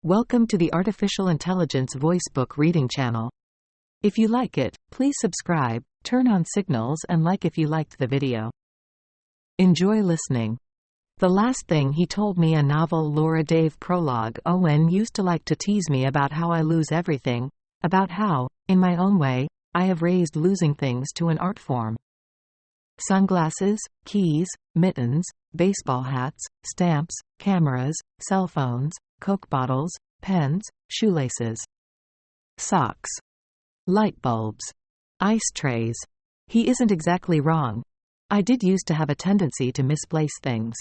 Welcome to the Artificial Intelligence Voice Book Reading channel. If you like it, please subscribe, turn on signals and like if you liked the video. Enjoy listening. The last thing he told me, a novel. Laura Dave. Prologue. Owen used to like to tease me about how I lose everything, about how, in my own way, I have raised losing things to an art form. Sunglasses, keys, mittens, baseball hats, stamps, cameras, cell phones, Coke bottles, pens, shoelaces, socks, light bulbs, ice trays. He isn't exactly wrong. I did used to have a tendency to misplace things,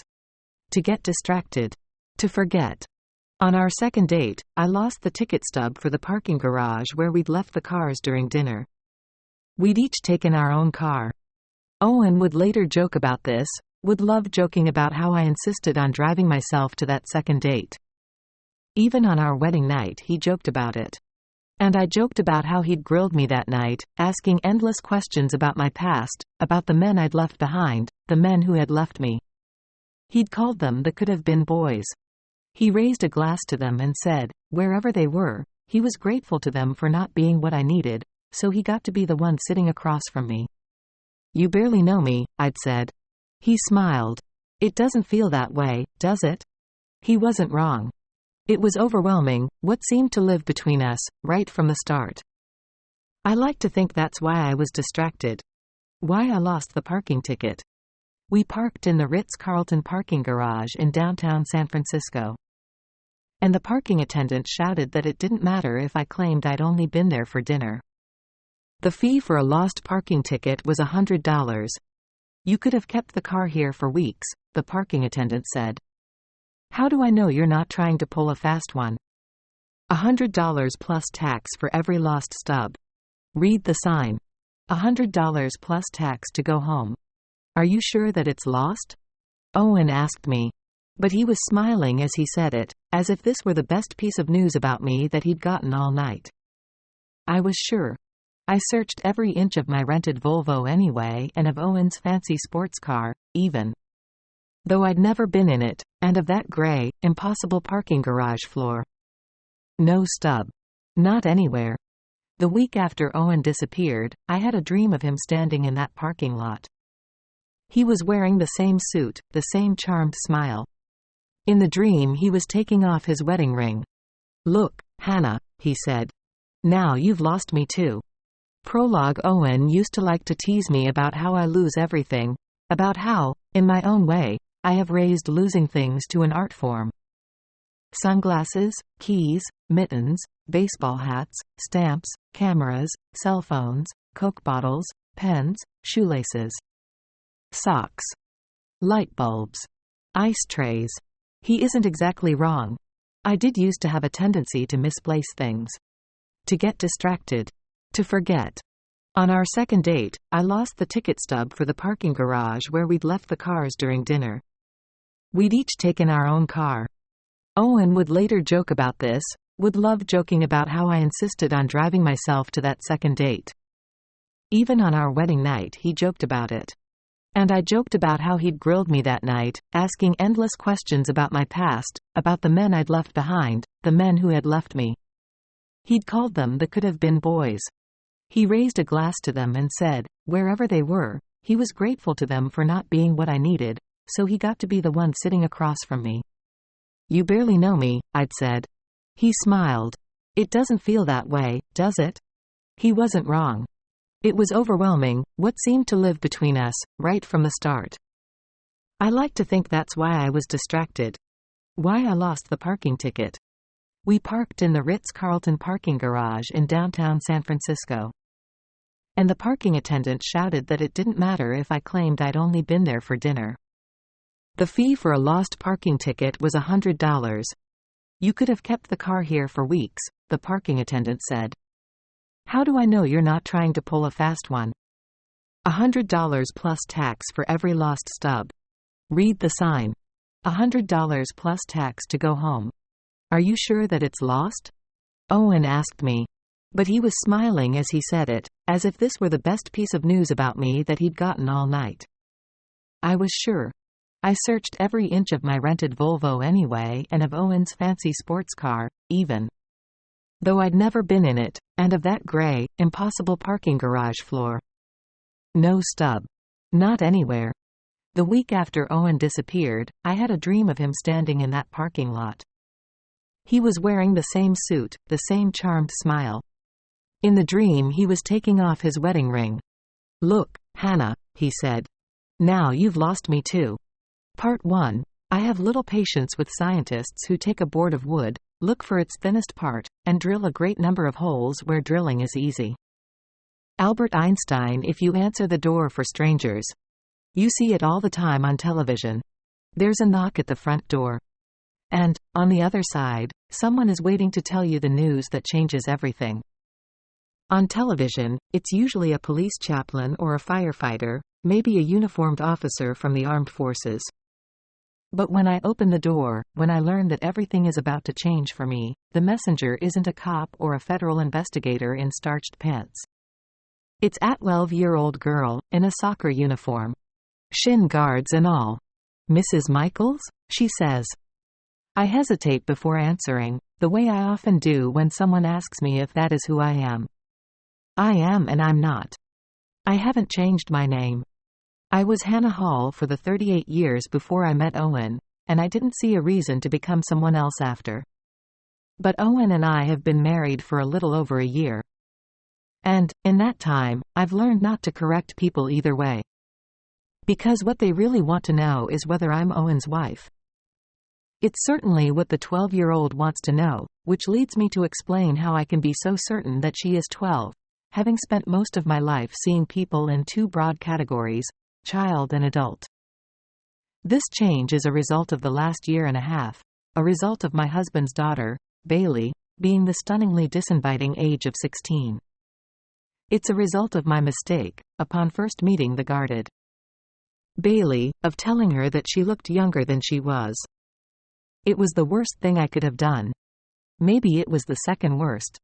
to get distracted, to forget. On our second date, I lost the ticket stub for the parking garage where we'd left the cars during dinner. We'd each taken our own car. Owen would later joke about this, would love joking about how I insisted on driving myself to that second date. Even on our wedding night he joked about it. And I joked about how he'd grilled me that night, asking endless questions about my past, about the men I'd left behind, the men who had left me. He'd called them the could have been boys. He raised a glass to them and said, wherever they were, he was grateful to them for not being what I needed, so he got to be the one sitting across from me. You barely know me, I'd said. He smiled. It doesn't feel that way, does it? He wasn't wrong. It was overwhelming, what seemed to live between us, right from the start. I like to think that's why I was distracted. Why I lost the parking ticket. We parked in the Ritz-Carlton parking garage in downtown San Francisco. And the parking attendant shouted that it didn't matter if I claimed I'd only been there for dinner. The fee for a lost parking ticket was $100. You could have kept the car here for weeks, the parking attendant said. How do I know you're not trying to pull a fast one? $100 plus tax for every lost stub. Read the sign. $100 plus tax to go home. Are you sure that it's lost? Owen asked me. But he was smiling as he said it, as if this were the best piece of news about me that he'd gotten all night. I was sure. I searched every inch of my rented Volvo anyway, and of Owen's fancy sports car, even. Though I'd never been in it, and of that gray, impossible parking garage floor. No stub. Not anywhere. The week after Owen disappeared, I had a dream of him standing in that parking lot. He was wearing the same suit, the same charmed smile. In the dream he was taking off his wedding ring. Look, Hannah, he said. Now you've lost me too. Prologue. Owen used to like to tease me about how I lose everything, about how, in my own way, I have raised losing things to an art form. Sunglasses, keys, mittens, baseball hats, stamps, cameras, cell phones, Coke bottles, pens, shoelaces, socks, light bulbs, ice trays. He isn't exactly wrong. I did used to have a tendency to misplace things, to get distracted, to forget. On our second date, I lost the ticket stub for the parking garage where we'd left the cars during dinner. We'd each taken our own car. Owen would later joke about this, would love joking about how I insisted on driving myself to that second date. Even on our wedding night he joked about it. And I joked about how he'd grilled me that night, asking endless questions about my past, about the men I'd left behind, the men who had left me. He'd called them the could have been boys. He raised a glass to them and said, wherever they were, he was grateful to them for not being what I needed, so he got to be the one sitting across from me. You barely know me, I'd said. He smiled. It doesn't feel that way, does it? He wasn't wrong. It was overwhelming, what seemed to live between us, right from the start. I like to think that's why I was distracted. Why I lost the parking ticket. We parked in the Ritz-Carlton parking garage in downtown San Francisco. And the parking attendant shouted that it didn't matter if I claimed I'd only been there for dinner. The fee for a lost parking ticket was $100. You could have kept the car here for weeks, the parking attendant said. How do I know you're not trying to pull a fast one? $100 plus tax for every lost stub. Read the sign. $100 plus tax to go home. Are you sure that it's lost? Owen asked me. But he was smiling as he said it, as if this were the best piece of news about me that he'd gotten all night. I was sure. I searched every inch of my rented Volvo anyway, and of Owen's fancy sports car, even though I'd never been in it, and of that gray, impossible parking garage floor. No stub. Not anywhere. The week after Owen disappeared, I had a dream of him standing in that parking lot. He was wearing the same suit, the same charmed smile. In the dream he was taking off his wedding ring. "Look, Hannah," he said. "Now you've lost me too." Part 1. I have little patience with scientists who take a board of wood, look for its thinnest part, and drill a great number of holes where drilling is easy. Albert Einstein. If you answer the door for strangers, you see it all the time on television. There's a knock at the front door. And, on the other side, someone is waiting to tell you the news that changes everything. On television, it's usually a police chaplain or a firefighter, maybe a uniformed officer from the armed forces. But when I open the door, when I learn that everything is about to change for me, the messenger isn't a cop or a federal investigator in starched pants. It's a 12-year-old girl, in a soccer uniform. Shin guards and all. "Mrs. Michaels?" she says. I hesitate before answering, the way I often do when someone asks me if that is who I am. I am and I'm not. I haven't changed my name. I was Hannah Hall for the 38 years before I met Owen, and I didn't see a reason to become someone else after. But Owen and I have been married for a little over a year. And, in that time, I've learned not to correct people either way. Because what they really want to know is whether I'm Owen's wife. It's certainly what the 12-year-old wants to know, which leads me to explain how I can be so certain that she is 12, having spent most of my life seeing people in two broad categories, child and adult. This change is a result of the last year and a half, a result of my husband's daughter, Bailey, being the stunningly disinviting age of 16. It's a result of my mistake, upon first meeting the guarded Bailey, of telling her that she looked younger than she was. It was the worst thing I could have done. Maybe it was the second worst.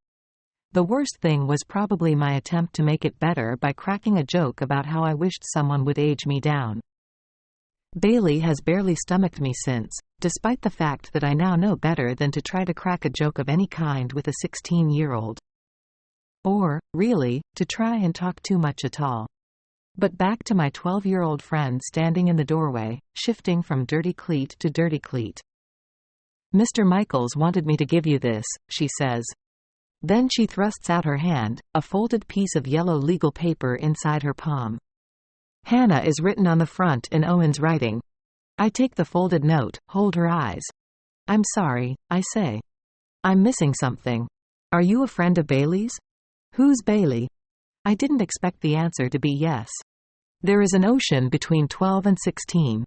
The worst thing was probably my attempt to make it better by cracking a joke about how I wished someone would age me down. Bailey has barely stomached me since, despite the fact that I now know better than to try to crack a joke of any kind with a 16-year-old. Or, really, to try and talk too much at all. But back to my 12-year-old friend standing in the doorway, shifting from dirty cleat to dirty cleat. "Mr. Michaels wanted me to give you this," she says. Then she thrusts out her hand, a folded piece of yellow legal paper inside her palm. Hannah is written on the front in Owen's writing. I take the folded note, hold her eyes. "I'm sorry," I say. "I'm missing something. Are you a friend of Bailey's?" "Who's Bailey?" I didn't expect the answer to be yes. There is an ocean between 12 and 16.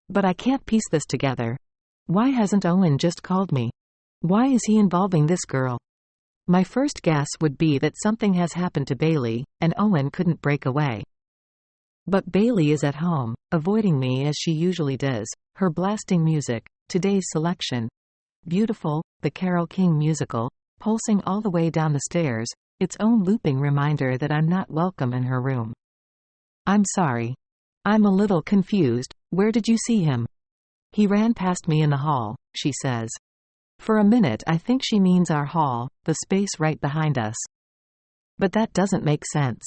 But I can't piece this together. Why hasn't Owen just called me? Why is he involving this girl? My first guess would be that something has happened to Bailey, and Owen couldn't break away. But Bailey is at home, avoiding me as she usually does, her blasting music, today's selection. Beautiful, the Carole King musical, pulsing all the way down the stairs, its own looping reminder that I'm not welcome in her room. "I'm sorry. I'm a little confused. Where did you see him?" "He ran past me in the hall," she says. For a minute I think she means our hall, the space right behind us. But that doesn't make sense.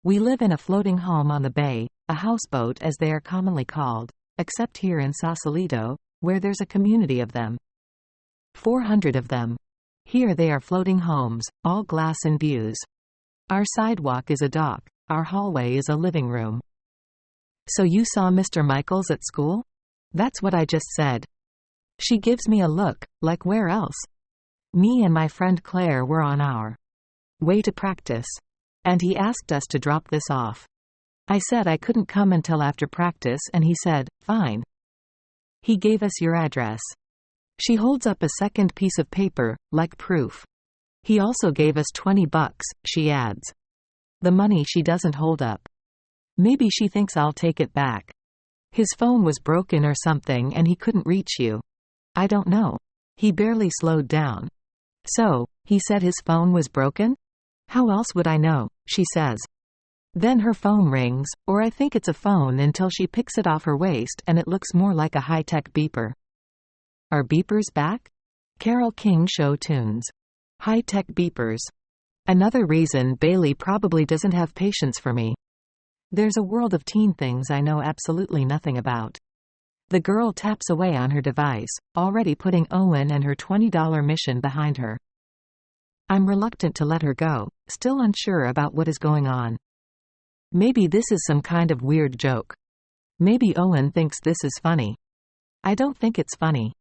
We live in a floating home on the bay, a houseboat as they are commonly called, except here in Sausalito, where there's a community of them. 400 of them. Here they are floating homes, all glass and views. Our sidewalk is a dock, our hallway is a living room. "So you saw Mr. Michaels at school?" "That's what I just said." She gives me a look, like where else? "Me and my friend Claire were on our way to practice. And he asked us to drop this off. I said I couldn't come until after practice and he said, fine. He gave us your address." She holds up a second piece of paper, like proof. "He also gave us $20, she adds. The money she doesn't hold up. Maybe she thinks I'll take it back. His phone was broken or something and he couldn't reach you. I don't know. He barely slowed down. So, he said his phone was broken? How else would I know?" she says. Then her phone rings, or I think it's a phone until she picks it off her waist and it looks more like a high-tech beeper. "Are beepers back?" Carole King show tunes. High-tech beepers. Another reason Bailey probably doesn't have patience for me. There's a world of teen things I know absolutely nothing about. The girl taps away on her device, already putting Owen and her $20 mission behind her. I'm reluctant to let her go, still unsure about what is going on. Maybe this is some kind of weird joke. Maybe Owen thinks this is funny. I don't think it's funny.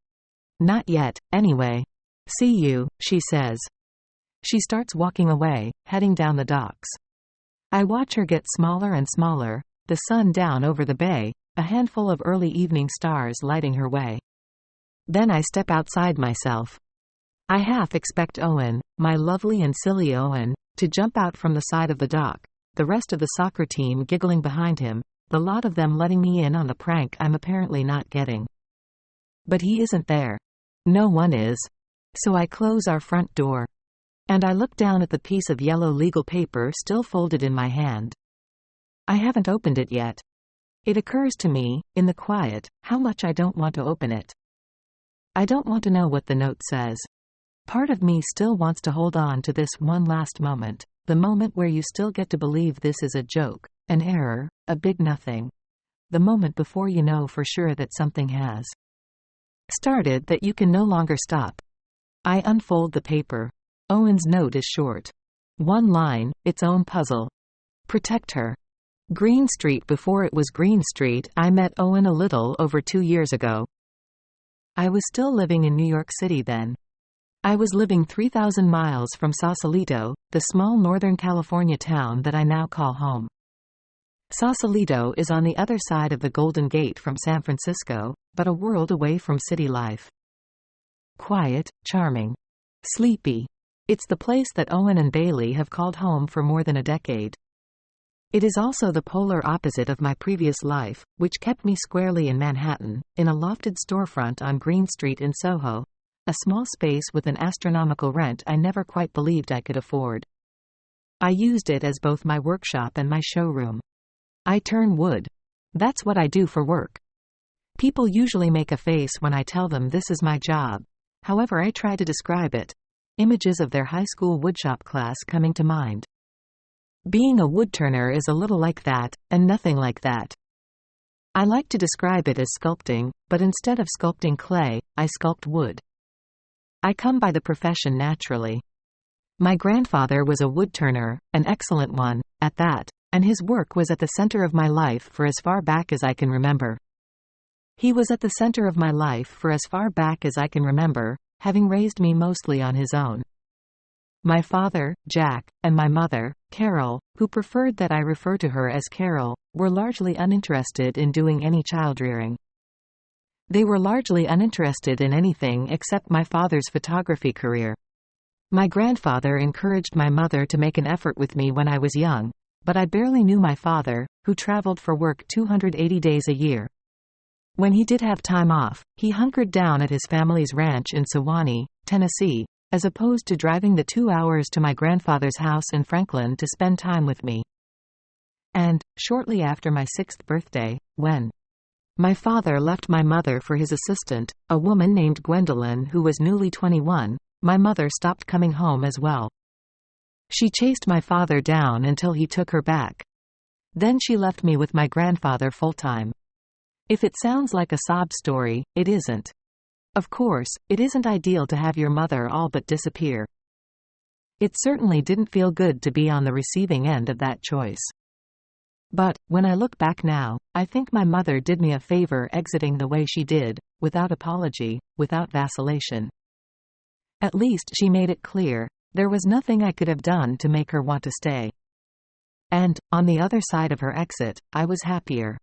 Not yet, anyway. See you, she says. She starts walking away, heading down the docks. I watch her get smaller and smaller, the sun down over the bay, a handful of early evening stars lighting her way. Then I step outside myself. I half expect Owen, my lovely and silly Owen, to jump out from the side of the dock, the rest of the soccer team giggling behind him, the lot of them letting me in on the prank I'm apparently not getting. But he isn't there. No one is. So I close our front door. And I look down at the piece of yellow legal paper still folded in my hand. I haven't opened it yet. It occurs to me, in the quiet, how much I don't want to open it. I don't want to know what the note says. Part of me still wants to hold on to this one last moment, the moment where you still get to believe this is a joke, an error, a big nothing. The moment before you know for sure that something has started that you can no longer stop. I unfold the paper. Owen's note is short. One line, its own puzzle. Protect her. Green Street. Before it was Green Street, I met Owen a little over 2 years ago. I was still living in New York City then. I was living 3,000 miles from Sausalito, the small Northern California town that I now call home. Sausalito is on the other side of the Golden Gate from San Francisco, but a world away from city life. Quiet, charming, sleepy. It's the place that Owen and Bailey have called home for more than a decade. It is also the polar opposite of my previous life, which kept me squarely in Manhattan, in a lofted storefront on Green Street in Soho, a small space with an astronomical rent I never quite believed I could afford. I used it as both my workshop and my showroom. I turn wood. That's what I do for work. People usually make a face when I tell them this is my job. However, I try to describe it. Images of their high school woodshop class coming to mind. Being a woodturner is a little like that, and nothing like that. I like to describe it as sculpting, but instead of sculpting clay, I sculpt wood. I come by the profession naturally. My grandfather was a woodturner, an excellent one, at that, and his work was at the center of my life for as far back as I can remember. He was at the center of my life for as far back as I can remember, having raised me mostly on his own. My father, Jack, and my mother, Carol, who preferred that I refer to her as Carol, were largely uninterested in doing any child-rearing. They were largely uninterested in anything except my father's photography career. My grandfather encouraged my mother to make an effort with me when I was young, but I barely knew my father, who traveled for work 280 days a year. When he did have time off, he hunkered down at his family's ranch in Sewanee, Tennessee, as opposed to driving the 2 hours to my grandfather's house in Franklin to spend time with me. And, shortly after my 6th birthday, when my father left my mother for his assistant, a woman named Gwendolyn who was newly 21, my mother stopped coming home as well. She chased my father down until he took her back. Then she left me with my grandfather full-time. If it sounds like a sob story, it isn't. Of course, it isn't ideal to have your mother all but disappear. It certainly didn't feel good to be on the receiving end of that choice. But, when I look back now, I think my mother did me a favor exiting the way she did, without apology, without vacillation. At least she made it clear, there was nothing I could have done to make her want to stay. And, on the other side of her exit, I was happier.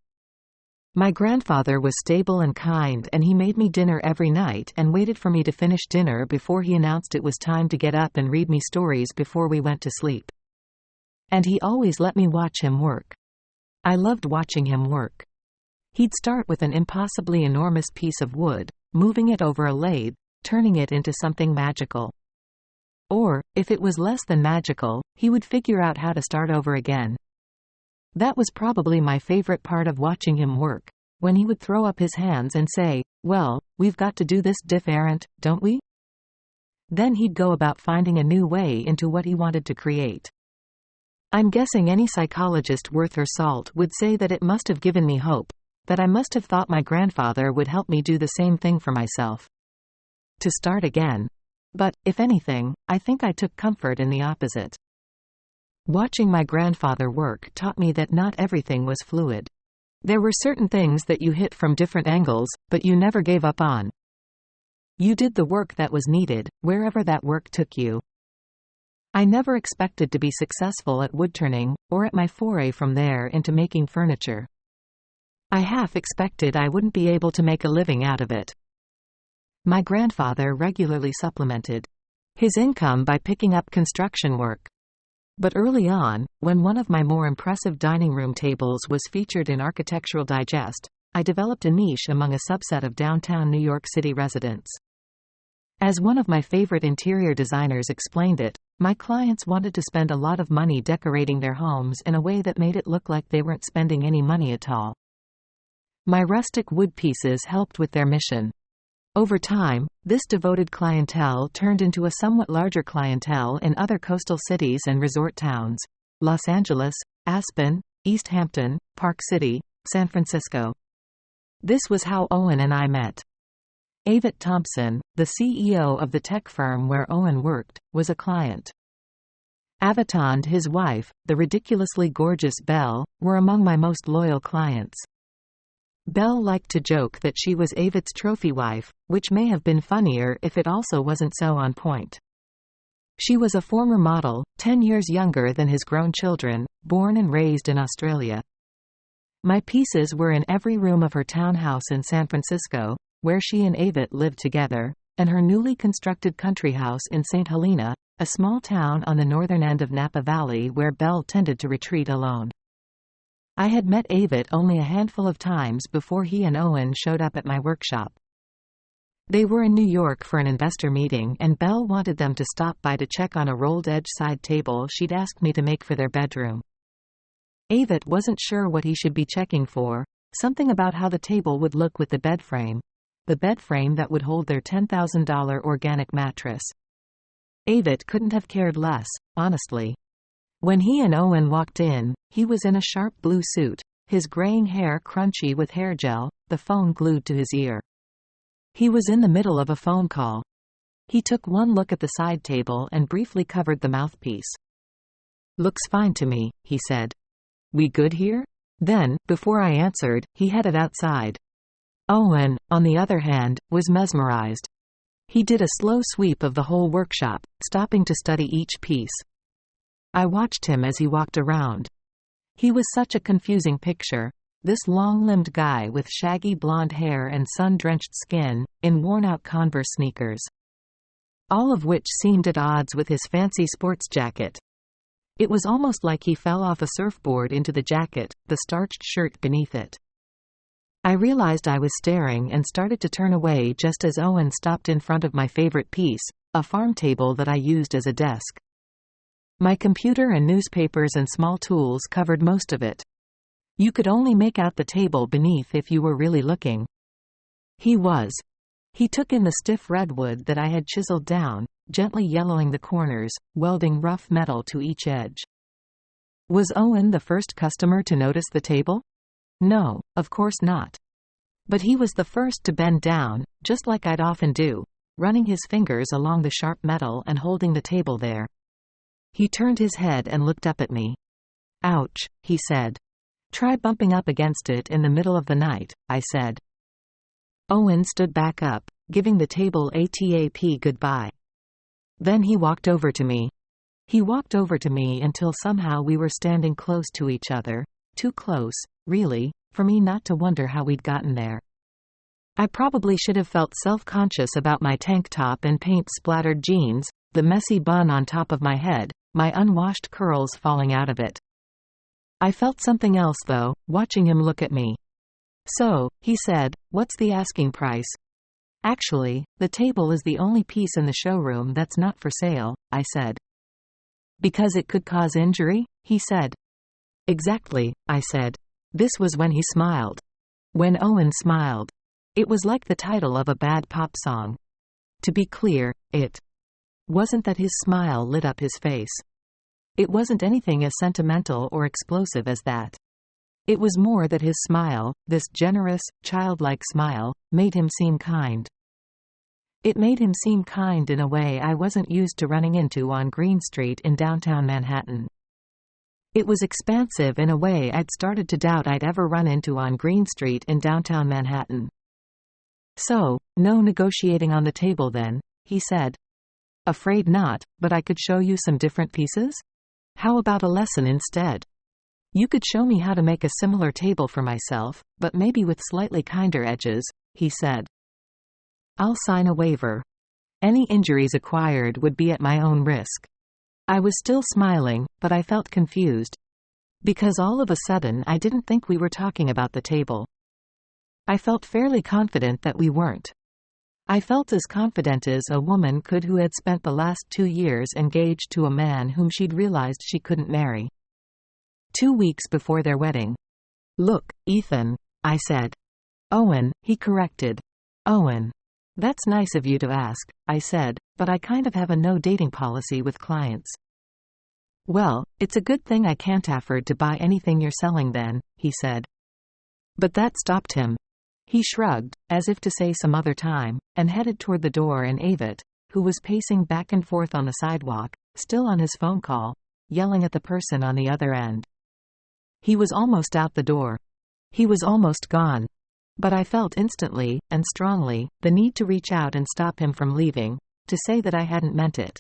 My grandfather was stable and kind, and he made me dinner every night and waited for me to finish dinner before he announced it was time to get up and read me stories before we went to sleep. And he always let me watch him work. I loved watching him work. He'd start with an impossibly enormous piece of wood, moving it over a lathe, turning it into something magical. Or, if it was less than magical, he would figure out how to start over again. That was probably my favorite part of watching him work, when he would throw up his hands and say, "Well, we've got to do this different, don't we?" Then he'd go about finding a new way into what he wanted to create. I'm guessing any psychologist worth her salt would say that it must have given me hope, that I must have thought my grandfather would help me do the same thing for myself. To start again. But, if anything, I think I took comfort in the opposite. Watching my grandfather work taught me that not everything was fluid. There were certain things that you hit from different angles, but you never gave up on. You did the work that was needed, wherever that work took you. I never expected to be successful at woodturning, or at my foray from there into making furniture. I half expected I wouldn't be able to make a living out of it. My grandfather regularly supplemented his income by picking up construction work. But early on, when one of my more impressive dining room tables was featured in Architectural Digest, I developed a niche among a subset of downtown New York City residents. As one of my favorite interior designers explained it, my clients wanted to spend a lot of money decorating their homes in a way that made it look like they weren't spending any money at all. My rustic wood pieces helped with their mission. Over time, this devoted clientele turned into a somewhat larger clientele in other coastal cities and resort towns: Los Angeles, Aspen, East Hampton, Park City, San Francisco. This was how Owen and I met. Avett Thompson, the CEO of the tech firm where Owen worked, was a client. Avett and his wife, the ridiculously gorgeous Belle, were among my most loyal clients. Belle liked to joke that she was Avett's trophy wife, which may have been funnier if it also wasn't so on point. She was a former model, 10 years younger than his grown children, born and raised in Australia. My pieces were in every room of her townhouse in San Francisco, where she and Avett lived together, and her newly constructed country house in St. Helena, a small town on the northern end of Napa Valley where Belle tended to retreat alone. I had met Avett only a handful of times before he and Owen showed up at my workshop. They were in New York for an investor meeting, and Belle wanted them to stop by to check on a rolled-edge side table she'd asked me to make for their bedroom. Avett wasn't sure what he should be checking for, something about how the table would look with the bed frame that would hold their $10,000 organic mattress. Avett couldn't have cared less, honestly. When he and Owen walked in, he was in a sharp blue suit, his graying hair crunchy with hair gel, the phone glued to his ear. He was in the middle of a phone call. He took one look at the side table and briefly covered the mouthpiece. "Looks fine to me," he said. "We good here?" Then, before I answered, he headed outside. Owen, on the other hand, was mesmerized. He did a slow sweep of the whole workshop, stopping to study each piece. I watched him as he walked around. He was such a confusing picture, this long-limbed guy with shaggy blonde hair and sun-drenched skin, in worn-out Converse sneakers. All of which seemed at odds with his fancy sports jacket. It was almost like he fell off a surfboard into the jacket, the starched shirt beneath it. I realized I was staring and started to turn away just as Owen stopped in front of my favorite piece, a farm table that I used as a desk. My computer and newspapers and small tools covered most of it. You could only make out the table beneath if you were really looking. He took in the stiff redwood that I had chiseled down, gently yellowing the corners, welding rough metal to each edge. Was Owen the first customer to notice the table? No, of course not. But he was the first to bend down, just like I'd often do, running his fingers along the sharp metal and holding the table there. He turned his head and looked up at me. "Ouch," he said. "Try bumping up against it in the middle of the night," I said. Owen stood back up, giving the table a tap goodbye. Then he walked over to me. He walked over to me until somehow we were standing close to each other, too close, really, for me not to wonder how we'd gotten there. I probably should have felt self-conscious about my tank top and paint-splattered jeans, the messy bun on top of my head, my unwashed curls falling out of it. I felt something else though, watching him look at me. "So," he said, "what's the asking price?" "Actually, the table is the only piece in the showroom that's not for sale," I said. "Because it could cause injury?" he said. "Exactly," I said. This was when he smiled. When Owen smiled. It was like the title of a bad pop song. To be clear, it wasn't that his smile lit up his face. It wasn't anything as sentimental or explosive as that. It was more that his smile, this generous, childlike smile, made him seem kind. It made him seem kind in a way I wasn't used to running into on Green Street in downtown Manhattan. It was expansive in a way I'd started to doubt I'd ever run into on Green Street in downtown Manhattan. "So, no negotiating on the table then," he said. "Afraid not, but I could show you some different pieces? How about a lesson instead? You could show me how to make a similar table for myself, but maybe with slightly kinder edges," he said. "I'll sign a waiver. Any injuries acquired would be at my own risk." I was still smiling, but I felt confused. Because all of a sudden I didn't think we were talking about the table. I felt fairly confident that we weren't. I felt as confident as a woman could who had spent the last 2 years engaged to a man whom she'd realized she couldn't marry. 2 weeks before their wedding. "Look, Ethan," I said. "Owen," he corrected. "Owen. That's nice of you to ask," I said, "but I kind of have a no-dating policy with clients." "Well, it's a good thing I can't afford to buy anything you're selling then," he said. But that stopped him. He shrugged, as if to say some other time, and headed toward the door and Avit, who was pacing back and forth on the sidewalk, still on his phone call, yelling at the person on the other end. He was almost out the door. He was almost gone. But I felt instantly, and strongly, the need to reach out and stop him from leaving, to say that I hadn't meant it.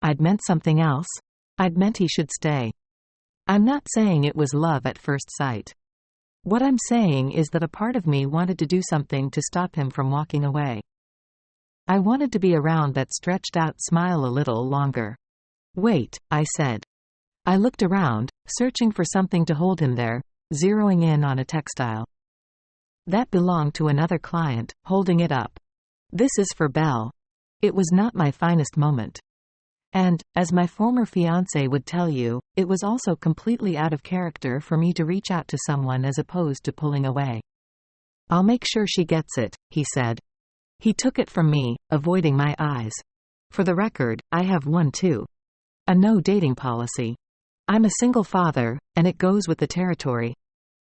I'd meant something else. I'd meant he should stay. I'm not saying it was love at first sight. What I'm saying is that a part of me wanted to do something to stop him from walking away. I wanted to be around that stretched out smile a little longer. "Wait," I said. I looked around, searching for something to hold him there, zeroing in on a textile. That belonged to another client, holding it up. "This is for Belle." It was not my finest moment. And, as my former fiancé would tell you, it was also completely out of character for me to reach out to someone as opposed to pulling away. "I'll make sure she gets it," he said. He took it from me, avoiding my eyes. "For the record, I have one too. A no-dating policy. I'm a single father, and it goes with the territory."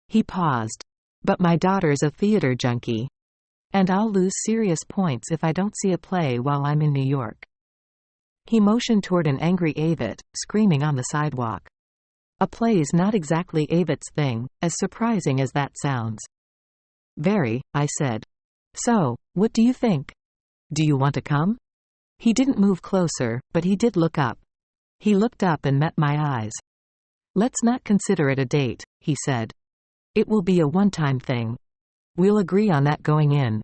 He paused. "But my daughter's a theater junkie. And I'll lose serious points if I don't see a play while I'm in New York." He motioned toward an angry Avit, screaming on the sidewalk. A play's not exactly Avit's thing, as surprising as that sounds. "Very," I said. "So, what do you think? Do you want to come?" He didn't move closer, but he did look up. He looked up and met my eyes. "Let's not consider it a date," he said. "It will be a one-time thing. We'll agree on that going in.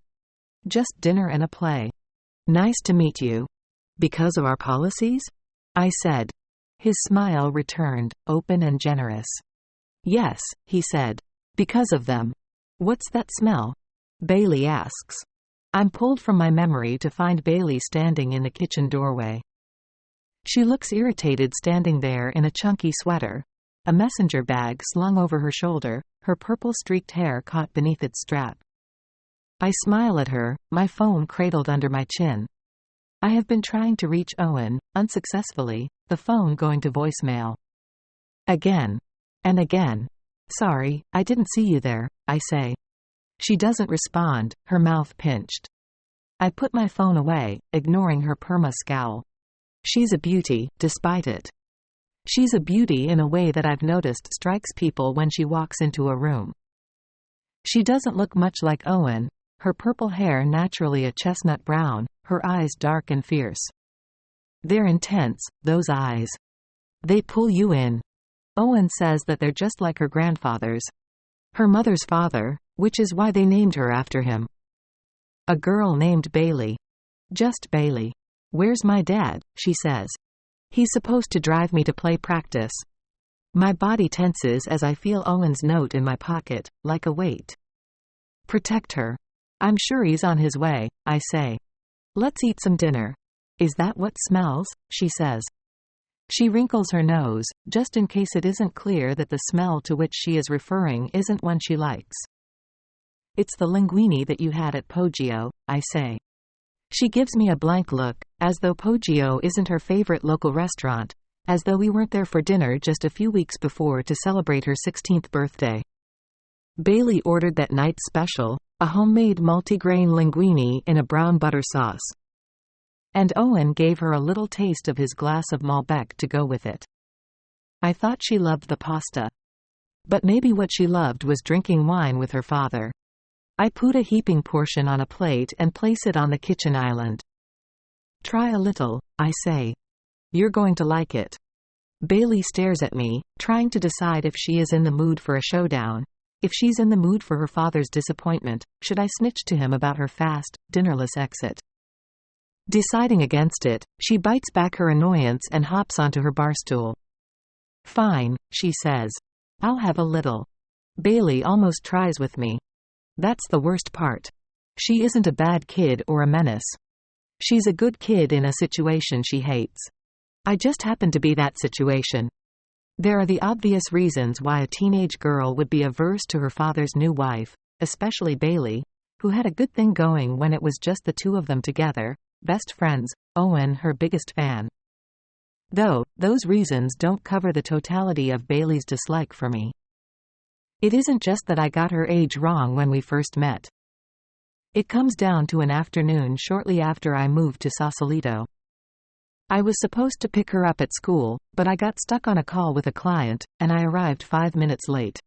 Just dinner and a play." "Nice to meet you." "Because of our policies?" I said. His smile returned, open and generous. "Yes," he said. "Because of them." "What's that smell?" Bailey asks. I'm pulled from my memory to find Bailey standing in the kitchen doorway. She looks irritated standing there in a chunky sweater, a messenger bag slung over her shoulder, her purple streaked hair caught beneath its strap. I smile at her, my phone cradled under my chin. I have been trying to reach Owen, unsuccessfully, the phone going to voicemail. Again. And again. "Sorry, I didn't see you there," I say. She doesn't respond, her mouth pinched. I put my phone away, ignoring her perma scowl. She's a beauty, despite it. She's a beauty in a way that I've noticed strikes people when she walks into a room. She doesn't look much like Owen, her purple hair naturally a chestnut brown, her eyes dark and fierce. They're intense, those eyes. They pull you in. Owen says that they're just like her grandfather's. Her mother's father, which is why they named her after him. A girl named Bailey. Just Bailey. "Where's my dad?" she says. "He's supposed to drive me to play practice." My body tenses as I feel Owen's note in my pocket, like a weight. "Protect her." "I'm sure he's on his way," I say. "Let's eat some dinner." "Is that what smells?" she says. She wrinkles her nose, just in case it isn't clear that the smell to which she is referring isn't one she likes. "It's the linguine that you had at Poggio," I say. She gives me a blank look, as though Poggio isn't her favorite local restaurant, as though we weren't there for dinner just a few weeks before to celebrate her 16th birthday. Bailey ordered that night's special, a homemade multigrain linguine in a brown butter sauce. And Owen gave her a little taste of his glass of Malbec to go with it. I thought she loved the pasta. But maybe what she loved was drinking wine with her father. I put a heaping portion on a plate and place it on the kitchen island. Try a little, I say. You're going to like it. Bailey stares at me, trying to decide if she is in the mood for a showdown. If she's in the mood for her father's disappointment, should I snitch to him about her fast, dinnerless exit? Deciding against it, she bites back her annoyance and hops onto her bar stool. Fine, she says. I'll have a little. Bailey almost tries with me. That's the worst part. She isn't a bad kid or a menace. She's a good kid in a situation she hates. I just happen to be that situation. There are the obvious reasons why a teenage girl would be averse to her father's new wife, especially Bailey, who had a good thing going when it was just the two of them together, best friends, Owen her biggest fan. Though, those reasons don't cover the totality of Bailey's dislike for me. It isn't just that I got her age wrong when we first met. It comes down to an afternoon shortly after I moved to Sausalito. I was supposed to pick her up at school, but I got stuck on a call with a client, and I arrived 5 minutes late.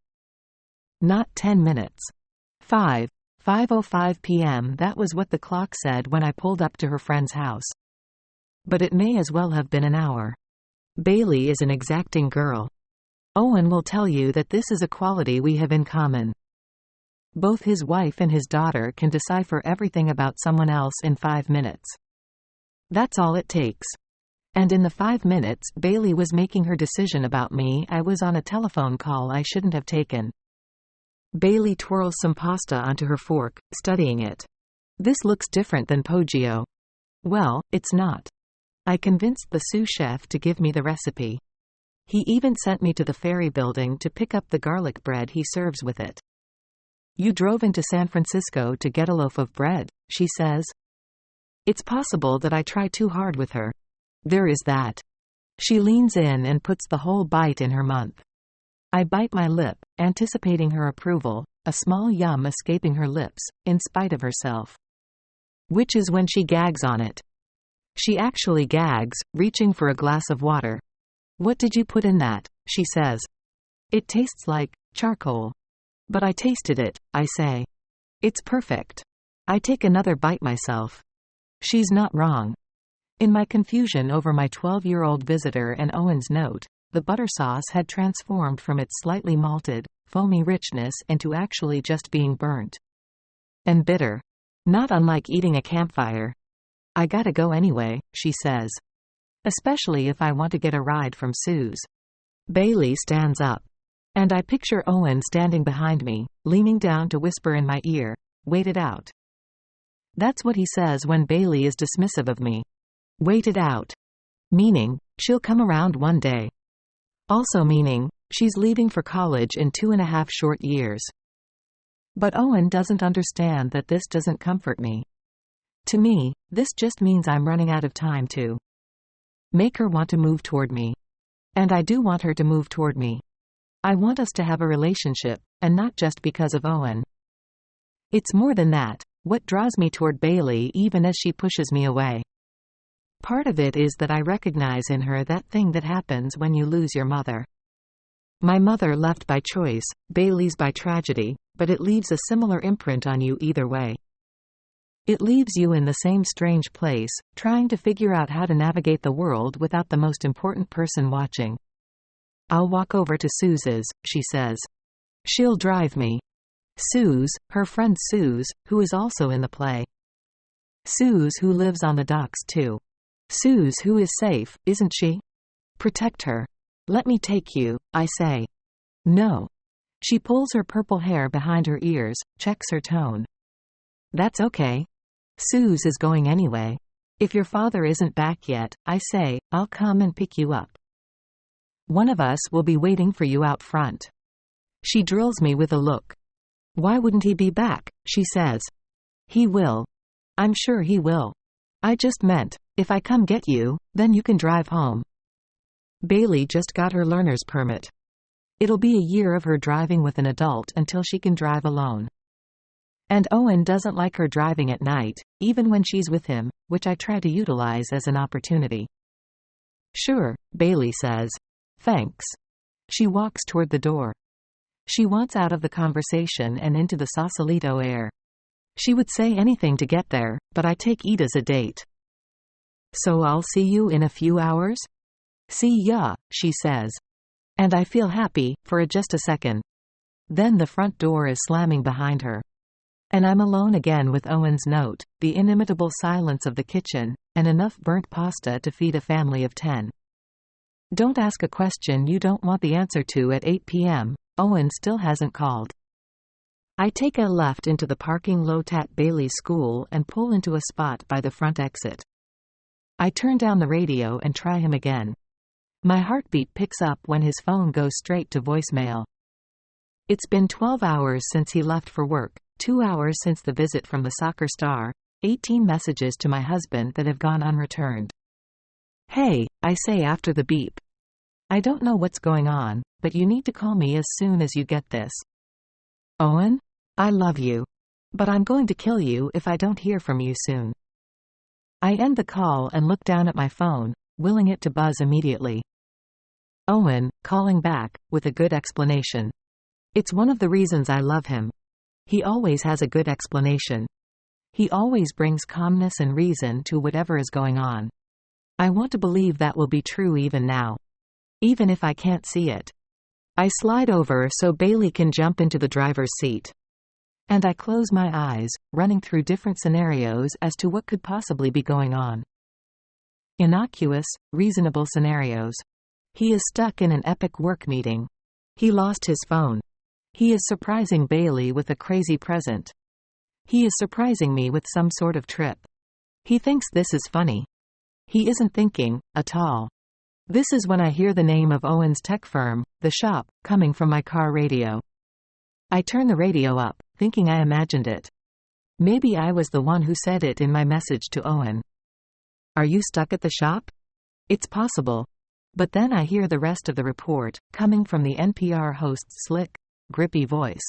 Not 10 minutes. 5:05 p.m. That was what the clock said when I pulled up to her friend's house. But it may as well have been an hour. Bailey is an exacting girl. Owen will tell you that this is a quality we have in common. Both his wife and his daughter can decipher everything about someone else in 5 minutes. That's all it takes. And in the 5 minutes Bailey was making her decision about me, I was on a telephone call I shouldn't have taken. Bailey twirls some pasta onto her fork, studying it. This looks different than Poggio. Well, it's not. I convinced the sous chef to give me the recipe. He even sent me to the ferry building to pick up the garlic bread he serves with it. You drove into San Francisco to get a loaf of bread, she says. It's possible that I try too hard with her. There is that. She leans in and puts the whole bite in her mouth. I bite my lip, anticipating her approval, a small yum escaping her lips, in spite of herself. Which is when she gags on it. She actually gags, reaching for a glass of water. What did you put in that? She says. It tastes like charcoal. But I tasted it, I say. It's perfect. I take another bite myself. She's not wrong. In my confusion over my 12-year-old visitor and Owen's note, the butter sauce had transformed from its slightly malted, foamy richness into actually just being burnt. And bitter. Not unlike eating a campfire. I gotta go anyway, she says. Especially if I want to get a ride from Sue's. Bailey stands up. And I picture Owen standing behind me, leaning down to whisper in my ear, "Wait it out." That's what he says when Bailey is dismissive of me. Wait it out. Meaning, she'll come around one day. Also meaning, she's leaving for college in 2.5 short years. But Owen doesn't understand that this doesn't comfort me. To me, this just means I'm running out of time to make her want to move toward me. And I do want her to move toward me. I want us to have a relationship, and not just because of Owen. It's more than that, what draws me toward Bailey even as she pushes me away. Part of it is that I recognize in her that thing that happens when you lose your mother. My mother left by choice, Bailey's by tragedy, but it leaves a similar imprint on you either way. It leaves you in the same strange place, trying to figure out how to navigate the world without the most important person watching. I'll walk over to Sue's, she says. She'll drive me. Sue's, her friend Sue's, who is also in the play. Sue's who lives on the docks too. Sue's who is safe, isn't she? Protect her. Let me take you, I say. No. She pulls her purple hair behind her ears, checks her tone. That's okay. Sue's is going anyway. If your father isn't back yet, I say, I'll come and pick you up. One of us will be waiting for you out front. She drills me with a look. Why wouldn't he be back? She says. He will. I'm sure he will. I just meant, if I come get you, then you can drive home. Bailey just got her learner's permit. It'll be a year of her driving with an adult until she can drive alone. And Owen doesn't like her driving at night, even when she's with him, which I try to utilize as an opportunity. Sure, Bailey says. Thanks. She walks toward the door. She wants out of the conversation and into the Sausalito air. She would say anything to get there, but I take it as a date. So I'll see you in a few hours? See ya, she says. And I feel happy, for just a second. Then the front door is slamming behind her. And I'm alone again with Owen's note, the inimitable silence of the kitchen, and enough burnt pasta to feed a family of 10. Don't ask a question you don't want the answer to at 8 p.m. Owen still hasn't called. I take a left into the parking lot at Bailey's school and pull into a spot by the front exit. I turn down the radio and try him again. My heartbeat picks up when his phone goes straight to voicemail. It's been 12 hours since he left for work, 2 hours since the visit from the soccer star, 18 messages to my husband that have gone unreturned. Hey, I say after the beep. I don't know what's going on, but you need to call me as soon as you get this. Owen? I love you. But I'm going to kill you if I don't hear from you soon. I end the call and look down at my phone, willing it to buzz immediately. Owen, calling back, with a good explanation. It's one of the reasons I love him. He always has a good explanation. He always brings calmness and reason to whatever is going on. I want to believe that will be true even now. Even if I can't see it. I slide over so Bailey can jump into the driver's seat. And I close my eyes, running through different scenarios as to what could possibly be going on. Innocuous, reasonable scenarios. He is stuck in an epic work meeting. He lost his phone. He is surprising Bailey with a crazy present. He is surprising me with some sort of trip. He thinks this is funny. He isn't thinking, at all. This is when I hear the name of Owen's tech firm, The Shop, coming from my car radio. I turn the radio up, thinking I imagined it. Maybe I was the one who said it in my message to Owen. Are you stuck at the shop? It's possible. But then I hear the rest of the report, coming from the NPR host's slick, grippy voice.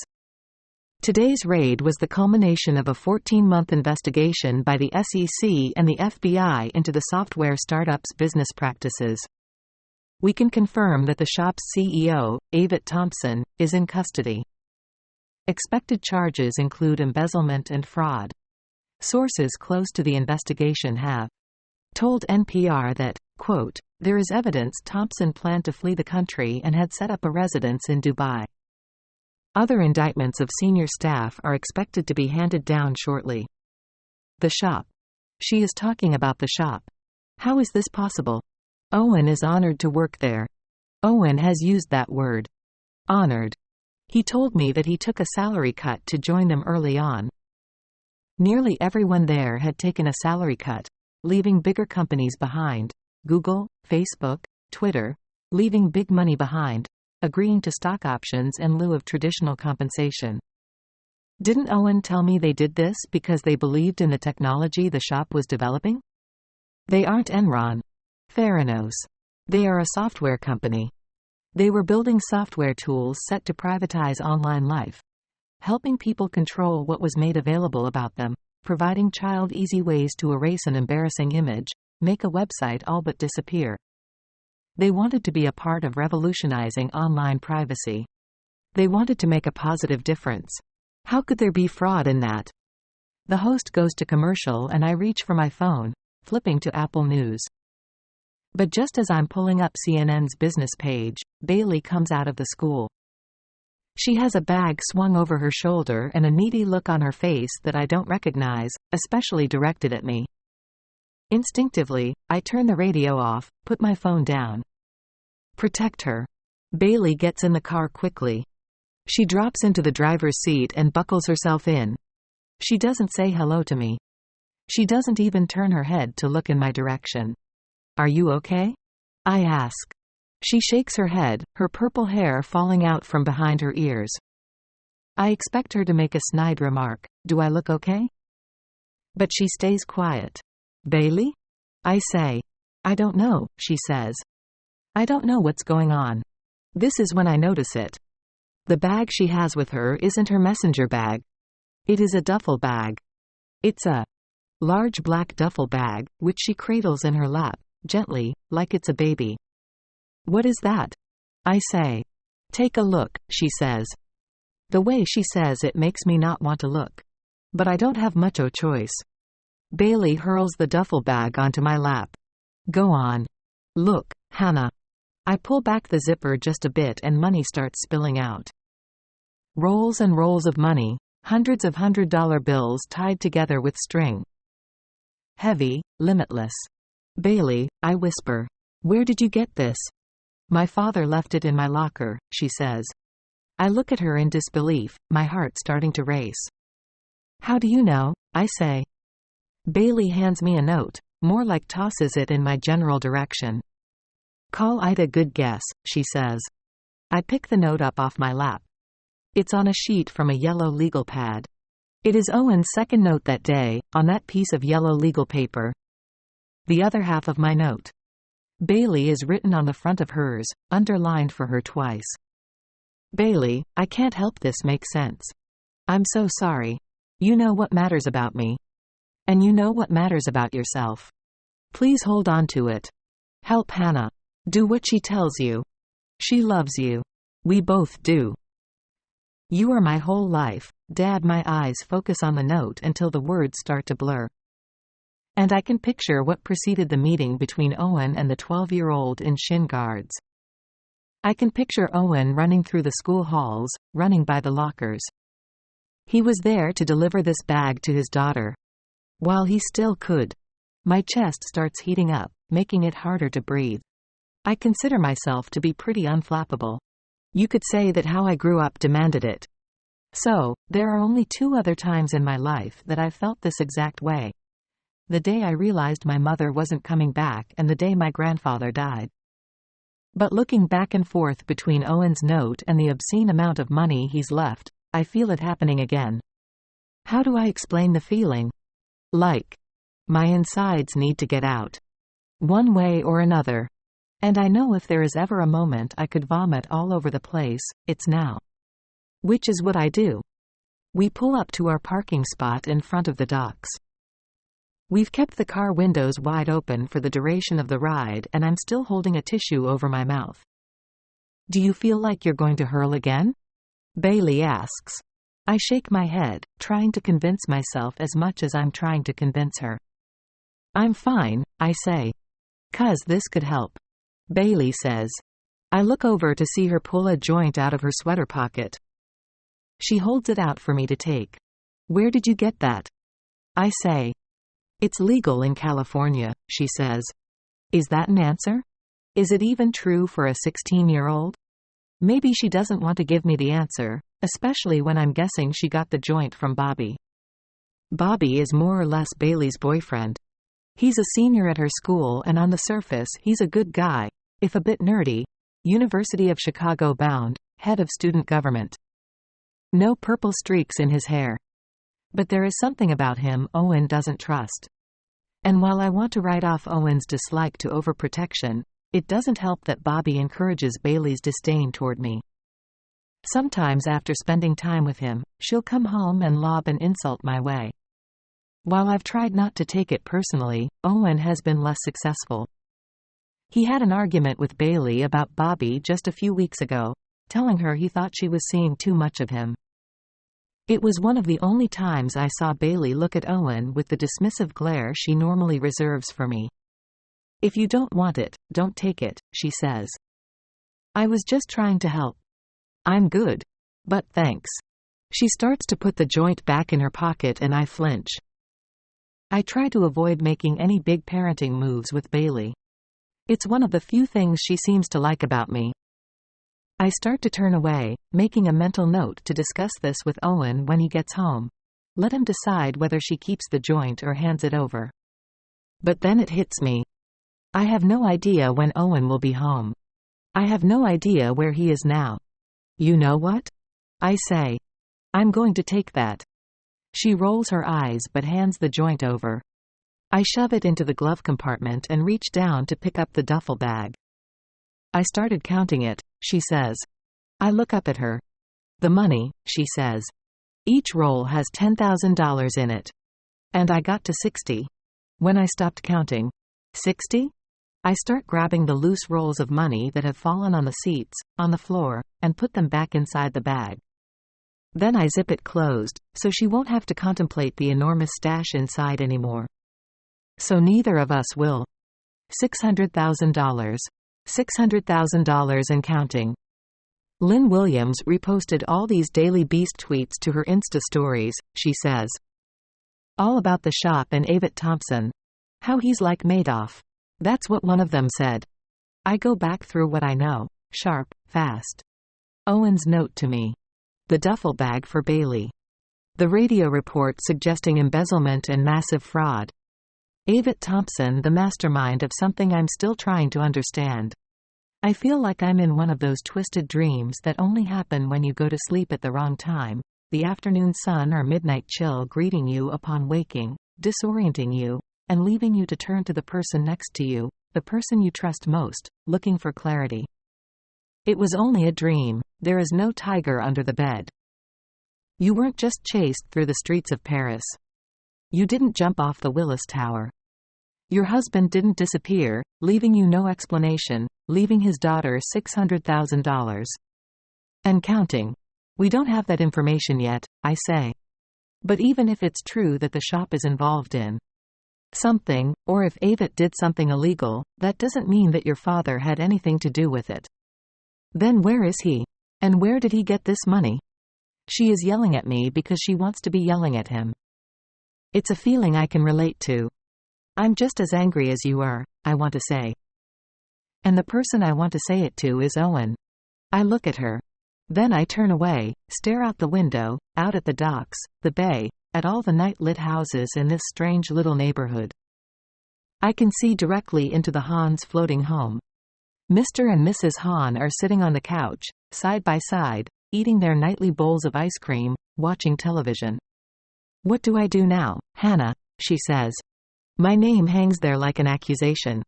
Today's raid was the culmination of a 14-month investigation by the SEC and the FBI into the software startup's business practices. We can confirm that the shop's CEO, Avett Thompson, is in custody. Expected charges include embezzlement and fraud. Sources close to the investigation have told NPR that, quote, there is evidence Thompson planned to flee the country and had set up a residence in Dubai. Other indictments of senior staff are expected to be handed down shortly. The shop. She is talking about the shop. How is this possible? Owen is honored to work there. Owen has used that word. Honored. He told me that he took a salary cut to join them early on. Nearly everyone there had taken a salary cut, leaving bigger companies behind. Google, Facebook, Twitter, leaving big money behind, agreeing to stock options in lieu of traditional compensation. Didn't Owen tell me they did this because they believed in the technology the shop was developing? They aren't Enron. Theranos. They are a software company. They were building software tools set to privatize online life, helping people control what was made available about them, providing child easy ways to erase an embarrassing image, make a website all but disappear. They wanted to be a part of revolutionizing online privacy. They wanted to make a positive difference. How could there be fraud in that? The host goes to commercial and I reach for my phone, flipping to Apple News. But just as I'm pulling up CNN's business page, Bailey comes out of the school. She has a bag swung over her shoulder and a needy look on her face that I don't recognize, especially directed at me. Instinctively, I turn the radio off, put my phone down. Protect her. Bailey gets in the car quickly. She drops into the driver's seat and buckles herself in. She doesn't say hello to me. She doesn't even turn her head to look in my direction. Are you okay? I ask. She shakes her head, her purple hair falling out from behind her ears. I expect her to make a snide remark, do I look okay? But she stays quiet. Bailey? I say. I don't know, she says. I don't know what's going on. This is when I notice it. The bag she has with her isn't her messenger bag. It is a duffel bag. It's a large black duffel bag, which she cradles in her lap, gently, like it's a baby. What is that? I say. Take a look, she says. The way she says it makes me not want to look. But I don't have much choice. Bailey hurls the duffel bag onto my lap. Go on. Look, Hannah. I pull back the zipper just a bit and money starts spilling out. Rolls and rolls of money, hundreds of $100 bills tied together with string. Heavy, limitless. Bailey, I whisper. Where did you get this? My father left it in my locker, she says. I look at her in disbelief, my heart starting to race. How do you know? I say. Bailey hands me a note, more like tosses it in my general direction. Call Ida good guess, she says. I pick the note up off my lap. It's on a sheet from a yellow legal pad. It is Owen's second note that day, on that piece of yellow legal paper. The other half of my note. Bailey is written on the front of hers, underlined for her twice. Bailey, I can't help this make sense. I'm so sorry. You know what matters about me. And you know what matters about yourself. Please hold on to it. Help Hannah. Do what she tells you. She loves you. We both do. You are my whole life, Dad. My eyes focus on the note until the words start to blur. And I can picture what preceded the meeting between Owen and the 12-year-old in shin guards. I can picture Owen running through the school halls, running by the lockers. He was there to deliver this bag to his daughter. While he still could. My chest starts heating up, making it harder to breathe. I consider myself to be pretty unflappable. You could say that how I grew up demanded it. So, there are only two other times in my life that I felt this exact way. The day I realized my mother wasn't coming back and the day my grandfather died. But looking back and forth between Owen's note and the obscene amount of money he's left, I feel it happening again. How do I explain the feeling? Like, my insides need to get out. One way or another. And I know if there is ever a moment I could vomit all over the place, it's now. Which is what I do. We pull up to our parking spot in front of the docks. We've kept the car windows wide open for the duration of the ride and I'm still holding a tissue over my mouth. Do you feel like you're going to hurl again? Bailey asks. I shake my head, trying to convince myself as much as I'm trying to convince her. I'm fine, I say. 'Cause this could help. Bailey says. I look over to see her pull a joint out of her sweater pocket. She holds it out for me to take. Where did you get that? I say. It's legal in California, she says. Is that an answer? Is it even true for a 16-year-old? Maybe she doesn't want to give me the answer, especially when I'm guessing she got the joint from Bobby. Bobby is more or less Bailey's boyfriend. He's a senior at her school and on the surface he's a good guy, if a bit nerdy, University of Chicago bound, head of student government. No purple streaks in his hair. But there is something about him Owen doesn't trust. And while I want to write off Owen's dislike to overprotection, it doesn't help that Bobby encourages Bailey's disdain toward me. Sometimes after spending time with him, she'll come home and lob an insult my way. While I've tried not to take it personally, Owen has been less successful. He had an argument with Bailey about Bobby just a few weeks ago, telling her he thought she was seeing too much of him. It was one of the only times I saw Bailey look at Owen with the dismissive glare she normally reserves for me. If you don't want it, don't take it, she says. I was just trying to help. I'm good. But thanks. She starts to put the joint back in her pocket and I flinch. I try to avoid making any big parenting moves with Bailey. It's one of the few things she seems to like about me. I start to turn away, making a mental note to discuss this with Owen when he gets home. Let him decide whether she keeps the joint or hands it over. But then it hits me. I have no idea when Owen will be home. I have no idea where he is now. You know what? I say. I'm going to take that. She rolls her eyes but hands the joint over. I shove it into the glove compartment and reach down to pick up the duffel bag. I started counting it, she says. I look up at her. The money, she says. Each roll has $10,000 in it. And I got to 60. When I stopped counting. 60? I start grabbing the loose rolls of money that have fallen on the seats, on the floor, and put them back inside the bag. Then I zip it closed, so she won't have to contemplate the enormous stash inside anymore. So neither of us will. $600,000. $600,000 and counting. Lynn Williams reposted all these Daily Beast tweets to her Insta stories, she says. All about the shop and Avett Thompson. How he's like Madoff. That's what one of them said. I go back through what I know. Sharp, fast. Owen's note to me. The duffel bag for Bailey. The radio report suggesting embezzlement and massive fraud. Avett Thompson, the mastermind of something I'm still trying to understand. I feel like I'm in one of those twisted dreams that only happen when you go to sleep at the wrong time, the afternoon sun or midnight chill greeting you upon waking, disorienting you, and leaving you to turn to the person next to you, the person you trust most, looking for clarity. It was only a dream. There is no tiger under the bed. You weren't just chased through the streets of Paris. You didn't jump off the Willis Tower. Your husband didn't disappear, leaving you no explanation, leaving his daughter $600,000. And counting. We don't have that information yet, I say. But even if it's true that the shop is involved in something, or if Avett did something illegal, that doesn't mean that your father had anything to do with it. Then where is he? And where did he get this money? She is yelling at me because she wants to be yelling at him. It's a feeling I can relate to. I'm just as angry as you are, I want to say. And the person I want to say it to is Owen. I look at her. Then I turn away, stare out the window, out at the docks, the bay, at all the night-lit houses in this strange little neighborhood. I can see directly into the Hahn's floating home. Mr. and Mrs. Hahn are sitting on the couch, side by side, eating their nightly bowls of ice cream, watching television. What do I do now, Hannah? She says. My name hangs there like an accusation.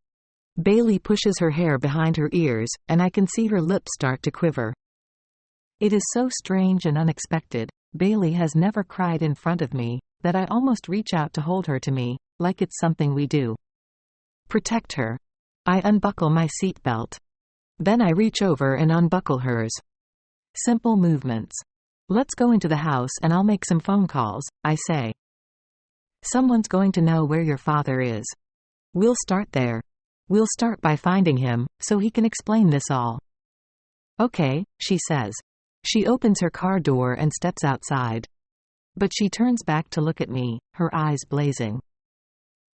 Bailey pushes her hair behind her ears, and I can see her lips start to quiver. It is so strange and unexpected. Bailey has never cried in front of me, that I almost reach out to hold her to me, like it's something we do. Protect her. I unbuckle my seatbelt. Then I reach over and unbuckle hers. Simple movements. Let's go into the house and I'll make some phone calls, I say. Someone's going to know where your father is. We'll start there. We'll start by finding him, so he can explain this all. Okay, she says. She opens her car door and steps outside. But she turns back to look at me, her eyes blazing.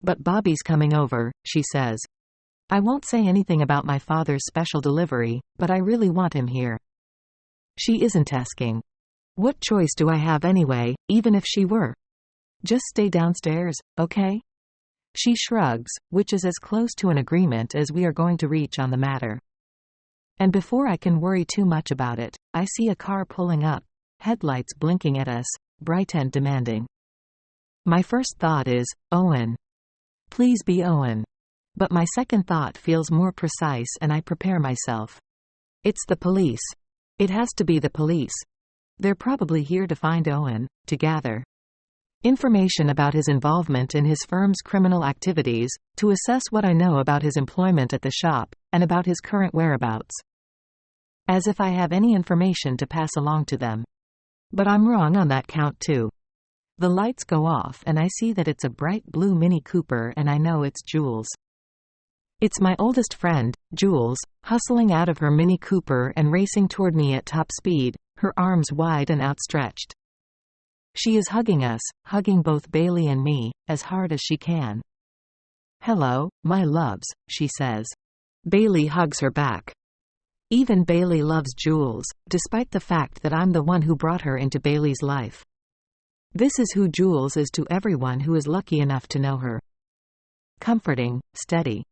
But Bobby's coming over, she says. I won't say anything about my father's special delivery, but I really want him here. She isn't asking. What choice do I have anyway, even if she were? Just stay downstairs, okay? She shrugs, which is as close to an agreement as we are going to reach on the matter. And before I can worry too much about it, I see a car pulling up, headlights blinking at us, bright and demanding. My first thought is, Owen. Please be Owen. But my second thought feels more precise and I prepare myself. It's the police. It has to be the police. They're probably here to find Owen, to gather information about his involvement in his firm's criminal activities, to assess what I know about his employment at the shop, and about his current whereabouts. As if I have any information to pass along to them. But I'm wrong on that count too. The lights go off and I see that it's a bright blue Mini Cooper and I know it's Jules. It's my oldest friend, Jules, hustling out of her Mini Cooper and racing toward me at top speed, her arms wide and outstretched. She is hugging us, hugging both Bailey and me, as hard as she can. Hello, my loves, she says. Bailey hugs her back. Even Bailey loves Jules, despite the fact that I'm the one who brought her into Bailey's life. This is who Jules is to everyone who is lucky enough to know her. Comforting, steady.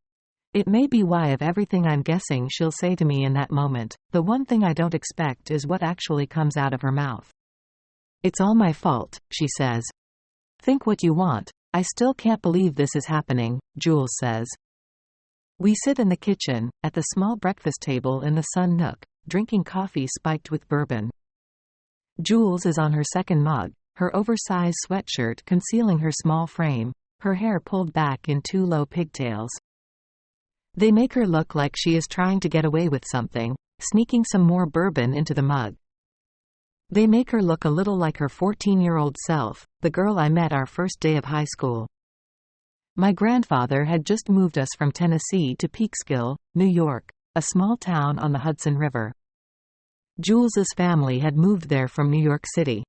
It may be why of everything I'm guessing she'll say to me in that moment, the one thing I don't expect is what actually comes out of her mouth. It's all my fault, she says. Think what you want, I still can't believe this is happening, Jules says. We sit in the kitchen, at the small breakfast table in the sun nook, drinking coffee spiked with bourbon. Jules is on her second mug, her oversized sweatshirt concealing her small frame, her hair pulled back in two low pigtails. They make her look like she is trying to get away with something, sneaking some more bourbon into the mug. They make her look a little like her 14-year-old self, the girl I met our first day of high school. My grandfather had just moved us from Tennessee to Peekskill, New York, a small town on the Hudson River. Jules's family had moved there from New York City.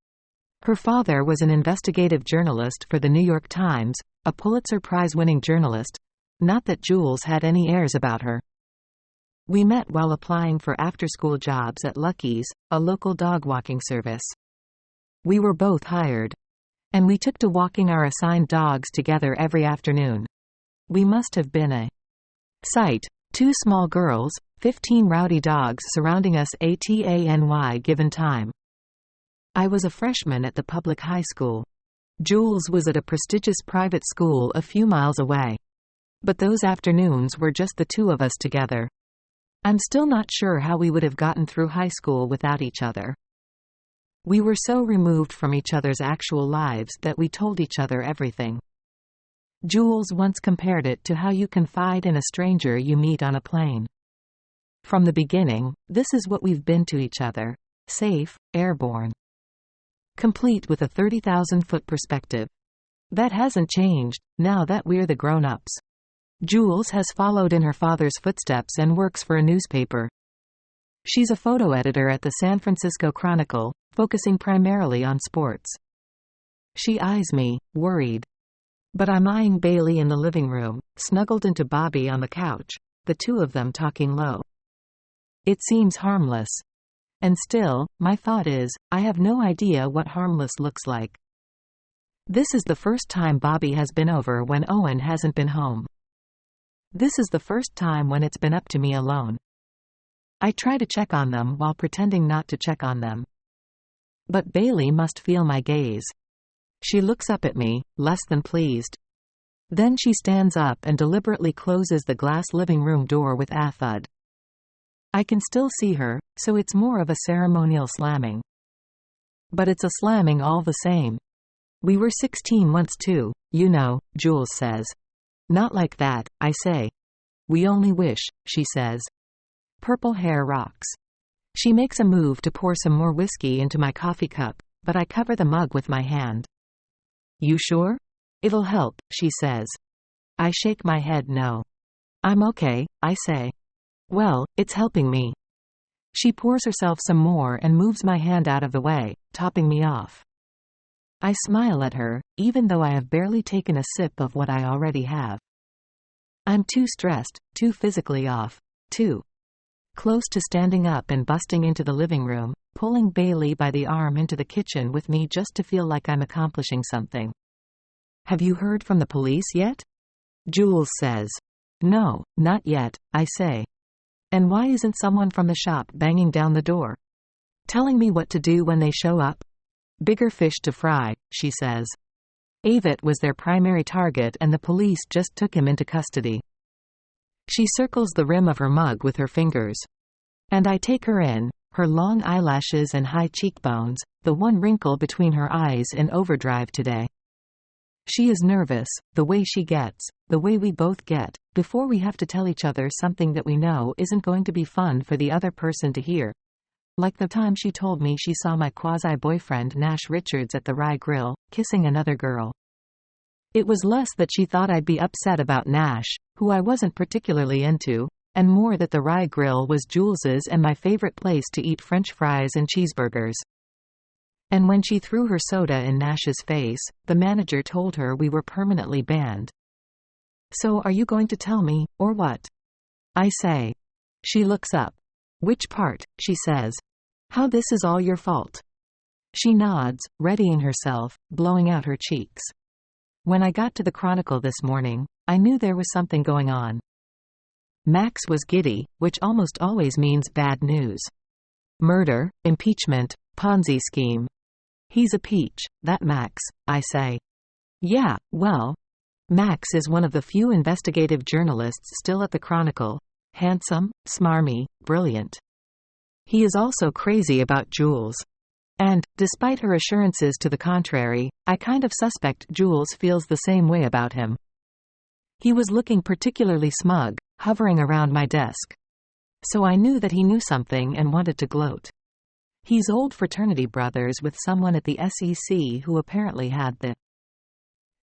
Her father was an investigative journalist for the New York Times, a Pulitzer Prize-winning journalist. Not that Jules had any airs about her. We met while applying for after-school jobs at Lucky's, a local dog walking service. We were both hired. And we took to walking our assigned dogs together every afternoon. We must have been a sight. 2 small girls, 15 rowdy dogs surrounding us at any given time. I was a freshman at the public high school. Jules was at a prestigious private school a few miles away. But those afternoons were just the two of us together. I'm still not sure how we would have gotten through high school without each other. We were so removed from each other's actual lives that we told each other everything. Jules once compared it to how you confide in a stranger you meet on a plane. From the beginning, this is what we've been to each other. Safe, airborne. Complete with a 30,000-foot perspective. That hasn't changed, now that we're the grown-ups. Jules has followed in her father's footsteps and works for a newspaper. She's a photo editor at the San Francisco Chronicle, focusing primarily on sports. She eyes me, worried. But I'm eyeing Bailey in the living room, snuggled into Bobby on the couch, the two of them talking low. It seems harmless. And still, my thought is, I have no idea what harmless looks like. This is the first time Bobby has been over when Owen hasn't been home. This is the first time when it's been up to me alone. I try to check on them while pretending not to check on them. But Bailey must feel my gaze. She looks up at me, less than pleased. Then she stands up and deliberately closes the glass living room door with a thud. I can still see her, so it's more of a ceremonial slamming. But it's a slamming all the same. We were 16 once too, you know, Jules says. Not like that, I say. We only wish, she says. Purple hair rocks. She makes a move to pour some more whiskey into my coffee cup, but I cover the mug with my hand. You sure? It'll help, she says. I shake my head no. I'm okay, I say. Well, it's helping me. She pours herself some more and moves my hand out of the way, topping me off. I smile at her, even though I have barely taken a sip of what I already have. I'm too stressed, too physically off, too close to standing up and busting into the living room, pulling Bailey by the arm into the kitchen with me just to feel like I'm accomplishing something. Have you heard from the police yet? Jules says. No, not yet, I say. And why isn't someone from the shop banging down the door? Telling me what to do when they show up? Bigger fish to fry, she says. Avett was their primary target and the police just took him into custody. She circles the rim of her mug with her fingers. And I take her in, her long eyelashes and high cheekbones, the one wrinkle between her eyes in overdrive today. She is nervous, the way she gets, the way we both get, before we have to tell each other something that we know isn't going to be fun for the other person to hear. Like the time she told me she saw my quasi-boyfriend Nash Richards at the Rye Grill, kissing another girl. It was less that she thought I'd be upset about Nash, who I wasn't particularly into, and more that the Rye Grill was Jules's and my favorite place to eat French fries and cheeseburgers. And when she threw her soda in Nash's face, the manager told her we were permanently banned. So are you going to tell me, or what? I say. She looks up. Which part, she says. How this is all your fault. She nods, readying herself, blowing out her cheeks. When I got to the Chronicle this morning, I knew there was something going on. Max was giddy, which almost always means bad news. Murder, impeachment, Ponzi scheme. He's a peach, that Max, I say. Yeah, well, Max is one of the few investigative journalists still at the Chronicle. Handsome, smarmy, brilliant. He is also crazy about Jules. And, despite her assurances to the contrary, I kind of suspect Jules feels the same way about him. He was looking particularly smug, hovering around my desk. So I knew that he knew something and wanted to gloat. He's old fraternity brothers with someone at the SEC who apparently had the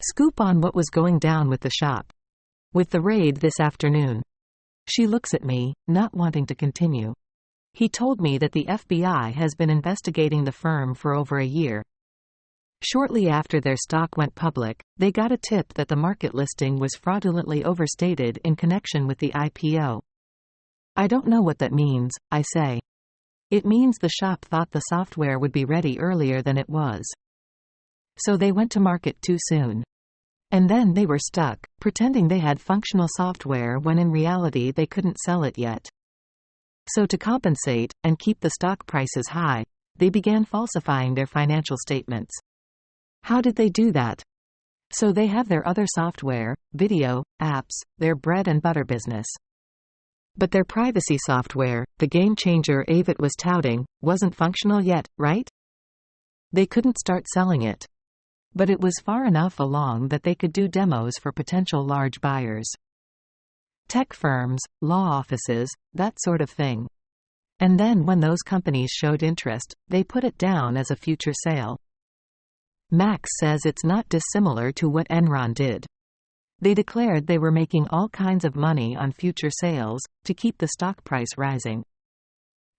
scoop on what was going down with the shop. With the raid this afternoon. She looks at me, not wanting to continue. He told me that the FBI has been investigating the firm for over a year. Shortly after their stock went public, they got a tip that the market listing was fraudulently overstated in connection with the IPO. I don't know what that means, I say. It means the shop thought the software would be ready earlier than it was. So they went to market too soon. And then they were stuck, pretending they had functional software when in reality they couldn't sell it yet. So to compensate, and keep the stock prices high, they began falsifying their financial statements. How did they do that? So they have their other software, video, apps, their bread and butter business. But their privacy software, the game changer Avett was touting, wasn't functional yet, right? They couldn't start selling it. But it was far enough along that they could do demos for potential large buyers. Tech firms, law offices, that sort of thing. And then when those companies showed interest, they put it down as a future sale. Max says it's not dissimilar to what Enron did. They declared they were making all kinds of money on future sales, to keep the stock price rising.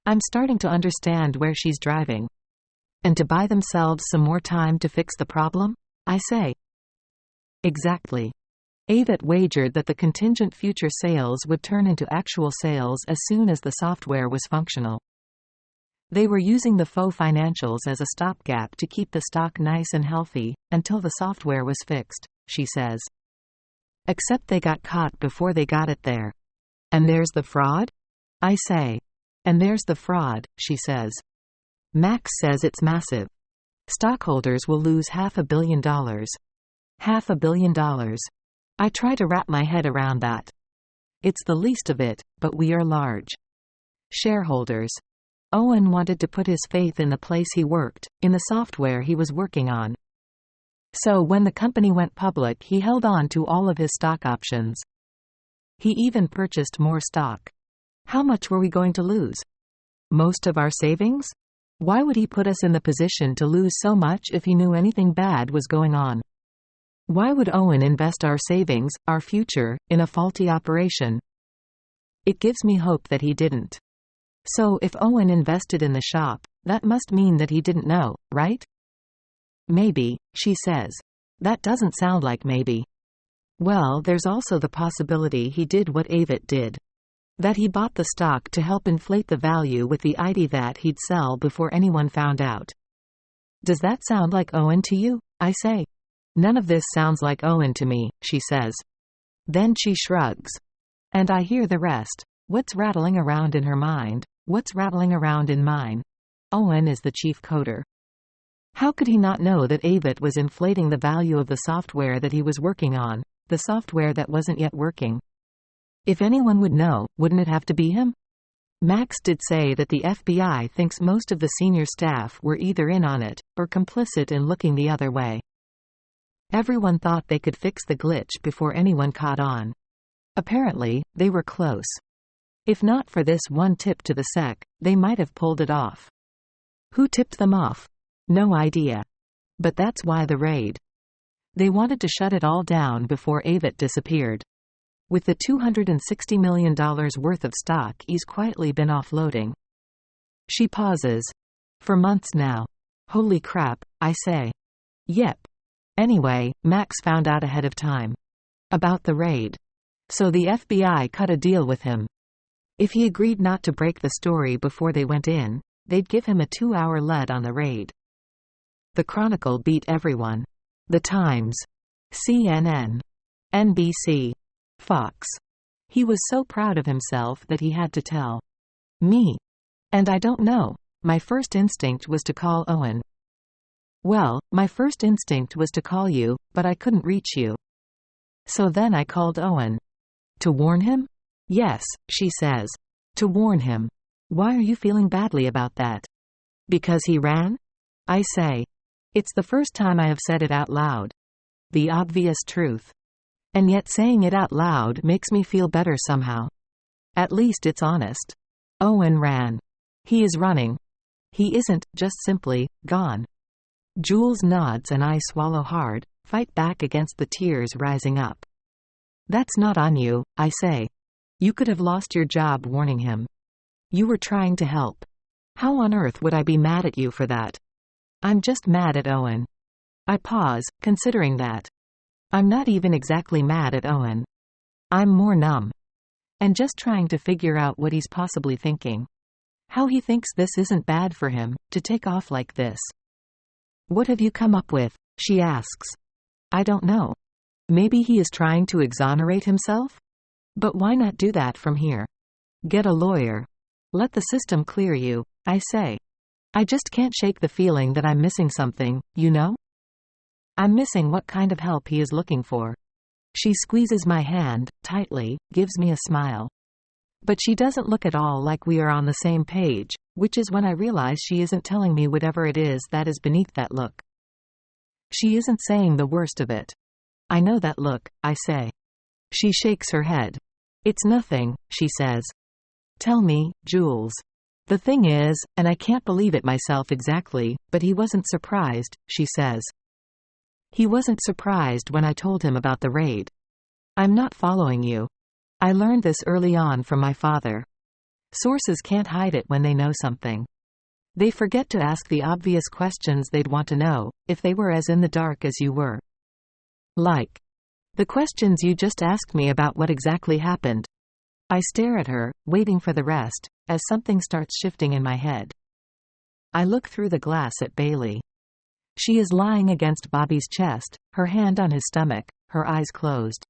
I'm starting to understand where she's driving. And to buy themselves some more time to fix the problem? I say. Exactly. Avett wagered that the contingent future sales would turn into actual sales as soon as the software was functional. They were using the faux financials as a stopgap to keep the stock nice and healthy, until the software was fixed, she says. Except they got caught before they got it there. And there's the fraud? I say. And there's the fraud, she says. Max says it's massive. Stockholders will lose $500 million. $500 million. I try to wrap my head around that. It's the least of it, but we are large shareholders. Owen wanted to put his faith in the place he worked, in the software he was working on. So when the company went public, he held on to all of his stock options. He even purchased more stock. How much were we going to lose? Most of our savings? Why would he put us in the position to lose so much if he knew anything bad was going on? Why would Owen invest our savings, our future, in a faulty operation? It gives me hope that he didn't. So if Owen invested in the shop, that must mean that he didn't know, right? Maybe, she says. That doesn't sound like maybe. Well, there's also the possibility he did what Avett did. That he bought the stock to help inflate the value with the idea that he'd sell before anyone found out. Does that sound like Owen to you? I say. None of this sounds like Owen to me, she says. Then she shrugs. And I hear the rest. What's rattling around in her mind? What's rattling around in mine? Owen is the chief coder. How could he not know that Avett was inflating the value of the software that he was working on, the software that wasn't yet working? If anyone would know, wouldn't it have to be him? Max did say that the FBI thinks most of the senior staff were either in on it, or complicit in looking the other way. Everyone thought they could fix the glitch before anyone caught on. Apparently, they were close. If not for this one tip to the SEC, they might have pulled it off. Who tipped them off? No idea. But that's why the raid. They wanted to shut it all down before Avett disappeared. With the $260 million worth of stock he's quietly been offloading. She pauses. For months now. Holy crap, I say. Yep. Anyway, Max found out ahead of time. About the raid. So the FBI cut a deal with him. If he agreed not to break the story before they went in, they'd give him a 2-hour lead on the raid. The Chronicle beat everyone. The Times. CNN. NBC. Fox. He was so proud of himself that he had to tell me. And I don't know. My first instinct was to call Owen. Well, my first instinct was to call you, but I couldn't reach you. So then I called Owen. To warn him? Yes, she says. To warn him. Why are you feeling badly about that? Because he ran? I say. It's the first time I have said it out loud. The obvious truth. And yet saying it out loud makes me feel better somehow. At least it's honest. Owen ran. He is running. He isn't just simply gone. Jules nods and I swallow hard, fight back against the tears rising up. That's not on you, I say. You could have lost your job warning him. You were trying to help. How on earth would I be mad at you for that? I'm just mad at Owen. I pause, considering that. I'm not even exactly mad at Owen. I'm more numb. And just trying to figure out what he's possibly thinking. How he thinks this isn't bad for him, to take off like this. What have you come up with? She asks. I don't know. Maybe he is trying to exonerate himself? But why not do that from here? Get a lawyer. Let the system clear you, I say. I just can't shake the feeling that I'm missing something, you know? I'm missing what kind of help he is looking for. She squeezes my hand, tightly, gives me a smile. But she doesn't look at all like we are on the same page, which is when I realize she isn't telling me whatever it is that is beneath that look. She isn't saying the worst of it. I know that look, I say. She shakes her head. It's nothing, she says. Tell me, Jules. The thing is, and I can't believe it myself exactly, but he wasn't surprised, she says. He wasn't surprised when I told him about the raid. I'm not following you. I learned this early on from my father. Sources can't hide it when they know something. They forget to ask the obvious questions they'd want to know, if they were as in the dark as you were. Like the questions you just asked me about what exactly happened. I stare at her, waiting for the rest, as something starts shifting in my head. I look through the glass at Bailey. She is lying against Bobby's chest, her hand on his stomach, her eyes closed.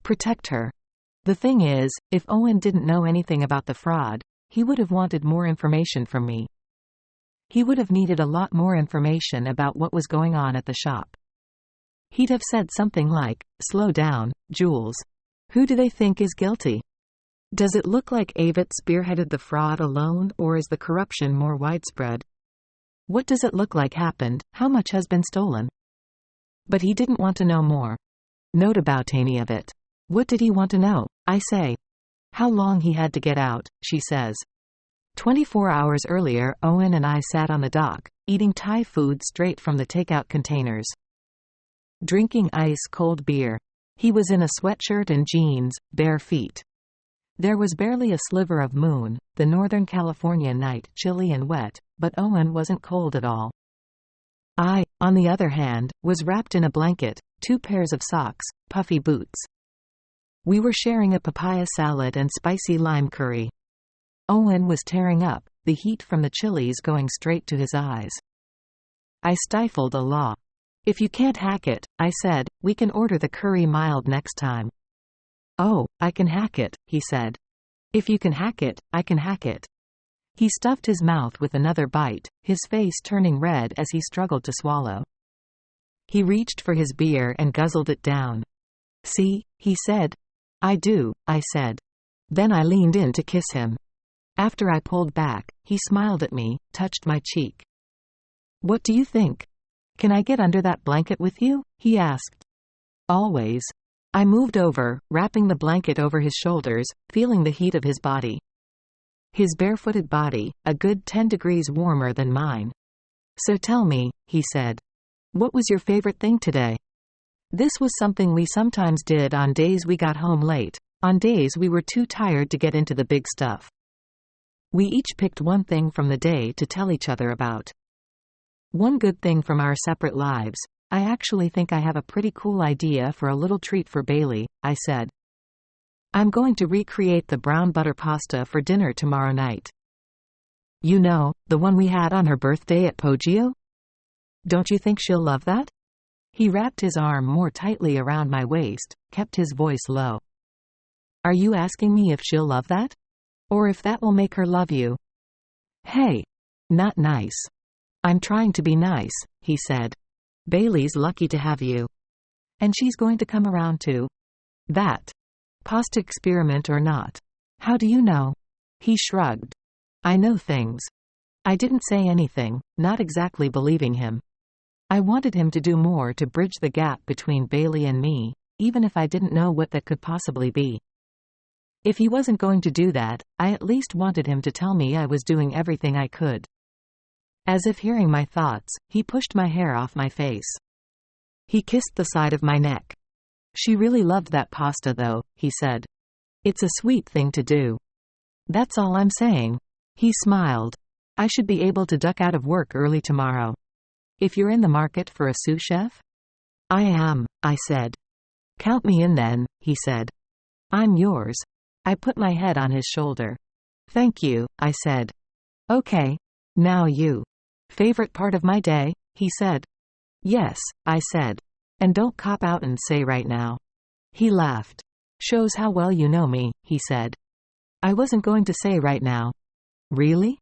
Protect her. The thing is, if Owen didn't know anything about the fraud, he would have wanted more information from me. He would have needed a lot more information about what was going on at the shop. He'd have said something like, slow down, Jules. Who do they think is guilty? Does it look like Avett spearheaded the fraud alone, or is the corruption more widespread? What does it look like happened? How much has been stolen? But he didn't want to know more. Note about any of it. What did he want to know? I say. How long he had to get out, she says. 24 hours earlier, Owen and I sat on the dock, eating Thai food straight from the takeout containers. Drinking ice-cold beer. He was in a sweatshirt and jeans, bare feet. There was barely a sliver of moon, the Northern California night chilly and wet, but Owen wasn't cold at all. I, on the other hand, was wrapped in a blanket, 2 pairs of socks, puffy boots. We were sharing a papaya salad and spicy lime curry. Owen was tearing up, the heat from the chilies going straight to his eyes. I stifled a laugh. If you can't hack it, I said, we can order the curry mild next time. Oh, I can hack it, he said. If you can hack it, I can hack it. He stuffed his mouth with another bite, his face turning red as he struggled to swallow. He reached for his beer and guzzled it down. See, he said. I do, I said. Then I leaned in to kiss him. After I pulled back, he smiled at me, touched my cheek. What do you think? Can I get under that blanket with you? He asked. Always. I moved over, wrapping the blanket over his shoulders, feeling the heat of his body. His barefooted body, a good 10 degrees warmer than mine. So tell me, he said. What was your favorite thing today? This was something we sometimes did on days we got home late, on days we were too tired to get into the big stuff. We each picked one thing from the day to tell each other about. One good thing from our separate lives. I actually think I have a pretty cool idea for a little treat for Bailey, I said. I'm going to recreate the brown butter pasta for dinner tomorrow night. You know, the one we had on her birthday at Poggio? Don't you think she'll love that? He wrapped his arm more tightly around my waist, kept his voice low. Are you asking me if she'll love that? Or if that will make her love you? Hey. Not nice. I'm trying to be nice, he said. Bailey's lucky to have you. And she's going to come around too. That. Pasta experiment or not. How do you know? He shrugged. I know things. I didn't say anything, not exactly believing him. I wanted him to do more to bridge the gap between Bailey and me, even if I didn't know what that could possibly be. If he wasn't going to do that, I at least wanted him to tell me I was doing everything I could. As if hearing my thoughts, he pushed my hair off my face. He kissed the side of my neck. She really loved that pasta though, he said. It's a sweet thing to do. That's all I'm saying. He smiled. I should be able to duck out of work early tomorrow. If you're in the market for a sous chef? I am, I said. Count me in then, he said. I'm yours. I put my head on his shoulder. Thank you, I said. Okay. Now you. Favorite part of my day? He said. Yes, I said. And don't cop out and say right now. He laughed. Shows how well you know me, he said. I wasn't going to say right now. Really?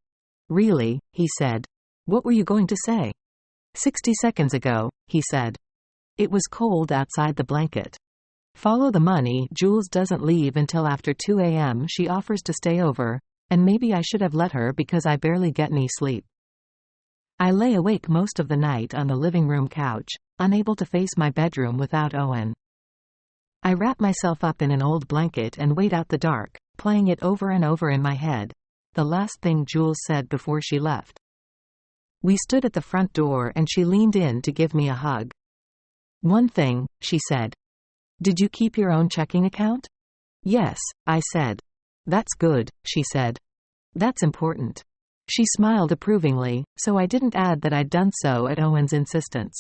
Really, he said. What were you going to say? 60 seconds ago, he said. It was cold outside the blanket. Follow the money. Jules doesn't leave until after 2 a.m. She offers to stay over, and maybe I should have let her because I barely get any sleep. I lay awake most of the night on the living room couch, unable to face my bedroom without Owen. I wrap myself up in an old blanket and wait out the dark, playing it over and over in my head, the last thing Jules said before she left. We stood at the front door and she leaned in to give me a hug. One thing, she said. Did you keep your own checking account? Yes, I said. That's good, she said. That's important. She smiled approvingly, so I didn't add that I'd done so at Owen's insistence.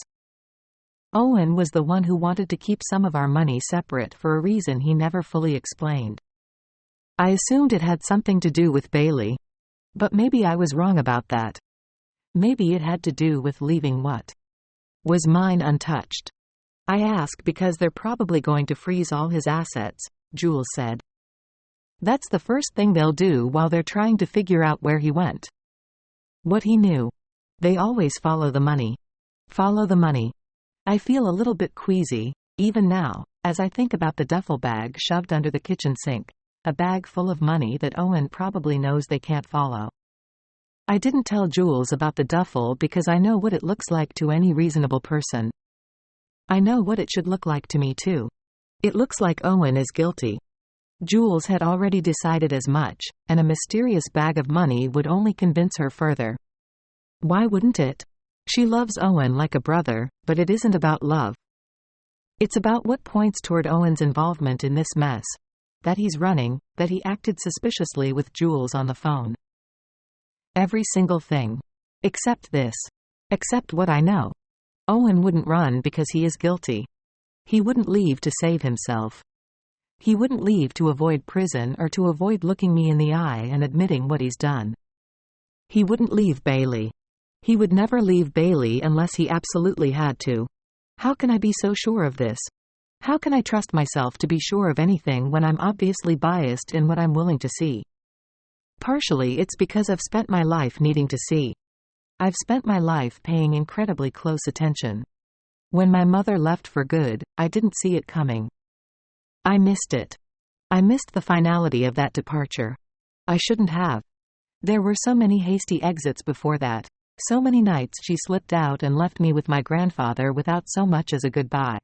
Owen was the one who wanted to keep some of our money separate for a reason he never fully explained. I assumed it had something to do with Bailey. But maybe I was wrong about that. Maybe it had to do with leaving what was mine untouched. I ask because they're probably going to freeze all his assets, Jules said. That's the first thing they'll do while they're trying to figure out where he went. What he knew. They always follow the money. Follow the money. I feel a little bit queasy, even now, as I think about the duffel bag shoved under the kitchen sink, a bag full of money that Owen probably knows they can't follow. I didn't tell Jules about the duffel because I know what it looks like to any reasonable person. I know what it should look like to me too. It looks like Owen is guilty. Jules had already decided as much, and a mysterious bag of money would only convince her further. Why wouldn't it? She loves Owen like a brother, but it isn't about love. It's about what points toward Owen's involvement in this mess. That he's running, that he acted suspiciously with Jules on the phone. Every single thing. Except this. Except what I know. Owen wouldn't run because he is guilty. He wouldn't leave to save himself. He wouldn't leave to avoid prison or to avoid looking me in the eye and admitting what he's done. He wouldn't leave Bailey. He would never leave Bailey unless he absolutely had to. How can I be so sure of this? How can I trust myself to be sure of anything when I'm obviously biased in what I'm willing to see? Partially it's because I've spent my life needing to see. I've spent my life paying incredibly close attention. When my mother left for good, I didn't see it coming. I missed it. I missed the finality of that departure. I shouldn't have. There were so many hasty exits before that. So many nights she slipped out and left me with my grandfather without so much as a goodbye.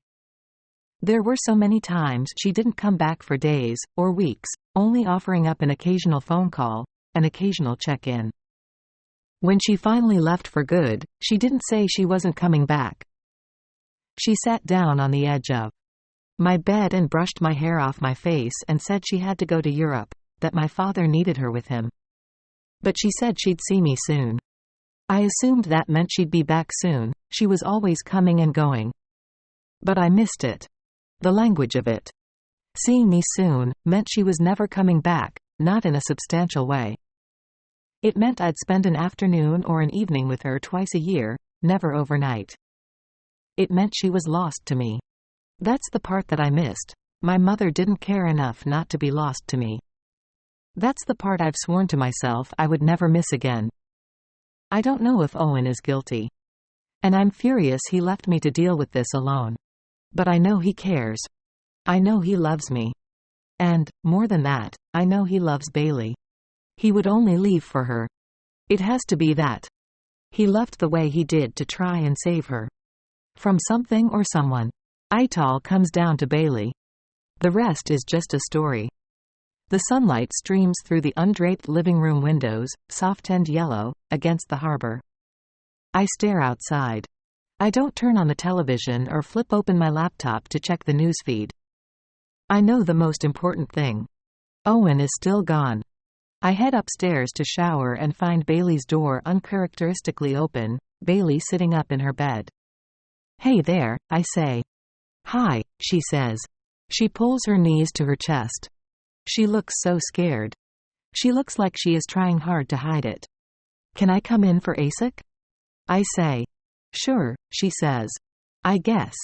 There were so many times she didn't come back for days, or weeks, only offering up an occasional phone call, an occasional check-in. When she finally left for good, she didn't say she wasn't coming back. She sat down on the edge of my bed and brushed my hair off my face and said she had to go to Europe, that my father needed her with him. But she said she'd see me soon. I assumed that meant she'd be back soon. She was always coming and going. But I missed it. The language of it. Seeing me soon meant she was never coming back, not in a substantial way. It meant I'd spend an afternoon or an evening with her twice a year, never overnight. It meant she was lost to me. That's the part that I missed. My mother didn't care enough not to be lost to me. That's the part I've sworn to myself I would never miss again. I don't know if Owen is guilty. And I'm furious he left me to deal with this alone. But I know he cares. I know he loves me. And, more than that, I know he loves Bailey. He would only leave for her. It has to be that. He left the way he did to try and save her. From something or someone. It all comes down to Bailey. The rest is just a story. The sunlight streams through the undraped living room windows, soft and yellow, against the harbor. I stare outside. I don't turn on the television or flip open my laptop to check the newsfeed. I know the most important thing. Owen is still gone. I head upstairs to shower and find Bailey's door uncharacteristically open, Bailey sitting up in her bed. "Hey there," I say. "Hi," she says. She pulls her knees to her chest. She looks so scared. She looks like she is trying hard to hide it. "Can I come in for ASIC?" I say. "Sure," she says. "I guess."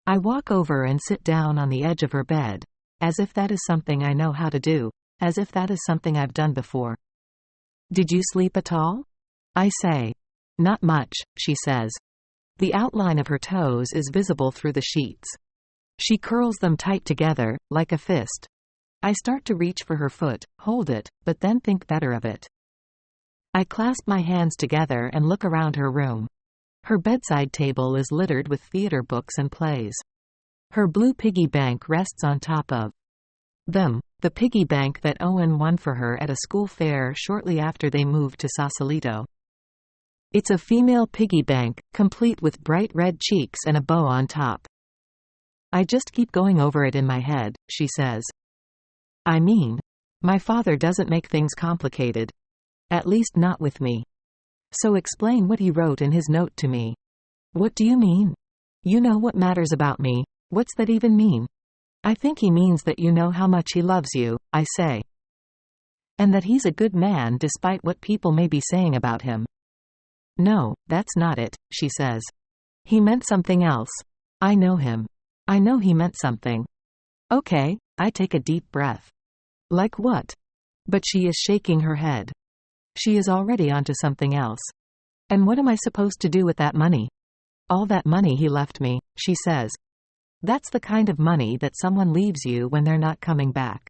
I walk over and sit down on the edge of her bed, as if that is something I know how to do, as if that is something I've done before. "Did you sleep at all?" I say. "Not much," she says. The outline of her toes is visible through the sheets. She curls them tight together, like a fist. I start to reach for her foot, hold it, but then think better of it. I clasp my hands together and look around her room. Her bedside table is littered with theater books and plays. Her blue piggy bank rests on top of them, the piggy bank that Owen won for her at a school fair shortly after they moved to Sausalito. It's a female piggy bank, complete with bright red cheeks and a bow on top. "I just keep going over it in my head," she says. "I mean, my father doesn't make things complicated. At least not with me. So explain what he wrote in his note to me." "What do you mean?" "You know what matters about me. What's that even mean?" "I think he means that you know how much he loves you," I say. "And that he's a good man despite what people may be saying about him." "No, that's not it," she says. "He meant something else. I know him. I know he meant something." "Okay," I take a deep breath. "Like what?" But she is shaking her head. She is already onto something else. "And what am I supposed to do with that money?" "All that money he left me," she says. "That's the kind of money that someone leaves you when they're not coming back."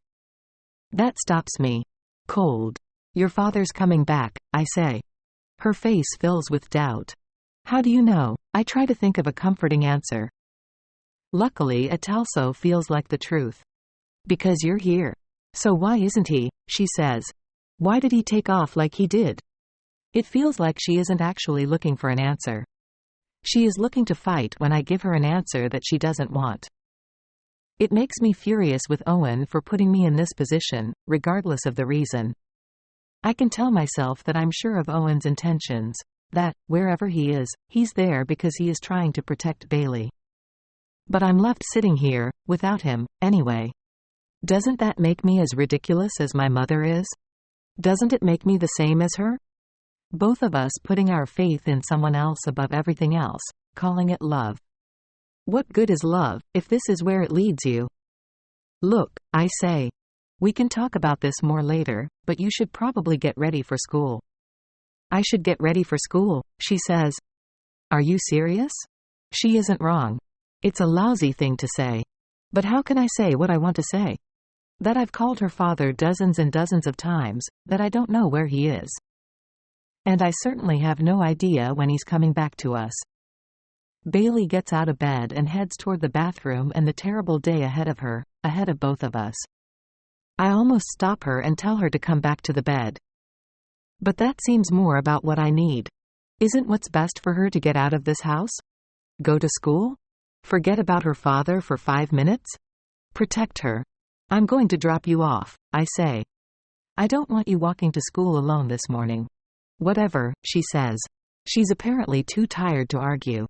That stops me. Cold. "Your father's coming back," I say. Her face fills with doubt. "How do you know?" I try to think of a comforting answer. Luckily, it also feels like the truth. "Because you're here." "So why isn't he?" she says. "Why did he take off like he did?" It feels like she isn't actually looking for an answer. She is looking to fight when I give her an answer that she doesn't want. It makes me furious with Owen for putting me in this position, regardless of the reason. I can tell myself that I'm sure of Owen's intentions, that, wherever he is, he's there because he is trying to protect Bailey. But I'm left sitting here, without him, anyway. Doesn't that make me as ridiculous as my mother is? Doesn't it make me the same as her? Both of us putting our faith in someone else above everything else, calling it love. What good is love, if this is where it leads you? "Look," I say. "We can talk about this more later, but you should probably get ready for school." "I should get ready for school," she says. Are you serious? She isn't wrong. It's a lousy thing to say. But how can I say what I want to say? That I've called her father dozens and dozens of times, that I don't know where he is. And I certainly have no idea when he's coming back to us. Bailey gets out of bed and heads toward the bathroom and the terrible day ahead of her, ahead of both of us. I almost stop her and tell her to come back to the bed. But that seems more about what I need. Isn't what's best for her to get out of this house? Go to school? Forget about her father for 5 minutes? Protect her. I'm going to drop you off, I say. I don't want you walking to school alone this morning. Whatever, she says. She's apparently too tired to argue.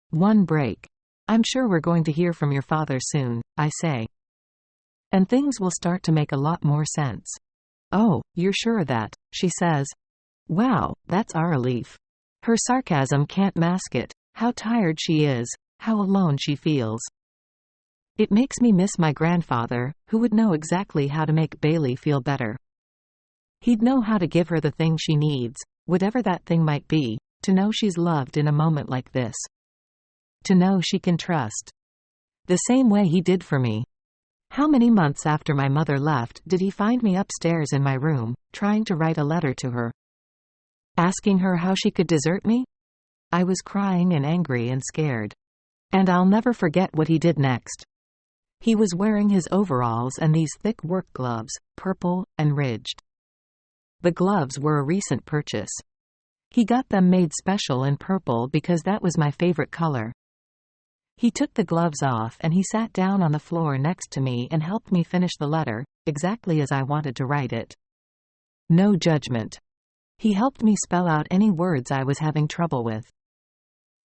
One break. I'm sure we're going to hear from your father soon, I say. And things will start to make a lot more sense. Oh, you're sure of that, she says. Wow, that's our relief. Her sarcasm can't mask it, how tired she is, how alone she feels. It makes me miss my grandfather, who would know exactly how to make Bailey feel better. He'd know how to give her the thing she needs, Whatever that thing might be, to know she's loved in a moment like this. To know she can trust. The same way he did for me. How many months after my mother left did he find me upstairs in my room, trying to write a letter to her? Asking her how she could desert me? I was crying and angry and scared. And I'll never forget what he did next. He was wearing his overalls and these thick work gloves, purple and ridged. The gloves were a recent purchase. He got them made special in purple because that was my favorite color. He took the gloves off and he sat down on the floor next to me and helped me finish the letter, exactly as I wanted to write it. No judgment. He helped me spell out any words I was having trouble with.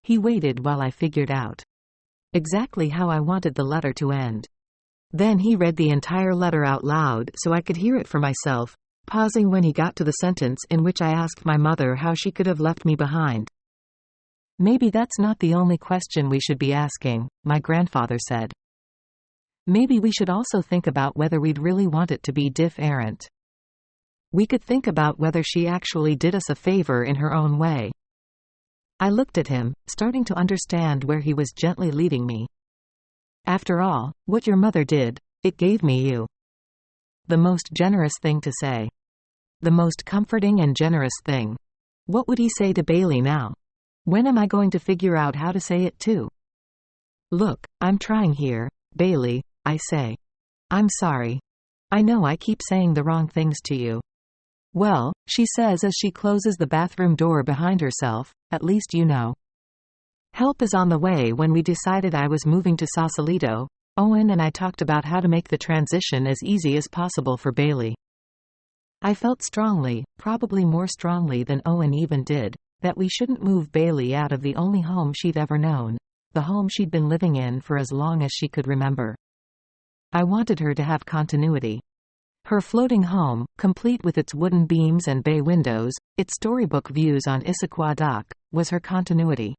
He waited while I figured out exactly how I wanted the letter to end. Then he read the entire letter out loud so I could hear it for myself, pausing when he got to the sentence in which I asked my mother how she could have left me behind. Maybe that's not the only question we should be asking, my grandfather said. Maybe we should also think about whether we'd really want it to be different. We could think about whether she actually did us a favor in her own way. I looked at him, starting to understand where he was gently leading me. After all, what your mother did, it gave me you. The most generous thing to say. The most comforting and generous thing. What would he say to Bailey now? When am I going to figure out how to say it too? Look, I'm trying here, Bailey, I say. I'm sorry. I know I keep saying the wrong things to you. Well, she says as she closes the bathroom door behind herself, at least you know. Help is on the way. When we decided I was moving to Sausalito, Owen and I talked about how to make the transition as easy as possible for Bailey. I felt strongly, probably more strongly than Owen even did, that we shouldn't move Bailey out of the only home she'd ever known, the home she'd been living in for as long as she could remember. I wanted her to have continuity. Her floating home, complete with its wooden beams and bay windows, its storybook views on Issaquah Dock, was her continuity.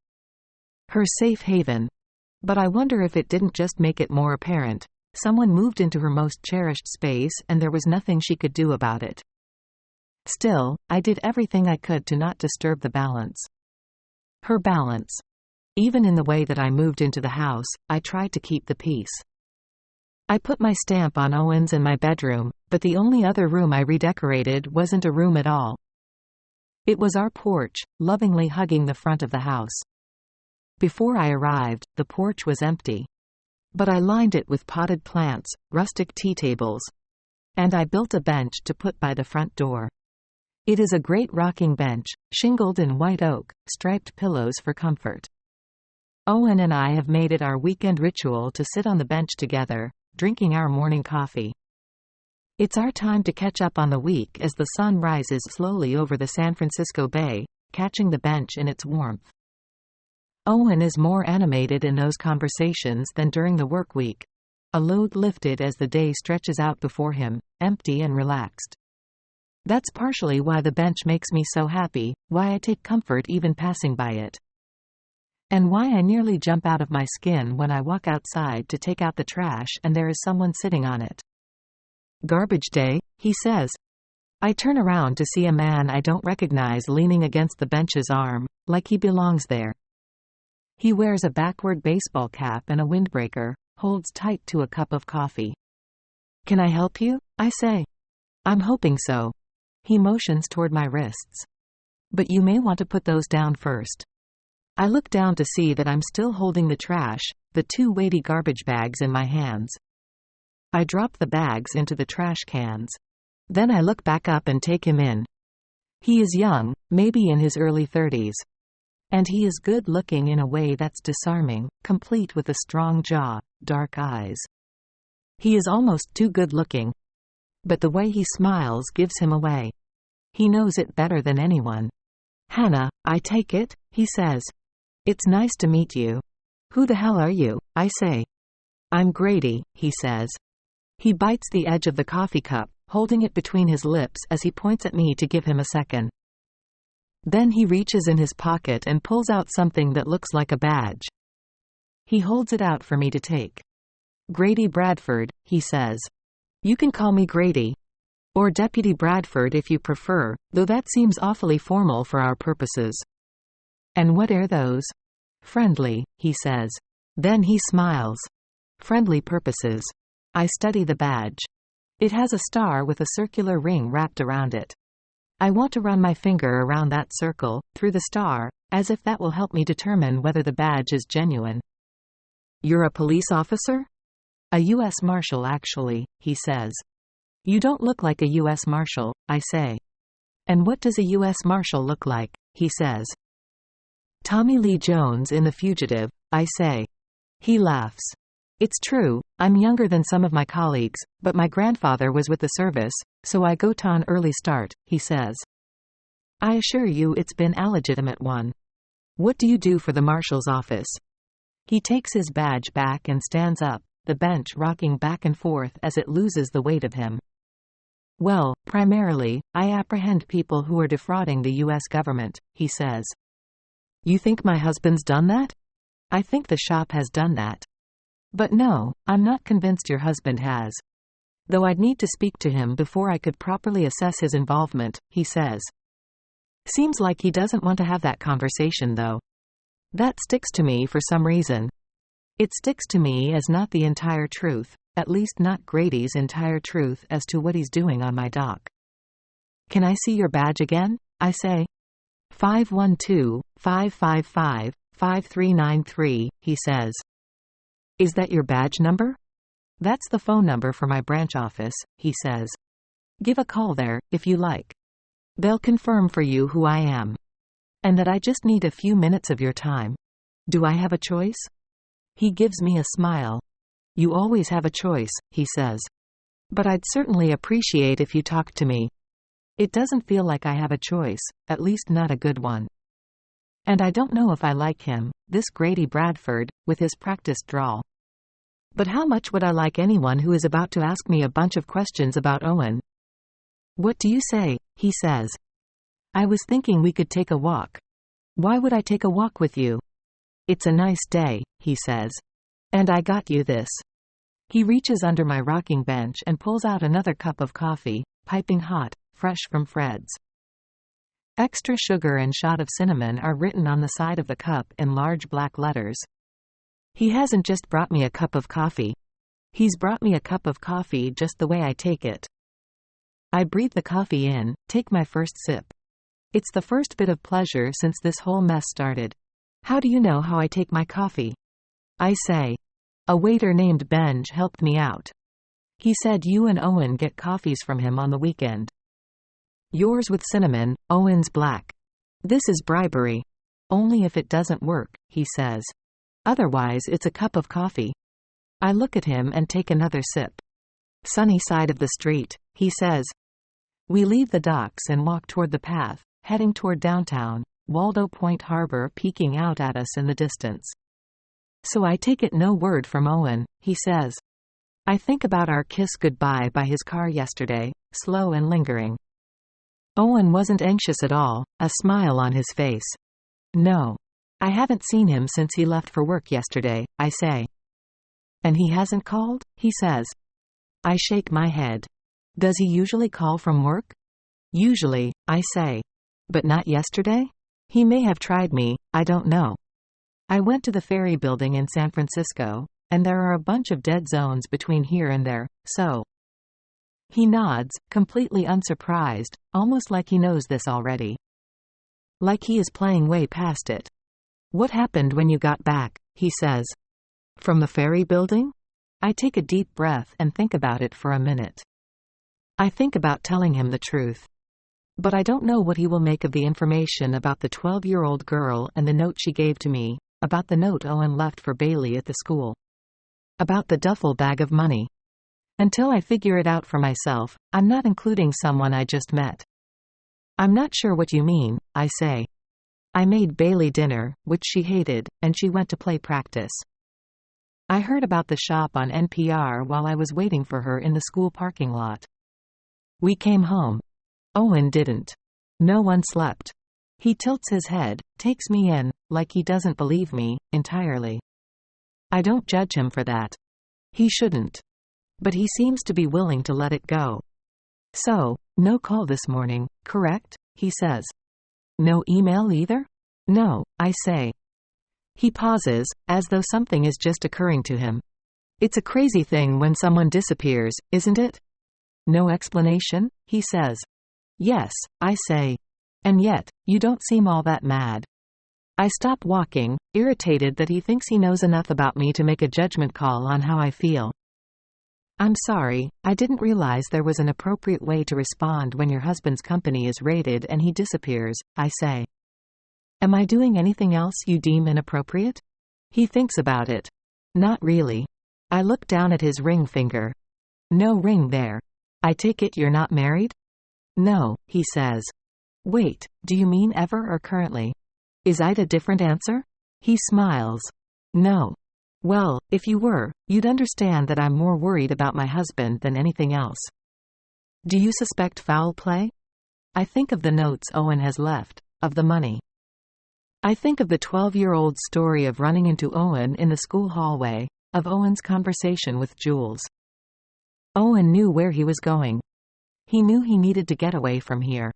Her safe haven. But I wonder if it didn't just make it more apparent. Someone moved into her most cherished space and there was nothing she could do about it. Still, I did everything I could to not disturb the balance. Her balance. Even in the way that I moved into the house, I tried to keep the peace. I put my stamp on Owen's and my bedroom, but the only other room I redecorated wasn't a room at all. It was our porch, lovingly hugging the front of the house. Before I arrived, the porch was empty. But I lined it with potted plants, rustic tea tables. And I built a bench to put by the front door. It is a great rocking bench, shingled in white oak, striped pillows for comfort. Owen and I have made it our weekend ritual to sit on the bench together, drinking our morning coffee. It's our time to catch up on the week as the sun rises slowly over the San Francisco Bay, catching the bench in its warmth. Owen is more animated in those conversations than during the work week. A load lifted as the day stretches out before him, empty and relaxed. That's partially why the bench makes me so happy, why I take comfort even passing by it. And why I nearly jump out of my skin when I walk outside to take out the trash and there is someone sitting on it. Garbage day, he says. I turn around to see a man I don't recognize leaning against the bench's arm, like he belongs there. He wears a backward baseball cap and a windbreaker, holds tight to a cup of coffee. Can I help you? I say. I'm hoping so. He motions toward my wrists. But you may want to put those down first. I look down to see that I'm still holding the trash, the two weighty garbage bags in my hands. I drop the bags into the trash cans. Then I look back up and take him in. He is young, maybe in his early 30s. And he is good-looking in a way that's disarming, complete with a strong jaw, dark eyes. He is almost too good-looking. But the way he smiles gives him away. He knows it better than anyone. Hannah, I take it, he says. It's nice to meet you. Who the hell are you? I say. I'm Grady, he says. He bites the edge of the coffee cup, holding it between his lips as he points at me to give him a second. Then he reaches in his pocket and pulls out something that looks like a badge. He holds it out for me to take. Grady Bradford, he says. You can call me Grady. Or Deputy Bradford if you prefer, though that seems awfully formal for our purposes. And what are those? Friendly, he says. Then he smiles. Friendly purposes. I study the badge. It has a star with a circular ring wrapped around it. I want to run my finger around that circle, through the star, as if that will help me determine whether the badge is genuine. You're a police officer? A U.S. Marshal actually, he says. You don't look like a U.S. Marshal, I say. And what does a U.S. Marshal look like? He says. Tommy Lee Jones in The Fugitive, I say. He laughs. It's true, I'm younger than some of my colleagues, but my grandfather was with the service, so I got an early start, he says. I assure you it's been a legitimate one. What do you do for the marshal's office? He takes his badge back and stands up, the bench rocking back and forth as it loses the weight of him. Well, primarily, I apprehend people who are defrauding the U.S. government, he says. You think my husband's done that? I think the shop has done that. But no, I'm not convinced your husband has. Though I'd need to speak to him before I could properly assess his involvement, he says. Seems like he doesn't want to have that conversation though. That sticks to me for some reason. It sticks to me as not the entire truth, at least not Grady's entire truth as to what he's doing on my dock. Can I see your badge again? I say. 512-555-5393, he says. Is that your badge number? That's the phone number for my branch office, he says. Give a call there, if you like. They'll confirm for you who I am. And that I just need a few minutes of your time. Do I have a choice? He gives me a smile. You always have a choice, he says. But I'd certainly appreciate if you talked to me. It doesn't feel like I have a choice, at least not a good one. And I don't know if I like him, this Grady Bradford, with his practiced drawl. But how much would I like anyone who is about to ask me a bunch of questions about Owen? What do you say? He says. I was thinking we could take a walk. Why would I take a walk with you? It's a nice day, he says. And I got you this. He reaches under my rocking bench and pulls out another cup of coffee, piping hot, fresh from Fred's. Extra sugar and shot of cinnamon are written on the side of the cup in large black letters. He hasn't just brought me a cup of coffee. He's brought me a cup of coffee just the way I take it. I breathe the coffee in, take my first sip. It's the first bit of pleasure since this whole mess started. How do you know how I take my coffee? I say. A waiter named Benj helped me out. He said you and Owen get coffees from him on the weekend. Yours with cinnamon, Owen's black. This is bribery. Only if it doesn't work, he says. Otherwise it's a cup of coffee. I look at him and take another sip. Sunny side of the street, he says. We leave the docks and walk toward the path, heading toward downtown, Waldo Point Harbor peeking out at us in the distance. So I take it no word from Owen, he says. I think about our kiss goodbye by his car yesterday, slow and lingering. Owen wasn't anxious at all, a smile on his face. No. I haven't seen him since he left for work yesterday, I say. And he hasn't called? He says. I shake my head. Does he usually call from work? Usually, I say. But not yesterday? He may have tried me, I don't know. I went to the ferry building in San Francisco, and there are a bunch of dead zones between here and there, so. He nods, completely unsurprised, almost like he knows this already. Like he is playing way past it. What happened when you got back? He says. From the ferry building? I take a deep breath and think about it for a minute. I think about telling him the truth. But I don't know what he will make of the information about the 12-year-old girl and the note she gave to me, about the note Owen left for Bailey at the school. About the duffel bag of money. Until I figure it out for myself, I'm not including someone I just met. I'm not sure what you mean, I say. I made Bailey dinner, which she hated, and she went to play practice. I heard about the shop on NPR while I was waiting for her in the school parking lot. We came home. Owen didn't. No one slept. He tilts his head, takes me in, like he doesn't believe me, entirely. I don't judge him for that. He shouldn't. But he seems to be willing to let it go. So, no call this morning, correct? He says. No email either? No, I say. He pauses, as though something is just occurring to him. It's a crazy thing when someone disappears, isn't it? No explanation? He says. Yes, I say. And yet, you don't seem all that mad. I stop walking, irritated that he thinks he knows enough about me to make a judgment call on how I feel. I'm sorry, I didn't realize there was an appropriate way to respond when your husband's company is raided and he disappears, I say. Am I doing anything else you deem inappropriate? He thinks about it. Not really. I look down at his ring finger. No ring there. I take it you're not married? No, he says. Wait, do you mean ever or currently? Is it a different answer? He smiles. No. Well, if you were, you'd understand that I'm more worried about my husband than anything else. Do you suspect foul play? I think of the notes Owen has left, of the money. I think of the 12-year-old story of running into Owen in the school hallway, of Owen's conversation with Jules. Owen knew where he was going. He knew he needed to get away from here.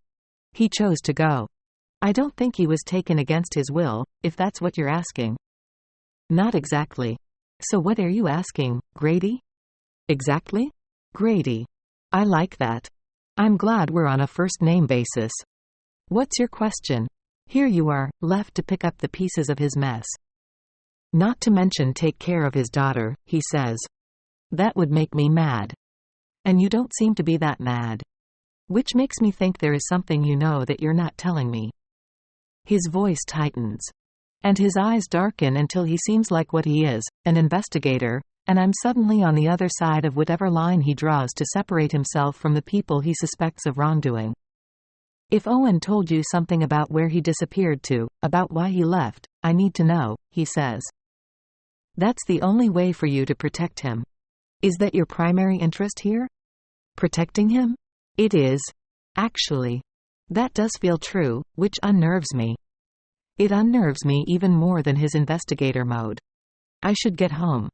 He chose to go. I don't think he was taken against his will, if that's what you're asking. Not exactly. So what are you asking, Grady? Exactly? Grady. I like that. I'm glad we're on a first-name basis. What's your question? Here you are, left to pick up the pieces of his mess. Not to mention take care of his daughter, he says. That would make me mad. And you don't seem to be that mad. Which makes me think there is something you know that you're not telling me. His voice tightens. And his eyes darken until he seems like what he is, an investigator, and I'm suddenly on the other side of whatever line he draws to separate himself from the people he suspects of wrongdoing. If Owen told you something about where he disappeared to, about why he left, I need to know, he says. That's the only way for you to protect him. Is that your primary interest here? Protecting him? It is. Actually. That does feel true, which unnerves me. It unnerves me even more than his investigator mode. I should get home.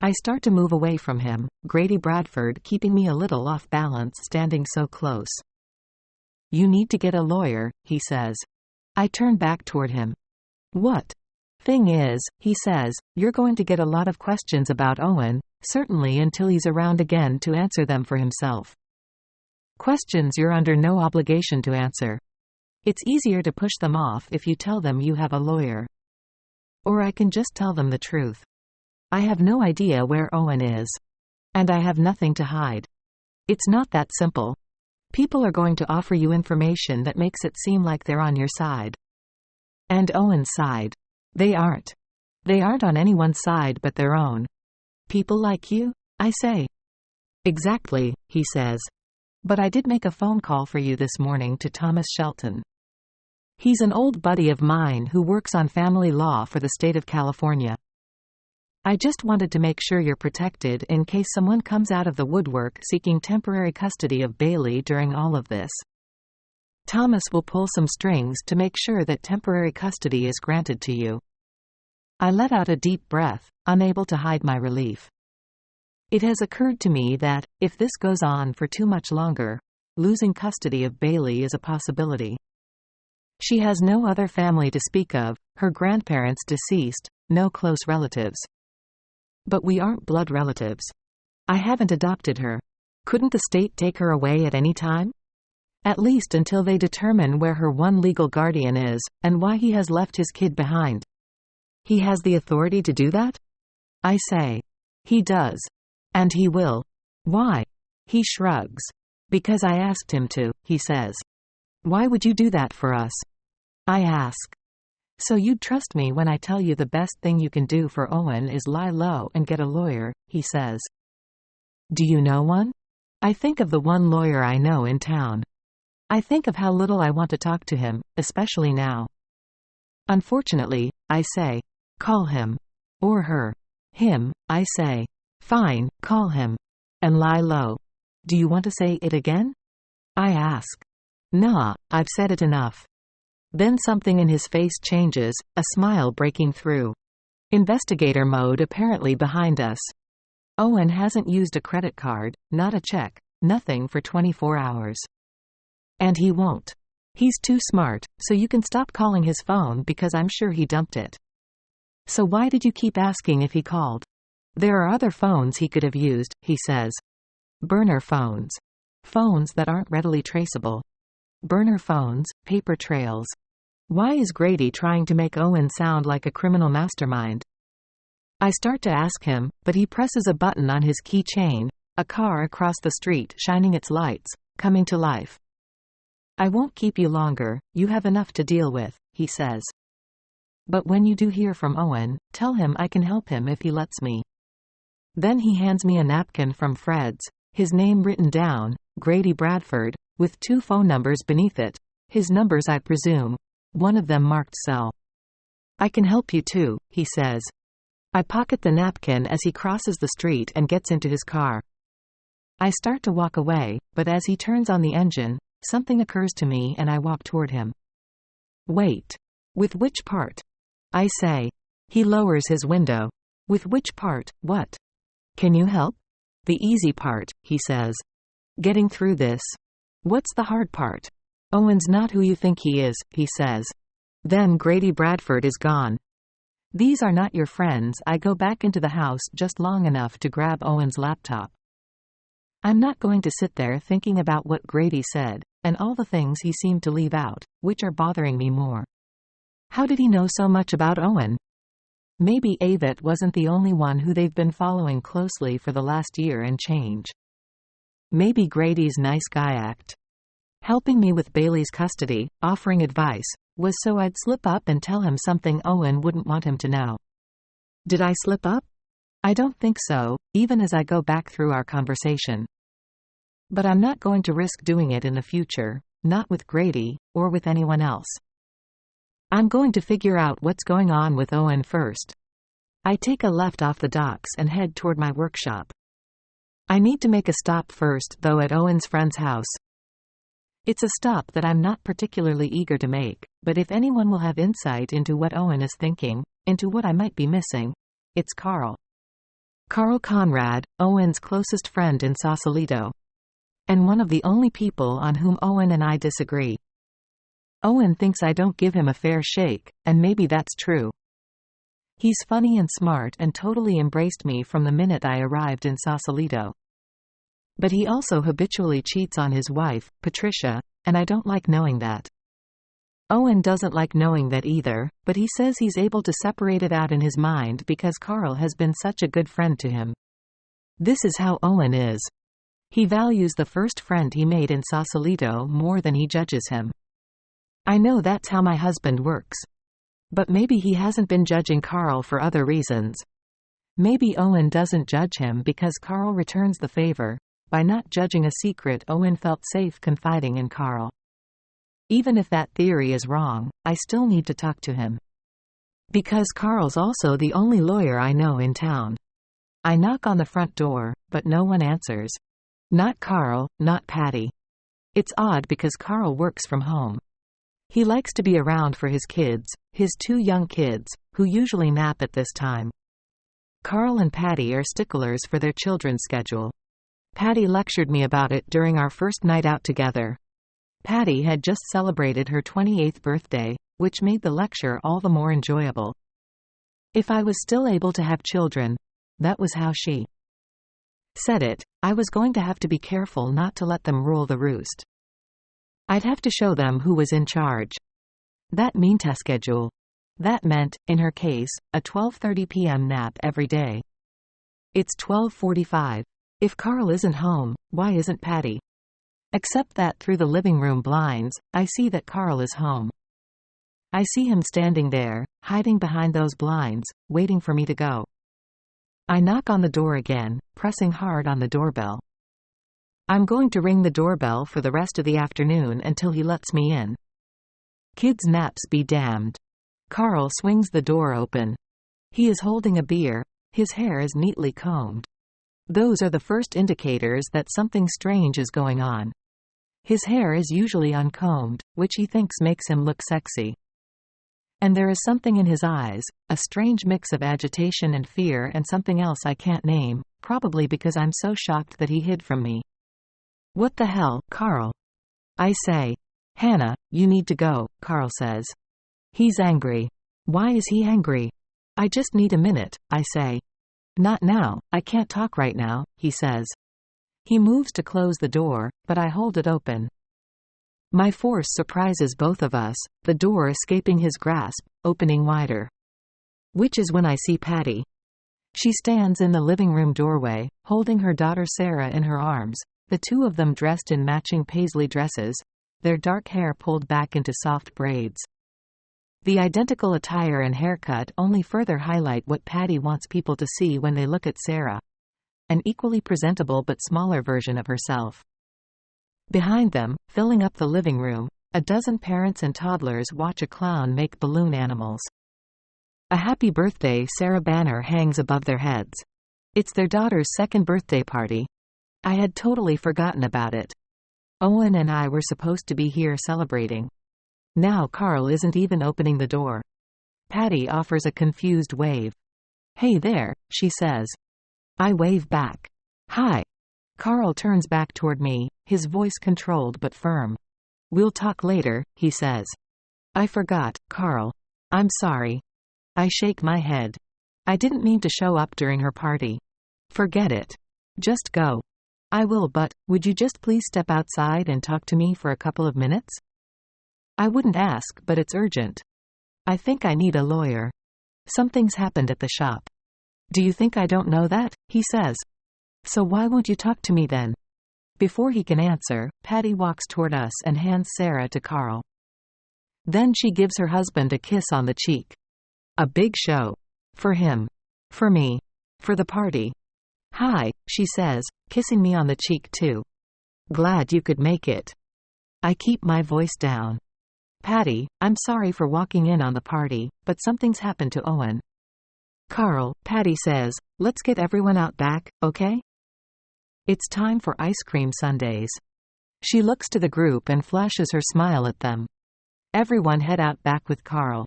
I start to move away from him, Grady Bradford keeping me a little off balance standing so close. You need to get a lawyer, he says. I turn back toward him. What? Thing is, he says, you're going to get a lot of questions about Owen, certainly until he's around again to answer them for himself. Questions you're under no obligation to answer. It's easier to push them off if you tell them you have a lawyer. Or I can just tell them the truth. I have no idea where Owen is. And I have nothing to hide. It's not that simple. People are going to offer you information that makes it seem like they're on your side. And Owen's side. They aren't. They aren't on anyone's side but their own. People like you? I say. Exactly, he says. But I did make a phone call for you this morning to Thomas Shelton. He's an old buddy of mine who works on family law for the state of California. I just wanted to make sure you're protected in case someone comes out of the woodwork seeking temporary custody of Bailey during all of this. Thomas will pull some strings to make sure that temporary custody is granted to you. I let out a deep breath, unable to hide my relief. It has occurred to me that, if this goes on for too much longer, losing custody of Bailey is a possibility. She has no other family to speak of, her grandparents deceased, no close relatives. But we aren't blood relatives. I haven't adopted her. Couldn't the state take her away at any time? At least until they determine where her one legal guardian is, and why he has left his kid behind. He has the authority to do that? I say. He does. And he will. Why? He shrugs. Because I asked him to, he says. Why would you do that for us? I ask. So you'd trust me when I tell you the best thing you can do for Owen is lie low and get a lawyer, he says. Do you know one? I think of the one lawyer I know in town. I think of how little I want to talk to him, especially now. Unfortunately, I say, call him. Or her. Him, I say. Fine, call him. And lie low. Do you want to say it again? I ask. Nah, I've said it enough. Then something in his face changes, a smile breaking through. Investigator mode apparently behind us. Owen hasn't used a credit card, not a check, Nothing for 24 hours. And he won't. He's too smart, so you can stop calling his phone because I'm sure he dumped it. So why did you keep asking if he called? There are other phones he could have used, he says. Burner phones. Phones that aren't readily traceable. Burner phones, paper trails. Why is Grady trying to make Owen sound like a criminal mastermind? I start to ask him, but he presses a button on his keychain, a car across the street shining its lights, coming to life. I won't keep you longer, you have enough to deal with, he says. But when you do hear from Owen, tell him I can help him if he lets me. Then he hands me a napkin from Fred's, his name written down, Grady Bradford, with 2 phone numbers beneath it, his numbers I presume, one of them marked cell. I can help you too, he says. I pocket the napkin as he crosses the street and gets into his car. I start to walk away, but as he turns on the engine, something occurs to me and I walk toward him. Wait. With which part? I say. He lowers his window. With which part, what? Can you help? The easy part, he says. Getting through this. What's the hard part? Owen's not who you think he is, he says. Then Grady Bradford is gone. These are not your friends. I go back into the house just long enough to grab Owen's laptop. I'm not going to sit there thinking about what Grady said, and all the things he seemed to leave out, which are bothering me more. How did he know so much about Owen? Maybe Avett wasn't the only one who they've been following closely for the last year and change. Maybe Grady's nice guy act, helping me with Bailey's custody, offering advice, was so I'd slip up and tell him something Owen wouldn't want him to know. Did I slip up? I don't think so, even as I go back through our conversation. But I'm not going to risk doing it in the future, not with Grady, or with anyone else. I'm going to figure out what's going on with Owen first. I take a left off the docks and head toward my workshop. I need to make a stop first, though, at Owen's friend's house. It's a stop that I'm not particularly eager to make, but if anyone will have insight into what Owen is thinking, into what I might be missing, it's Carl. Carl Conrad, Owen's closest friend in Sausalito. And one of the only people on whom Owen and I disagree. Owen thinks I don't give him a fair shake, and maybe that's true. He's funny and smart and totally embraced me from the minute I arrived in Sausalito. But he also habitually cheats on his wife, Patricia, and I don't like knowing that. Owen doesn't like knowing that either, but he says he's able to separate it out in his mind because Carl has been such a good friend to him. This is how Owen is. He values the first friend he made in Sausalito more than he judges him. I know that's how my husband works. But maybe he hasn't been judging Carl for other reasons. Maybe Owen doesn't judge him because Carl returns the favor, by not judging a secret Owen felt safe confiding in Carl. Even if that theory is wrong, I still need to talk to him. Because Carl's also the only lawyer I know in town. I knock on the front door, but no one answers. Not Carl, not Patty. It's odd because Carl works from home. He likes to be around for his kids, his 2 young kids, who usually nap at this time. Carl and Patty are sticklers for their children's schedule. Patty lectured me about it during our first night out together. Patty had just celebrated her 28th birthday, which made the lecture all the more enjoyable. If I was still able to have children, that was how she said it, I was going to have to be careful not to let them rule the roost. I'd have to show them who was in charge. That meant a schedule. That meant, in her case, a 12:30 p.m. nap every day. It's 12:45. If Carl isn't home, why isn't Patty? Except that through the living room blinds, I see that Carl is home. I see him standing there, hiding behind those blinds, waiting for me to go. I knock on the door again, pressing hard on the doorbell. I'm going to ring the doorbell for the rest of the afternoon until he lets me in. Kids' naps be damned. Carl swings the door open. He is holding a beer, his hair is neatly combed. Those are the first indicators that something strange is going on. His hair is usually uncombed, which he thinks makes him look sexy. And there is something in his eyes, a strange mix of agitation and fear and something else I can't name, probably because I'm so shocked that he hid from me. What the hell, Carl? I say. Hannah, you need to go, Carl says. He's angry. Why is he angry? I just need a minute, I say. Not now, I can't talk right now, he says. He moves to close the door, but I hold it open. My force surprises both of us, the door escaping his grasp, opening wider. Which is when I see Patty. She stands in the living room doorway, holding her daughter Sarah in her arms, the two of them dressed in matching paisley dresses, their dark hair pulled back into soft braids. The identical attire and haircut only further highlight what Patty wants people to see when they look at Sarah. An equally presentable but smaller version of herself. Behind them, filling up the living room, a dozen parents and toddlers watch a clown make balloon animals. A happy birthday Sarah banner hangs above their heads. It's their daughter's second birthday party. I had totally forgotten about it. Owen and I were supposed to be here celebrating. Now Carl isn't even opening the door. Patty offers a confused wave. Hey there, she says. I wave back. Hi. Carl turns back toward me, his voice controlled but firm. We'll talk later, he says. I forgot, Carl. I'm sorry. I shake my head. I didn't mean to show up during her party. Forget it. Just go. I will, but would you just please step outside and talk to me for a couple of minutes? I wouldn't ask, but it's urgent. I think I need a lawyer. Something's happened at the shop. Do you think I don't know that? He says. So why won't you talk to me then? Before he can answer, Patty walks toward us and hands Sarah to Carl. Then she gives her husband a kiss on the cheek. A big show. For him. For me. For the party. Hi, she says, kissing me on the cheek too. Glad you could make it. I keep my voice down. Patty, I'm sorry for walking in on the party, but something's happened to Owen. Carl, Patty says, let's get everyone out back, okay? It's time for ice cream sundaes. She looks to the group and flashes her smile at them. Everyone head out back with Carl.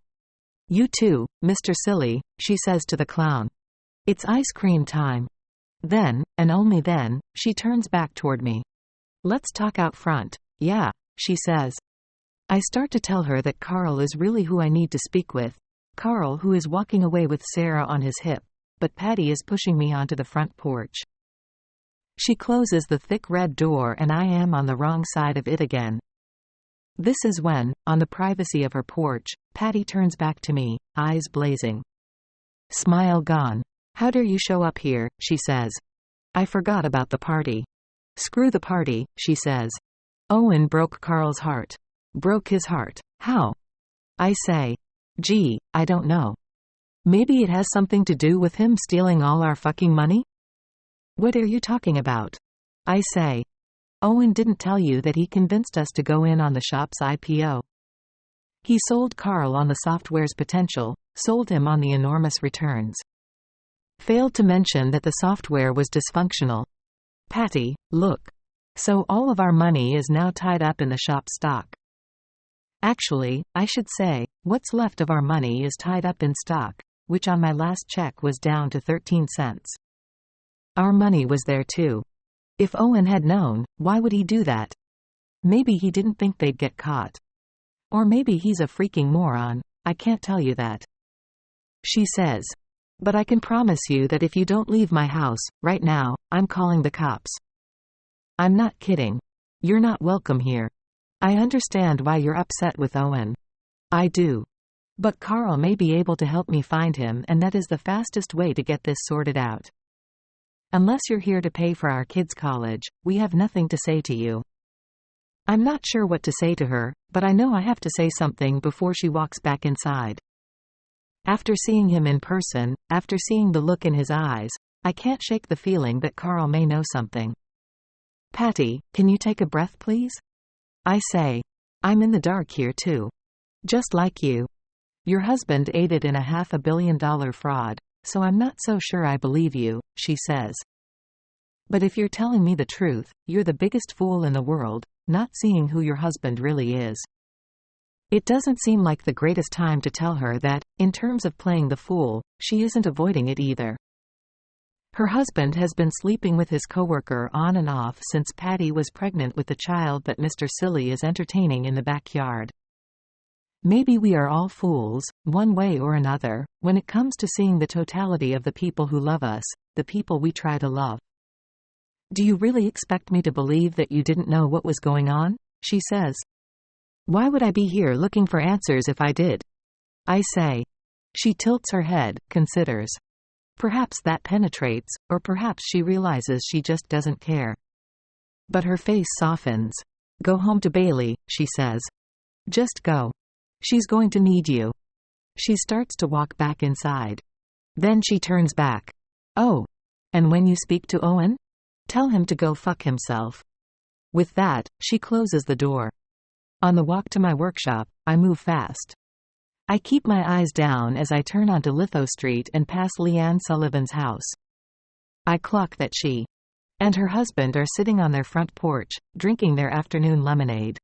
You too, Mr. Silly, she says to the clown. It's ice cream time. Then, and only then, she turns back toward me. Let's talk out front. Yeah, she says. I start to tell her that Carl is really who I need to speak with. Carl, who is walking away with Sarah on his hip, but Patty is pushing me onto the front porch. She closes the thick red door and I am on the wrong side of it again. This is when, on the privacy of her porch, Patty turns back to me, eyes blazing. Smile gone. How dare you show up here, she says. I forgot about the party. Screw the party, she says. Owen broke Carl's heart. Broke his heart. How? I say. Gee, I don't know. Maybe it has something to do with him stealing all our fucking money? What are you talking about? I say. Owen didn't tell you that he convinced us to go in on the shop's IPO. He sold Carl on the software's potential, sold him on the enormous returns. Failed to mention that the software was dysfunctional. Patty, look. So all of our money is now tied up in the shop stock. Actually, I should say, what's left of our money is tied up in stock, which on my last check was down to 13 cents. Our money was there too. If Owen had known, why would he do that? Maybe he didn't think they'd get caught. Or maybe he's a freaking moron, I can't tell you that. She says. But I can promise you that if you don't leave my house, right now, I'm calling the cops. I'm not kidding. You're not welcome here. I understand why you're upset with Owen. I do. But Carl may be able to help me find him, and that is the fastest way to get this sorted out. Unless you're here to pay for our kids' college, we have nothing to say to you. I'm not sure what to say to her, but I know I have to say something before she walks back inside. After seeing him in person, after seeing the look in his eyes, I can't shake the feeling that Carl may know something. Patty, can you take a breath please? I say. I'm in the dark here too. Just like you. Your husband aided in a $500 million fraud, so I'm not so sure I believe you, she says. But if you're telling me the truth, you're the biggest fool in the world, not seeing who your husband really is. It doesn't seem like the greatest time to tell her that, in terms of playing the fool, she isn't avoiding it either. Her husband has been sleeping with his coworker on and off since Patty was pregnant with the child that Mr. Silly is entertaining in the backyard. Maybe we are all fools, one way or another, when it comes to seeing the totality of the people who love us, the people we try to love. Do you really expect me to believe that you didn't know what was going on? She says. Why would I be here looking for answers if I did? I say. She tilts her head, considers. Perhaps that penetrates, or perhaps she realizes she just doesn't care. But her face softens. Go home to Bailey, she says. Just go. She's going to need you. She starts to walk back inside. Then she turns back. Oh. And when you speak to Owen? Tell him to go fuck himself. With that, she closes the door. On the walk to my workshop, I move fast. I keep my eyes down as I turn onto Litho Street and pass Leanne Sullivan's house. I clock that she and her husband are sitting on their front porch, drinking their afternoon lemonade.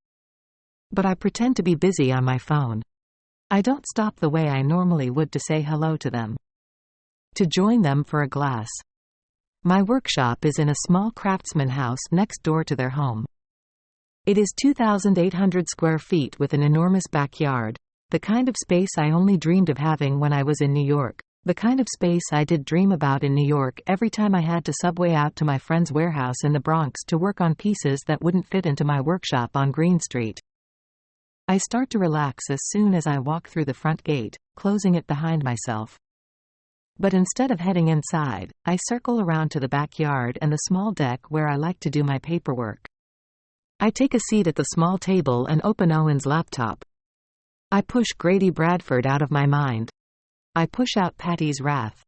But I pretend to be busy on my phone. I don't stop the way I normally would to say hello to them. To join them for a glass. My workshop is in a small craftsman house next door to their home. It is 2,800 square feet with an enormous backyard, the kind of space I only dreamed of having when I was in New York, the kind of space I did dream about in New York every time I had to subway out to my friend's warehouse in the Bronx to work on pieces that wouldn't fit into my workshop on Green Street. I start to relax as soon as I walk through the front gate, closing it behind myself. But instead of heading inside, I circle around to the backyard and the small deck where I like to do my paperwork. I take a seat at the small table and open Owen's laptop. I push Grady Bradford out of my mind. I push out Patty's wrath.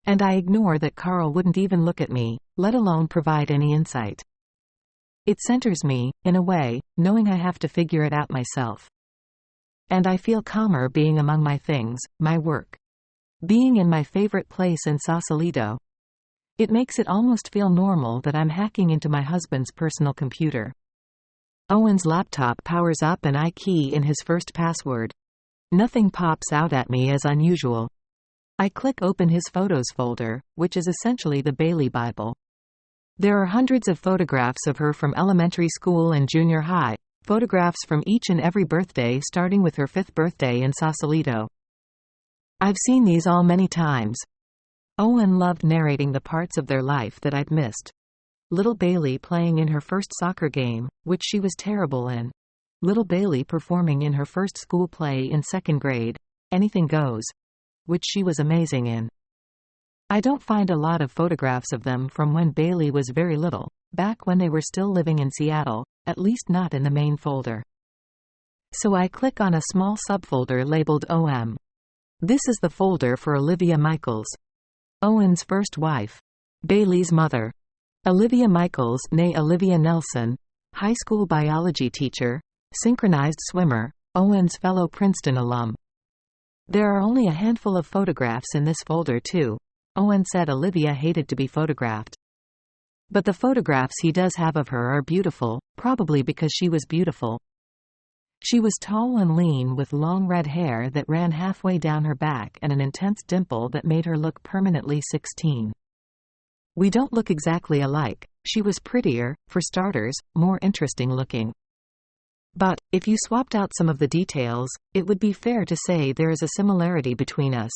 And I ignore that Carl wouldn't even look at me, let alone provide any insight. It centers me, in a way, knowing I have to figure it out myself. And I feel calmer being among my things, my work. Being in my favorite place in Sausalito. It makes it almost feel normal that I'm hacking into my husband's personal computer. Owen's laptop powers up and I key in his first password. Nothing pops out at me as unusual. I click open his photos folder, which is essentially the Bailey Bible. There are hundreds of photographs of her from elementary school and junior high, photographs from each and every birthday starting with her 5th birthday in Sausalito. I've seen these all many times. Owen loved narrating the parts of their life that I'd missed. Little Bailey playing in her first soccer game, which she was terrible in. Little Bailey performing in her first school play in 2nd grade, Anything Goes, which she was amazing in. I don't find a lot of photographs of them from when Bailey was very little, back when they were still living in Seattle, at least not in the main folder. So I click on a small subfolder labeled OM. This is the folder for Olivia Michaels, Owen's first wife, Bailey's mother. Olivia Michaels, née Olivia Nelson, high school biology teacher, synchronized swimmer, Owen's fellow Princeton alum. There are only a handful of photographs in this folder too. Owen said Olivia hated to be photographed. But the photographs he does have of her are beautiful, probably because she was beautiful. She was tall and lean with long red hair that ran halfway down her back and an intense dimple that made her look permanently 16. We don't look exactly alike. She was prettier, for starters, more interesting looking. But, if you swapped out some of the details, it would be fair to say there is a similarity between us.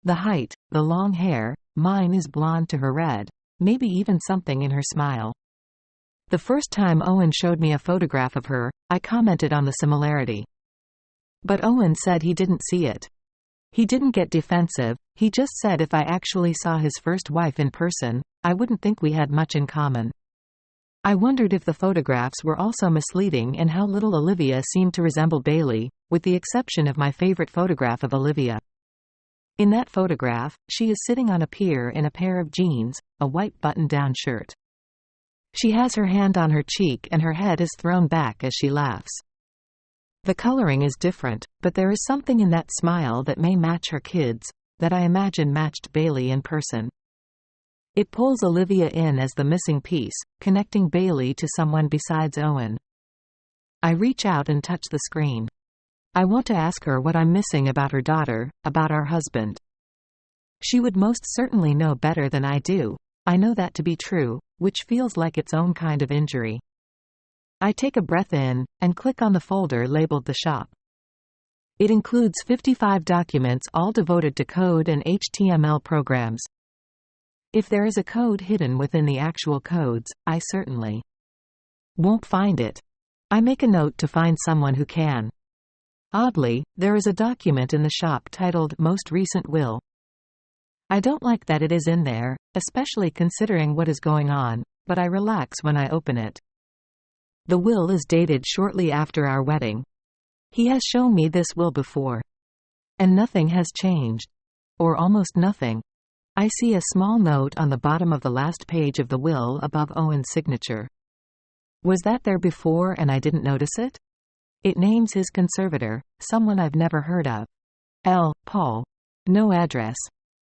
The height, the long hair, mine is blonde to her red, maybe even something in her smile. The first time Owen showed me a photograph of her, I commented on the similarity. But Owen said he didn't see it. He didn't get defensive, he just said if I actually saw his first wife in person, I wouldn't think we had much in common. I wondered if the photographs were also misleading and how little Olivia seemed to resemble Bailey, with the exception of my favorite photograph of Olivia. In that photograph, she is sitting on a pier in a pair of jeans, a white button-down shirt. She has her hand on her cheek and her head is thrown back as she laughs. The coloring is different, but there is something in that smile that may match her kids, that I imagine matched Bailey in person. It pulls Olivia in as the missing piece, connecting Bailey to someone besides Owen. I reach out and touch the screen. I want to ask her what I'm missing about her daughter, about our husband. She would most certainly know better than I do. I know that to be true, which feels like its own kind of injury. I take a breath in, and click on the folder labeled The Shop. It includes 55 documents all devoted to code and HTML programs. If there is a code hidden within the actual codes, I certainly won't find it. I make a note to find someone who can. Oddly, there is a document in the shop titled Most Recent Will. I don't like that it is in there, especially considering what is going on, but I relax when I open it. The will is dated shortly after our wedding. He has shown me this will before. And nothing has changed. Or almost nothing. I see a small note on the bottom of the last page of the will above Owen's signature. Was that there before and I didn't notice it? It names his conservator, someone I've never heard of. L. Paul. No address.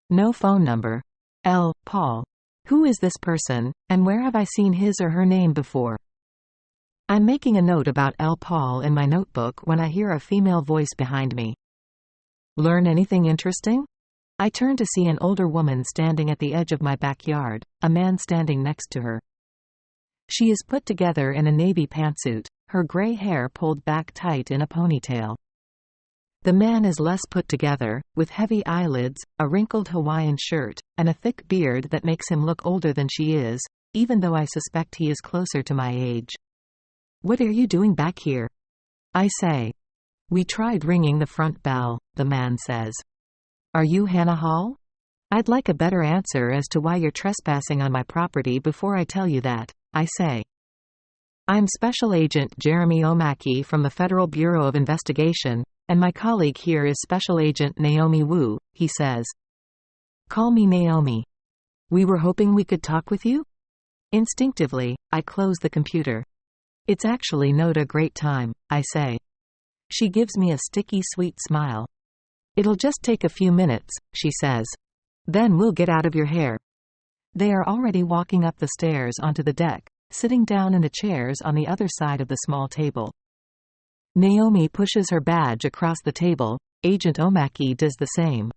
No phone number. L. Paul. Who is this person, and where have I seen his or her name before? I'm making a note about L. Paul in my notebook when I hear a female voice behind me. Learn anything interesting? I turn to see an older woman standing at the edge of my backyard, a man standing next to her. She is put together in a navy pantsuit, her gray hair pulled back tight in a ponytail. The man is less put together, with heavy eyelids, a wrinkled Hawaiian shirt, and a thick beard that makes him look older than she is, even though I suspect he is closer to my age. What are you doing back here? I say. We tried ringing the front bell, the man says. Are you Hannah Hall? I'd like a better answer as to why you're trespassing on my property before I tell you that, I say. I'm Special Agent Jeremy O'Mackey from the Federal Bureau of Investigation, and my colleague here is Special Agent Naomi Wu, he says. Call me Naomi. We were hoping we could talk with you? Instinctively, I close the computer. It's actually not a great time, I say. She gives me a sticky sweet smile. It'll just take a few minutes, she says. Then we'll get out of your hair. They are already walking up the stairs onto the deck, sitting down in the chairs on the other side of the small table. Naomi pushes her badge across the table, Agent O'Mackey does the same.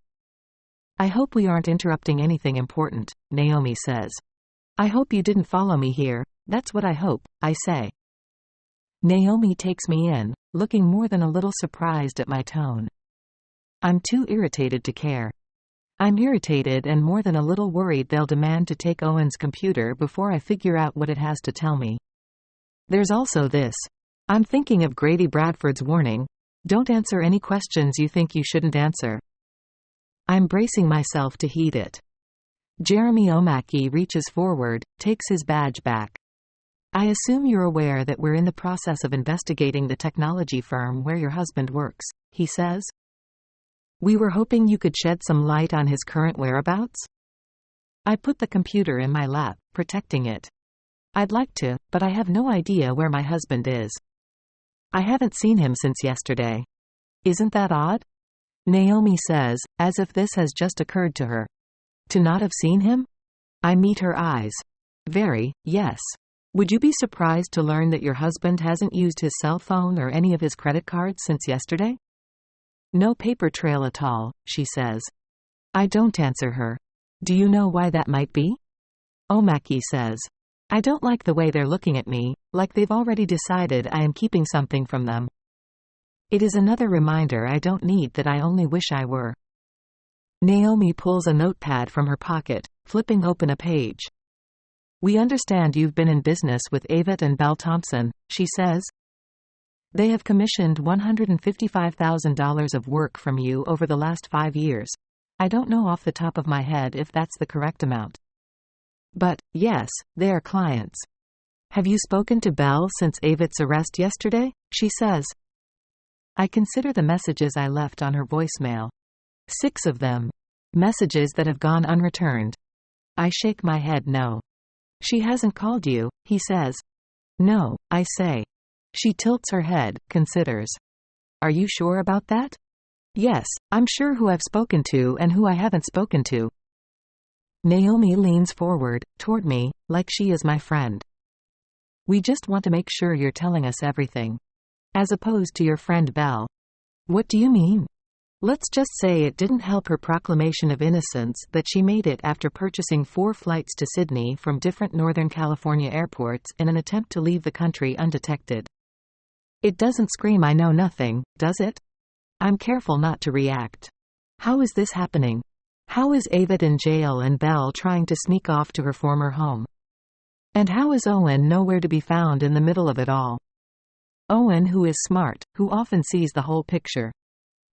I hope we aren't interrupting anything important, Naomi says. I hope you didn't follow me here, that's what I hope, I say. Naomi takes me in, looking more than a little surprised at my tone. I'm too irritated to care. I'm irritated and more than a little worried they'll demand to take Owen's computer before I figure out what it has to tell me. There's also this. I'm thinking of Grady Bradford's warning, don't answer any questions you think you shouldn't answer. I'm bracing myself to heed it. Jeremy O'Mackey reaches forward, takes his badge back. I assume you're aware that we're in the process of investigating the technology firm where your husband works, he says. We were hoping you could shed some light on his current whereabouts? I put the computer in my lap, protecting it. I'd like to, but I have no idea where my husband is. I haven't seen him since yesterday. Isn't that odd? Naomi says, as if this has just occurred to her. To not have seen him? I meet her eyes. Very, yes. Would you be surprised to learn that your husband hasn't used his cell phone or any of his credit cards since yesterday? No paper trail at all, she says. I don't answer her. Do you know why that might be? O'Mackey says. I don't like the way they're looking at me, like they've already decided I am keeping something from them. It is another reminder I don't need that I only wish I were. Naomi pulls a notepad from her pocket, flipping open a page. We understand you've been in business with Avett and Bell Thompson, she says. They have commissioned $155,000 of work from you over the last 5 years. I don't know off the top of my head if that's the correct amount. But, yes, they are clients. Have you spoken to Bell since Avett's arrest yesterday? She says. I consider the messages I left on her voicemail. 6 of them. Messages that have gone unreturned. I shake my head no. She hasn't called you, he says. No, I say. She tilts her head, considers. Are you sure about that? Yes, I'm sure who I've spoken to and who I haven't spoken to. Naomi leans forward, toward me, like she is my friend. We just want to make sure you're telling us everything. As opposed to your friend Belle. What do you mean? Let's just say it didn't help her proclamation of innocence that she made it after purchasing 4 flights to Sydney from different Northern California airports in an attempt to leave the country undetected. It doesn't scream I know nothing, does it? I'm careful not to react. How is this happening? How is Avett in jail and Belle trying to sneak off to her former home? And how is Owen nowhere to be found in the middle of it all? Owen, who is smart, who often sees the whole picture.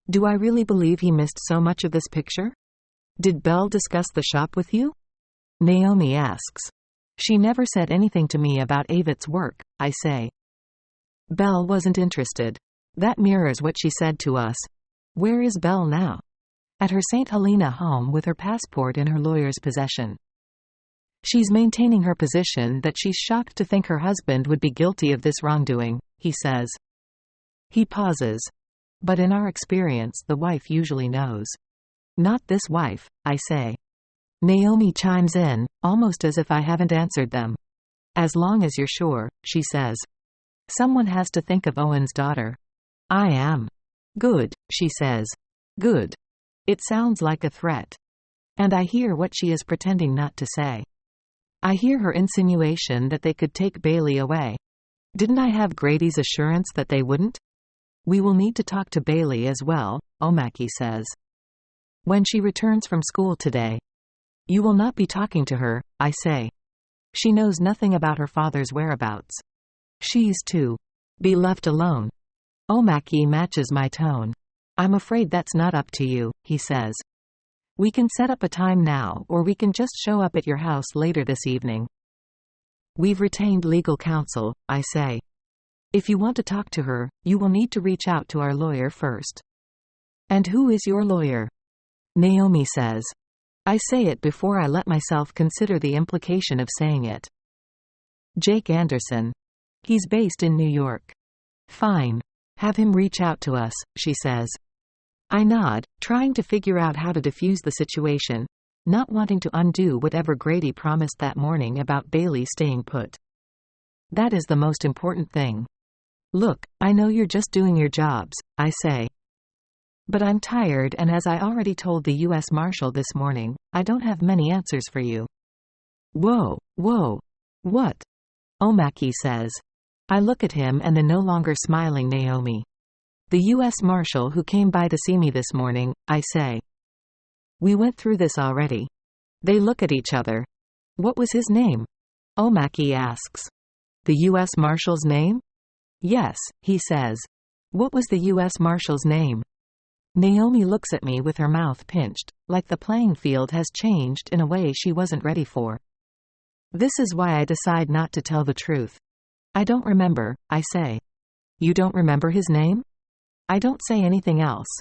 Do I really believe he missed so much of this picture? Did Belle discuss the shop with you? Naomi asks. She never said anything to me about Avett's work, I say. Belle wasn't interested. That mirrors what she said to us. Where is Belle now? At her St. Helena home with her passport in her lawyer's possession. She's maintaining her position that she's shocked to think her husband would be guilty of this wrongdoing, he says. He pauses. But in our experience, the wife usually knows. Not this wife, I say. Naomi chimes in, almost as if I haven't answered them. As long as you're sure, she says. Someone has to think of Owen's daughter. I am. Good, she says. Good. It sounds like a threat. And I hear what she is pretending not to say. I hear her insinuation that they could take Bailey away. Didn't I have Grady's assurance that they wouldn't? We will need to talk to Bailey as well, Omaki says. When she returns from school today. You will not be talking to her, I say. She knows nothing about her father's whereabouts. She's to be left alone. Omaki matches my tone. I'm afraid that's not up to you, he says. We can set up a time now, or we can just show up at your house later this evening. We've retained legal counsel, I say. If you want to talk to her, you will need to reach out to our lawyer first. And who is your lawyer? Naomi says. I say it before I let myself consider the implication of saying it. Jake Anderson. He's based in New York. Fine. Have him reach out to us, she says. I nod, trying to figure out how to defuse the situation, not wanting to undo whatever Grady promised that morning about Bailey staying put. That is the most important thing. Look, I know you're just doing your jobs, I say. But I'm tired, and as I already told the U.S. Marshal this morning, I don't have many answers for you. Whoa. What? Omaki says. I look at him and the no longer smiling Naomi. The U.S. Marshal who came by to see me this morning, I say. We went through this already. They look at each other. What was his name? Omaki asks. The U.S. Marshal's name? Yes, he says. What was the U.S. Marshal's name? Naomi looks at me with her mouth pinched, like the playing field has changed in a way she wasn't ready for. This is why I decide not to tell the truth. I don't remember, I say. You don't remember his name? I don't say anything else.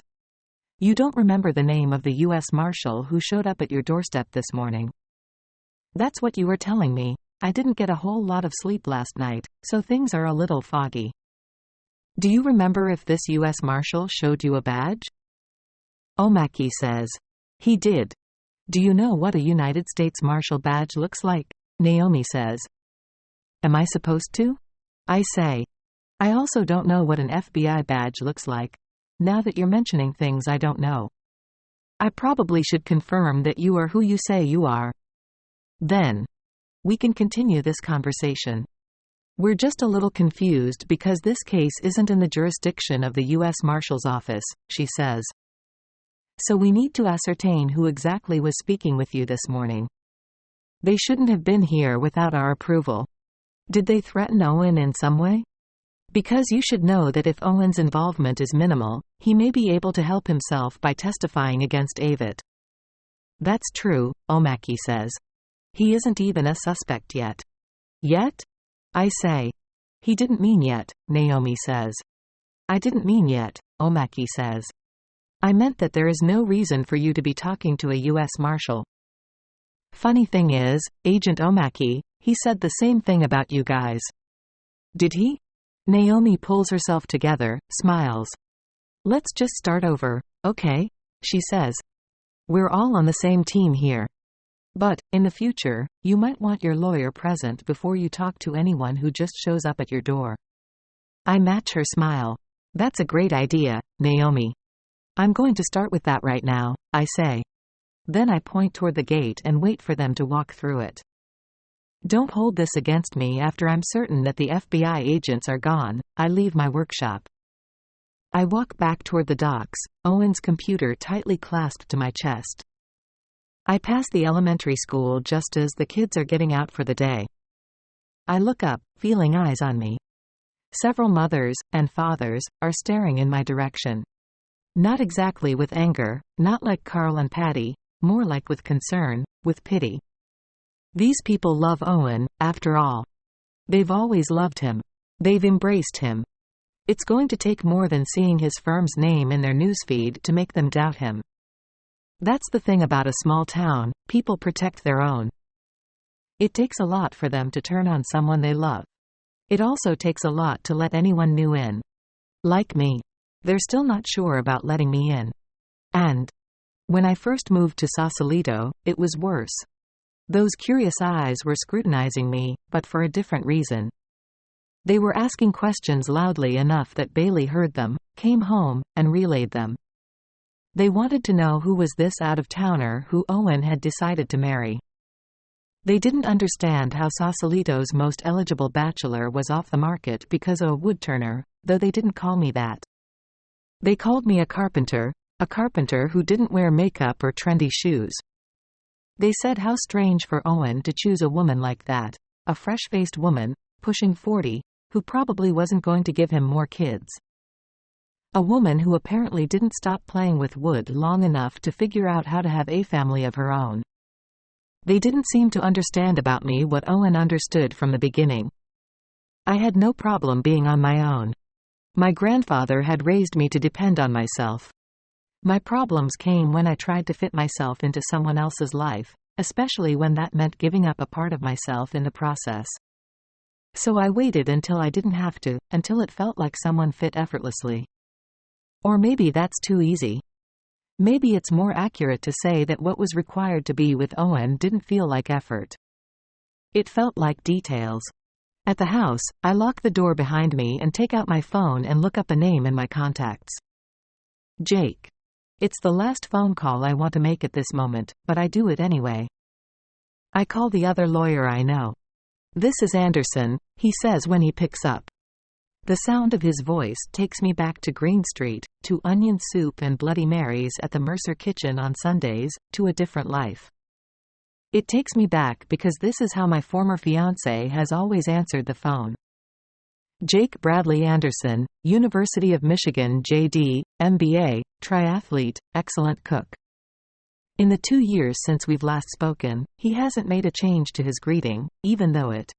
You don't remember the name of the U.S. Marshal who showed up at your doorstep this morning. That's what you were telling me. I didn't get a whole lot of sleep last night, so things are a little foggy. Do you remember if this U.S. Marshal showed you a badge? Omaki says. He did. Do you know what a United States Marshal badge looks like? Naomi says. Am I supposed to? I say. I also don't know what an FBI badge looks like. Now that you're mentioning things I don't know. I probably should confirm that you are who you say you are. Then. We can continue this conversation. We're just a little confused because this case isn't in the jurisdiction of the U.S. Marshal's office, she says. So we need to ascertain who exactly was speaking with you this morning. They shouldn't have been here without our approval. Did they threaten Owen in some way? Because you should know that if Owen's involvement is minimal, he may be able to help himself by testifying against Avett. That's true, Omaki says. He isn't even a suspect yet. Yet? I say. He didn't mean yet, Naomi says. I didn't mean yet, Omaki says. I meant that there is no reason for you to be talking to a U.S. Marshal. Funny thing is, Agent Omaki, he said the same thing about you guys. Did he? Naomi pulls herself together, smiles. Let's just start over, okay? She says. We're all on the same team here. But, in the future, you might want your lawyer present before you talk to anyone who just shows up at your door. I match her smile. That's a great idea, Naomi. I'm going to start with that right now, I say. Then I point toward the gate and wait for them to walk through it. Don't hold this against me. After I'm certain that the FBI agents are gone, I leave my workshop. I walk back toward the docks, Owen's computer tightly clasped to my chest. I pass the elementary school just as the kids are getting out for the day. I look up, feeling eyes on me. Several mothers and fathers are staring in my direction. Not exactly with anger, not like Carl and Patty, more like with concern, with pity. These people love Owen, after all. They've always loved him. They've embraced him. It's going to take more than seeing his firm's name in their newsfeed to make them doubt him. That's the thing about a small town, people protect their own. It takes a lot for them to turn on someone they love. It also takes a lot to let anyone new in. Like me. They're still not sure about letting me in. And when I first moved to Sausalito, it was worse. Those curious eyes were scrutinizing me, but for a different reason. They were asking questions loudly enough that Bailey heard them, came home, and relayed them. They wanted to know who was this out-of-towner who Owen had decided to marry. They didn't understand how Sausalito's most eligible bachelor was off the market because of a woodturner, though they didn't call me that. They called me a carpenter who didn't wear makeup or trendy shoes. They said how strange for Owen to choose a woman like that, a fresh-faced woman, pushing 40, who probably wasn't going to give him more kids. A woman who apparently didn't stop playing with wood long enough to figure out how to have a family of her own. They didn't seem to understand about me what Owen understood from the beginning. I had no problem being on my own. My grandfather had raised me to depend on myself. My problems came when I tried to fit myself into someone else's life, especially when that meant giving up a part of myself in the process. So I waited until I didn't have to, until it felt like someone fit effortlessly. Or maybe that's too easy. Maybe it's more accurate to say that what was required to be with Owen didn't feel like effort. It felt like details. At the house, I lock the door behind me and take out my phone and look up a name in my contacts. Jake. It's the last phone call I want to make at this moment, but I do it anyway. I call the other lawyer I know. "This is Anderson," he says when he picks up. The sound of his voice takes me back to Green Street, to onion soup and Bloody Marys at the Mercer Kitchen on Sundays, to a different life. It takes me back because this is how my former fiancé has always answered the phone. Jake Bradley Anderson, University of Michigan JD, MBA, triathlete, excellent cook. In the 2 years since we've last spoken, he hasn't made a change to his greeting, even though it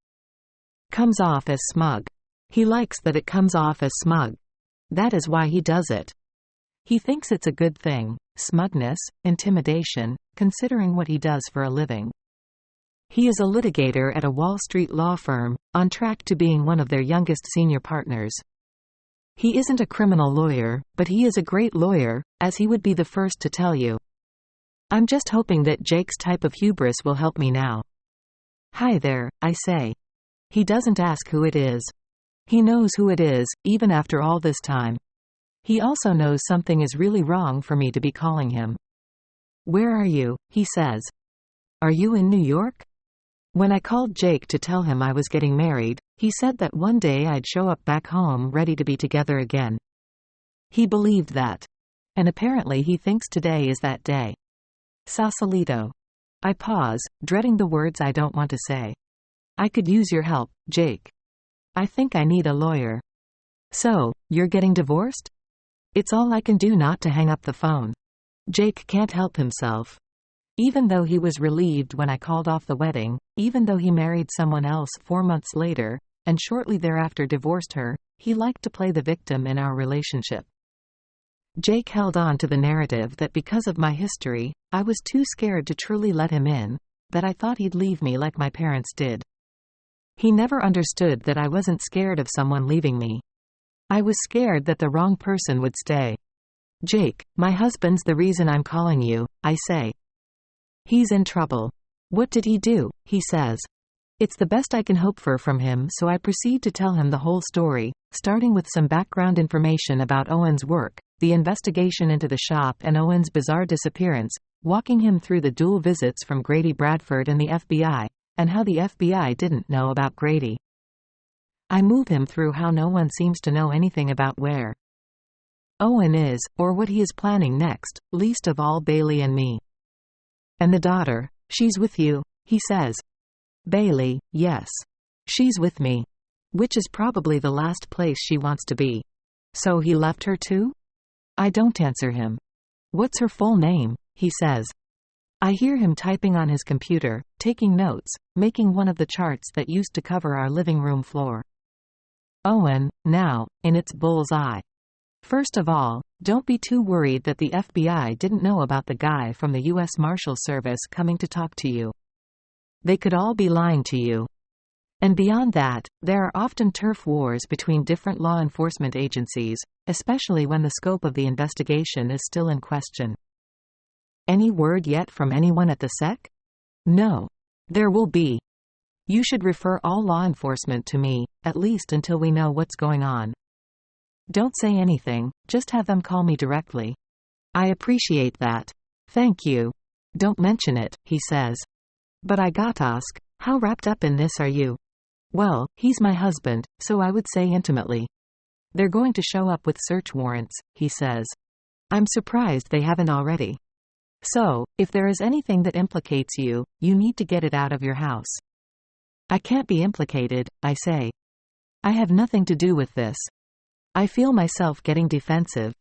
comes off as smug. He likes that it comes off as smug. That is why he does it. He thinks it's a good thing, smugness, intimidation, considering what he does for a living. He is a litigator at a Wall Street law firm, on track to being one of their youngest senior partners. He isn't a criminal lawyer, but he is a great lawyer, as he would be the first to tell you. I'm just hoping that Jake's type of hubris will help me now. "Hi there," I say. He doesn't ask who it is. He knows who it is, even after all this time. He also knows something is really wrong for me to be calling him. "Where are you?" he says. "Are you in New York?" When I called Jake to tell him I was getting married, he said that one day I'd show up back home ready to be together again. He believed that. And apparently he thinks today is that day. Sausalito. I pause, dreading the words I don't want to say. "I could use your help, Jake. I think I need a lawyer." "So, you're getting divorced?" It's all I can do not to hang up the phone. Jake can't help himself. Even though he was relieved when I called off the wedding, even though he married someone else 4 months later, and shortly thereafter divorced her, he liked to play the victim in our relationship. Jake held on to the narrative that because of my history, I was too scared to truly let him in, that I thought he'd leave me like my parents did. He never understood that I wasn't scared of someone leaving me. I was scared that the wrong person would stay. "Jake, my husband's the reason I'm calling you," I say. "He's in trouble." "What did he do?" he says. It's the best I can hope for from him, so I proceed to tell him the whole story, starting with some background information about Owen's work, the investigation into the shop and Owen's bizarre disappearance, walking him through the dual visits from Grady Bradford and the FBI, and how the FBI didn't know about Grady. I move him through how no one seems to know anything about where Owen is, or what he is planning next, least of all Bailey and me. And the daughter, she's with you, he says. Bailey, yes. She's with me. Which is probably the last place she wants to be. So he left her too? I don't answer him. What's her full name? He says. I hear him typing on his computer, taking notes, making one of the charts that used to cover our living room floor. Owen, now, in its bull's eye. First of all, don't be too worried that the FBI didn't know about the guy from the U.S. Marshal Service coming to talk to you. They could all be lying to you. And beyond that, there are often turf wars between different law enforcement agencies, especially when the scope of the investigation is still in question. Any word yet from anyone at the SEC? No. There will be. You should refer all law enforcement to me, at least until we know what's going on. Don't say anything, just have them call me directly. I appreciate that. Thank you. Don't mention it, he says. But I gotta ask, how wrapped up in this are you? Well, he's my husband, so I would say intimately. They're going to show up with search warrants, he says. I'm surprised they haven't already. So, if there is anything that implicates you, you need to get it out of your house. I can't be implicated, I say. I have nothing to do with this. I feel myself getting defensive.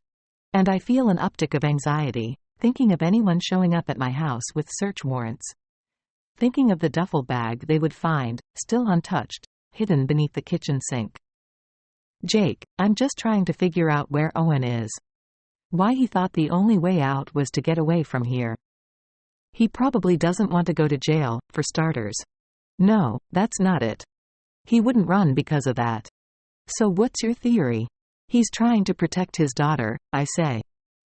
And I feel an uptick of anxiety, thinking of anyone showing up at my house with search warrants. Thinking of the duffel bag they would find, still untouched, hidden beneath the kitchen sink. Jake, I'm just trying to figure out where Owen is. Why he thought the only way out was to get away from here. He probably doesn't want to go to jail, for starters. No, that's not it. He wouldn't run because of that. So what's your theory? He's trying to protect his daughter, I say.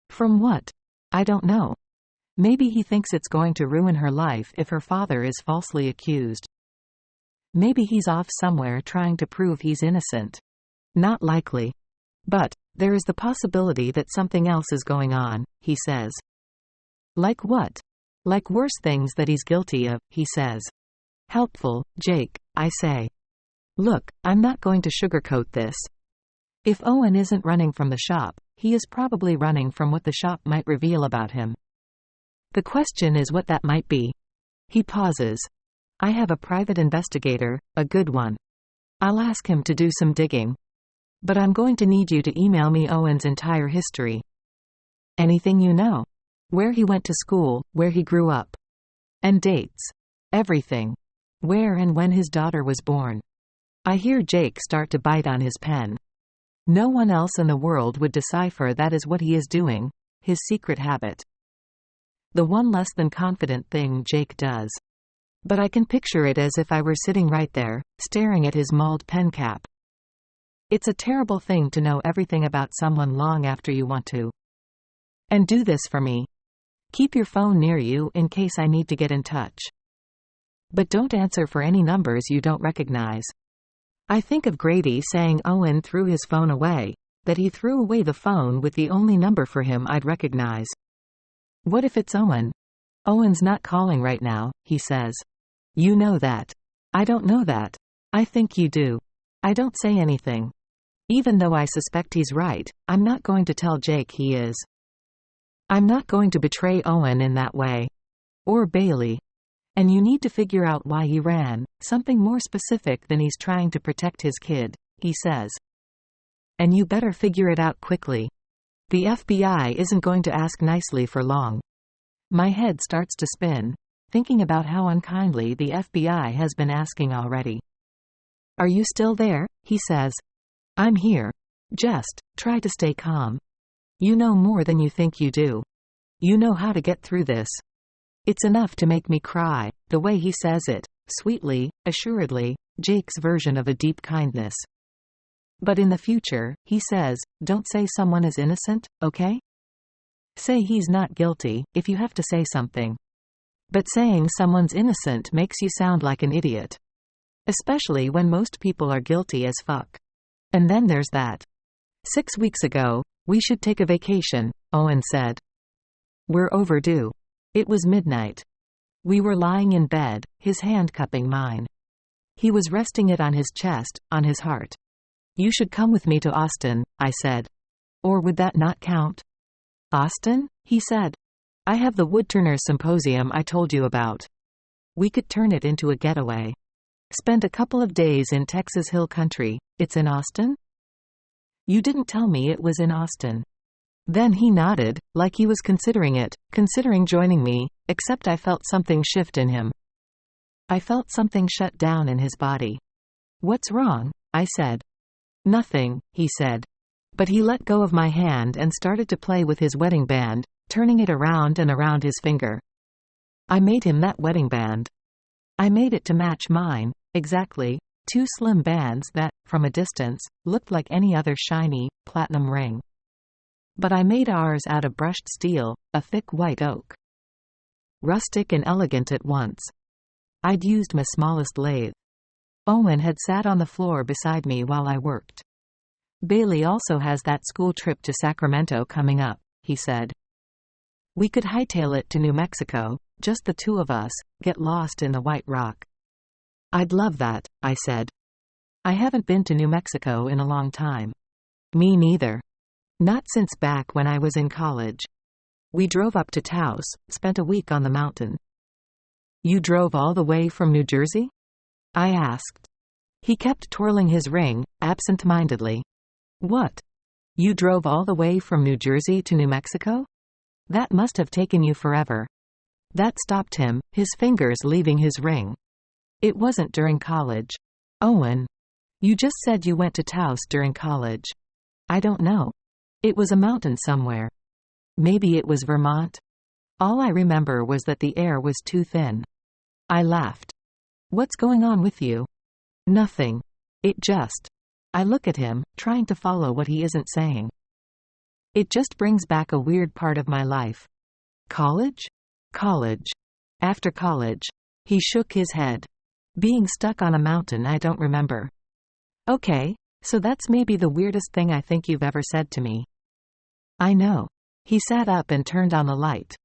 From what? I don't know. Maybe he thinks it's going to ruin her life if her father is falsely accused. Maybe he's off somewhere trying to prove he's innocent. Not likely. But there is the possibility that something else is going on, he says. Like what? Like worse things that he's guilty of, he says. Helpful, Jake, I say. Look, I'm not going to sugarcoat this. If Owen isn't running from the shop, he is probably running from what the shop might reveal about him. The question is what that might be. He pauses. I have a private investigator, a good one. I'll ask him to do some digging. But I'm going to need you to email me Owen's entire history. Anything you know. Where he went to school, where he grew up. And dates. Everything. Where and when his daughter was born. I hear Jake start to bite on his pen. No one else in the world would decipher that is what he is doing, his secret habit. The one less than confident thing Jake does. But I can picture it as if I were sitting right there, staring at his mauled pen cap. It's a terrible thing to know everything about someone long after you want to. And do this for me. Keep your phone near you in case I need to get in touch. But don't answer for any numbers you don't recognize. I think of Grady saying Owen threw his phone away, that he threw away the phone with the only number for him I'd recognize. What if it's Owen? Owen's not calling right now, he says. You know that. I don't know that. I think you do. I don't say anything. Even though I suspect he's right, I'm not going to tell Jake he is. I'm not going to betray Owen in that way. Or Bailey. And you need to figure out why he ran, something more specific than he's trying to protect his kid, he says. And you better figure it out quickly. The FBI isn't going to ask nicely for long. My head starts to spin, thinking about how unkindly the FBI has been asking already. Are you still there? He says. I'm here. Just try to stay calm. You know more than you think you do. You know how to get through this. It's enough to make me cry, the way he says it, sweetly, assuredly, Jake's version of a deep kindness. But in the future, he says, don't say someone is innocent, okay? Say he's not guilty, if you have to say something. But saying someone's innocent makes you sound like an idiot. Especially when most people are guilty as fuck. And then there's that. 6 weeks ago, we should take a vacation, Owen said. We're overdue. It was midnight. We were lying in bed, his hand cupping mine. He was resting it on his chest, on his heart. You should come with me to Austin, I said. Or would that not count? Austin? He said. I have the Woodturners Symposium I told you about. We could turn it into a getaway. Spend a couple of days in Texas Hill Country. It's in Austin? You didn't tell me it was in Austin. Then he nodded, like he was considering it, considering joining me, except I felt something shift in him. I felt something shut down in his body. What's wrong? I said. Nothing, he said. But he let go of my hand and started to play with his wedding band, turning it around and around his finger. I made him that wedding band. I made it to match mine, exactly, 2 slim bands that, from a distance, looked like any other shiny, platinum ring. But I made ours out of brushed steel, a thick white oak. Rustic and elegant at once. I'd used my smallest lathe. Owen had sat on the floor beside me while I worked. Bailey also has that school trip to Sacramento coming up, he said. We could hightail it to New Mexico, just the 2 of us, get lost in the White Rock. I'd love that, I said. I haven't been to New Mexico in a long time. Me neither. Not since back when I was in college. We drove up to Taos, spent a week on the mountain. You drove all the way from New Jersey? I asked. He kept twirling his ring, absent-mindedly. What? You drove all the way from New Jersey to New Mexico? That must have taken you forever. That stopped him, his fingers leaving his ring. It wasn't during college. Owen. You just said you went to Taos during college. I don't know. It was a mountain somewhere. Maybe it was Vermont. All I remember was that the air was too thin. I laughed. What's going on with you? Nothing. It just. I look at him, trying to follow what he isn't saying. It just brings back a weird part of my life. College? College. After college. He shook his head. Being stuck on a mountain I don't remember. Okay, so that's maybe the weirdest thing I think you've ever said to me. I know. He sat up and turned on the light.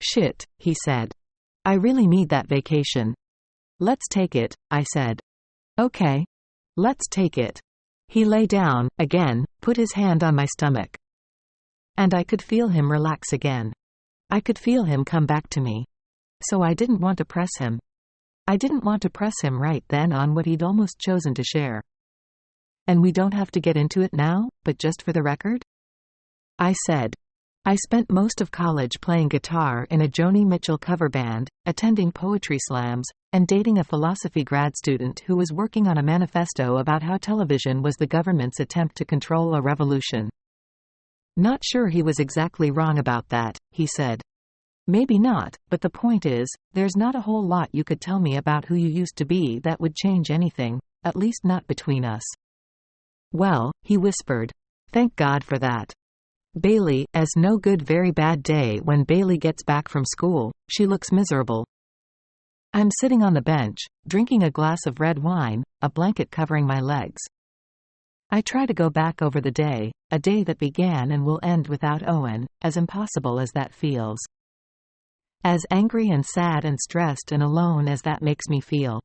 Shit, he said. I really need that vacation. Let's take it, I said. Okay. Let's take it. He lay down, again, put his hand on my stomach. And I could feel him relax again. I could feel him come back to me. So I didn't want to press him. I didn't want to press him right then on what he'd almost chosen to share. And we don't have to get into it now, but just for the record? I said. I spent most of college playing guitar in a Joni Mitchell cover band, attending poetry slams, and dating a philosophy grad student who was working on a manifesto about how television was the government's attempt to control a revolution. Not sure he was exactly wrong about that, he said. Maybe not, but the point is, there's not a whole lot you could tell me about who you used to be that would change anything, at least not between us. Well, he whispered. Thank God for that. Bailey, as no good very bad day when Bailey gets back from school, she looks miserable. I'm sitting on the bench, drinking a glass of red wine, a blanket covering my legs. I try to go back over the day, a day that began and will end without Owen, as impossible as that feels. As angry and sad and stressed and alone as that makes me feel.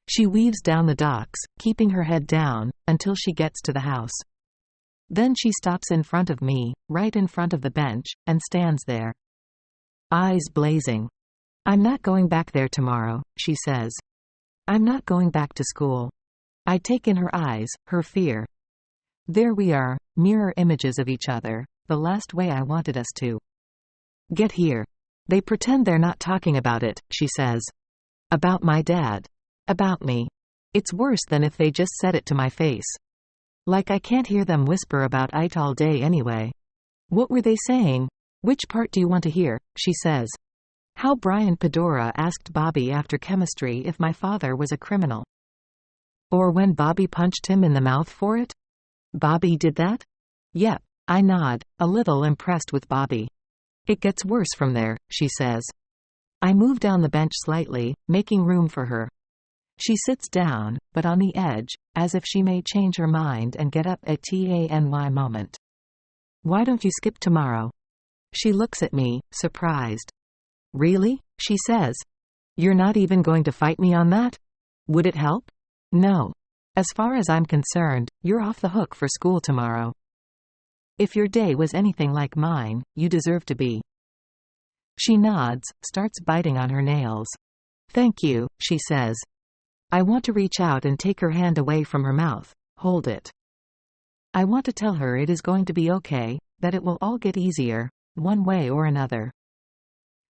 She weaves down the docks, keeping her head down, until she gets to the house. Then she stops in front of me, right in front of the bench, and stands there. Eyes blazing. I'm not going back there tomorrow, she says. I'm not going back to school. I take in her eyes, her fear. There we are, mirror images of each other, the last way I wanted us to. Get here. They pretend they're not talking about it, she says. About my dad. About me. It's worse than if they just said it to my face. Like I can't hear them whisper about it all day anyway. What were they saying? Which part do you want to hear? She says. How Brian Pedora asked Bobby after chemistry if my father was a criminal. Or when Bobby punched him in the mouth for it? Bobby did that? Yep, I nod, a little impressed with Bobby. It gets worse from there, she says. I move down the bench slightly, making room for her. She sits down, but on the edge, as if she may change her mind and get up at any moment. Why don't you skip tomorrow? She looks at me, surprised. Really? She says. You're not even going to fight me on that? Would it help? No. As far as I'm concerned, you're off the hook for school tomorrow. If your day was anything like mine, you deserve to be. She nods, starts biting on her nails. Thank you, she says. I want to reach out and take her hand away from her mouth. Hold it. I want to tell her it is going to be okay, that it will all get easier, one way or another.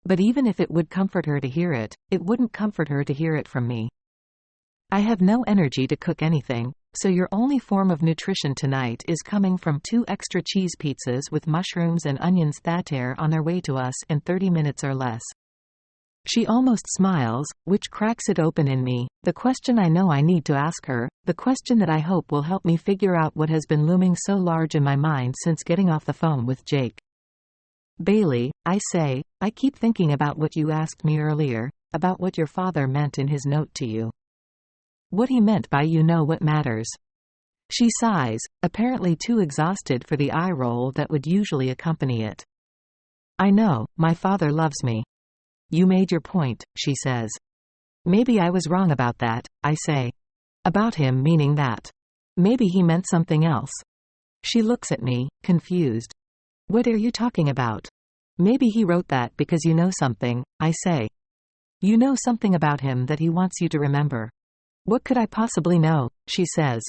But even if it would comfort her to hear it, it wouldn't comfort her to hear it from me. I have no energy to cook anything, so your only form of nutrition tonight is coming from 2 extra cheese pizzas with mushrooms and onions that are on their way to us in 30 minutes or less. She almost smiles, which cracks it open in me, the question I know I need to ask her, the question that I hope will help me figure out what has been looming so large in my mind since getting off the phone with Jake. Bailey, I say, I keep thinking about what you asked me earlier, about what your father meant in his note to you. What he meant by you know what matters. She sighs, apparently too exhausted for the eye roll that would usually accompany it. I know, my father loves me. You made your point, she says. Maybe I was wrong about that, I say. About him meaning that. Maybe he meant something else. She looks at me, confused. What are you talking about? Maybe he wrote that because you know something, I say. You know something about him that he wants you to remember. What could I possibly know? She says.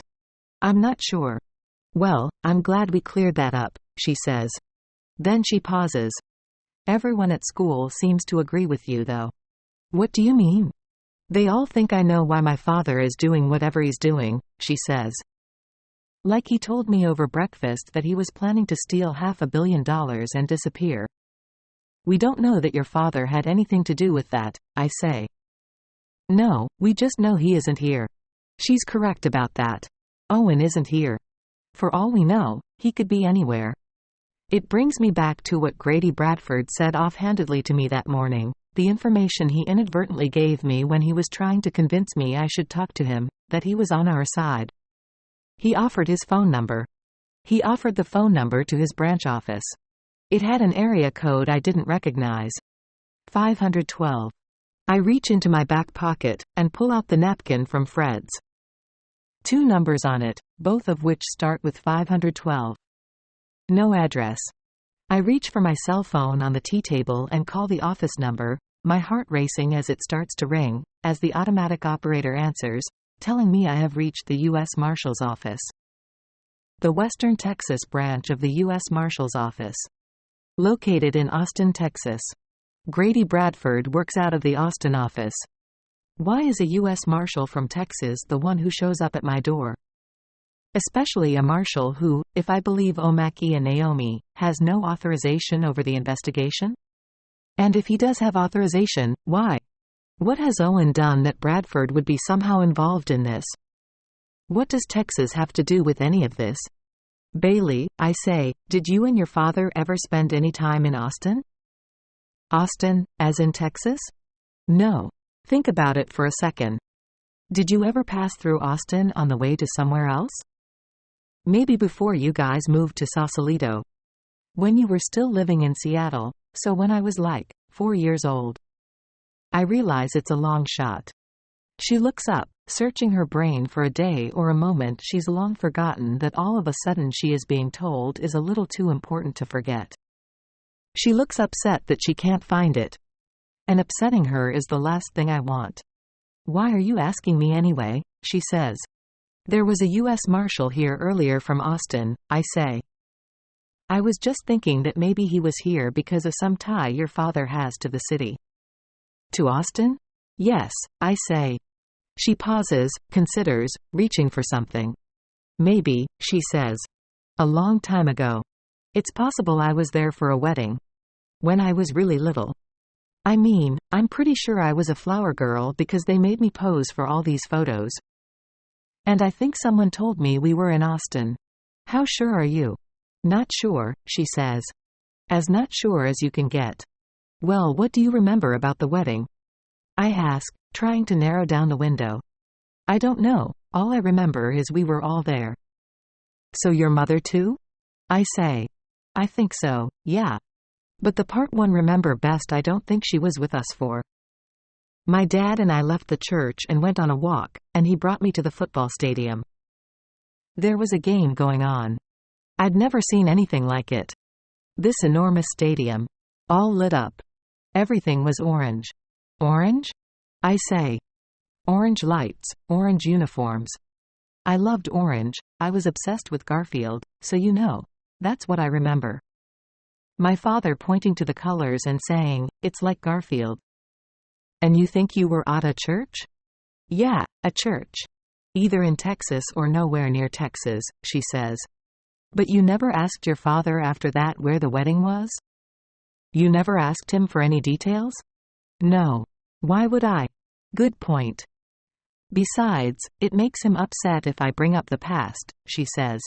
I'm not sure. Well, I'm glad we cleared that up, she says. Then she pauses. Everyone at school seems to agree with you, though. What do you mean? They all think I know why my father is doing whatever he's doing, she says. Like he told me over breakfast that he was planning to steal $500 million and disappear. We don't know that your father had anything to do with that, I say. No, we just know he isn't here. She's correct about that. Owen isn't here. For all we know, he could be anywhere. It brings me back to what Grady Bradford said offhandedly to me that morning, the information he inadvertently gave me when he was trying to convince me I should talk to him, that he was on our side. He offered his phone number. He offered the phone number to his branch office. It had an area code I didn't recognize. 512. I reach into my back pocket, and pull out the napkin from Fred's. 2 numbers on it, both of which start with 512. No address. I reach for my cell phone on the tea table and call the office number, my heart racing as it starts to ring, as the automatic operator answers, telling me I have reached the U.S. Marshal's office. The Western Texas branch of the U.S. Marshal's office. Located in Austin, Texas. Grady Bradford works out of the Austin office. Why is a U.S. Marshal from Texas the one who shows up at my door? Especially a marshal who, if I believe Omaki and Naomi, has no authorization over the investigation? And if he does have authorization, why? What has Owen done that Bradford would be somehow involved in this? What does Texas have to do with any of this? Bailey, I say, did you and your father ever spend any time in Austin? Austin, as in Texas? No. Think about it for a second. Did you ever pass through Austin on the way to somewhere else? Maybe before you guys moved to Sausalito. When you were still living in Seattle, so when I was like 4 years old. I realize it's a long shot. She looks up, searching her brain for a day or a moment she's long forgotten that all of a sudden she is being told is a little too important to forget. She looks upset that she can't find it. And upsetting her is the last thing I want. Why are you asking me anyway? She says. There was a U.S. Marshal here earlier from Austin, I say. I was just thinking that maybe he was here because of some tie your father has to the city. To Austin? Yes, I say. She pauses, considers, reaching for something. Maybe, she says. A long time ago. It's possible I was there for a wedding. When I was really little. I mean, I'm pretty sure I was a flower girl because they made me pose for all these photos. And I think someone told me we were in Austin. How sure are you? Not sure, she says. As not sure as you can get. Well, what do you remember about the wedding? I ask, trying to narrow down the window. I don't know, all I remember is we were all there. So your mother too? I say. I think so, yeah. But the part one remember best I don't think she was with us for. My dad and I left the church and went on a walk, and he brought me to the football stadium. There was a game going on. I'd never seen anything like it. This enormous stadium. All lit up. Everything was orange. Orange? I say. Orange lights, orange uniforms. I loved orange, I was obsessed with Garfield, so you know. That's what I remember. My father pointing to the colors and saying, "It's like Garfield." And you think you were at a church? Yeah, a church. Either in Texas or nowhere near Texas, she says. But you never asked your father after that where the wedding was? You never asked him for any details? No. Why would I? Good point. Besides, it makes him upset if I bring up the past, she says.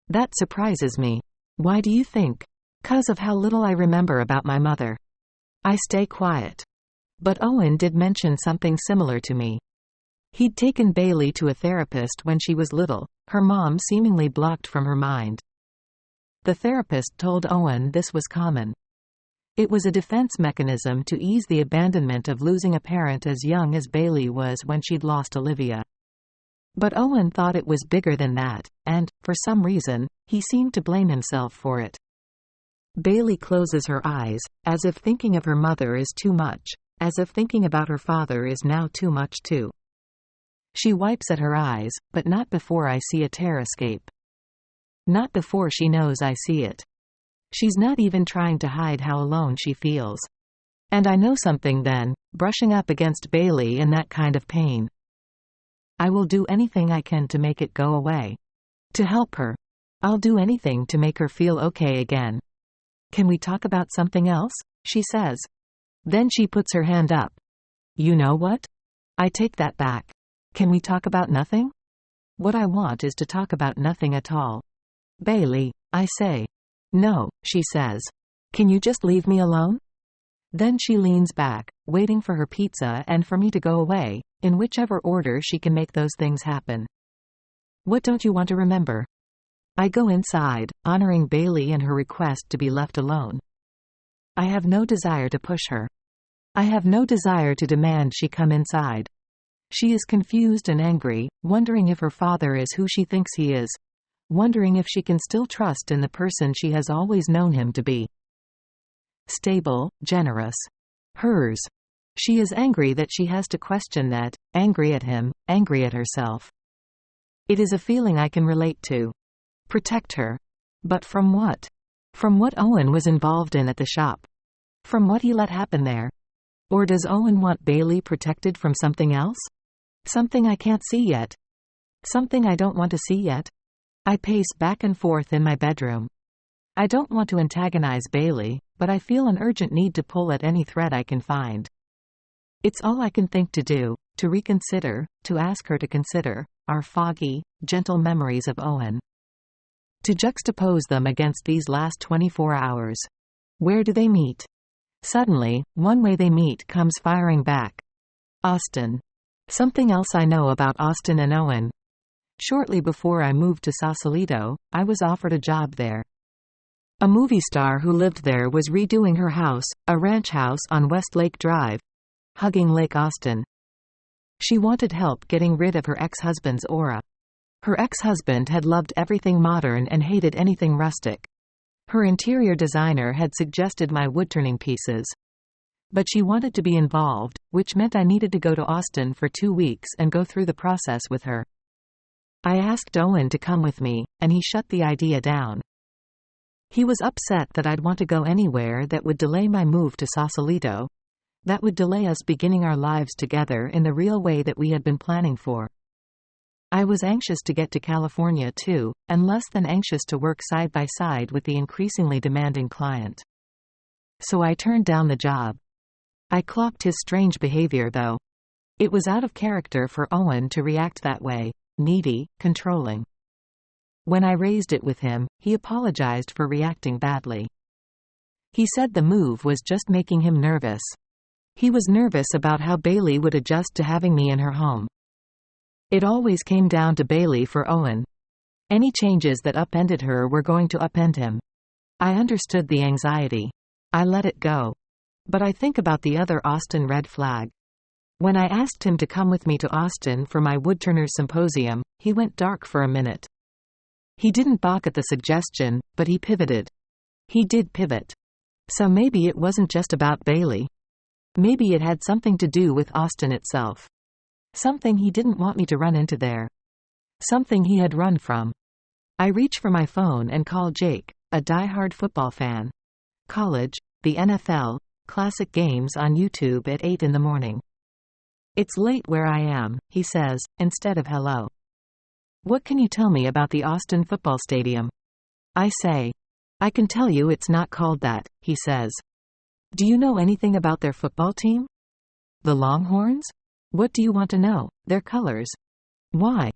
That surprises me. Why do you think? 'Cause of how little I remember about my mother. I stay quiet. But Owen did mention something similar to me. He'd taken Bailey to a therapist when she was little, her mom seemingly blocked from her mind. The therapist told Owen this was common. It was a defense mechanism to ease the abandonment of losing a parent as young as Bailey was when she'd lost Olivia. But Owen thought it was bigger than that, and, for some reason, he seemed to blame himself for it. Bailey closes her eyes, as if thinking of her mother is too much, as if thinking about her father is now too much too. She wipes at her eyes, but not before I see a tear escape. Not before she knows I see it. She's not even trying to hide how alone she feels. And I know something then, brushing up against Bailey in that kind of pain. I will do anything I can to make it go away. To help her. I'll do anything to make her feel okay again. Can we talk about something else? She says. Then she puts her hand up. You know what? I take that back. Can we talk about nothing? What I want is to talk about nothing at all. Bailey, I say. No, she says. Can you just leave me alone? Then she leans back, waiting for her pizza and for me to go away, in whichever order she can make those things happen. What don't you want to remember? I go inside, honoring Bailey and her request to be left alone. I have no desire to push her. I have no desire to demand she come inside. She is confused and angry, wondering if her father is who she thinks he is. Wondering if she can still trust in the person she has always known him to be. Stable, generous. Hers. She is angry that she has to question that, angry at him, angry at herself. It is a feeling I can relate to. Protect her. But from what? From what Owen was involved in at the shop. From what he let happen there. Or does Owen want Bailey protected from something else? Something I can't see yet. Something I don't want to see yet. I pace back and forth in my bedroom. I don't want to antagonize Bailey, but I feel an urgent need to pull at any thread I can find. It's all I can think to do, to reconsider, to ask her to consider, our foggy, gentle memories of Owen. To juxtapose them against these last 24 hours. Where do they meet? Suddenly, one way they meet comes firing back. Austin. Something else I know about Austin and Owen. Shortly before I moved to Sausalito, I was offered a job there. A movie star who lived there was redoing her house, a ranch house on West Lake Drive, hugging Lake Austin. She wanted help getting rid of her ex-husband's aura. Her ex-husband had loved everything modern and hated anything rustic. Her interior designer had suggested my wood-turning pieces. But she wanted to be involved, which meant I needed to go to Austin for 2 weeks and go through the process with her. I asked Owen to come with me, and he shut the idea down. He was upset that I'd want to go anywhere that would delay my move to Sausalito, that would delay us beginning our lives together in the real way that we had been planning for. I was anxious to get to California too, and less than anxious to work side by side with the increasingly demanding client. So I turned down the job. I clocked his strange behavior though. It was out of character for Owen to react that way, needy, controlling. When I raised it with him, he apologized for reacting badly. He said the move was just making him nervous. He was nervous about how Bailey would adjust to having me in her home. It always came down to Bailey for Owen. Any changes that upended her were going to upend him. I understood the anxiety. I let it go. But I think about the other Austin red flag. When I asked him to come with me to Austin for my Woodturners symposium, he went dark for a minute. He didn't balk at the suggestion, but he pivoted. He did pivot. So maybe it wasn't just about Bailey. Maybe it had something to do with Austin itself. Something he didn't want me to run into there. Something he had run from. I reach for my phone and call Jake, a diehard football fan. College, the NFL, classic games on YouTube at 8 in the morning. "It's late where I am," he says, instead of hello. "What can you tell me about the Austin football stadium?" I say. "I can tell you it's not called that," he says. "Do you know anything about their football team?" "The Longhorns?" "What do you want to know?" "Their colors." "Why?"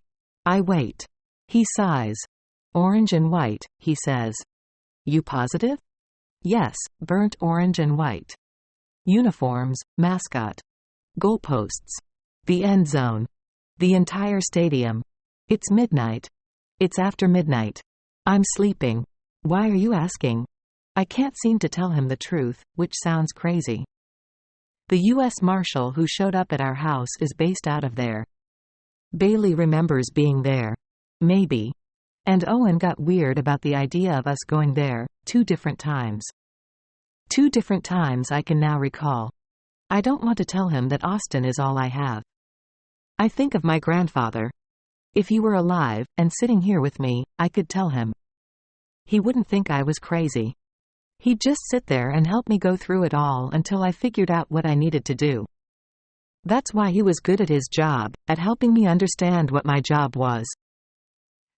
I wait. He sighs. "Orange and white," he says. "You positive?" "Yes, burnt orange and white. Uniforms, mascot. Goalposts. The end zone. The entire stadium. It's midnight. It's after midnight. I'm sleeping. Why are you asking?" I can't seem to tell him the truth, which sounds crazy. The U.S. Marshal who showed up at our house is based out of there. Bailey remembers being there. Maybe. And Owen got weird about the idea of us going there, 2 different times. 2 different times I can now recall. I don't want to tell him that Austin is all I have. I think of my grandfather. If he were alive, and sitting here with me, I could tell him. He wouldn't think I was crazy. He'd just sit there and help me go through it all until I figured out what I needed to do. That's why he was good at his job, at helping me understand what my job was.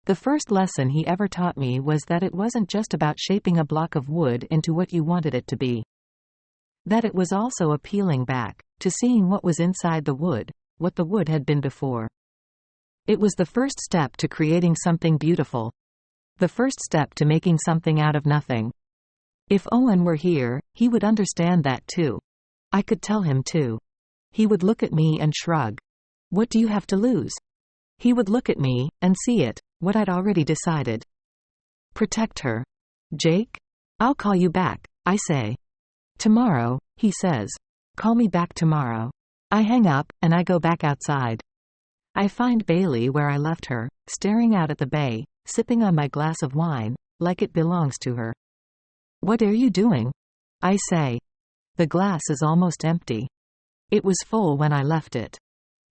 The first lesson he ever taught me was that it wasn't just about shaping a block of wood into what you wanted it to be. That it was also a peeling back, to seeing what was inside the wood, what the wood had been before. It was the first step to creating something beautiful. The first step to making something out of nothing. If Owen were here, he would understand that too. I could tell him too. He would look at me and shrug. "What do you have to lose?" He would look at me, and see it, what I'd already decided. Protect her. "Jake? I'll call you back," I say. "Tomorrow," he says. "Call me back tomorrow." I hang up, and I go back outside. I find Bailey where I left her, staring out at the bay, sipping on my glass of wine, like it belongs to her. "What are you doing?" I say. The glass is almost empty. It was full when I left it.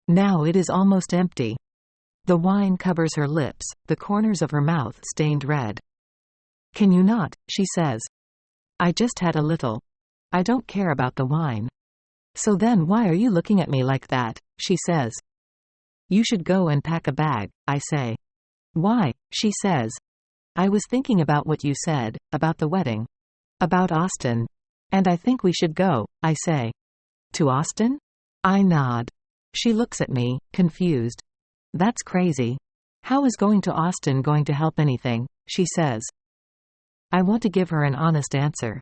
Now it is almost empty. The wine covers her lips, the corners of her mouth stained red. "Can you not?" she says. "I just had a little. I don't care about the wine." "So then why are you looking at me like that?" she says. "You should go and pack a bag," I say. "Why?" she says. "I was thinking about what you said, about the wedding. About Austin. And I think we should go," I say. "To Austin?" I nod. She looks at me, confused. "That's crazy. How is going to Austin going to help anything?" she says. I want to give her an honest answer.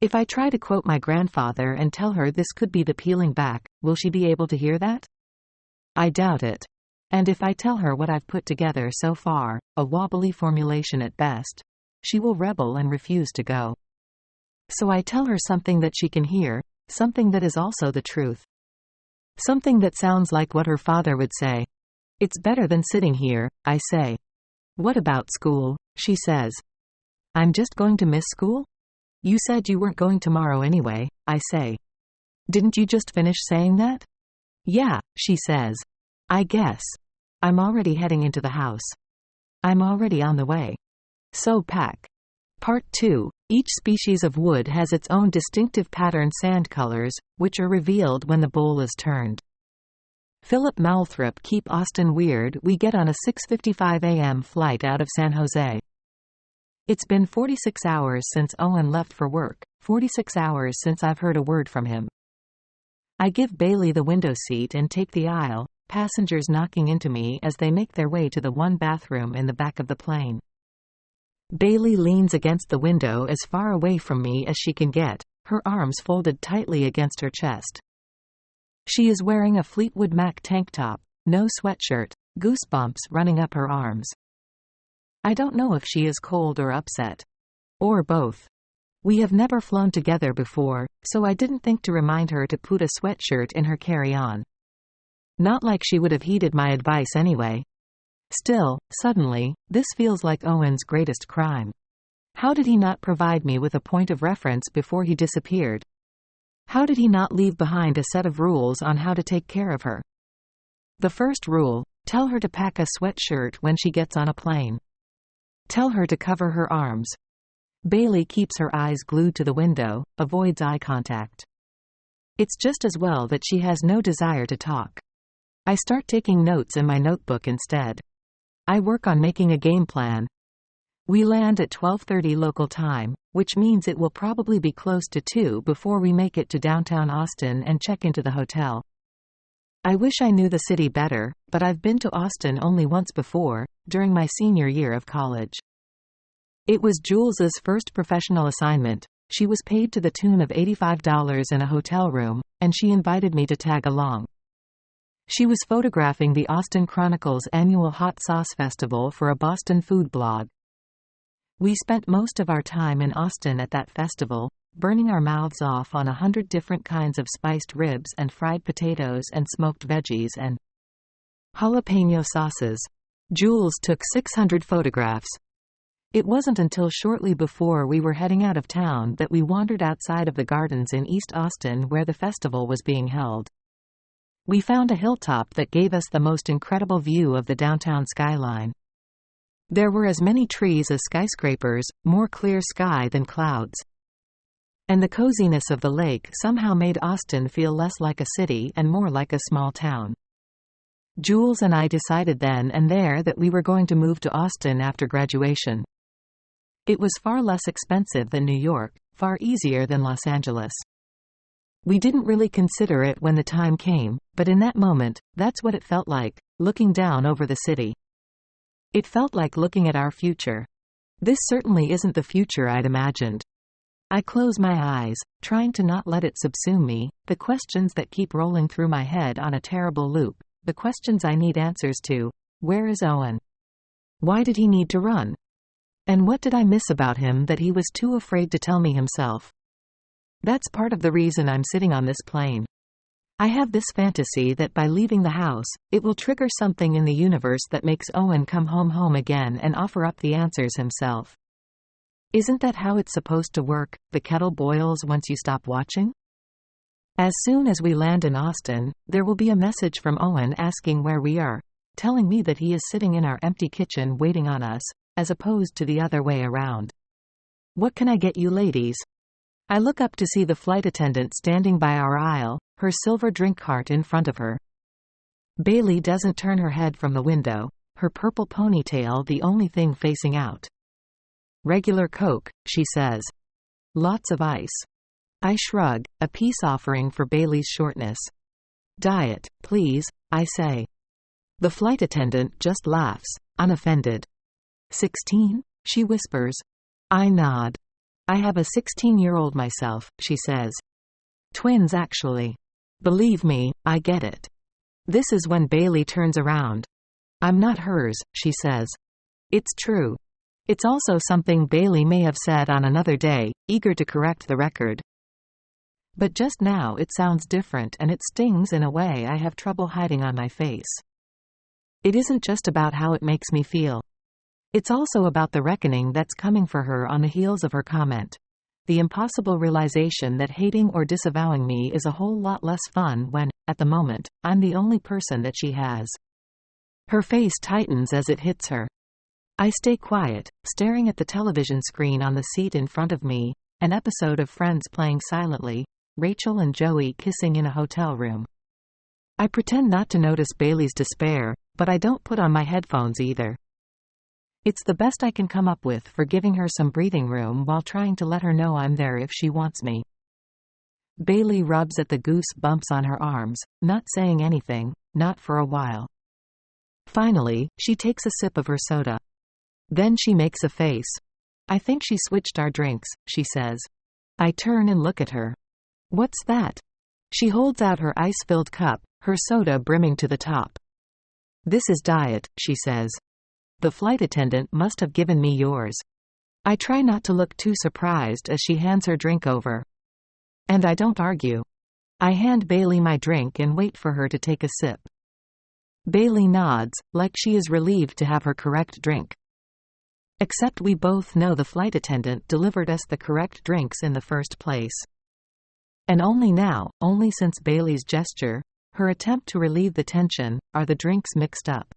If I try to quote my grandfather and tell her this could be the peeling back, will she be able to hear that? I doubt it. And if I tell her what I've put together so far, a wobbly formulation at best, she will rebel and refuse to go. So I tell her something that she can hear, something that is also the truth. Something that sounds like what her father would say. "It's better than sitting here," I say. "What about school?" she says. "I'm just going to miss school?" "You said you weren't going tomorrow anyway," I say. "Didn't you just finish saying that?" "Yeah," she says. "I guess. I'm already heading into the house. I'm already on the way. So pack." Part 2. Each species of wood has its own distinctive patterned sand colors, which are revealed when the bowl is turned. Philip Malthrop keep Austin weird. We get on a 6:55 a.m. flight out of San Jose. It's been 46 hours since Owen left for work, 46 hours since I've heard a word from him. I give Bailey the window seat and take the aisle, passengers knocking into me as they make their way to the one bathroom in the back of the plane. Bailey leans against the window as far away from me as she can get, her arms folded tightly against her chest. She is wearing a Fleetwood Mac tank top, no sweatshirt, goosebumps running up her arms. I don't know if she is cold or upset. Or both. We have never flown together before, so I didn't think to remind her to put a sweatshirt in her carry-on. Not like she would have heeded my advice anyway. Still, suddenly, this feels like Owen's greatest crime. How did he not provide me with a point of reference before he disappeared? How did he not leave behind a set of rules on how to take care of her? The first rule: tell her to pack a sweatshirt when she gets on a plane. Tell her to cover her arms. Bailey keeps her eyes glued to the window, avoids eye contact. It's just as well that she has no desire to talk. I start taking notes in my notebook instead. I work on making a game plan. We land at 12:30 local time, which means it will probably be close to 2 before we make it to downtown Austin and check into the hotel. I wish I knew the city better, but I've been to Austin only once before, during my senior year of college. It was Jules's first professional assignment. She was paid to the tune of $85 in a hotel room, and she invited me to tag along. She was photographing the Austin Chronicle's annual Hot Sauce Festival for a Boston food blog. We spent most of our time in Austin at that festival, burning our mouths off on 100 different kinds of spiced ribs and fried potatoes and smoked veggies and jalapeno sauces. Jules took 600 photographs. It wasn't until shortly before we were heading out of town that we wandered outside of the gardens in East Austin where the festival was being held. We found a hilltop that gave us the most incredible view of the downtown skyline. There were as many trees as skyscrapers, more clear sky than clouds. And the coziness of the lake somehow made Austin feel less like a city and more like a small town. Jules and I decided then and there that we were going to move to Austin after graduation. It was far less expensive than New York, far easier than Los Angeles. We didn't really consider it when the time came, but in that moment, that's what it felt like, looking down over the city. It felt like looking at our future. This certainly isn't the future I'd imagined. I close my eyes, trying to not let it subsume me, the questions that keep rolling through my head on a terrible loop, the questions I need answers to. Where is Owen? Why did he need to run? And what did I miss about him that he was too afraid to tell me himself? That's part of the reason I'm sitting on this plane. I have this fantasy that by leaving the house, it will trigger something in the universe that makes Owen come home again and offer up the answers himself. Isn't that how it's supposed to work? The kettle boils once you stop watching? As soon as we land in Austin, there will be a message from Owen asking where we are, telling me that he is sitting in our empty kitchen waiting on us, as opposed to the other way around. What can I get you ladies? I look up to see the flight attendant standing by our aisle, her silver drink cart in front of her. Bailey doesn't turn her head from the window, her purple ponytail the only thing facing out. Regular Coke, she says. Lots of ice. I shrug, a peace offering for Bailey's shortness. Diet, please, I say. The flight attendant just laughs, unoffended. 16? She whispers. I nod. I have a 16-year-old myself, she says. Twins actually. Believe me, I get it. This is when Bailey turns around. I'm not hers, she says. It's true. It's also something Bailey may have said on another day, eager to correct the record. But just now it sounds different and it stings in a way I have trouble hiding on my face. It isn't just about how it makes me feel. It's also about the reckoning that's coming for her on the heels of her comment. The impossible realization that hating or disavowing me is a whole lot less fun when, at the moment, I'm the only person that she has. Her face tightens as it hits her. I stay quiet, staring at the television screen on the seat in front of me, an episode of Friends playing silently, Rachel and Joey kissing in a hotel room. I pretend not to notice Bailey's despair, but I don't put on my headphones either. It's the best I can come up with for giving her some breathing room while trying to let her know I'm there if she wants me. Bailey rubs at the goose bumps on her arms, not saying anything, not for a while. Finally, she takes a sip of her soda. Then she makes a face. I think she switched our drinks, she says. I turn and look at her. What's that? She holds out her ice-filled cup, her soda brimming to the top. This is diet, she says. The flight attendant must have given me yours. I try not to look too surprised as she hands her drink over. And I don't argue. I hand Bailey my drink and wait for her to take a sip. Bailey nods, like she is relieved to have her correct drink. Except we both know the flight attendant delivered us the correct drinks in the first place. And only now, only since Bailey's gesture, her attempt to relieve the tension, are the drinks mixed up.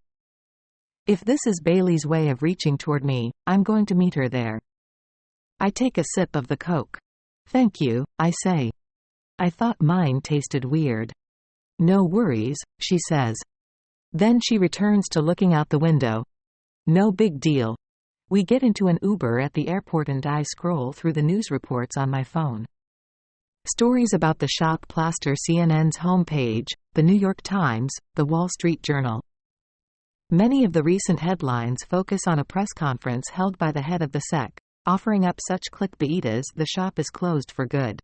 If this is Bailey's way of reaching toward me, I'm going to meet her there. I take a sip of the Coke. Thank you, I say. I thought mine tasted weird. No worries, she says. Then she returns to looking out the window. No big deal. We get into an Uber at the airport and I scroll through the news reports on my phone. Stories about the shop plaster CNN's homepage, the New York Times, the Wall Street Journal. Many of the recent headlines focus on a press conference held by the head of the SEC, offering up such clickbait as the shop is closed for good.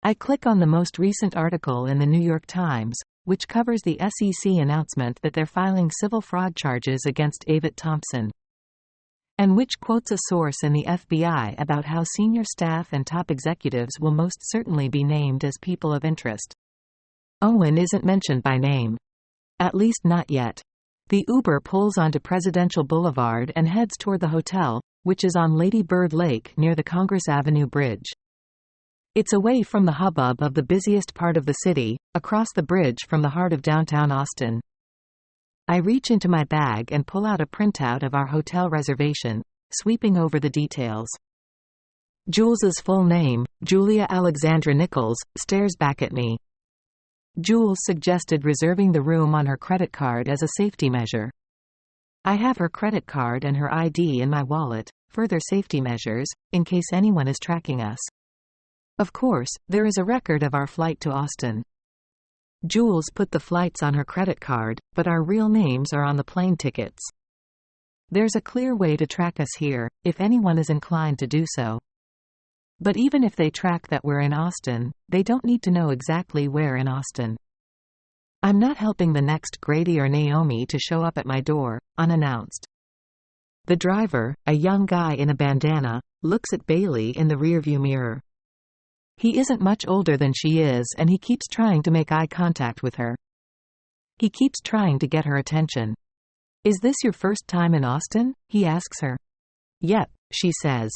I click on the most recent article in the New York Times, which covers the SEC announcement that they're filing civil fraud charges against Avitt Thompson, and which quotes a source in the FBI about how senior staff and top executives will most certainly be named as people of interest. Owen isn't mentioned by name. At least not yet. The Uber pulls onto Presidential Boulevard and heads toward the hotel, which is on Lady Bird Lake near the Congress Avenue Bridge. It's away from the hubbub of the busiest part of the city, across the bridge from the heart of downtown Austin. I reach into my bag and pull out a printout of our hotel reservation, sweeping over the details. Jules's full name, Julia Alexandra Nichols, stares back at me. Jules suggested reserving the room on her credit card as a safety measure. I have her credit card and her ID in my wallet, further safety measures, in case anyone is tracking us. Of course, there is a record of our flight to Austin. Jules put the flights on her credit card, but our real names are on the plane tickets. There's a clear way to track us here, if anyone is inclined to do so. But even if they track that we're in Austin, they don't need to know exactly where in Austin. I'm not helping the next Grady or Naomi to show up at my door, unannounced. The driver, a young guy in a bandana, looks at Bailey in the rearview mirror. He isn't much older than she is and he keeps trying to make eye contact with her. He keeps trying to get her attention. Is this your first time in Austin? He asks her. Yep, she says.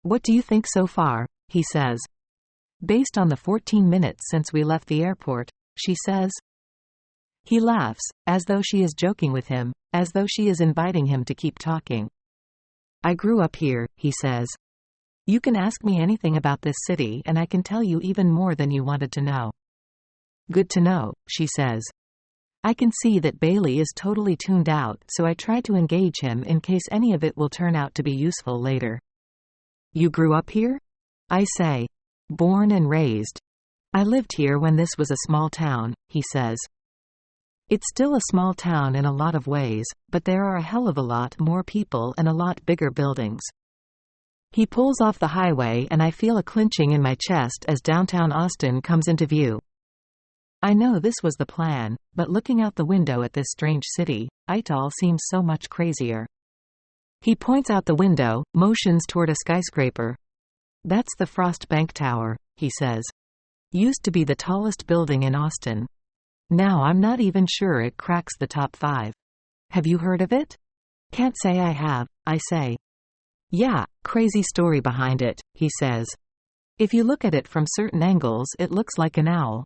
What do you think so far? He says. Based on the 14 minutes since we left the airport, she says. He laughs, as though she is joking with him, as though she is inviting him to keep talking. I grew up here, he says. You can ask me anything about this city and I can tell you even more than you wanted to know. Good to know, she says. I can see that Bailey is totally tuned out, so I try to engage him in case any of it will turn out to be useful later. You grew up here? I say. Born and raised. I lived here when this was a small town, he says. It's still a small town in a lot of ways, but there are a hell of a lot more people and a lot bigger buildings. He pulls off the highway and I feel a clenching in my chest as downtown Austin comes into view. I know this was the plan, but looking out the window at this strange city, it all seems so much crazier. He points out the window, motions toward a skyscraper. That's the Frost Bank Tower, he says. Used to be the tallest building in Austin. Now I'm not even sure it cracks the top 5. Have you heard of it? Can't say I have, I say. Yeah, crazy story behind it, he says. If you look at it from certain angles it looks like an owl.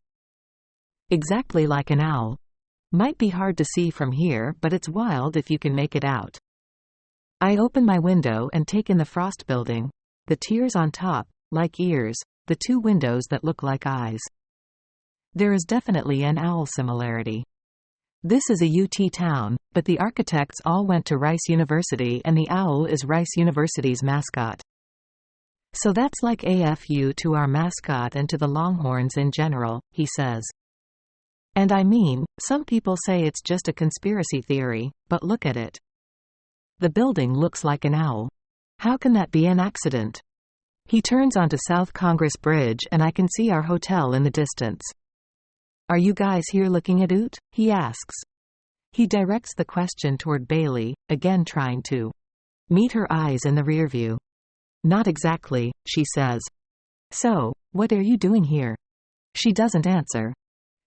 Exactly like an owl. Might be hard to see from here, but it's wild if you can make it out. I open my window and take in the Frost building. The tiers on top, like ears, the 2 windows that look like eyes. There is definitely an owl similarity. This is a UT town, but the architects all went to Rice University and the owl is Rice University's mascot. So that's like AFU to our mascot and to the Longhorns in general, he says. And I mean, some people say it's just a conspiracy theory, but look at it. The building looks like an owl. How can that be an accident? He turns onto South Congress Bridge and I can see our hotel in the distance. Are you guys here looking at it? He asks. He directs the question toward Bailey, again trying to meet her eyes in the rearview. Not exactly, she says. So, what are you doing here? She doesn't answer.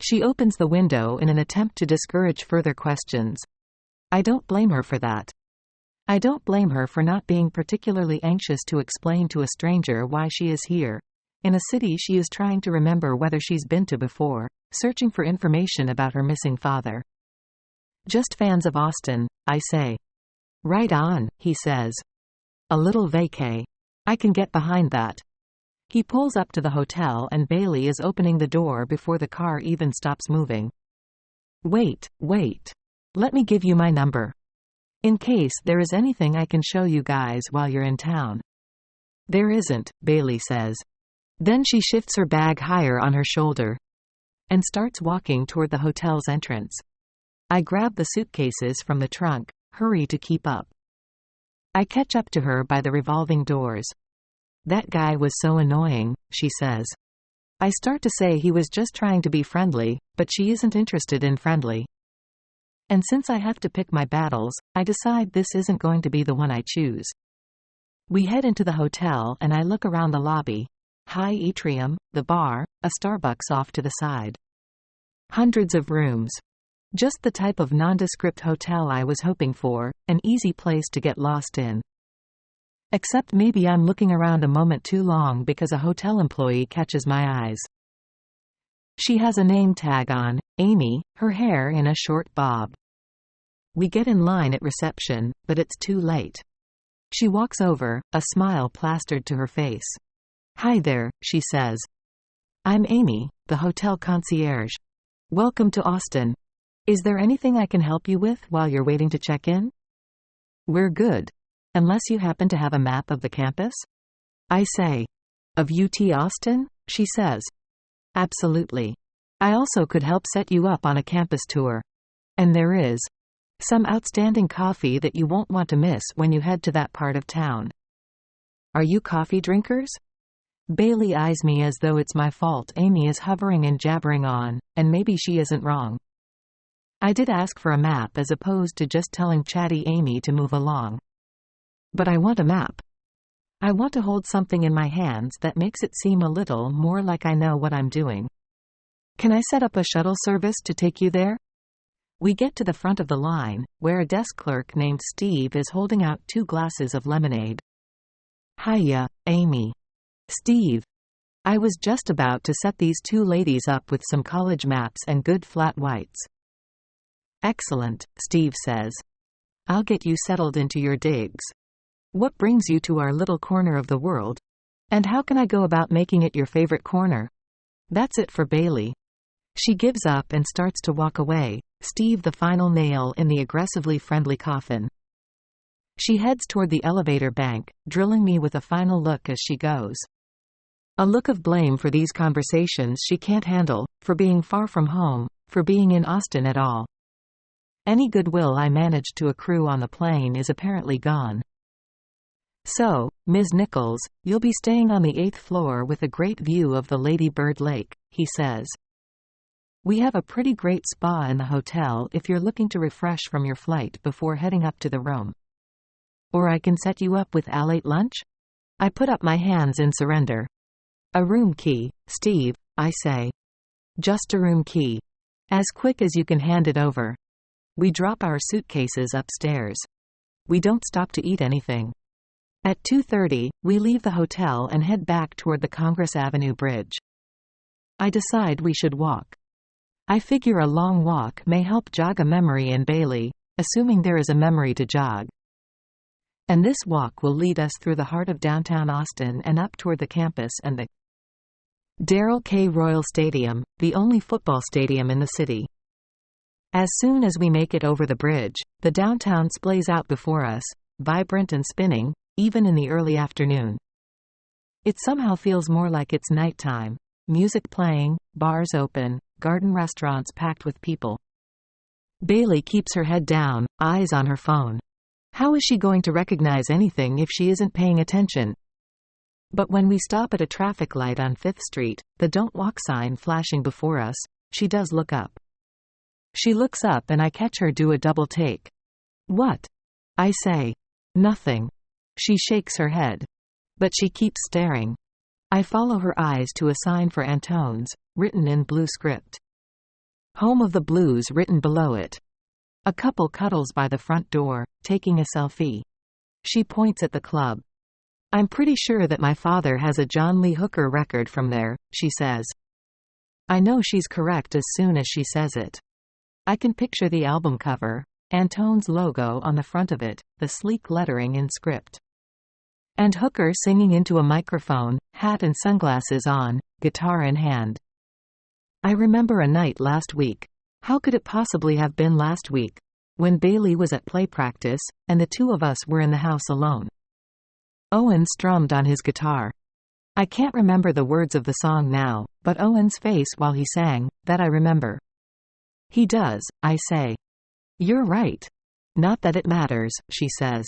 She opens the window in an attempt to discourage further questions. I don't blame her for that. I don't blame her for not being particularly anxious to explain to a stranger why she is here, in a city she is trying to remember whether she's been to before, searching for information about her missing father. Just fans of Austin, I say. Right on, he says. A little vacay. I can get behind that. He pulls up to the hotel and Bailey is opening the door before the car even stops moving. Wait. Let me give you my number. In case there is anything I can show you guys while you're in town. There isn't, Bailey says. Then she shifts her bag higher on her shoulder and starts walking toward the hotel's entrance. I grab the suitcases from the trunk, hurry to keep up. I catch up to her by the revolving doors. That guy was so annoying, she says. I start to say he was just trying to be friendly, but she isn't interested in friendly. And since I have to pick my battles, I decide this isn't going to be the one I choose. We head into the hotel and I look around the lobby. High atrium, the bar, a Starbucks off to the side. Hundreds of rooms. Just the type of nondescript hotel I was hoping for, an easy place to get lost in. Except maybe I'm looking around a moment too long because a hotel employee catches my eyes. She has a name tag on, Amy, her hair in a short bob. We get in line at reception, but it's too late. She walks over, a smile plastered to her face. Hi there, she says. I'm Amy, the hotel concierge. Welcome to Austin. Is there anything I can help you with while you're waiting to check in? We're good. Unless you happen to have a map of the campus? I say. Of UT Austin? She says. Absolutely. I also could help set you up on a campus tour. And there is some outstanding coffee that you won't want to miss when you head to that part of town. Are you coffee drinkers? Bailey eyes me as though it's my fault Amy is hovering and jabbering on, and maybe she isn't wrong. I did ask for a map as opposed to just telling chatty Amy to move along. But I want a map. I want to hold something in my hands that makes it seem a little more like I know what I'm doing. Can I set up a shuttle service to take you there? We get to the front of the line, where a desk clerk named Steve is holding out 2 glasses of lemonade. Hiya, Amy. Steve. I was just about to set these 2 ladies up with some college maps and good flat whites. Excellent, Steve says. I'll get you settled into your digs. What brings you to our little corner of the world? And how can I go about making it your favorite corner? That's it for Bailey. She gives up and starts to walk away, Steve the final nail in the aggressively friendly coffin. She heads toward the elevator bank, drilling me with a final look as she goes. A look of blame for these conversations she can't handle, for being far from home, for being in Austin at all. Any goodwill I managed to accrue on the plane is apparently gone. So, Ms. Nichols, you'll be staying on the 8th floor with a great view of the Lady Bird Lake, he says. We have a pretty great spa in the hotel if you're looking to refresh from your flight before heading up to the room. Or I can set you up with a late lunch? I put up my hands in surrender. A room key, Steve, I say. Just a room key. As quick as you can hand it over. We drop our suitcases upstairs. We don't stop to eat anything. At 2:30, we leave the hotel and head back toward the Congress Avenue Bridge. I decide we should walk. I figure a long walk may help jog a memory in Bailey, assuming there is a memory to jog. And this walk will lead us through the heart of downtown Austin and up toward the campus and the Darrell K. Royal Stadium, the only football stadium in the city. As soon as we make it over the bridge, the downtown splays out before us, vibrant and spinning, even in the early afternoon. It somehow feels more like it's nighttime. Music playing, bars open, garden restaurants packed with people. Bailey keeps her head down, eyes on her phone. How is she going to recognize anything if she isn't paying attention? But when we stop at a traffic light on 5th Street, the Don't Walk sign flashing before us, she does look up. She looks up and I catch her do a double take. What? I say. Nothing. She shakes her head. But she keeps staring. I follow her eyes to a sign for Antone's, written in blue script. Home of the Blues written below it. A couple cuddles by the front door, taking a selfie. She points at the club. I'm pretty sure that my father has a John Lee Hooker record from there, she says. I know she's correct as soon as she says it. I can picture the album cover, Antone's logo on the front of it, the sleek lettering in script. And Hooker singing into a microphone, hat and sunglasses on, guitar in hand. I remember a night last week. How could it possibly have been last week? When Bailey was at play practice, and the two of us were in the house alone. Owen strummed on his guitar. I can't remember the words of the song now, but Owen's face while he sang, that I remember. He does, I say. You're right. Not that it matters, she says.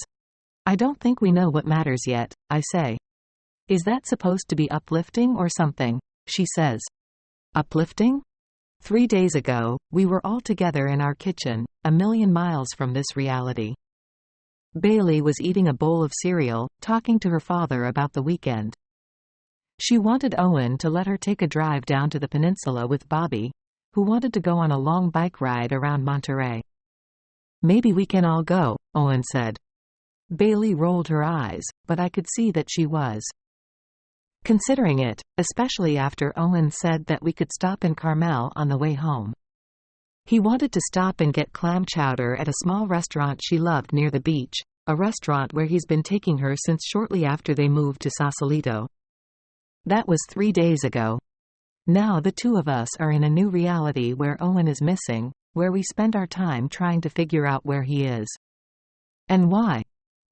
I don't think we know what matters yet, I say. Is that supposed to be uplifting or something? She says. Uplifting? 3 days ago, we were all together in our kitchen, a million miles from this reality. Bailey was eating a bowl of cereal, talking to her father about the weekend. She wanted Owen to let her take a drive down to the peninsula with Bobby, who wanted to go on a long bike ride around Monterey. Maybe we can all go, Owen said. Bailey rolled her eyes, but I could see that she was considering it, especially after Owen said that we could stop in Carmel on the way home. He wanted to stop and get clam chowder at a small restaurant she loved near the beach, a restaurant where he's been taking her since shortly after they moved to Sausalito. That was 3 days ago. Now the two of us are in a new reality where Owen is missing, where we spend our time trying to figure out where he is. And why?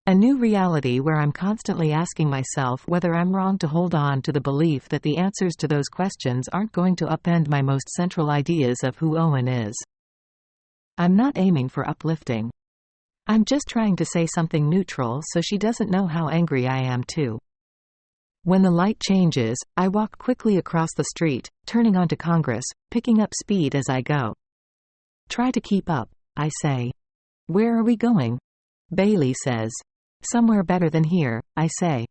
A new reality where I'm constantly asking myself whether I'm wrong to hold on to the belief that the answers to those questions aren't going to upend my most central ideas of who Owen is. I'm not aiming for uplifting. I'm just trying to say something neutral so she doesn't know how angry I am too. When the light changes, I walk quickly across the street, turning onto Congress, picking up speed as I go. Try to keep up, I say. Where are we going? Bailey says. Somewhere better than here, I say.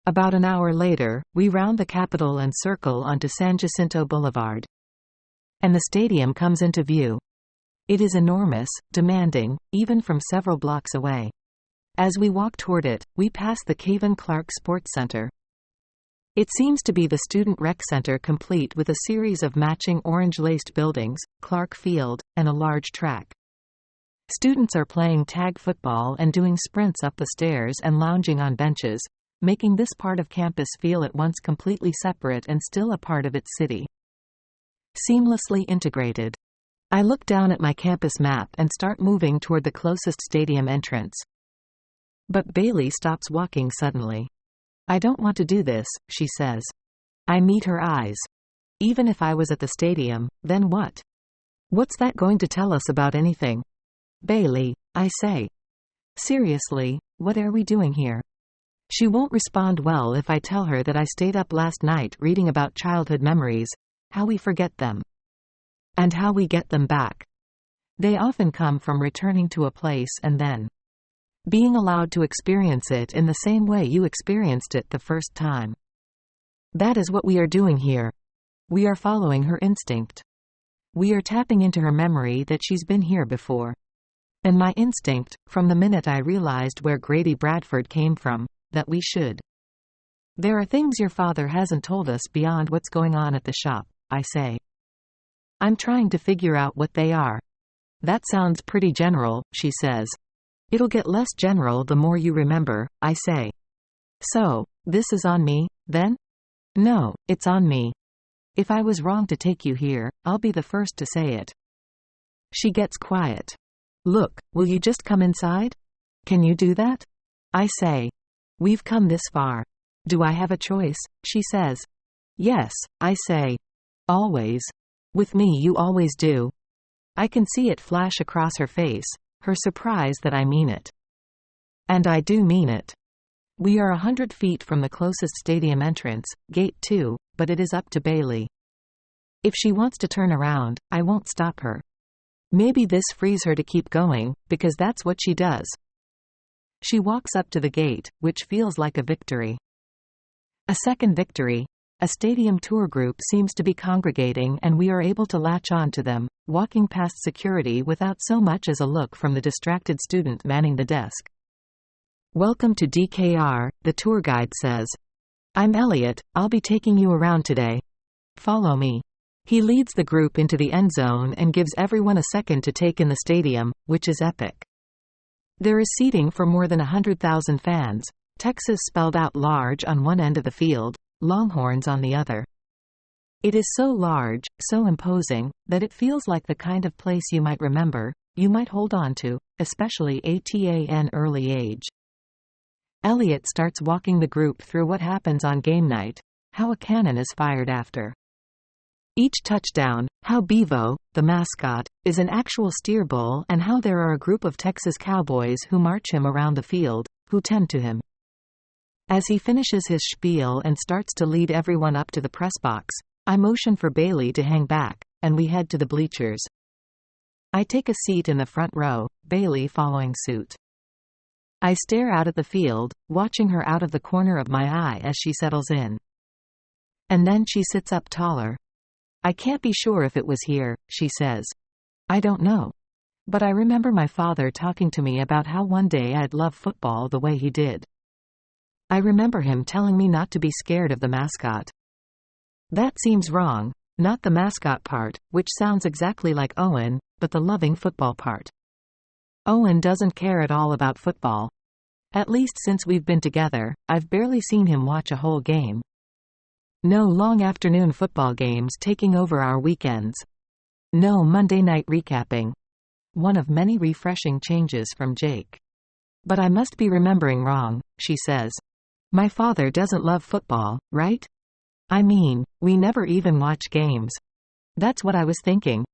About an hour later, we round the Capitol and circle onto San Jacinto Boulevard. And the stadium comes into view. It is enormous, demanding, even from several blocks away. As we walk toward it, we pass the Cavan Clark Sports Center. It seems to be the student rec center complete with a series of matching orange-laced buildings, Clark Field, and a large track. Students are playing tag football and doing sprints up the stairs and lounging on benches, making this part of campus feel at once completely separate and still a part of its city. Seamlessly integrated. I look down at my campus map and start moving toward the closest stadium entrance. But Bailey stops walking suddenly. I don't want to do this, she says. I meet her eyes. Even if I was at the stadium, then what? What's that going to tell us about anything? Bailey, I say. Seriously, what are we doing here? She won't respond well if I tell her that I stayed up last night reading about childhood memories, how we forget them. And how we get them back. They often come from returning to a place and then being allowed to experience it in the same way you experienced it the first time. That is what we are doing here. We are following her instinct. We are tapping into her memory that she's been here before. And my instinct, from the minute I realized where Grady Bradford came from, that we should. There are things your father hasn't told us beyond what's going on at the shop, I say. I'm trying to figure out what they are. That sounds pretty general, she says. It'll get less general the more you remember, I say. So, this is on me, then? No, it's on me. If I was wrong to take you here, I'll be the first to say it. She gets quiet. Look, will you just come inside? Can you do that? I say. We've come this far. Do I have a choice? She says. Yes, I say. Always. With me you always do. I can see it flash across her face, her surprise that I mean it. And I do mean it. We are 100 feet from the closest stadium entrance, gate 2, but it is up to Bailey. If she wants to turn around, I won't stop her. Maybe this frees her to keep going, because that's what she does. She walks up to the gate, which feels like a victory. A second victory. A stadium tour group seems to be congregating and we are able to latch on to them, walking past security without so much as a look from the distracted student manning the desk. "Welcome to DKR," the tour guide says. "I'm Elliot, I'll be taking you around today. Follow me." He leads the group into the end zone and gives everyone a second to take in the stadium, which is epic. There is seating for more than 100,000 fans, Texas spelled out large on one end of the field, Longhorns on the other. It is so large, so imposing, that it feels like the kind of place you might remember, you might hold on to, especially at an early age. Elliot starts walking the group through what happens on game night, how a cannon is fired after each touchdown, how Bevo, the mascot, is an actual steer bull, and how there are a group of Texas cowboys who march him around the field, who tend to him. As he finishes his spiel and starts to lead everyone up to the press box, I motion for Bailey to hang back, and we head to the bleachers. I take a seat in the front row, Bailey following suit. I stare out at the field, watching her out of the corner of my eye as she settles in. And then she sits up taller. "I can't be sure if it was here," she says. "I don't know. But I remember my father talking to me about how one day I'd love football the way he did. I remember him telling me not to be scared of the mascot." That seems wrong. Not the mascot part, which sounds exactly like Owen, but the loving football part. Owen doesn't care at all about football. At least since we've been together, I've barely seen him watch a whole game. No long afternoon football games taking over our weekends. No Monday night recapping. One of many refreshing changes from Jake. "But I must be remembering wrong," she says. "My father doesn't love football, right? I mean, we never even watch games." That's what I was thinking.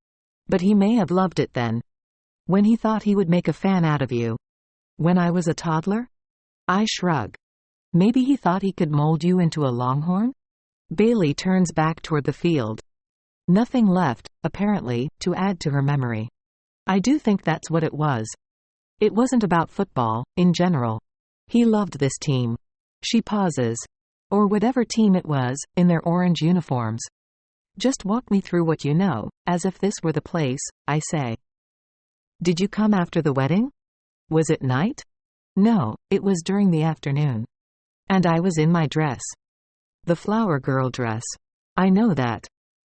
But he may have loved it then. When he thought he would make a fan out of you. When I was a toddler? I shrug. Maybe he thought he could mold you into a Longhorn? Bailey turns back toward the field. Nothing left, apparently, to add to her memory. I do think that's what it was. It wasn't about football, in general. He loved this team. She pauses. Or whatever team it was, in their orange uniforms. "Just walk me through what you know, as if this were the place," I say. "Did you come after the wedding? Was it night?" "No, it was during the afternoon. And I was in my dress. The flower girl dress. I know that.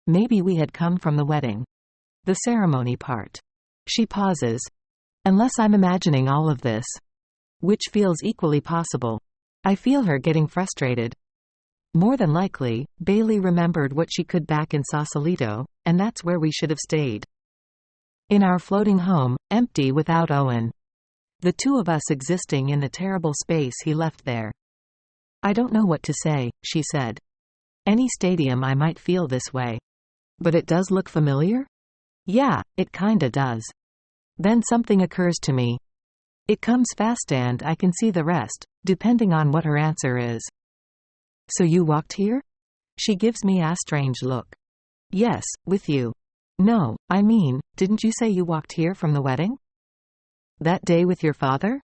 Maybe we had come from the wedding. The ceremony part." She pauses. Unless I'm imagining all of this. Which feels equally possible. I feel her getting frustrated. More than likely, Bailey remembered what she could back in Sausalito, and that's where we should have stayed. In our floating home, empty without Owen. The two of us existing in the terrible space he left there. "I don't know what to say," she said. "Any stadium I might feel this way. But it does look familiar?" "Yeah, it kinda does." Then something occurs to me. It comes fast and I can see the rest, depending on what her answer is. "So you walked here?" She gives me a strange look. "Yes, with you." "No, I mean, didn't you say you walked here from the wedding?" "That day with your father?"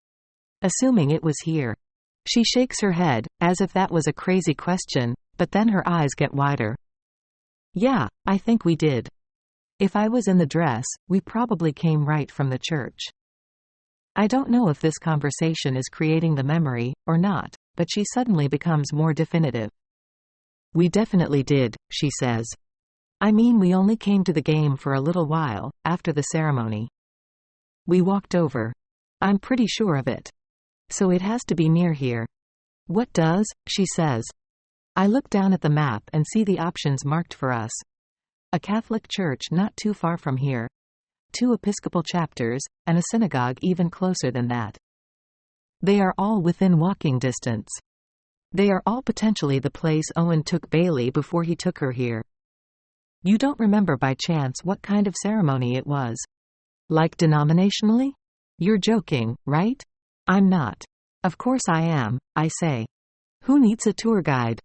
Assuming it was here. She shakes her head, as if that was a crazy question, but then her eyes get wider. "Yeah, I think we did. If I was in the dress, we probably came right from the church." I don't know if this conversation is creating the memory, or not, but she suddenly becomes more definitive. "We definitely did," she says. "I mean, we only came to the game for a little while, after the ceremony. We walked over. I'm pretty sure of it. So it has to be near here." "What does?" she says. I look down at the map and see the options marked for us. A Catholic church not too far from here. 2 Episcopal chapters, and a synagogue even closer than that. They are all within walking distance. They are all potentially the place Owen took Bailey before he took her here. You don't remember by chance what kind of ceremony it was? Like denominationally? You're joking, right? I'm not. Of course I am, I say. Who needs a tour guide?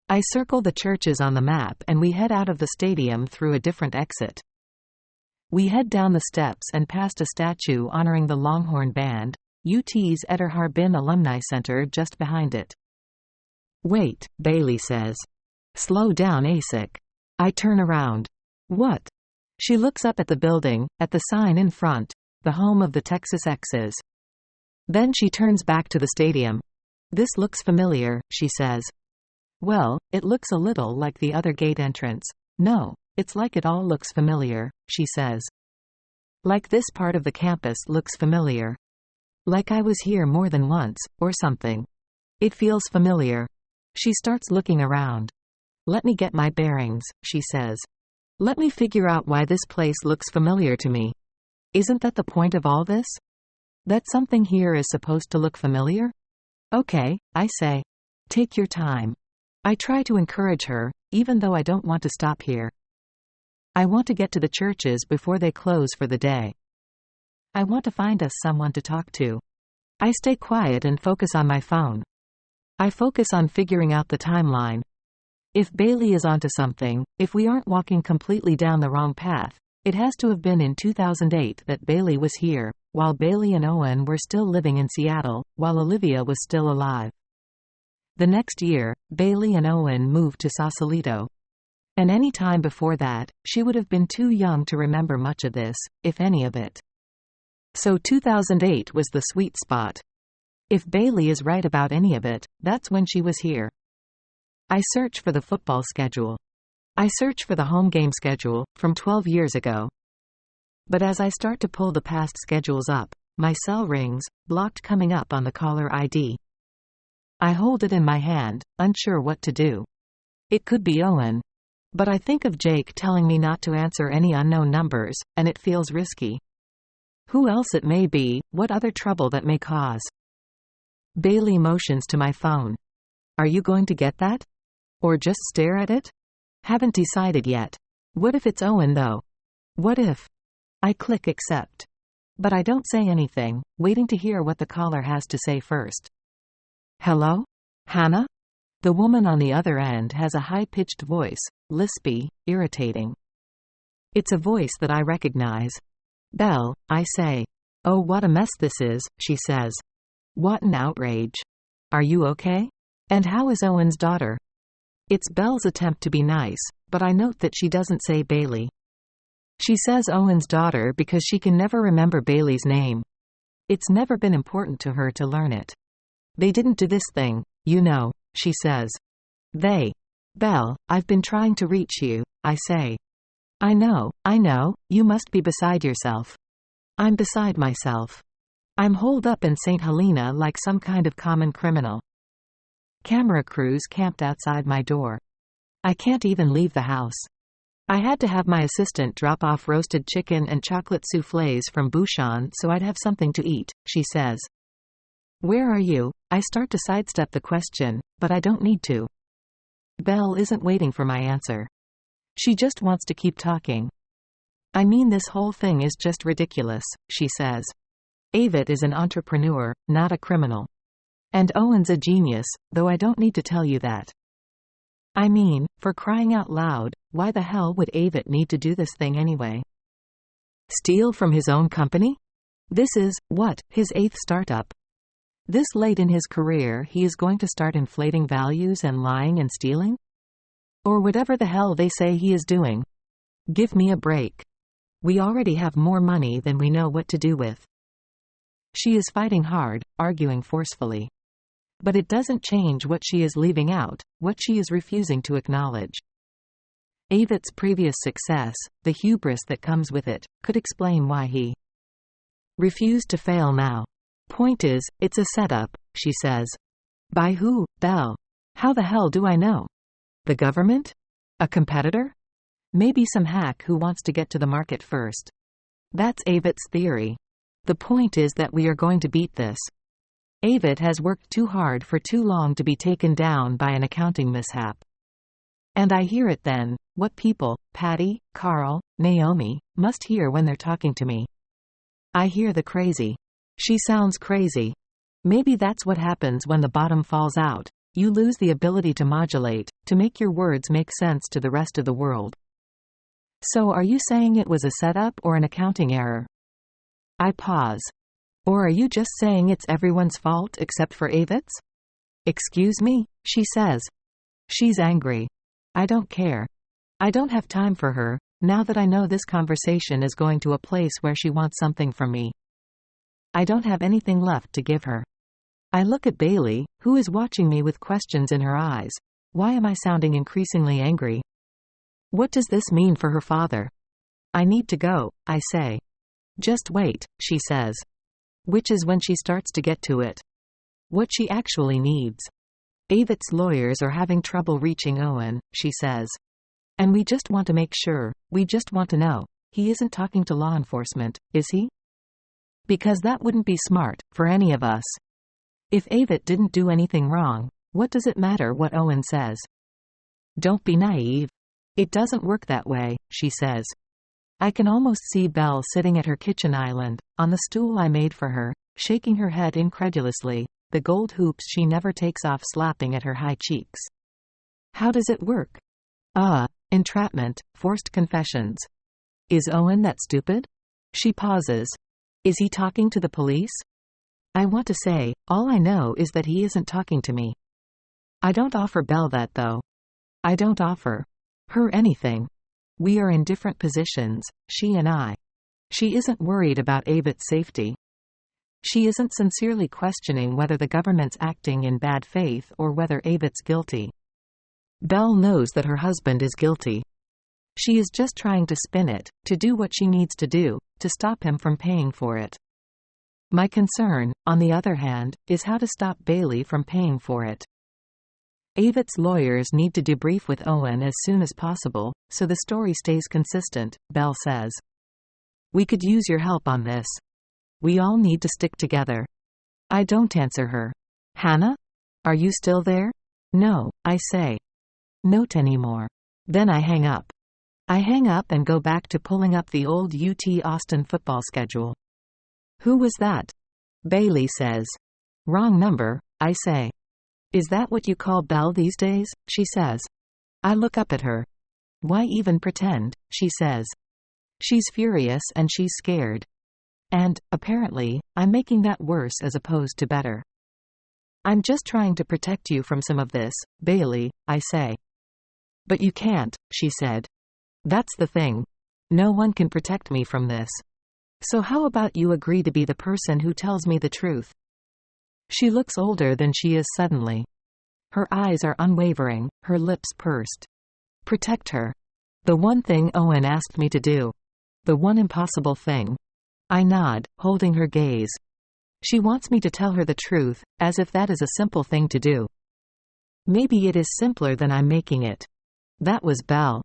I circle the churches on the map and we head out of the stadium through a different exit. We head down the steps and past a statue honoring the Longhorn Band, UT's Eder Harbin Alumni Center just behind it. Wait, Bailey says. Slow down ASIC. I turn around. What? She looks up at the building, at the sign in front, the home of the Texas X's. Then she turns back to the stadium. This looks familiar, she says. Well, it looks a little like the other gate entrance. No, it's like it all looks familiar, she says. Like this part of the campus looks familiar. Like I was here more than once, or something. It feels familiar. She starts looking around. Let me get my bearings, she says. Let me figure out why this place looks familiar to me. Isn't that the point of all this? That something here is supposed to look familiar? Okay, I say. Take your time. I try to encourage her, even though I don't want to stop here. I want to get to the churches before they close for the day. I want to find us someone to talk to. I stay quiet and focus on my phone. I focus on figuring out the timeline. If Bailey is onto something, if we aren't walking completely down the wrong path, it has to have been in 2008 that Bailey was here, while Bailey and Owen were still living in Seattle, while Olivia was still alive. The next year, Bailey and Owen moved to Sausalito. And any time before that, she would have been too young to remember much of this, if any of it. So 2008 was the sweet spot. If Bailey is right about any of it, that's when she was here. I search for the football schedule. I search for the home game schedule, from 12 years ago. But as I start to pull the past schedules up, my cell rings, blocked coming up on the caller ID. I hold it in my hand, unsure what to do. It could be Owen. But I think of Jake telling me not to answer any unknown numbers, and it feels risky. Who else it may be, what other trouble that may cause. Bailey motions to my phone. Are you going to get that? Or just stare at it? Haven't decided yet. What if it's Owen though? What if? I click accept. But I don't say anything, waiting to hear what the caller has to say first. Hello? Hannah? The woman on the other end has a high-pitched voice, lispy, irritating. It's a voice that I recognize. Belle, I say. Oh, what a mess this is, she says. What an outrage. Are you okay? And how is Owen's daughter? It's Belle's attempt to be nice, but I note that she doesn't say Bailey. She says Owen's daughter because she can never remember Bailey's name. It's never been important to her to learn it. They didn't do this thing, you know, she says. They. Belle, I've been trying to reach you, I say. I know, you must be beside yourself. I'm beside myself. I'm holed up in St. Helena like some kind of common criminal. Camera crews camped outside my door. I can't even leave the house. I had to have my assistant drop off roasted chicken and chocolate soufflés from Bouchon so I'd have something to eat, she says. Where are you? I start to sidestep the question, but I don't need to. Belle isn't waiting for my answer. She just wants to keep talking. I mean, this whole thing is just ridiculous, she says. Avit is an entrepreneur, not a criminal. And Owen's a genius, though I don't need to tell you that. I mean, for crying out loud, why the hell would Avit need to do this thing anyway? Steal from his own company? This is, what, his 8th startup? This late in his career he is going to start inflating values and lying and stealing? Or whatever the hell they say he is doing. Give me a break. We already have more money than we know what to do with. She is fighting hard, arguing forcefully. But it doesn't change what she is leaving out, what she is refusing to acknowledge. Avit's previous success, the hubris that comes with it, could explain why he refused to fail now. Point is, it's a setup, she says. By who, Belle? How the hell do I know? The government? A competitor? Maybe some hack who wants to get to the market first. That's Avit's theory. The point is that we are going to beat this. Avit has worked too hard for too long to be taken down by an accounting mishap. And I hear it then, what people, Patty, Carl, Naomi, must hear when they're talking to me. I hear the crazy. She sounds crazy. Maybe that's what happens when the bottom falls out. You lose the ability to modulate, to make your words make sense to the rest of the world. So are you saying it was a setup or an accounting error? I pause. Or are you just saying it's everyone's fault except for Avit's? Excuse me, she says. She's angry. I don't care. I don't have time for her, now that I know this conversation is going to a place where she wants something from me. I don't have anything left to give her. I look at Bailey, who is watching me with questions in her eyes. Why am I sounding increasingly angry? What does this mean for her father? I need to go, I say. Just wait, she says. Which is when she starts to get to it. What she actually needs. Avit's lawyers are having trouble reaching Owen, she says. And we just want to make sure, we just want to know, he isn't talking to law enforcement, is he? Because that wouldn't be smart, for any of us. If Avit didn't do anything wrong, what does it matter what Owen says? Don't be naive. It doesn't work that way, she says. I can almost see Belle sitting at her kitchen island, on the stool I made for her, shaking her head incredulously, the gold hoops she never takes off slapping at her high cheeks. How does it work? Entrapment, forced confessions. Is Owen that stupid? She pauses. Is he talking to the police? I want to say, all I know is that he isn't talking to me. I don't offer Belle that though. I don't offer her anything. We are in different positions, she and I. She isn't worried about Avit's safety. She isn't sincerely questioning whether the government's acting in bad faith or whether Avit's guilty. Belle knows that her husband is guilty. She is just trying to spin it, to do what she needs to do, to stop him from paying for it. My concern, on the other hand, is how to stop Bailey from paying for it. Avit's lawyers need to debrief with Owen as soon as possible, so the story stays consistent, Belle says. We could use your help on this. We all need to stick together. I don't answer her. Hannah? Are you still there? No, I say. Not anymore. Then I hang up. I hang up and go back to pulling up the old UT Austin football schedule. Who was that? Bailey says. Wrong number, I say. Is that what you call Belle these days? She says. I look up at her. Why even pretend? She says. She's furious and she's scared. And, apparently, I'm making that worse as opposed to better. I'm just trying to protect you from some of this, Bailey, I say. But you can't, she said. That's the thing. No one can protect me from this. So how about you agree to be the person who tells me the truth? She looks older than she is suddenly. Her eyes are unwavering, her lips pursed. Protect her. The one thing Owen asked me to do. The one impossible thing. I nod, holding her gaze. She wants me to tell her the truth, as if that is a simple thing to do. Maybe it is simpler than I'm making it. That was Belle.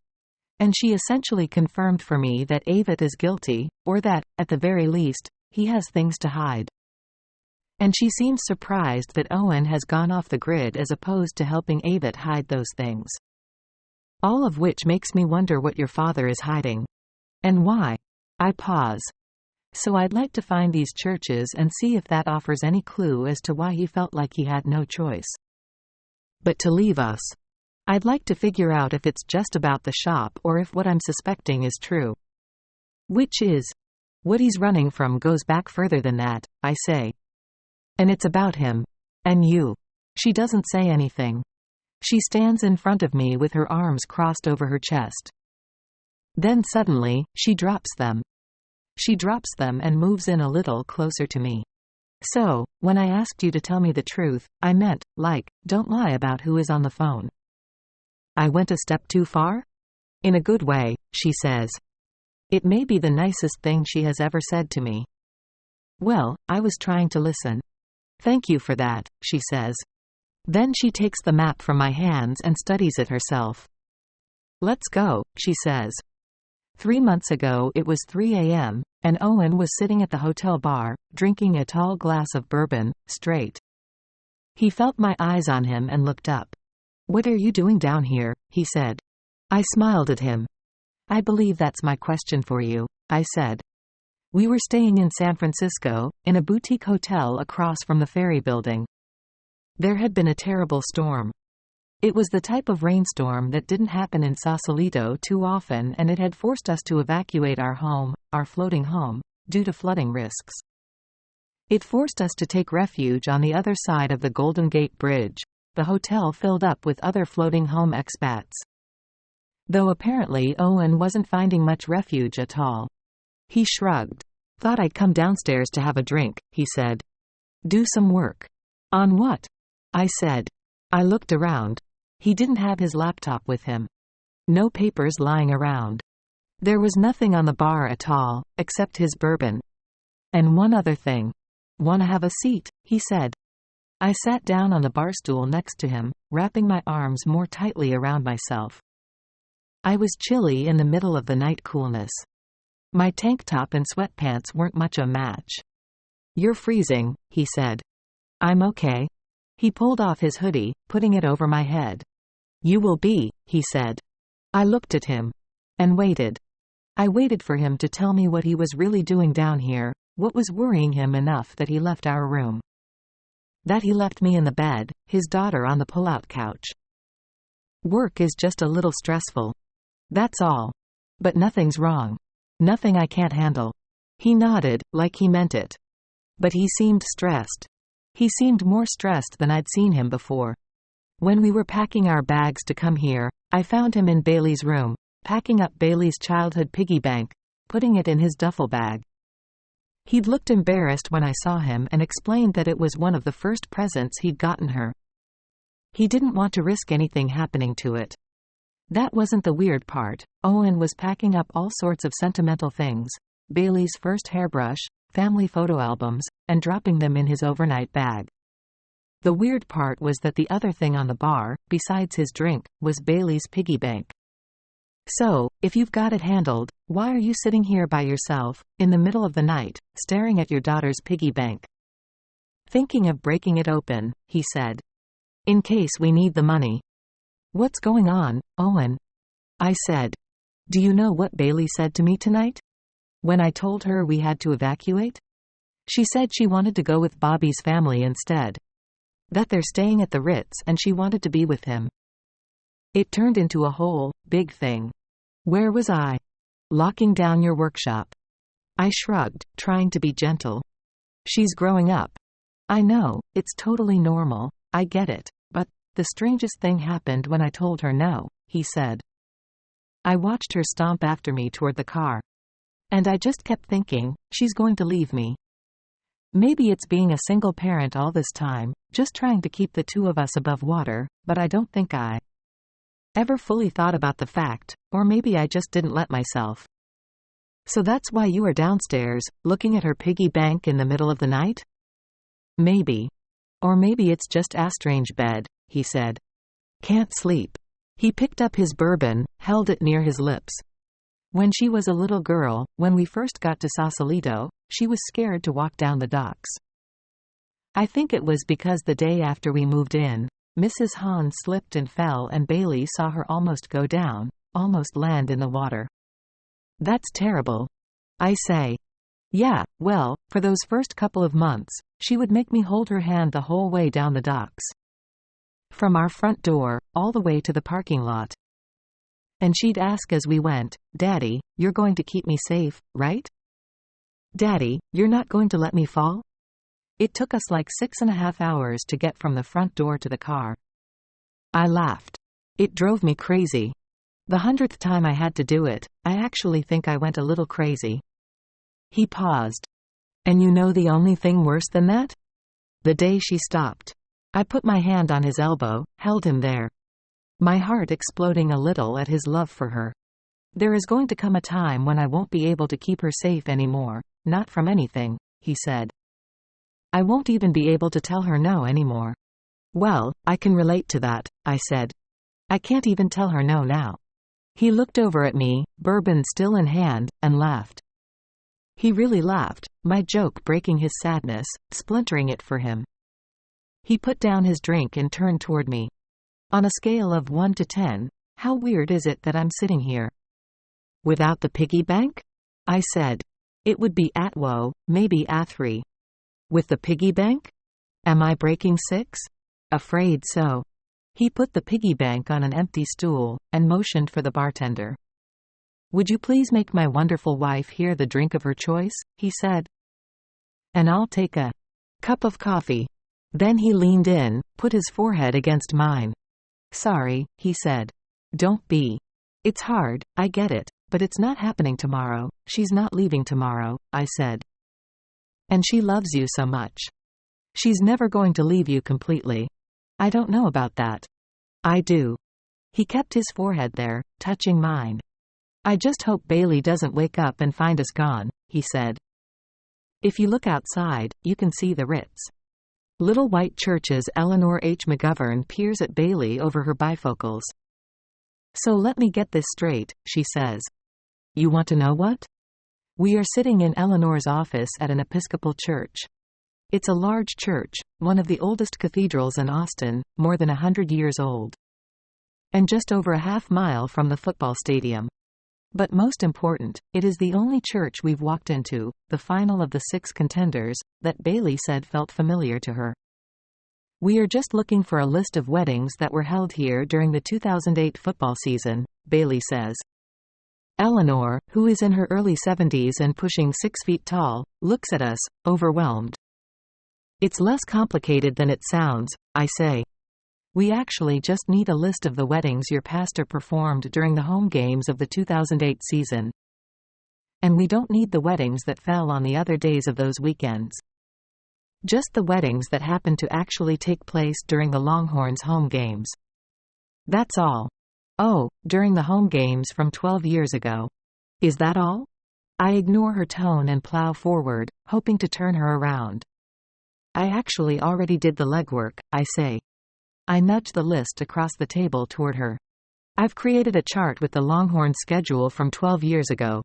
And she essentially confirmed for me that Avit is guilty, or that, at the very least, he has things to hide. And she seems surprised that Owen has gone off the grid as opposed to helping Avit hide those things. All of which makes me wonder what your father is hiding. And why? I pause. So I'd like to find these churches and see if that offers any clue as to why he felt like he had no choice. But to leave us. I'd like to figure out if it's just about the shop or if what I'm suspecting is true. Which is? What he's running from goes back further than that, I say. And it's about him. And you. She doesn't say anything. She stands in front of me with her arms crossed over her chest. Then suddenly, she drops them. She drops them and moves in a little closer to me. So, when I asked you to tell me the truth, I meant, like, don't lie about who is on the phone. I went a step too far? In a good way, she says. It may be the nicest thing she has ever said to me. Well, I was trying to listen. Thank you for that, she says. Then she takes the map from my hands and studies it herself. Let's go, she says. 3 months ago it was 3 a.m., and Owen was sitting at the hotel bar, drinking a tall glass of bourbon, straight. He felt my eyes on him and looked up. What are you doing down here? He said. I smiled at him. I believe that's my question for you, I said. We were staying in San Francisco, in a boutique hotel across from the ferry building. There had been a terrible storm. It was the type of rainstorm that didn't happen in Sausalito too often, and it had forced us to evacuate our home, our floating home, due to flooding risks. It forced us to take refuge on the other side of the Golden Gate Bridge, the hotel filled up with other floating home expats. Though apparently Owen wasn't finding much refuge at all. He shrugged. "Thought I'd come downstairs to have a drink," he said. "Do some work." "On what?" I said. I looked around. He didn't have his laptop with him. No papers lying around. There was nothing on the bar at all, except his bourbon. And one other thing. "Wanna have a seat?" he said. I sat down on the bar stool next to him, wrapping my arms more tightly around myself. I was chilly in the middle of the night coolness. My tank top and sweatpants weren't much a match. "You're freezing," he said. "I'm okay." He pulled off his hoodie, putting it over my head. "You will be," he said. I looked at him. And waited. I waited for him to tell me what he was really doing down here, what was worrying him enough that he left our room. That he left me in the bed, his daughter on the pull-out couch. "Work is just a little stressful. That's all. But nothing's wrong. Nothing I can't handle." He nodded, like he meant it. But he seemed stressed. He seemed more stressed than I'd seen him before. When we were packing our bags to come here, I found him in Bailey's room, packing up Bailey's childhood piggy bank, putting it in his duffel bag. He'd looked embarrassed when I saw him and explained that it was one of the first presents he'd gotten her. He didn't want to risk anything happening to it. That wasn't the weird part. Owen was packing up all sorts of sentimental things, Bailey's first hairbrush, family photo albums, and dropping them in his overnight bag. The weird part was that the other thing on the bar, besides his drink, was Bailey's piggy bank. "So, if you've got it handled, why are you sitting here by yourself, in the middle of the night, staring at your daughter's piggy bank?" "Thinking of breaking it open," he said. "In case we need the money." "What's going on, Owen?" I said. "Do you know what Bailey said to me tonight? When I told her we had to evacuate? She said she wanted to go with Bobby's family instead. That they're staying at the Ritz and she wanted to be with him." It turned into a whole, big thing. Where was I? "Locking down your workshop." I shrugged, trying to be gentle. "She's growing up." "I know, it's totally normal, I get it, but the strangest thing happened when I told her no," he said. I watched her stomp after me toward the car. And I just kept thinking, she's going to leave me. Maybe it's being a single parent all this time, just trying to keep the two of us above water, but I don't think I ever fully thought about the fact, or maybe I just didn't let myself. "So that's why you are downstairs, looking at her piggy bank in the middle of the night?" "Maybe. Or maybe it's just a strange bed," he said. "Can't sleep." He picked up his bourbon, held it near his lips. When she was a little girl, when we first got to Sausalito, she was scared to walk down the docks. I think it was because the day after we moved in, Mrs. Hahn slipped and fell and Bailey saw her almost go down, almost land in the water. "That's terrible." I say. "Yeah, well, for those first couple of months, she would make me hold her hand the whole way down the docks. From our front door, all the way to the parking lot. And she'd ask as we went, 'Daddy, you're going to keep me safe, right? Daddy, you're not going to let me fall?' It took us like 6.5 hours to get from the front door to the car." I laughed. It drove me crazy. The 100th time I had to do it, I actually think I went a little crazy. He paused. "And you know the only thing worse than that? The day she stopped." I put my hand on his elbow, held him there. My heart exploding a little at his love for her. "There is going to come a time when I won't be able to keep her safe anymore, not from anything," he said. "I won't even be able to tell her no anymore." "Well, I can relate to that," I said. "I can't even tell her no now." He looked over at me, bourbon still in hand, and laughed. He really laughed, my joke breaking his sadness, splintering it for him. He put down his drink and turned toward me. "On a scale of 1 to 10, how weird is it that I'm sitting here?" "Without the piggy bank?" I said. "It would be at whoa, maybe a 3. With the piggy bank? Am I breaking 6? Afraid so." He put the piggy bank on an empty stool, and motioned for the bartender. "Would you please make my wonderful wife here the drink of her choice?" he said. "And I'll take a cup of coffee." Then he leaned in, put his forehead against mine. "Sorry," he said. "Don't be. It's hard, I get it, but it's not happening tomorrow. She's not leaving tomorrow," I said. "And she loves you so much. She's never going to leave you completely." "I don't know about that." "I do." He kept his forehead there, touching mine. "I just hope Bailey doesn't wake up and find us gone," he said. "If you look outside, you can see the Ritz." Little White Church's Eleanor H. McGovern peers at Bailey over her bifocals. "So let me get this straight," she says. "You want to know what?" We are sitting in Eleanor's office at an Episcopal church. It's a large church, one of the oldest cathedrals in Austin, more than 100 years old. And just over a half-mile from the football stadium. But most important, it is the only church we've walked into, the final of the 6 contenders, that Bailey said felt familiar to her. "We are just looking for a list of weddings that were held here during the 2008 football season," Bailey says. Eleanor, who is in her early 70s and pushing 6 feet tall, looks at us, overwhelmed. "It's less complicated than it sounds," I say. "We actually just need a list of the weddings your pastor performed during the home games of the 2008 season. And we don't need the weddings that fell on the other days of those weekends. Just the weddings that happened to actually take place during the Longhorns' home games. That's all." "Oh, during the home games from 12 years ago. Is that all?" I ignore her tone and plow forward, hoping to turn her around. "I actually already did the legwork," I say. I nudge the list across the table toward her. "I've created a chart with the Longhorns' schedule from 12 years ago.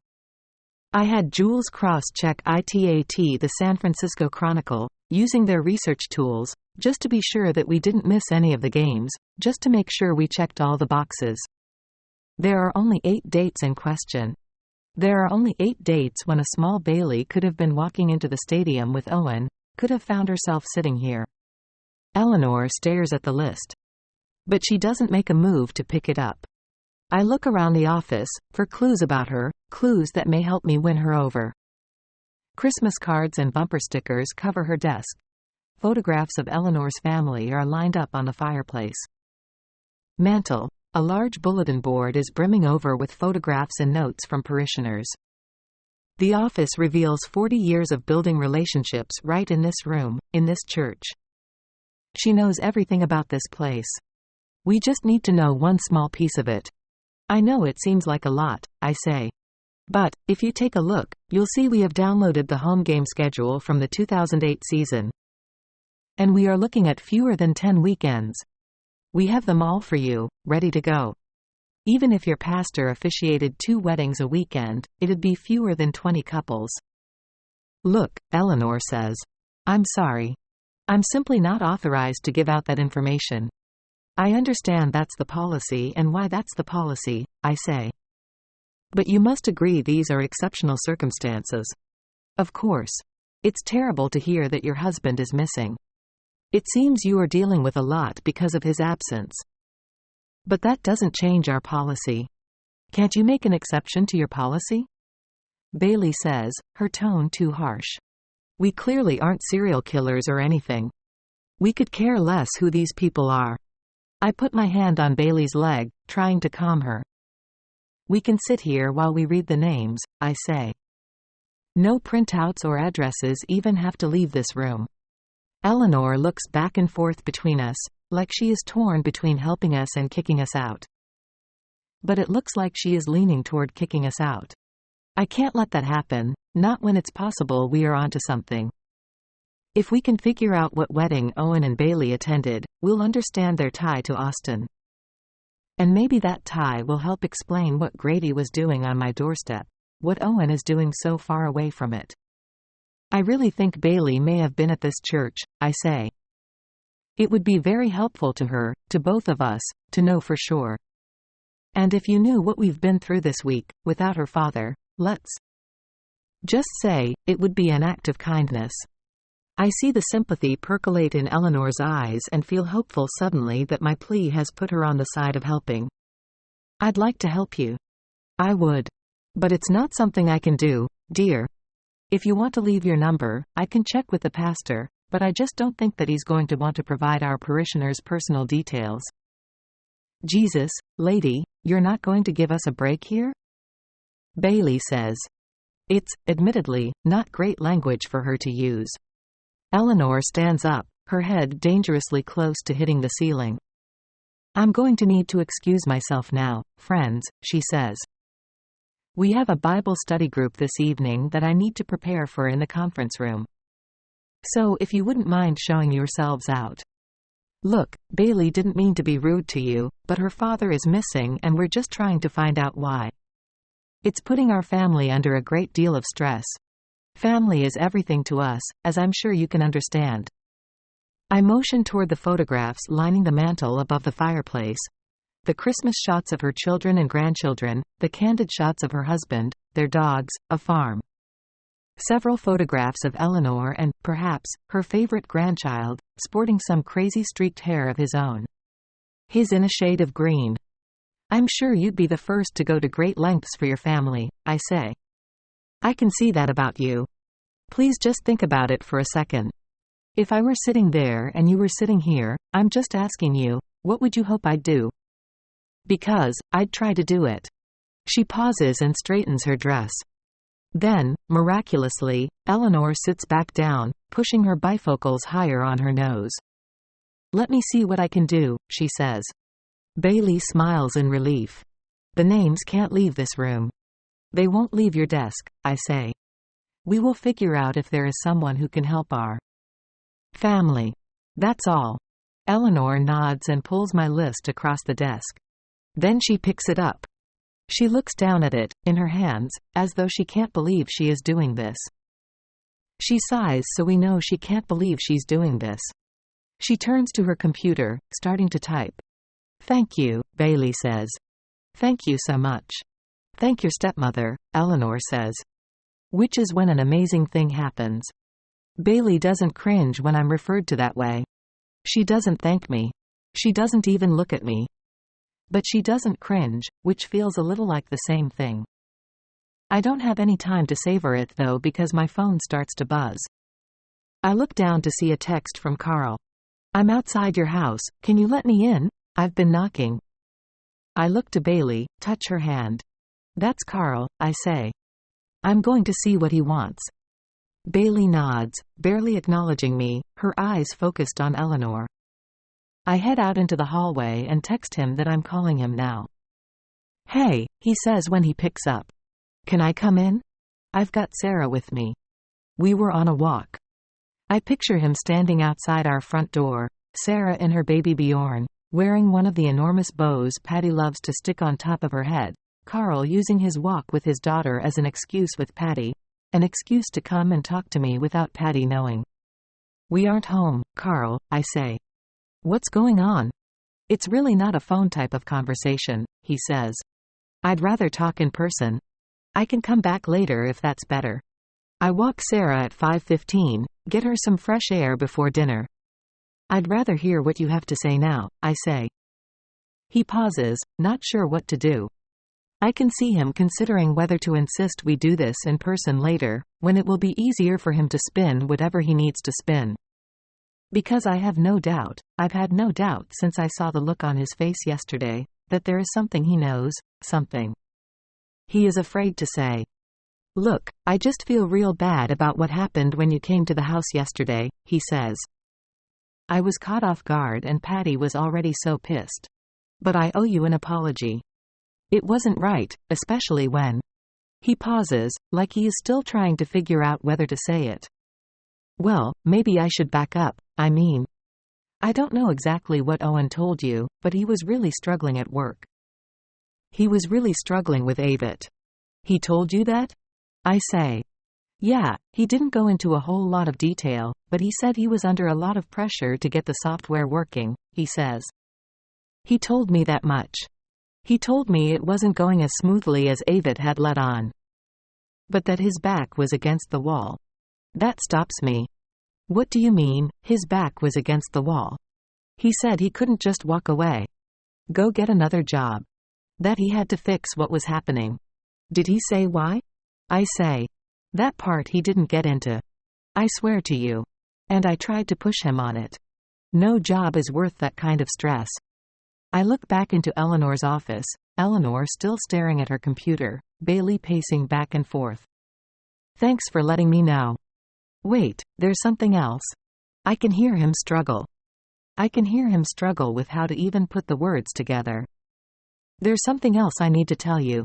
I had Jules cross-check ITAT the San Francisco Chronicle, using their research tools, just to be sure that we didn't miss any of the games, just to make sure we checked all the boxes. There are only 8 dates in question. There are only 8 dates when a small Bailey could have been walking into the stadium with Owen, could have found herself sitting here." Eleanor stares at the list. But she doesn't make a move to pick it up. I look around the office, for clues about her, clues that may help me win her over. Christmas cards and bumper stickers cover her desk. Photographs of Eleanor's family are lined up on the fireplace. Mantel. A large bulletin board is brimming over with photographs and notes from parishioners. The office reveals 40 years of building relationships right in this room, in this church. She knows everything about this place. We just need to know one small piece of it. "I know it seems like a lot," I say. "But, if you take a look, you'll see we have downloaded the home game schedule from the 2008 season. And we are looking at fewer than 10 weekends. We have them all for you, ready to go. Even if your pastor officiated 2 weddings a weekend, it'd be fewer than 20 couples." "Look," Eleanor says. "I'm sorry. I'm simply not authorized to give out that information." "I understand that's the policy and why that's the policy," I say. "But you must agree these are exceptional circumstances." "Of course. It's terrible to hear that your husband is missing. It seems you are dealing with a lot because of his absence. But that doesn't change our policy. Can't you make an exception to your policy?" Bailey says, her tone too harsh. "We clearly aren't serial killers or anything. We could care less who these people are." I put my hand on Bailey's leg, trying to calm her. "We can sit here while we read the names," I say. No printouts or addresses even have to leave this room. Eleanor looks back and forth between us, like she is torn between helping us and kicking us out. But it looks like she is leaning toward kicking us out. I can't let that happen, not when it's possible we are onto something. If we can figure out what wedding Owen and Bailey attended, we'll understand their tie to Austin. And maybe that tie will help explain what Grady was doing on my doorstep, what Owen is doing so far away from it. I really think Bailey may have been at this church, I say. It would be very helpful to her, to both of us, to know for sure. And if you knew what we've been through this week, without her father, let's just say, it would be an act of kindness. I see the sympathy percolate in Eleanor's eyes and feel hopeful suddenly that my plea has put her on the side of helping. I'd like to help you. I would. But it's not something I can do, dear. If you want to leave your number, I can check with the pastor, but I just don't think that he's going to want to provide our parishioners' personal details. Jesus, lady, you're not going to give us a break here? Bailey says. It's, admittedly, not great language for her to use. Eleanor stands up, her head dangerously close to hitting the ceiling. I'm going to need to excuse myself now, friends, she says. We have a Bible study group this evening that I need to prepare for in the conference room. So if you wouldn't mind showing yourselves out. Look, Bailey didn't mean to be rude to you, but her father is missing and we're just trying to find out why. It's putting our family under a great deal of stress. Family is everything to us, as I'm sure you can understand. I motion toward the photographs lining the mantel above the fireplace. The Christmas shots of her children and grandchildren, the candid shots of her husband, their dogs, a farm. Several photographs of Eleanor and, perhaps, her favorite grandchild, sporting some crazy streaked hair of his own. His in a shade of green. I'm sure you'd be the first to go to great lengths for your family, I say. I can see that about you. Please just think about it for a second. If I were sitting there and you were sitting here, I'm just asking you, what would you hope I'd do? Because, I'd try to do it. She pauses and straightens her dress. Then, miraculously, Eleanor sits back down, pushing her bifocals higher on her nose. Let me see what I can do, she says. Bailey smiles in relief. The names can't leave this room. They won't leave your desk, I say. We will figure out if there is someone who can help our family. That's all. Eleanor nods and pulls my list across the desk. Then she picks it up. She looks down at it, in her hands, as though she can't believe she is doing this. She sighs so we know she can't believe she's doing this. She turns to her computer, starting to type. Thank you, Bailey says. Thank you so much. Thank your stepmother, Eleanor says. Which is when an amazing thing happens. Bailey doesn't cringe when I'm referred to that way. She doesn't thank me. She doesn't even look at me. But she doesn't cringe, which feels a little like the same thing. I don't have any time to savor it though because my phone starts to buzz. I look down to see a text from Carl. I'm outside your house, can you let me in? I've been knocking. I look to Bailey, touch her hand. That's Carl, I say. I'm going to see what he wants. Bailey nods, barely acknowledging me, her eyes focused on Eleanor. I head out into the hallway and text him that I'm calling him now. Hey, he says when he picks up. Can I come in? I've got Sarah with me. We were on a walk. I picture him standing outside our front door, Sarah and her baby Bjorn, wearing one of the enormous bows Patty loves to stick on top of her head, Carl using his walk with his daughter as an excuse with Patty, an excuse to come and talk to me without Patty knowing. We aren't home, Carl, I say. What's going on? It's really not a phone type of conversation, he says. I'd rather talk in person. I can come back later if that's better. I walk Sarah at 5:15, get her some fresh air before dinner. I'd rather hear what you have to say now, I say. He pauses, not sure what to do. I can see him considering whether to insist we do this in person later, when it will be easier for him to spin whatever he needs to spin. Because I have no doubt, I've had no doubt since I saw the look on his face yesterday, that there is something he knows, something. He is afraid to say. Look, I just feel real bad about what happened when you came to the house yesterday, he says. I was caught off guard and Patty was already so pissed. But I owe you an apology. It wasn't right, especially when. He pauses, like he is still trying to figure out whether to say it. Well, maybe I should back up, I mean. I don't know exactly what Owen told you, but he was really struggling at work. He was really struggling with Avit. He told you that? I say. Yeah, he didn't go into a whole lot of detail, but he said he was under a lot of pressure to get the software working, he says. He told me that much. He told me it wasn't going as smoothly as Avit had let on. But that his back was against the wall. That stops me. What do you mean? His back was against the wall. He said he couldn't just walk away. Go get another job. That he had to fix what was happening. Did he say why? I say. That part he didn't get into. I swear to you. And I tried to push him on it. No job is worth that kind of stress. I look back into Eleanor's office, Eleanor still staring at her computer, Bailey pacing back and forth. Thanks for letting me know. Wait, there's something else. I can hear him struggle. I can hear him struggle with how to even put the words together. There's something else I need to tell you.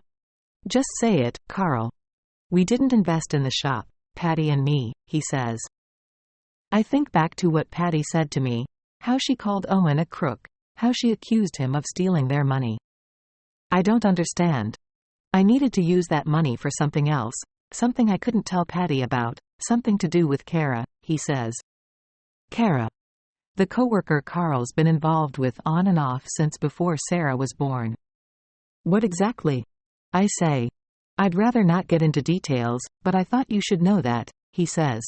Just say it, Carl. We didn't invest in the shop, Patty and me, he says. I think back to what Patty said to me, how she called Owen a crook, how she accused him of stealing their money. I don't understand. I needed to use that money for something else, something I couldn't tell Patty about, something to do with Kara, he says. Kara. The coworker Carl's been involved with on and off since before Sarah was born. What exactly? I say. I'd rather not get into details, but I thought you should know that, he says.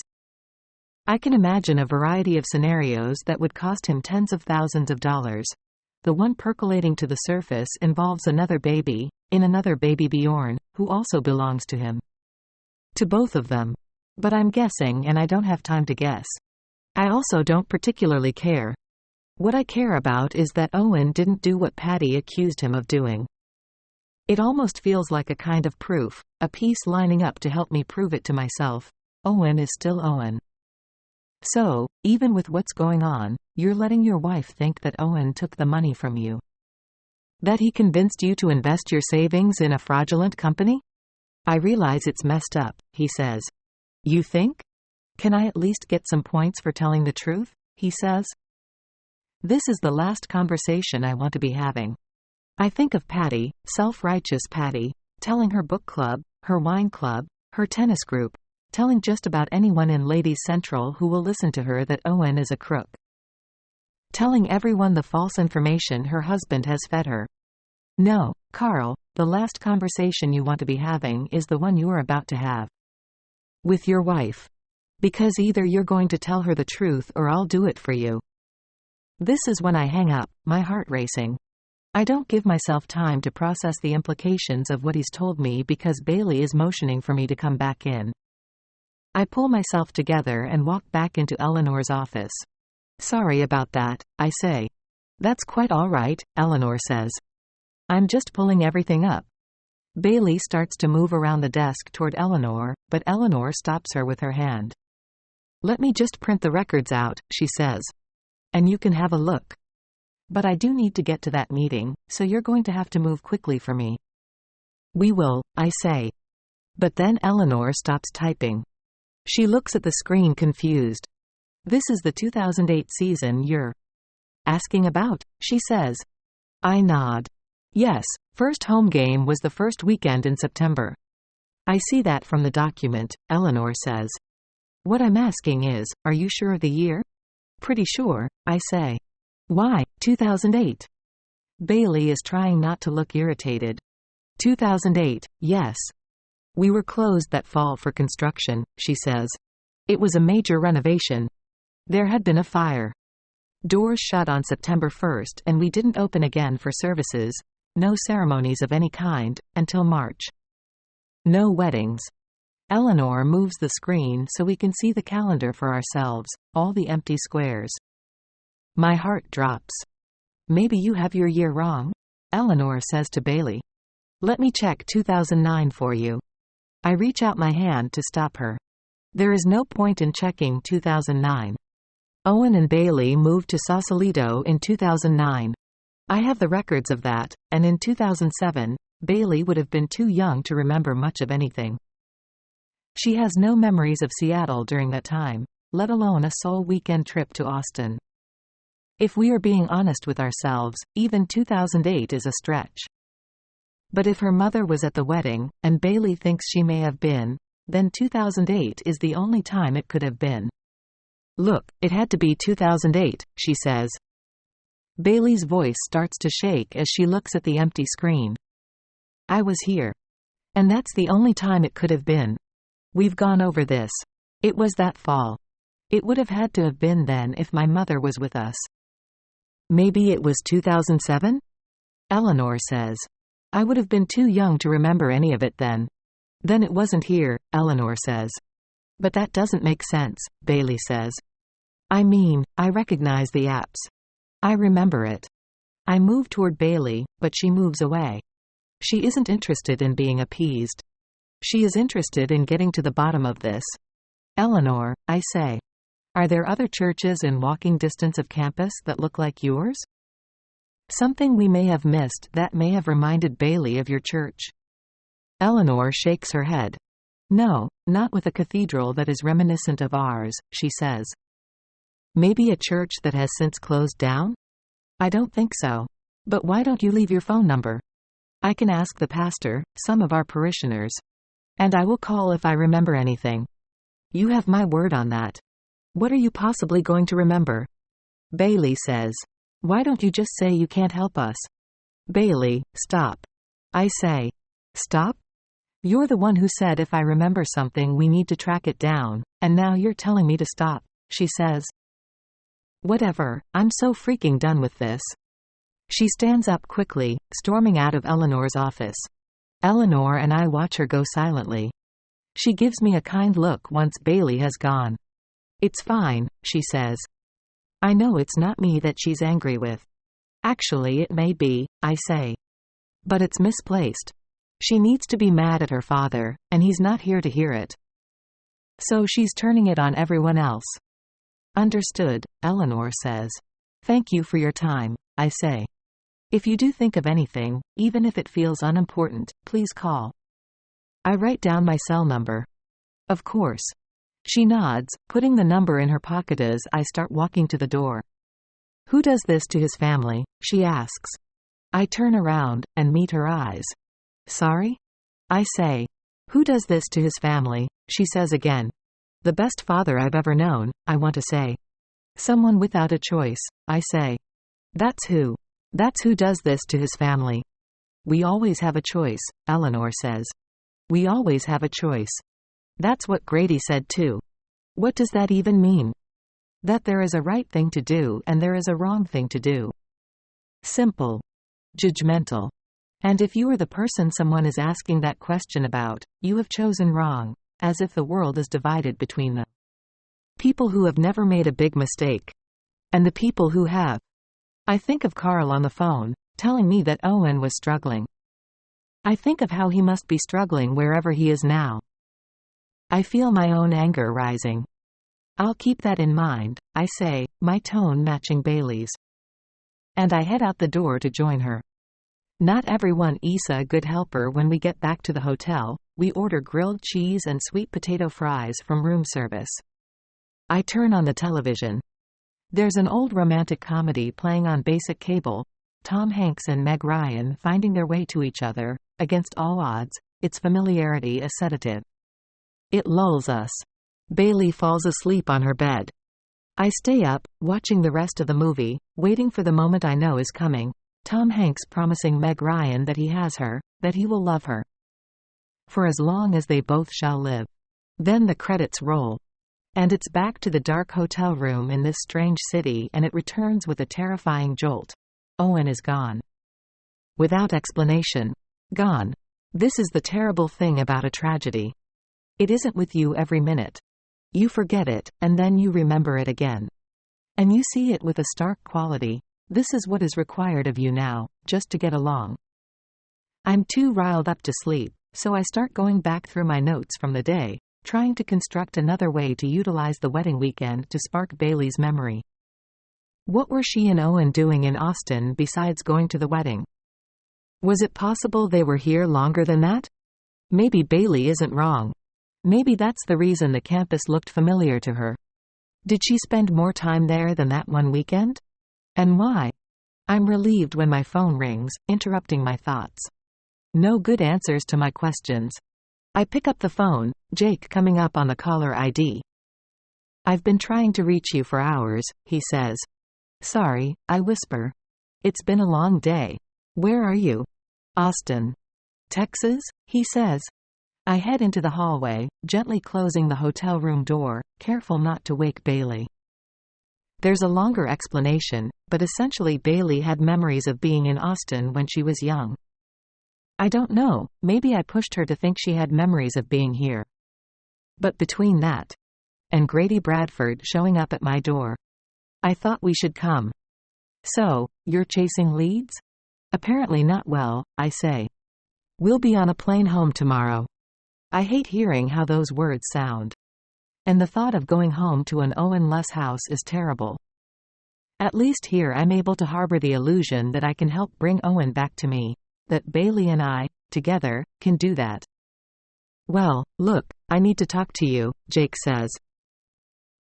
I can imagine a variety of scenarios that would cost him tens of thousands of dollars. The one percolating to the surface involves another baby, in another baby Bjorn, who also belongs to him. To both of them. But I'm guessing and I don't have time to guess. I also don't particularly care. What I care about is that Owen didn't do what Patty accused him of doing. It almost feels like a kind of proof, a piece lining up to help me prove it to myself. Owen is still Owen. So, even with what's going on, you're letting your wife think that Owen took the money from you. That he convinced you to invest your savings in a fraudulent company? I realize it's messed up, he says. You think? Can I at least get some points for telling the truth? He says. This is the last conversation I want to be having. I think of Patty, self-righteous Patty, telling her book club, her wine club, her tennis group, telling just about anyone in Ladies Central who will listen to her that Owen is a crook. Telling everyone the false information her husband has fed her. No, Carl, the last conversation you want to be having is the one you're about to have. With your wife. Because either you're going to tell her the truth or I'll do it for you. This is when I hang up, my heart racing. I don't give myself time to process the implications of what he's told me because Bailey is motioning for me to come back in. I pull myself together and walk back into Eleanor's office. Sorry about that, I say. That's quite all right, Eleanor says. I'm just pulling everything up. Bailey starts to move around the desk toward Eleanor, but Eleanor stops her with her hand. Let me just print the records out, she says. And you can have a look. But I do need to get to that meeting, so you're going to have to move quickly for me. We will, I say. But then Eleanor stops typing. She looks at the screen confused. This is the 2008 season you're asking about, she says. I nod. Yes, first home game was the first weekend in September. I see that from the document, Eleanor says. What I'm asking is, are you sure of the year? Pretty sure, I say. Why, 2008? Bailey is trying not to look irritated. 2008, yes. We were closed that fall for construction, she says. It was a major renovation. There had been a fire. Doors shut on September 1st and we didn't open again for services, no ceremonies of any kind, until March. No weddings. Eleanor moves the screen so we can see the calendar for ourselves, all the empty squares. My heart drops. Maybe you have your year wrong? Eleanor says to Bailey. Let me check 2009 for you. I reach out my hand to stop her. There is no point in checking 2009. Owen and Bailey moved to Sausalito in 2009. I have the records of that, and in 2007, Bailey would have been too young to remember much of anything. She has no memories of Seattle during that time, let alone a sole weekend trip to Austin. If we are being honest with ourselves, even 2008 is a stretch. But if her mother was at the wedding, and Bailey thinks she may have been, then 2008 is the only time it could have been. Look, it had to be 2008, she says. Bailey's voice starts to shake as she looks at the empty screen. I was here. And that's the only time it could have been. We've gone over this. It was that fall. It would have had to have been then if my mother was with us. Maybe it was 2007? Eleanor says. I would have been too young to remember any of it then. Then it wasn't here, Eleanor says. But that doesn't make sense, Bailey says. I mean, I recognize the apps. I remember it. I move toward Bailey, but she moves away. She isn't interested in being appeased. She is interested in getting to the bottom of this. Eleanor, I say. Are there other churches in walking distance of campus that look like yours? Something we may have missed that may have reminded Bailey of your church. Eleanor shakes her head. No, not with a cathedral that is reminiscent of ours, she says. Maybe a church that has since closed down? I don't think so. But why don't you leave your phone number? I can ask the pastor, some of our parishioners. And I will call if I remember anything. You have my word on that. What are you possibly going to remember? Bailey says. Why don't you just say you can't help us? Bailey, stop. I say. Stop? You're the one who said if I remember something we need to track it down, and now you're telling me to stop, she says. Whatever, I'm so freaking done with this. She stands up quickly, storming out of Eleanor's office. Eleanor and I watch her go silently. She gives me a kind look once Bailey has gone. It's fine, she says. I know it's not me that she's angry with. Actually, it may be, I say. But it's misplaced. She needs to be mad at her father, and he's not here to hear it. So she's turning it on everyone else. Understood, Eleanor says. Thank you for your time, I say. If you do think of anything, even if it feels unimportant, please call. I write down my cell number. Of course. She nods, putting the number in her pocket as I start walking to the door. Who does this to his family? She asks. I turn around, and meet her eyes. Sorry? I say. Who does this to his family? She says again. The best father I've ever known, I want to say. Someone without a choice, I say. That's who. That's who does this to his family. We always have a choice, Eleanor says. We always have a choice. That's what Grady said too. What does that even mean? That there is a right thing to do and there is a wrong thing to do. Simple. Judgmental. And if you are the person someone is asking that question about, you have chosen wrong, as if the world is divided between them. People who have never made a big mistake. And the people who have. I think of Carl on the phone, telling me that Owen was struggling. I think of how he must be struggling wherever he is now. I feel my own anger rising. I'll keep that in mind, I say, my tone matching Bailey's. And I head out the door to join her. Not everyone is a good helper. When we get back to the hotel, we order grilled cheese and sweet potato fries from room service. I turn on the television. There's an old romantic comedy playing on basic cable, Tom Hanks and Meg Ryan finding their way to each other, against all odds, its familiarity a sedative. It lulls us. Bailey falls asleep on her bed. I stay up, watching the rest of the movie, waiting for the moment I know is coming, Tom Hanks promising Meg Ryan that he has her, that he will love her. For as long as they both shall live. Then the credits roll. And it's back to the dark hotel room in this strange city, and it returns with a terrifying jolt. Owen is gone. Without explanation. Gone. This is the terrible thing about a tragedy. It isn't with you every minute. You forget it, and then you remember it again. And you see it with a stark quality. This is what is required of you now, just to get along. I'm too riled up to sleep, so I start going back through my notes from the day, trying to construct another way to utilize the wedding weekend to spark Bailey's memory. What were she and Owen doing in Austin besides going to the wedding? Was it possible they were here longer than that? Maybe Bailey isn't wrong. Maybe that's the reason the campus looked familiar to her. Did she spend more time there than that one weekend? And why? I'm relieved when my phone rings, interrupting my thoughts. No good answers to my questions. I pick up the phone, Jake coming up on the caller ID. I've been trying to reach you for hours, he says. Sorry, I whisper. It's been a long day. Where are you? Austin. Texas, he says. I head into the hallway, gently closing the hotel room door, careful not to wake Bailey. There's a longer explanation, but essentially Bailey had memories of being in Austin when she was young. I don't know, maybe I pushed her to think she had memories of being here. But between that and Grady Bradford showing up at my door, I thought we should come. So, you're chasing leads? Apparently not. Well, I say. We'll be on a plane home tomorrow. I hate hearing how those words sound. And the thought of going home to an Owen-less house is terrible. At least here I'm able to harbor the illusion that I can help bring Owen back to me. That Bailey and I, together, can do that. Well, look, I need to talk to you, Jake says.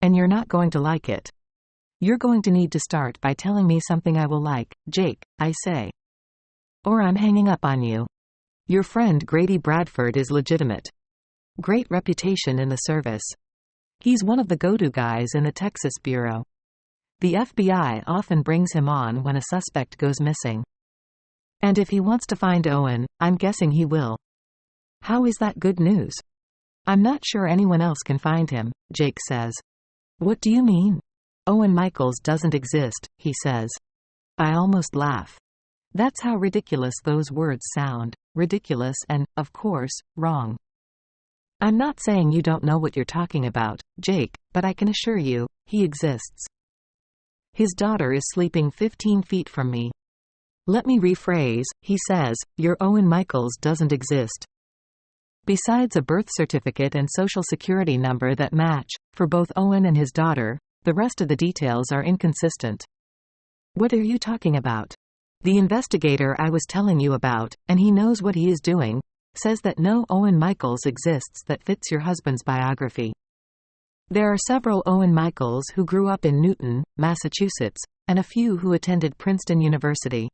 And you're not going to like it. You're going to need to start by telling me something I will like, Jake, I say. Or I'm hanging up on you. Your friend Grady Bradford is legitimate. Great reputation in the service. He's one of the go-to guys in the Texas Bureau. The FBI often brings him on when a suspect goes missing. And if he wants to find Owen, I'm guessing he will. How is that good news? I'm not sure anyone else can find him, Jake says. What do you mean? Owen Michaels doesn't exist, he says. I almost laugh. That's how ridiculous those words sound. Ridiculous and, of course, wrong. I'm not saying you don't know what you're talking about, Jake, but I can assure you, he exists. His daughter is sleeping 15 feet from me. Let me rephrase, he says, your Owen Michaels doesn't exist. Besides a birth certificate and social security number that match, for both Owen and his daughter, the rest of the details are inconsistent. What are you talking about? The investigator I was telling you about, and he knows what he is doing, says that no Owen Michaels exists that fits your husband's biography. There are several Owen Michaels who grew up in Newton, Massachusetts, and a few who attended Princeton University.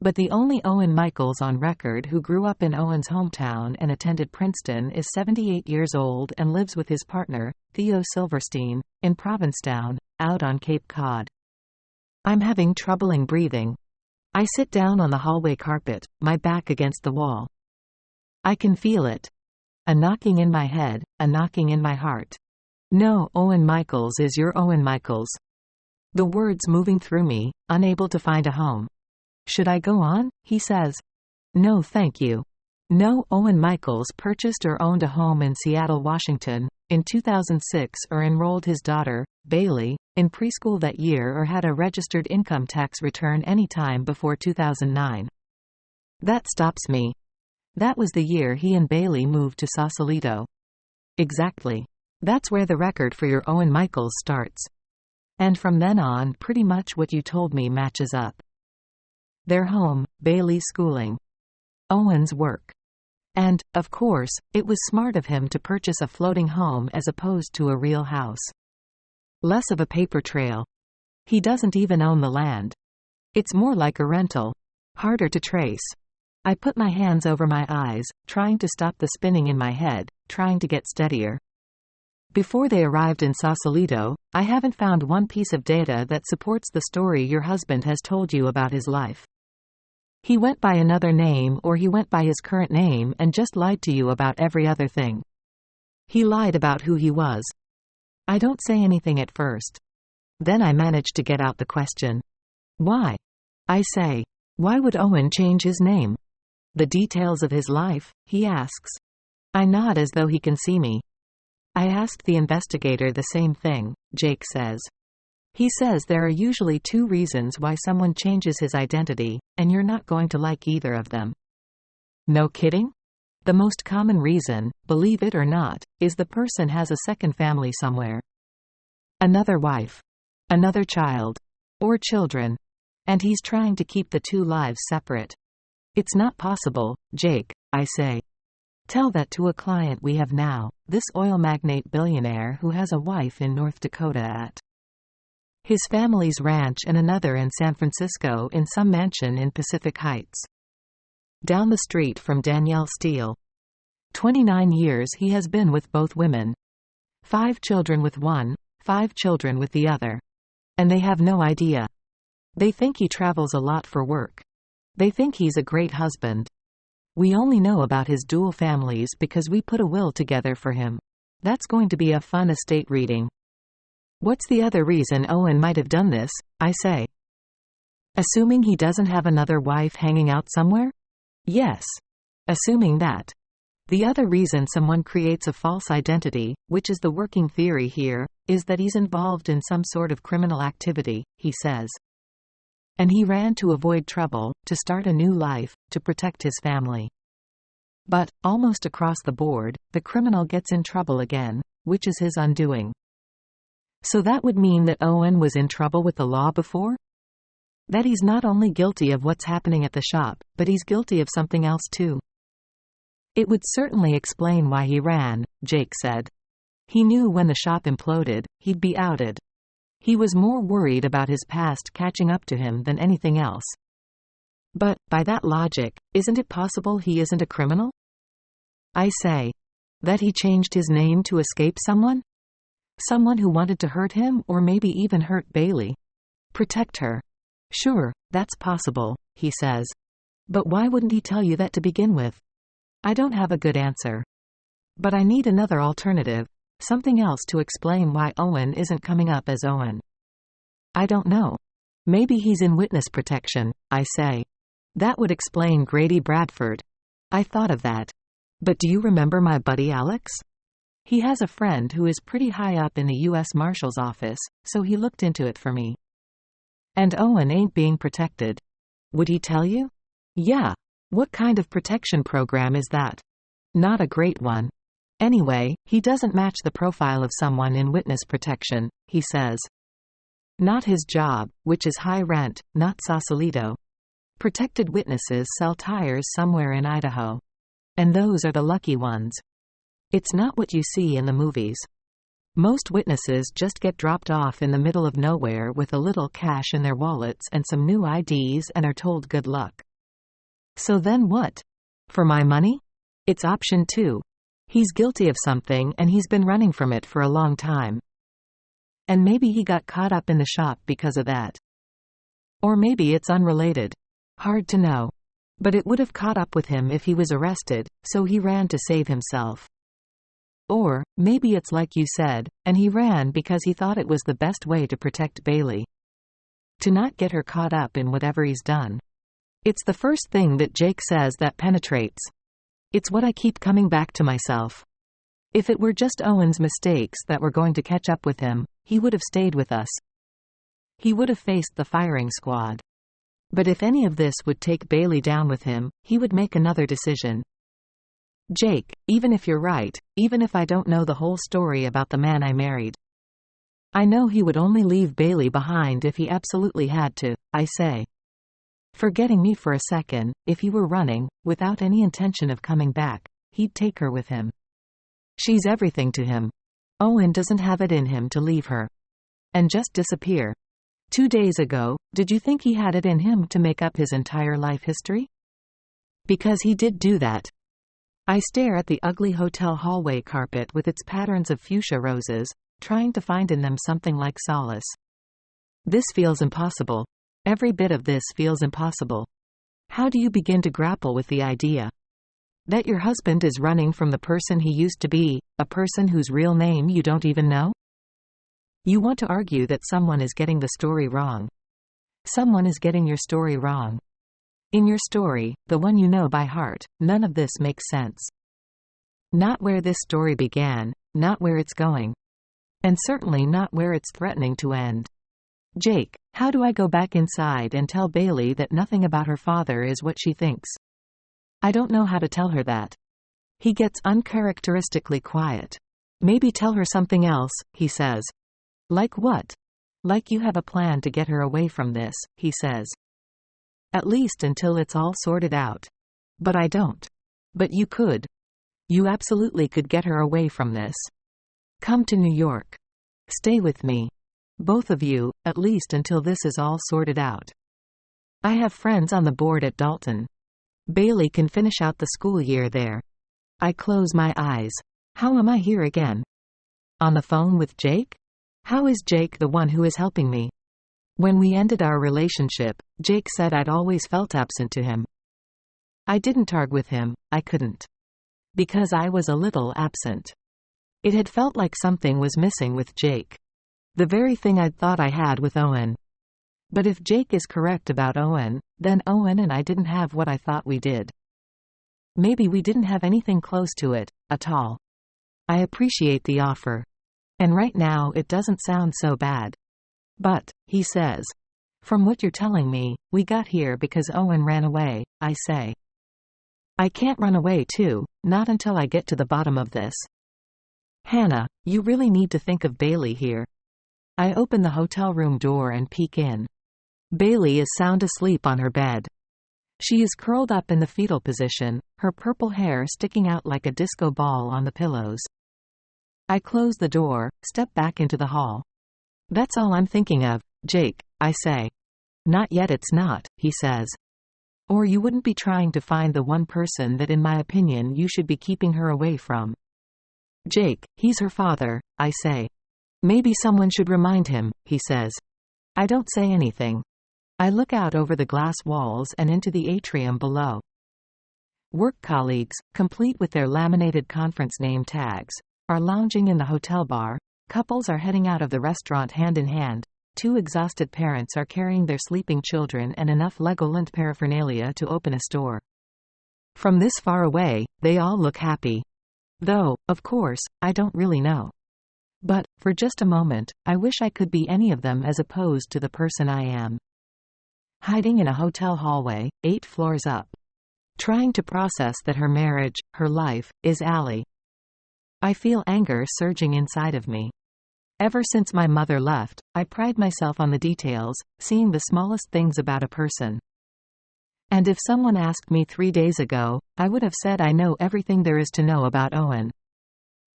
But the only Owen Michaels on record who grew up in Owen's hometown and attended Princeton is 78 years old and lives with his partner, Theo Silverstein, in Provincetown, out on Cape Cod. I'm having trouble breathing. I sit down on the hallway carpet, my back against the wall. I can feel it. A knocking in my head, a knocking in my heart. No, Owen Michaels is your Owen Michaels. The words moving through me, unable to find a home. Should I go on? He says. No, thank you. No, Owen Michaels purchased or owned a home in Seattle, Washington, in 2006 or enrolled his daughter, Bailey, in preschool that year or had a registered income tax return any time before 2009. That stops me. That was the year he and Bailey moved to Sausalito. Exactly. That's where the record for your Owen Michaels starts. And from then on, pretty much what you told me matches up. Their home, Bailey's schooling. Owen's work. And, of course, it was smart of him to purchase a floating home as opposed to a real house. Less of a paper trail. He doesn't even own the land. It's more like a rental. Harder to trace. I put my hands over my eyes, trying to stop the spinning in my head, trying to get steadier. Before they arrived in Sausalito, I haven't found one piece of data that supports the story your husband has told you about his life. He went by another name or he went by his current name and just lied to you about every other thing. He lied about who he was. I don't say anything at first. Then I manage to get out the question. Why? I say. Why would Owen change his name? The details of his life, he asks. I nod as though he can see me. I asked the investigator the same thing, Jake says. He says there are usually two reasons why someone changes his identity, and you're not going to like either of them. No kidding? The most common reason, believe it or not, is the person has a second family somewhere. Another wife. Another child. Or children. And he's trying to keep the two lives separate. It's not possible, Jake, I say. Tell that to a client we have now, this oil magnate billionaire who has a wife in North Dakota at his family's ranch and another in San Francisco in some mansion in Pacific Heights. Down the street from Danielle Steele. 29 years he has been with both women. 5 children with one, 5 children with the other. And they have no idea. They think he travels a lot for work. They think he's a great husband. We only know about his dual families because we put a will together for him. That's going to be a fun estate reading. What's the other reason Owen might have done this, I say? Assuming he doesn't have another wife hanging out somewhere? Yes. Assuming that. The other reason someone creates a false identity, which is the working theory here, is that he's involved in some sort of criminal activity, he says. And he ran to avoid trouble, to start a new life, to protect his family. But, almost across the board, the criminal gets in trouble again, which is his undoing. So that would mean that Owen was in trouble with the law before? That he's not only guilty of what's happening at the shop, but he's guilty of something else too. It would certainly explain why he ran, Jake said. He knew when the shop imploded, he'd be outed. He was more worried about his past catching up to him than anything else. But, by that logic, isn't it possible he isn't a criminal? I say. That he changed his name to escape someone? Someone who wanted to hurt him or maybe even hurt Bailey. Protect her. Sure, that's possible, he says. But why wouldn't he tell you that to begin with? I don't have a good answer. But I need another alternative, something else to explain why Owen isn't coming up as Owen. I don't know. Maybe he's in witness protection, I say. That would explain Grady Bradford. I thought of that. But do you remember my buddy Alex? He has a friend who is pretty high up in the U.S. Marshal's office, so he looked into it for me. And Owen ain't being protected. Would he tell you? Yeah. What kind of protection program is that? Not a great one. Anyway, he doesn't match the profile of someone in witness protection, he says. Not his job, which is high rent, not Sausalito. Protected witnesses sell tires somewhere in Idaho. And those are the lucky ones. It's not what you see in the movies. Most witnesses just get dropped off in the middle of nowhere with a little cash in their wallets and some new IDs and are told good luck. So then what? For my money? It's option 2. He's guilty of something and he's been running from it for a long time. And maybe he got caught up in the shop because of that. Or maybe it's unrelated. Hard to know. But it would have caught up with him if he was arrested, so he ran to save himself. Or, maybe it's like you said, and he ran because he thought it was the best way to protect Bailey. To not get her caught up in whatever he's done. It's the first thing that Jake says that penetrates. It's what I keep coming back to myself. If it were just Owen's mistakes that were going to catch up with him, he would have stayed with us. He would have faced the firing squad. But if any of this would take Bailey down with him, he would make another decision. Jake, even if you're right, even if I don't know the whole story about the man I married, I know he would only leave Bailey behind if he absolutely had to, I say. Forgetting me for a second, if he were running, without any intention of coming back, he'd take her with him. She's everything to him. Owen doesn't have it in him to leave her. And just disappear. 2 days ago, did you think he had it in him to make up his entire life history? Because he did do that. I stare at the ugly hotel hallway carpet with its patterns of fuchsia roses, trying to find in them something like solace. This feels impossible. Every bit of this feels impossible. How do you begin to grapple with the idea that your husband is running from the person he used to be, a person whose real name you don't even know? You want to argue that someone is getting the story wrong. Someone is getting your story wrong. In your story, the one you know by heart, none of this makes sense. Not where this story began, not where it's going. And certainly not where it's threatening to end. Jake, how do I go back inside and tell Bailey that nothing about her father is what she thinks? I don't know how to tell her that. He gets uncharacteristically quiet. Maybe tell her something else, he says. Like what? Like you have a plan to get her away from this, he says. At least until it's all sorted out. But I don't. But you could. You absolutely could get her away from this. Come to New York. Stay with me. Both of you, at least until this is all sorted out. I have friends on the board at Dalton. Bailey can finish out the school year there. I close my eyes. How am I here again? On the phone with Jake? How is Jake the one who is helping me? When we ended our relationship, Jake said I'd always felt absent to him. I didn't argue with him, I couldn't. Because I was a little absent. It had felt like something was missing with Jake. The very thing I'd thought I had with Owen. But if Jake is correct about Owen, then Owen and I didn't have what I thought we did. Maybe we didn't have anything close to it, at all. I appreciate the offer. And right now it doesn't sound so bad. But, he says. From what you're telling me, we got here because Owen ran away, I say. I can't run away too, not until I get to the bottom of this. Hannah, you really need to think of Bailey here. I open the hotel room door and peek in. Bailey is sound asleep on her bed. She is curled up in the fetal position, her purple hair sticking out like a disco ball on the pillows. I close the door, step back into the hall. That's all I'm thinking of, Jake, I say. Not yet, it's not, he says. Or you wouldn't be trying to find the one person that in my opinion you should be keeping her away from. Jake, he's her father, I say. Maybe someone should remind him, he says. I don't say anything. I look out over the glass walls and into the atrium below. Work colleagues, complete with their laminated conference name tags, are lounging in the hotel bar, couples are heading out of the restaurant hand in hand, 2 exhausted parents are carrying their sleeping children and enough Legoland paraphernalia to open a store. From this far away, they all look happy. Though, of course, I don't really know. But, for just a moment, I wish I could be any of them as opposed to the person I am. Hiding in a hotel hallway, 8 floors up. Trying to process that her marriage, her life, is Allie. I feel anger surging inside of me. Ever since my mother left, I pride myself on the details, seeing the smallest things about a person. And if someone asked me 3 days ago, I would have said I know everything there is to know about Owen.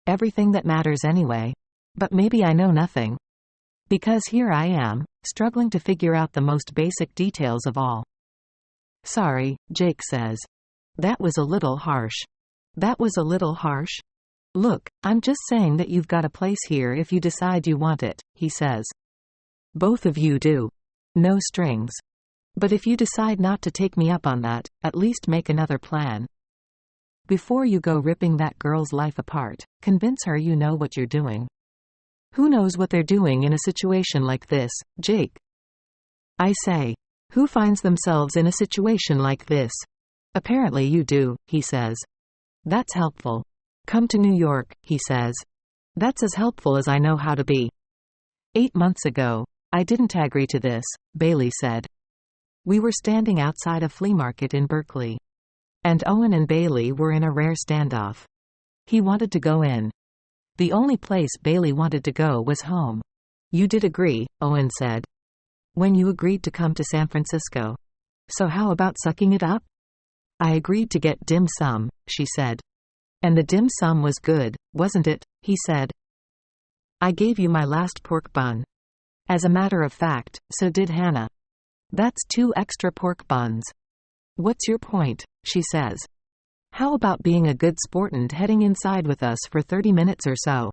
Everything that matters anyway. But maybe I know nothing. Because here I am, struggling to figure out the most basic details of all. Sorry, Jake says. That was a little harsh. That was a little harsh? Look, I'm just saying that you've got a place here if you decide you want it, he says. Both of you do. No strings. But if you decide not to take me up on that, at least make another plan. Before you go ripping that girl's life apart, convince her you know what you're doing. Who knows what they're doing in a situation like this, Jake? I say. Who finds themselves in a situation like this? Apparently you do, he says. That's helpful. Come to New York, he says. That's as helpful as I know how to be. 8 months ago, I didn't agree to this, Bailey said. We were standing outside a flea market in Berkeley. And Owen and Bailey were in a rare standoff. He wanted to go in. The only place Bailey wanted to go was home. You did agree, Owen said. When you agreed to come to San Francisco. So how about sucking it up? I agreed to get dim sum, she said. And the dim sum was good, wasn't it? He said. I gave you my last pork bun. As a matter of fact, so did Hannah. That's 2 extra pork buns. What's your point? She says. How about being a good sport and heading inside with us for 30 minutes or so?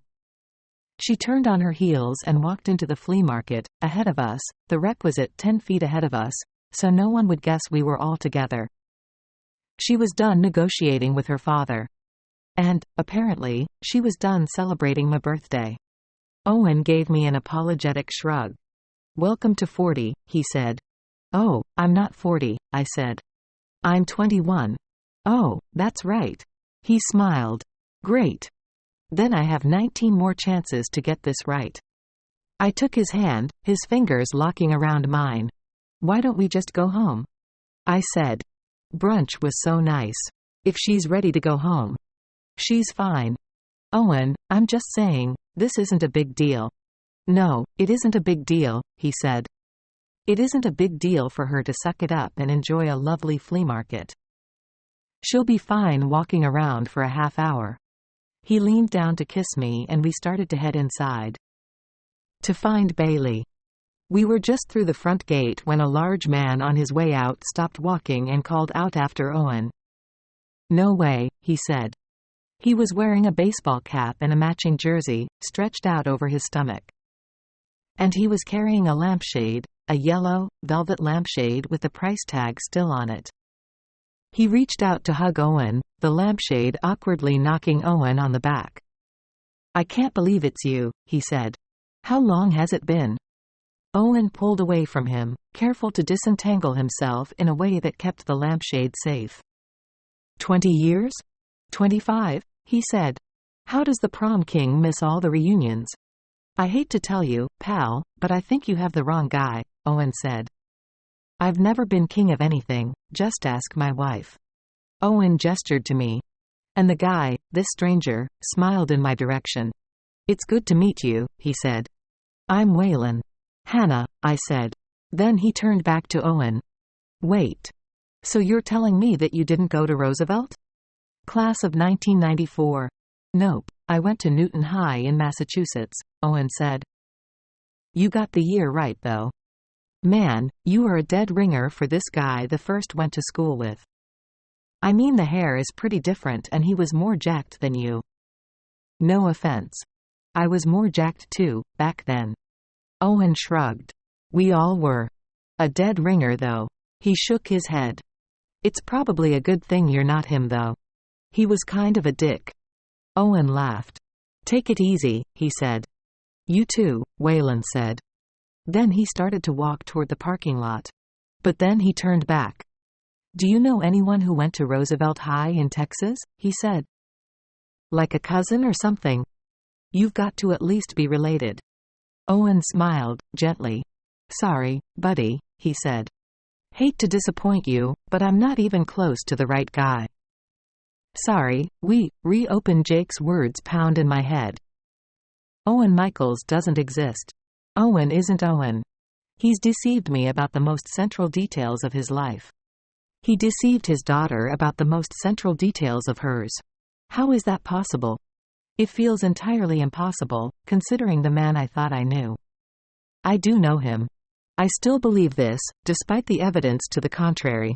She turned on her heels and walked into the flea market, ahead of us, the requisite 10 feet ahead of us, so no one would guess we were all together. She was done negotiating with her father. And, apparently, she was done celebrating my birthday. Owen gave me an apologetic shrug. Welcome to 40, he said. Oh, I'm not 40, I said. I'm 21. Oh, that's right. He smiled. Great. Then I have 19 more chances to get this right. I took his hand, his fingers locking around mine. Why don't we just go home? I said. Brunch was so nice. If she's ready to go home. She's fine. Owen, I'm just saying, this isn't a big deal. No, it isn't a big deal, he said. It isn't a big deal for her to suck it up and enjoy a lovely flea market. She'll be fine walking around for a half hour. He leaned down to kiss me and we started to head inside. To find Bailey. We were just through the front gate when a large man on his way out stopped walking and called out after Owen. No way, he said. He was wearing a baseball cap and a matching jersey, stretched out over his stomach. And he was carrying a lampshade, a yellow, velvet lampshade with the price tag still on it. He reached out to hug Owen, the lampshade awkwardly knocking Owen on the back. "I can't believe it's you," he said. "How long has it been?" Owen pulled away from him, careful to disentangle himself in a way that kept the lampshade safe. 20 years? 25? He said. "How does the prom king miss all the reunions?" "I hate to tell you, pal, but I think you have the wrong guy," Owen said. "I've never been king of anything, just ask my wife." Owen gestured to me. And the guy, this stranger, smiled in my direction. "It's good to meet you," he said. "I'm Waylon." "Hannah," I said. Then he turned back to Owen. "Wait. So you're telling me that you didn't go to Roosevelt?" "Class of 1994. Nope, I went to Newton High in Massachusetts," Owen said. "You got the year right though. Man, you are a dead ringer for this guy the first went to school with. I mean the hair is pretty different and he was more jacked than you." "No offense. I was more jacked too, back then." Owen shrugged. "We all were. A dead ringer though." He shook his head. "It's probably a good thing you're not him though. He was kind of a dick." Owen laughed. "Take it easy," he said. "You too," Waylon said. Then he started to walk toward the parking lot. But then he turned back. "Do you know anyone who went to Roosevelt High in Texas?" he said. "Like a cousin or something? You've got to at least be related." Owen smiled, gently. "Sorry, buddy," he said. "Hate to disappoint you, but I'm not even close to the right guy." "Sorry, reopened Jake's words pound in my head. "Owen Michaels doesn't exist. Owen isn't Owen. He's deceived me about the most central details of his life. He deceived his daughter about the most central details of hers. How is that possible? It feels entirely impossible, considering the man I thought I knew. I do know him. I still believe this, despite the evidence to the contrary.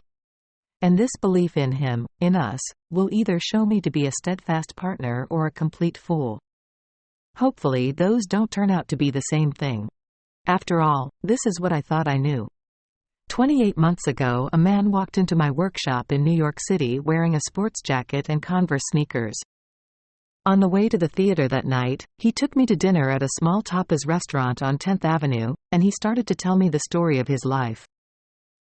And this belief in him, in us, will either show me to be a steadfast partner or a complete fool. Hopefully those don't turn out to be the same thing. After all, this is what I thought I knew. 28 months ago a man walked into my workshop in New York City wearing a sports jacket and Converse sneakers. On the way to the theater that night, he took me to dinner at a small tapas restaurant on 10th Avenue, and he started to tell me the story of his life.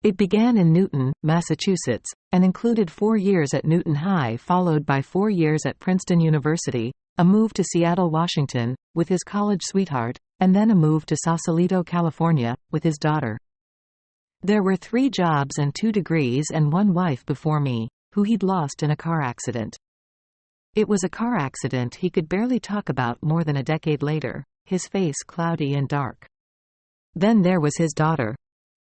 It began in Newton, Massachusetts, and included 4 years at Newton High followed by 4 years at Princeton University, a move to Seattle, Washington, with his college sweetheart, and then a move to Sausalito, California, with his daughter. There were 3 jobs and 2 degrees and 1 wife before me, who he'd lost in a car accident. It was a car accident he could barely talk about more than a decade later, his face cloudy and dark. Then there was his daughter.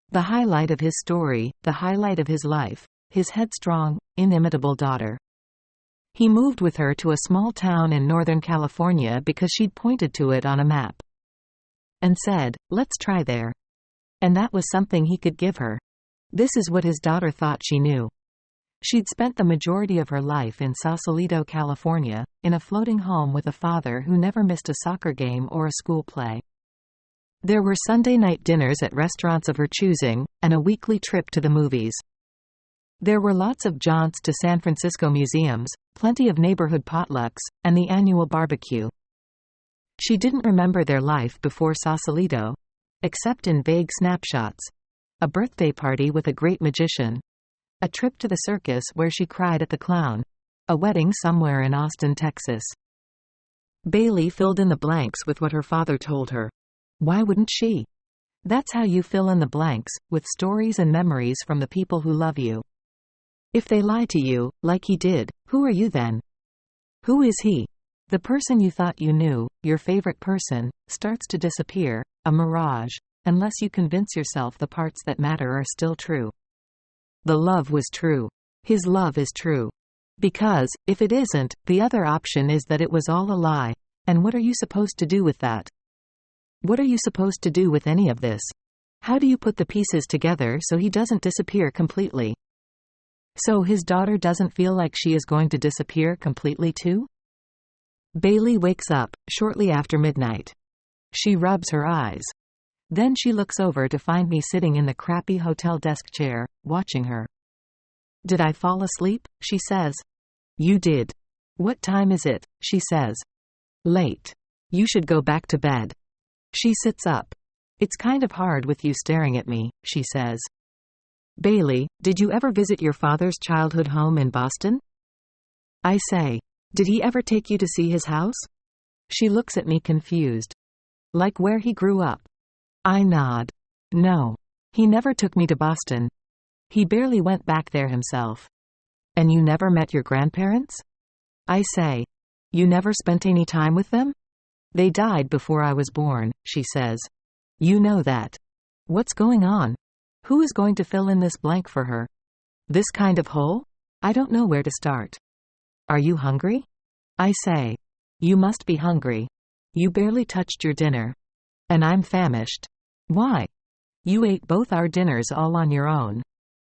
The highlight of his story, the highlight of his life, his headstrong, inimitable daughter. He moved with her to a small town in Northern California because she'd pointed to it on a map. And said, "Let's try there." And that was something he could give her. This is what his daughter thought she knew. She'd spent the majority of her life in Sausalito, California, in a floating home with a father who never missed a soccer game or a school play. There were Sunday night dinners at restaurants of her choosing, and a weekly trip to the movies. There were lots of jaunts to San Francisco museums, plenty of neighborhood potlucks, and the annual barbecue. She didn't remember their life before Sausalito, except in vague snapshots. A birthday party with a great magician. A trip to the circus where she cried at the clown. A wedding somewhere in Austin, Texas. Bailey filled in the blanks with what her father told her. Why wouldn't she? That's how you fill in the blanks, with stories and memories from the people who love you. If they lie to you, like he did, who are you then? Who is he? The person you thought you knew, your favorite person, starts to disappear, a mirage, unless you convince yourself the parts that matter are still true. The love was true. His love is true. Because, if it isn't, the other option is that it was all a lie. And what are you supposed to do with that? What are you supposed to do with any of this? How do you put the pieces together so he doesn't disappear completely? So his daughter doesn't feel like she is going to disappear completely too? Bailey wakes up, shortly after midnight. She rubs her eyes. Then she looks over to find me sitting in the crappy hotel desk chair, watching her. Did I fall asleep? She says. You did. What time is it? She says. Late. You should go back to bed. She sits up. It's kind of hard with you staring at me, she says. Bailey, did you ever visit your father's childhood home in Boston? I say. Did he ever take you to see his house? She looks at me confused. Like where he grew up? I nod. No. He never took me to Boston. He barely went back there himself. And you never met your grandparents? I say. You never spent any time with them? They died before I was born, she says. You know that. What's going on? Who is going to fill in this blank for her? This kind of hole? I don't know where to start. Are you hungry? I say. You must be hungry. You barely touched your dinner. And I'm famished. Why? You ate both our dinners all on your own.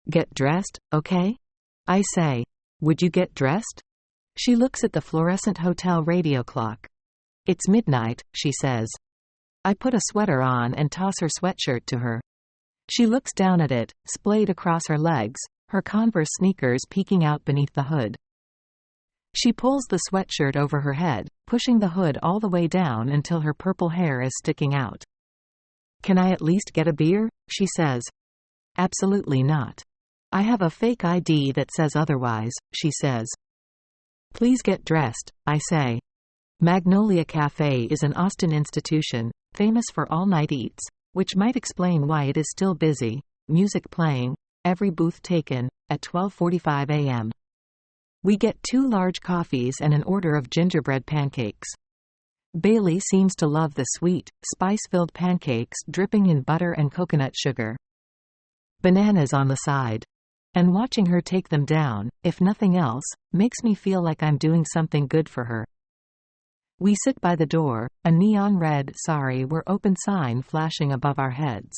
Get dressed, okay? I say. Would you get dressed? She looks at the fluorescent hotel radio clock. It's midnight, she says. I put a sweater on and toss her sweatshirt to her. She looks down at it, splayed across her legs, her Converse sneakers peeking out beneath the hood. She pulls the sweatshirt over her head, pushing the hood all the way down until her purple hair is sticking out. Can I at least get a beer? She says. Absolutely not. I have a fake ID that says otherwise, she says. Please get dressed, I say. Magnolia Cafe is an Austin institution, famous for all-night eats, which might explain why it is still busy, music playing, every booth taken, at 12:45 a.m. We get 2 large coffees and an order of gingerbread pancakes. Bailey seems to love the sweet, spice-filled pancakes dripping in butter and coconut sugar. Bananas on the side. And watching her take them down, if nothing else, makes me feel like I'm doing something good for her. We sit by the door, a neon red "Sorry, we're open" sign flashing above our heads.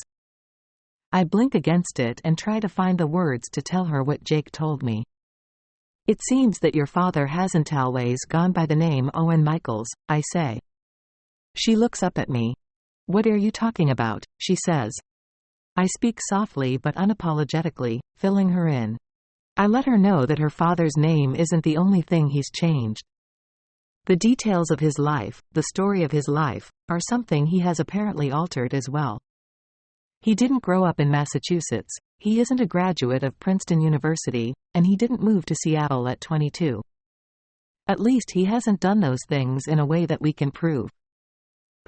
I blink against it and try to find the words to tell her what Jake told me. It seems that your father hasn't always gone by the name Owen Michaels, I say. She looks up at me. What are you talking about? She says. I speak softly but unapologetically, filling her in. I let her know that her father's name isn't the only thing he's changed. The details of his life, the story of his life, are something he has apparently altered as well. He didn't grow up in Massachusetts, he isn't a graduate of Princeton University, and he didn't move to Seattle at 22. At least he hasn't done those things in a way that we can prove.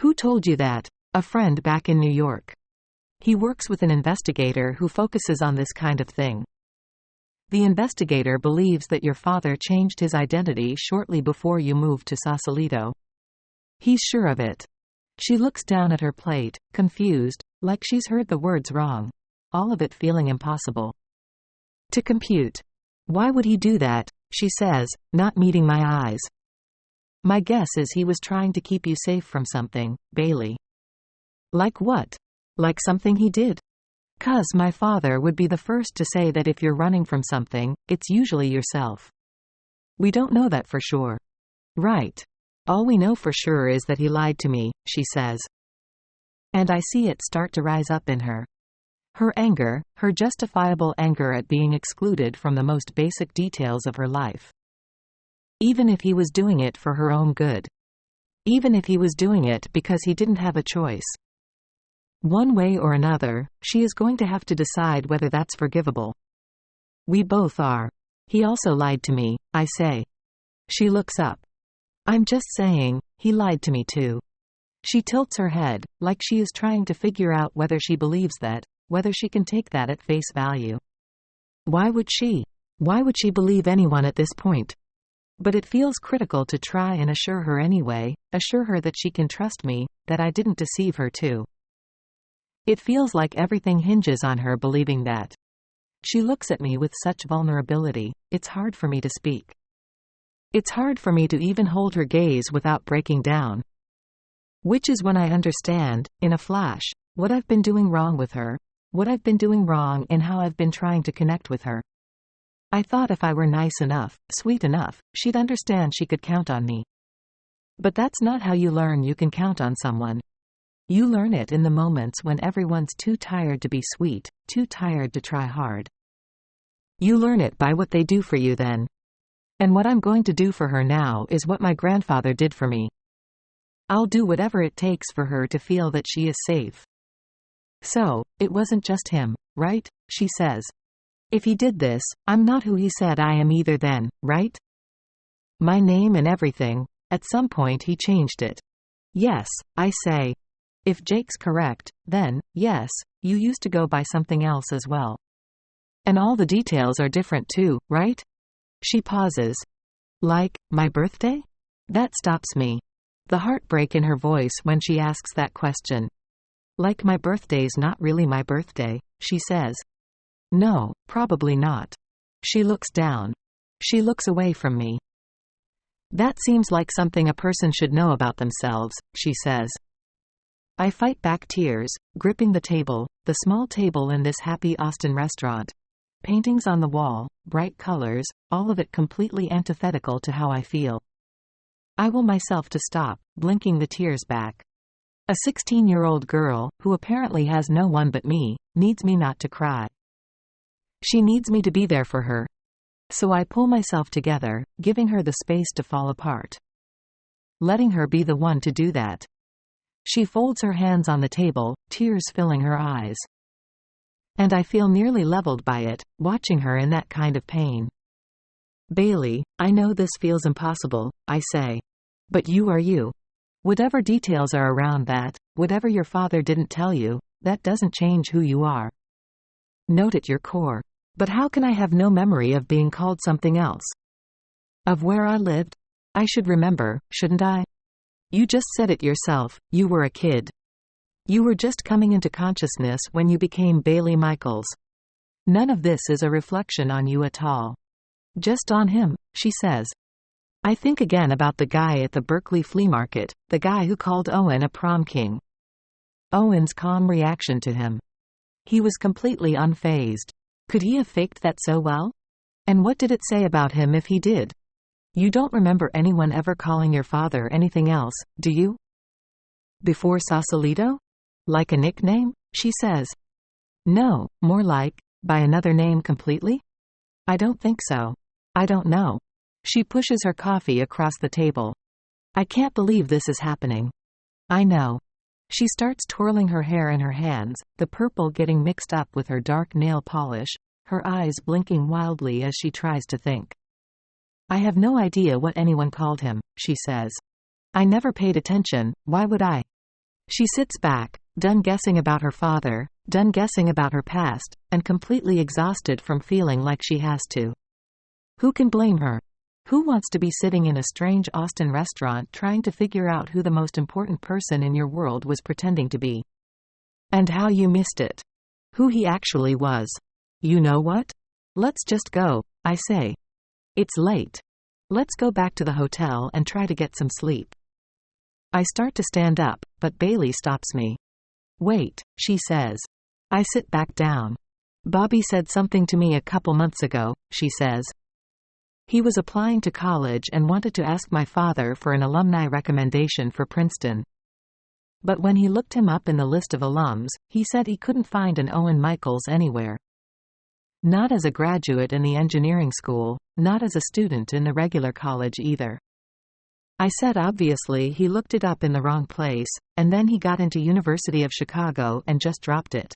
Who told you that? A friend back in New York. He works with an investigator who focuses on this kind of thing. The investigator believes that your father changed his identity shortly before you moved to Sausalito. He's sure of it. She looks down at her plate, confused, like she's heard the words wrong. All of it feeling impossible to compute. Why would he do that? She says, not meeting my eyes. My guess is he was trying to keep you safe from something, Bailey. Like what? Like something he did? 'Cause my father would be the first to say that if you're running from something, it's usually yourself. We don't know that for sure. Right. All we know for sure is that he lied to me, she says. And I see it start to rise up in her. Her anger, her justifiable anger at being excluded from the most basic details of her life. Even if he was doing it for her own good. Even if he was doing it because he didn't have a choice. One way or another, she is going to have to decide whether that's forgivable. We both are. He also lied to me, I say. She looks up. I'm just saying, he lied to me too. She tilts her head, like she is trying to figure out whether she believes that, whether she can take that at face value. Why would she? Why would she believe anyone at this point? But it feels critical to try and assure her anyway, assure her that she can trust me, that I didn't deceive her too. It feels like everything hinges on her believing that. She looks at me with such vulnerability, it's hard for me to speak. It's hard for me to even hold her gaze without breaking down. Which is when I understand, in a flash, what I've been doing wrong with her, what I've been doing wrong and how I've been trying to connect with her. I thought if I were nice enough, sweet enough, she'd understand she could count on me. But that's not how you learn you can count on someone. You learn it in the moments when everyone's too tired to be sweet, too tired to try hard. You learn it by what they do for you then. And what I'm going to do for her now is what my grandfather did for me. I'll do whatever it takes for her to feel that she is safe. So, it wasn't just him, right? She says. If he did this, I'm not who he said I am either then, right? My name and everything. At some point he changed it. Yes, I say. If Jake's correct, then, yes, you used to go by something else as well. And all the details are different too, right? She pauses. Like, my birthday? That stops me. The heartbreak in her voice when she asks that question. Like my birthday's not really my birthday, she says. No, probably not. She looks down. She looks away from me. That seems like something a person should know about themselves, she says. I fight back tears, gripping the table, the small table in this happy Austin restaurant. Paintings on the wall, bright colors, all of it completely antithetical to how I feel. I will myself to stop, blinking the tears back. A 16-year-old girl, who apparently has no one but me, needs me not to cry. She needs me to be there for her. So I pull myself together, giving her the space to fall apart. Letting her be the one to do that. She folds her hands on the table, tears filling her eyes. And I feel nearly leveled by it, watching her in that kind of pain. Bailey, I know this feels impossible, I say. But you are you. Whatever details are around that, whatever your father didn't tell you, that doesn't change who you are. Note at your core. But how can I have no memory of being called something else? Of where I lived? I should remember, shouldn't I? You just said it yourself, you were a kid. You were just coming into consciousness when you became Bailey Michaels. None of this is a reflection on you at all. Just on him, she says. I think again about the guy at the Berkeley flea market, the guy who called Owen a prom king. Owen's calm reaction to him. He was completely unfazed. Could he have faked that so well? And what did it say about him if he did? You don't remember anyone ever calling your father anything else, do you? Before Sausalito? Like a nickname? She says. No, more like, by another name completely? I don't think so. I don't know. She pushes her coffee across the table. I can't believe this is happening. I know. She starts twirling her hair in her hands, the purple getting mixed up with her dark nail polish, her eyes blinking wildly as she tries to think. I have no idea what anyone called him, she says. I never paid attention, why would I? She sits back, done guessing about her father, done guessing about her past, and completely exhausted from feeling like she has to. Who can blame her? Who wants to be sitting in a strange Austin restaurant trying to figure out who the most important person in your world was pretending to be? And how you missed it. Who he actually was. You know what? Let's just go, I say. It's late. Let's go back to the hotel and try to get some sleep. I start to stand up, but Bailey stops me. Wait, she says. I sit back down. Bobby said something to me a couple months ago, she says. He was applying to college and wanted to ask my father for an alumni recommendation for Princeton. But when he looked him up in the list of alums, he said he couldn't find an Owen Michaels anywhere. Not as a graduate in the engineering school, not as a student in the regular college either. I said obviously he looked it up in the wrong place, and then he got into University of Chicago and just dropped it.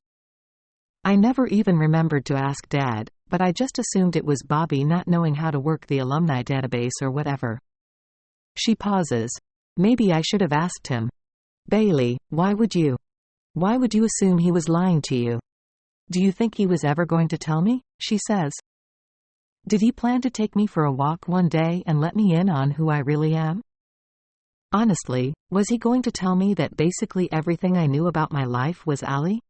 I never even remembered to ask Dad, but I just assumed it was Bobby not knowing how to work the alumni database or whatever. She pauses. Maybe I should have asked him. Bailey, why would you? Why would you assume he was lying to you? Do you think he was ever going to tell me? She says. Did he plan to take me for a walk one day and let me in on who I really am? Honestly, was he going to tell me that basically everything I knew about my life was Allie?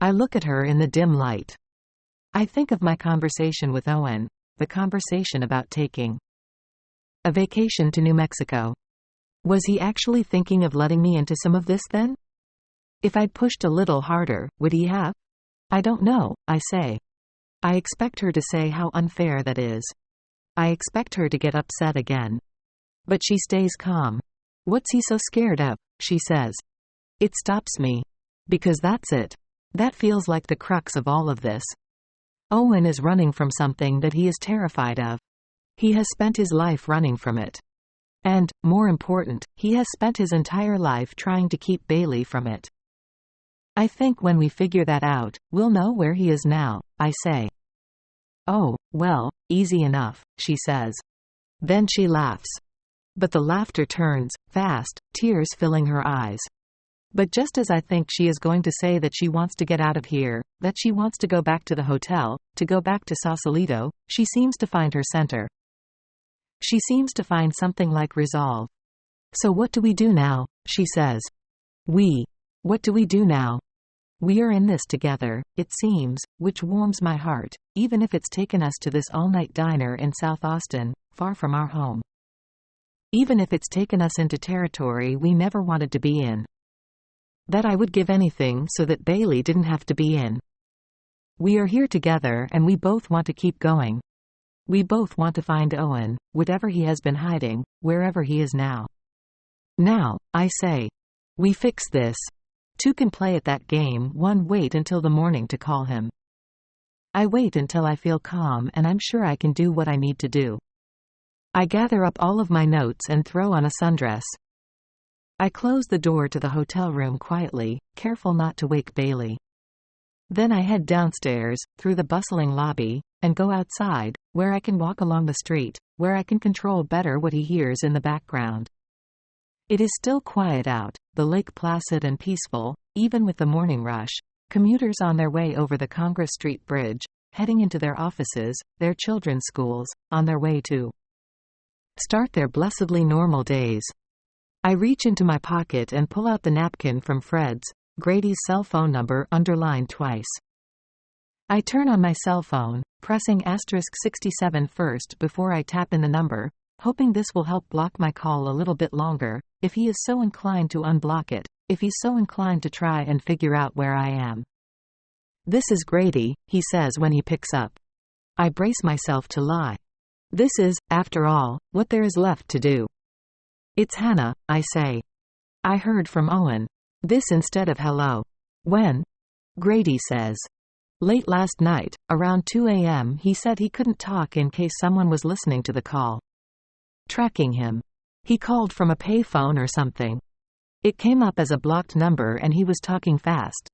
I look at her in the dim light. I think of my conversation with Owen, the conversation about taking a vacation to New Mexico. Was he actually thinking of letting me into some of this then? If I'd pushed a little harder, would he have? I don't know, I say. I expect her to say how unfair that is. I expect her to get upset again. But she stays calm. What's he so scared of? She says. It stops me. Because that's it. That feels like the crux of all of this. Owen is running from something that he is terrified of. He has spent his life running from it. And, more important, he has spent his entire life trying to keep Bailey from it. I think when we figure that out, we'll know where he is now, I say. Oh, well, easy enough, she says. Then she laughs. But the laughter turns, fast, tears filling her eyes. But just as I think she is going to say that she wants to get out of here, that she wants to go back to the hotel, to go back to Sausalito, she seems to find her center. She seems to find something like resolve. So what do we do now? She says. What do we do now? We are in this together, it seems, which warms my heart, even if it's taken us to this all-night diner in South Austin, far from our home. Even if it's taken us into territory we never wanted to be in. That I would give anything so that Bailey didn't have to be in. We are here together and we both want to keep going. We both want to find Owen, whatever he has been hiding, wherever he is now. Now, I say. We fix this. Two can play at that game, one wait until the morning to call him. I wait until I feel calm and I'm sure I can do what I need to do. I gather up all of my notes and throw on a sundress. I close the door to the hotel room quietly, careful not to wake Bailey. Then I head downstairs, through the bustling lobby, and go outside, where I can walk along the street, where I can control better what he hears in the background. It is still quiet out, the lake placid and peaceful, even with the morning rush, commuters on their way over the Congress Street Bridge, heading into their offices, their children's schools, on their way to start their blessedly normal days. I reach into my pocket and pull out the napkin from Fred's, Grady's cell phone number underlined twice. I turn on my cell phone, pressing *67 first before I tap in the number, hoping this will help block my call a little bit longer, if he is so inclined to unblock it, if he's so inclined to try and figure out where I am. This is Grady, he says when he picks up. I brace myself to lie. This is, after all, what there is left to do. It's Hannah, I say. I heard from Owen. This instead of hello. When? Grady says. Late last night, around 2 a.m. he said he couldn't talk in case someone was listening to the call. Tracking him. He called from a payphone or something. It came up as a blocked number and he was talking fast.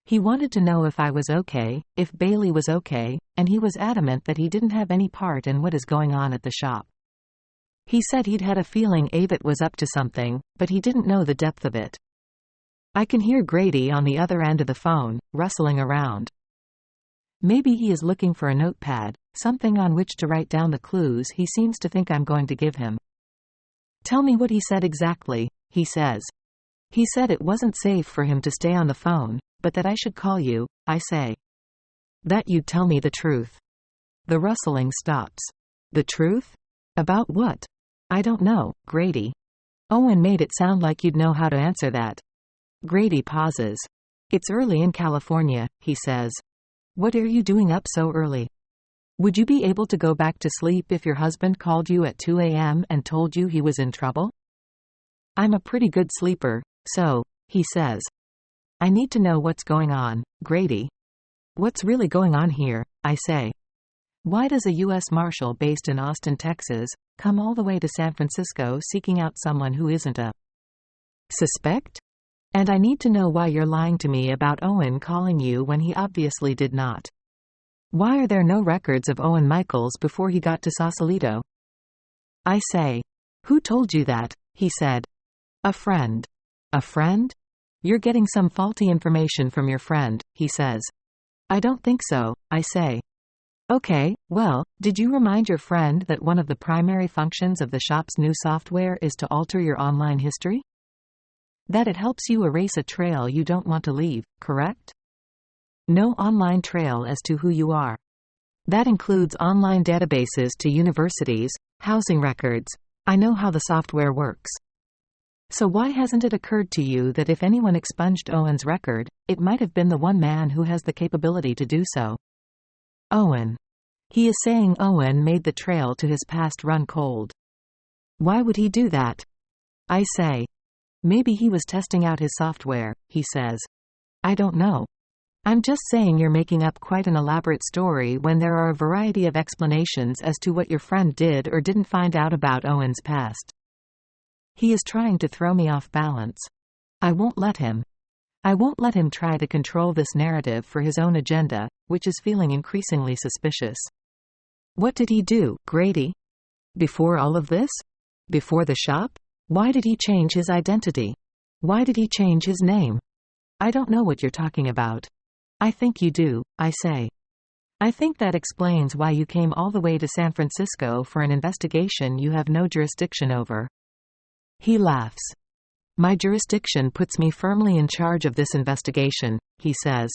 He wanted to know if I was okay, if Bailey was okay, and he was adamant that he didn't have any part in what is going on at the shop. He said he'd had a feeling Avett was up to something, but he didn't know the depth of it. I can hear Grady on the other end of the phone, rustling around. Maybe he is looking for a notepad, something on which to write down the clues he seems to think I'm going to give him. Tell me what he said exactly, he says. He said it wasn't safe for him to stay on the phone, but that I should call you, I say. That you'd tell me the truth. The rustling stops. The truth? About what? I don't know, Grady. Owen made it sound like you'd know how to answer that. Grady pauses. It's early in California, he says. What are you doing up so early? Would you be able to go back to sleep if your husband called you at 2 a.m. and told you he was in trouble? I'm a pretty good sleeper, so, he says. I need to know what's going on, Grady. What's really going on here, I say. Why does a U.S. Marshal based in Austin, Texas, come all the way to San Francisco seeking out someone who isn't a suspect? And I need to know why you're lying to me about Owen calling you when he obviously did not. Why are there no records of Owen Michaels before he got to Sausalito? I say. Who told you that? He said. A friend. A friend? You're getting some faulty information from your friend, he says. I don't think so, I say. Okay, well, did you remind your friend that one of the primary functions of the shop's new software is to alter your online history? That it helps you erase a trail you don't want to leave, correct? No online trail as to who you are. That includes online databases to universities, housing records. I know how the software works. So why hasn't it occurred to you that if anyone expunged Owen's record, it might have been the one man who has the capability to do so? Owen. He is saying Owen made the trail to his past run cold. Why would he do that? I say. Maybe he was testing out his software, he says. I don't know. I'm just saying you're making up quite an elaborate story when there are a variety of explanations as to what your friend did or didn't find out about Owen's past. He is trying to throw me off balance. I won't let him. I won't let him try to control this narrative for his own agenda, which is feeling increasingly suspicious. What did he do, Grady? Before all of this? Before the shop? Why did he change his identity? Why did he change his name? I don't know what you're talking about. I think you do, I say. I think that explains why you came all the way to San Francisco for an investigation you have no jurisdiction over. He laughs. My jurisdiction puts me firmly in charge of this investigation, he says.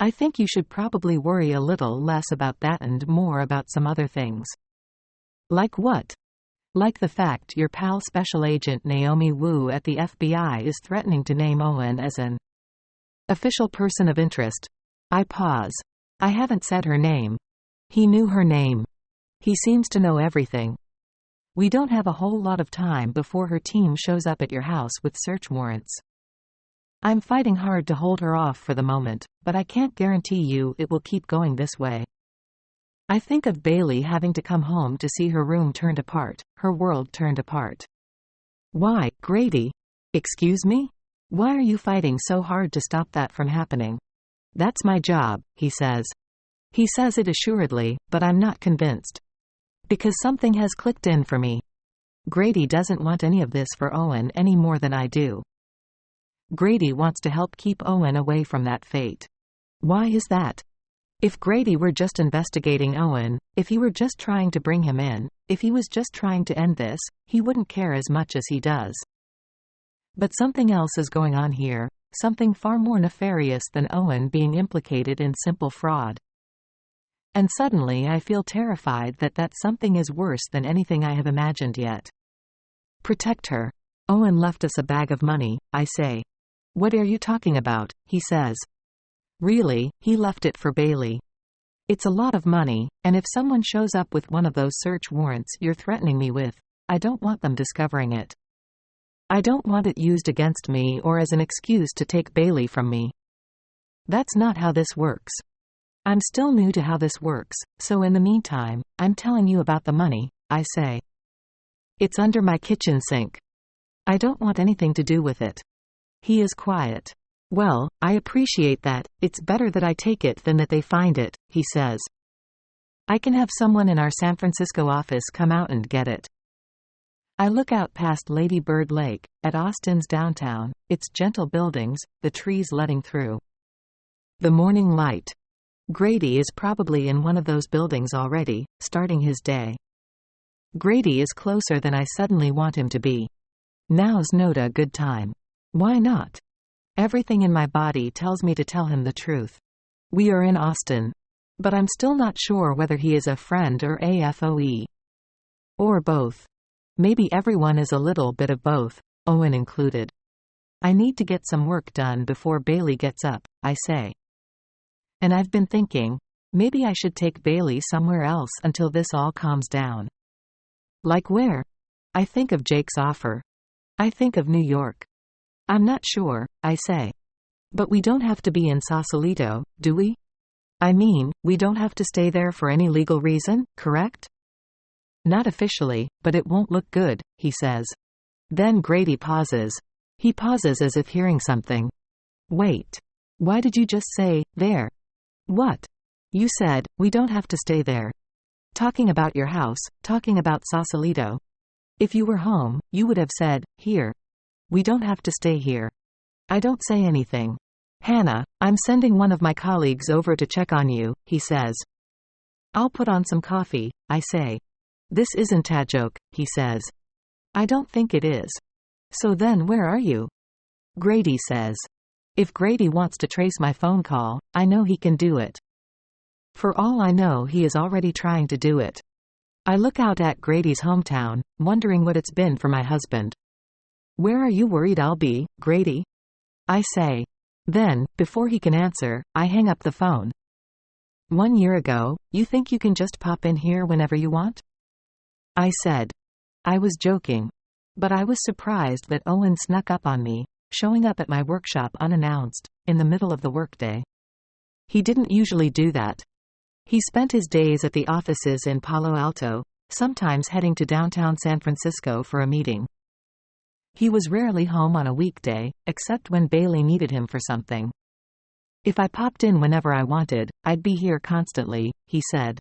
I think you should probably worry a little less about that and more about some other things. Like what? Like the fact your pal Special Agent Naomi Wu at the FBI is threatening to name Owen as an official person of interest. I pause. I haven't said her name. He knew her name. He seems to know everything. We don't have a whole lot of time before her team shows up at your house with search warrants. I'm fighting hard to hold her off for the moment, but I can't guarantee you it will keep going this way. I think of Bailey having to come home to see her room turned apart, her world turned apart. Why, Grady? Excuse me? Why are you fighting so hard to stop that from happening? That's my job, he says. He says it assuredly, but I'm not convinced. Because something has clicked in for me. Grady doesn't want any of this for Owen any more than I do. Grady wants to help keep Owen away from that fate. Why is that? If Grady were just investigating Owen, if he were just trying to bring him in, if he was just trying to end this, he wouldn't care as much as he does. But something else is going on here, something far more nefarious than Owen being implicated in simple fraud. And suddenly I feel terrified that that something is worse than anything I have imagined yet. Protect her. Owen left us a bag of money, I say. What are you talking about, he says. Really, he left it for Bailey. It's a lot of money, and if someone shows up with one of those search warrants you're threatening me with, I don't want them discovering it. I don't want it used against me or as an excuse to take Bailey from me. That's not how this works. I'm still new to how this works, so in the meantime, I'm telling you about the money, I say. It's under my kitchen sink. I don't want anything to do with it. He is quiet. Well, I appreciate that. It's better that I take it than that they find it, he says. I can have someone in our San Francisco office come out and get it. I look out past Lady Bird Lake, at Austin's downtown, its gentle buildings, the trees letting through the morning light. Grady is probably in one of those buildings already, starting his day. Grady is closer than I suddenly want him to be. Now's not a good time. Why not? Everything in my body tells me to tell him the truth. We are in Austin. But I'm still not sure whether he is a friend or AFOE. Or both. Maybe everyone is a little bit of both, Owen included. I need to get some work done before Bailey gets up, I say. And I've been thinking, maybe I should take Bailey somewhere else until this all calms down. Like where? I think of Jake's offer. I think of New York. I'm not sure, I say. But we don't have to be in Sausalito, do we? I mean, we don't have to stay there for any legal reason, correct? Not officially, but it won't look good, he says. Then Grady pauses. He pauses as if hearing something. Wait. Why did you just say, there? What? You said, we don't have to stay there. Talking about your house, talking about Sausalito. If you were home, you would have said, here. We don't have to stay here. I don't say anything. Hannah, I'm sending one of my colleagues over to check on you, he says. I'll put on some coffee, I say. This isn't a joke, he says. I don't think it is. So then where are you? Grady says. If Grady wants to trace my phone call, I know he can do it. For all I know, he is already trying to do it. I look out at Grady's hometown, wondering what it's been for my husband. Where are you worried I'll be, Grady? I say. Then, before he can answer, I hang up the phone. 1 year ago, you think you can just pop in here whenever you want? I said. I was joking. But I was surprised that Owen snuck up on me, showing up at my workshop unannounced, in the middle of the workday. He didn't usually do that. He spent his days at the offices in Palo Alto, sometimes heading to downtown San Francisco for a meeting. He was rarely home on a weekday, except when Bailey needed him for something. If I popped in whenever I wanted, I'd be here constantly, he said.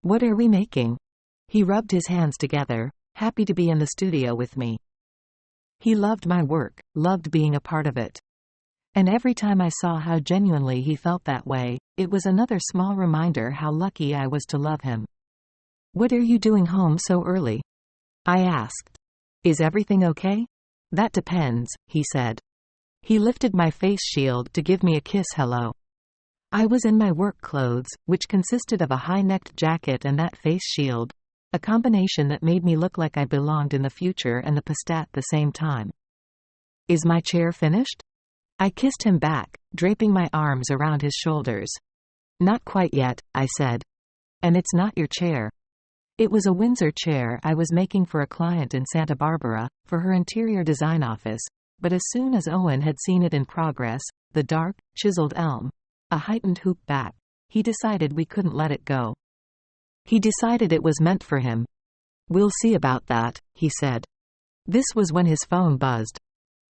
What are we making? He rubbed his hands together, happy to be in the studio with me. He loved my work, loved being a part of it. And every time I saw how genuinely he felt that way, it was another small reminder how lucky I was to love him. What are you doing home so early? I asked. Is everything okay? That depends, he said. He lifted my face shield to give me a kiss hello. I was in my work clothes, which consisted of a high-necked jacket and that face shield, a combination that made me look like I belonged in the future and the past at the same time. Is my chair finished? I kissed him back, draping my arms around his shoulders. Not quite yet, I said. And it's not your chair. It was a Windsor chair I was making for a client in Santa Barbara, for her interior design office, but as soon as Owen had seen it in progress, the dark, chiseled elm, a heightened hoop back, he decided we couldn't let it go. He decided it was meant for him. We'll see about that, he said. This was when his phone buzzed.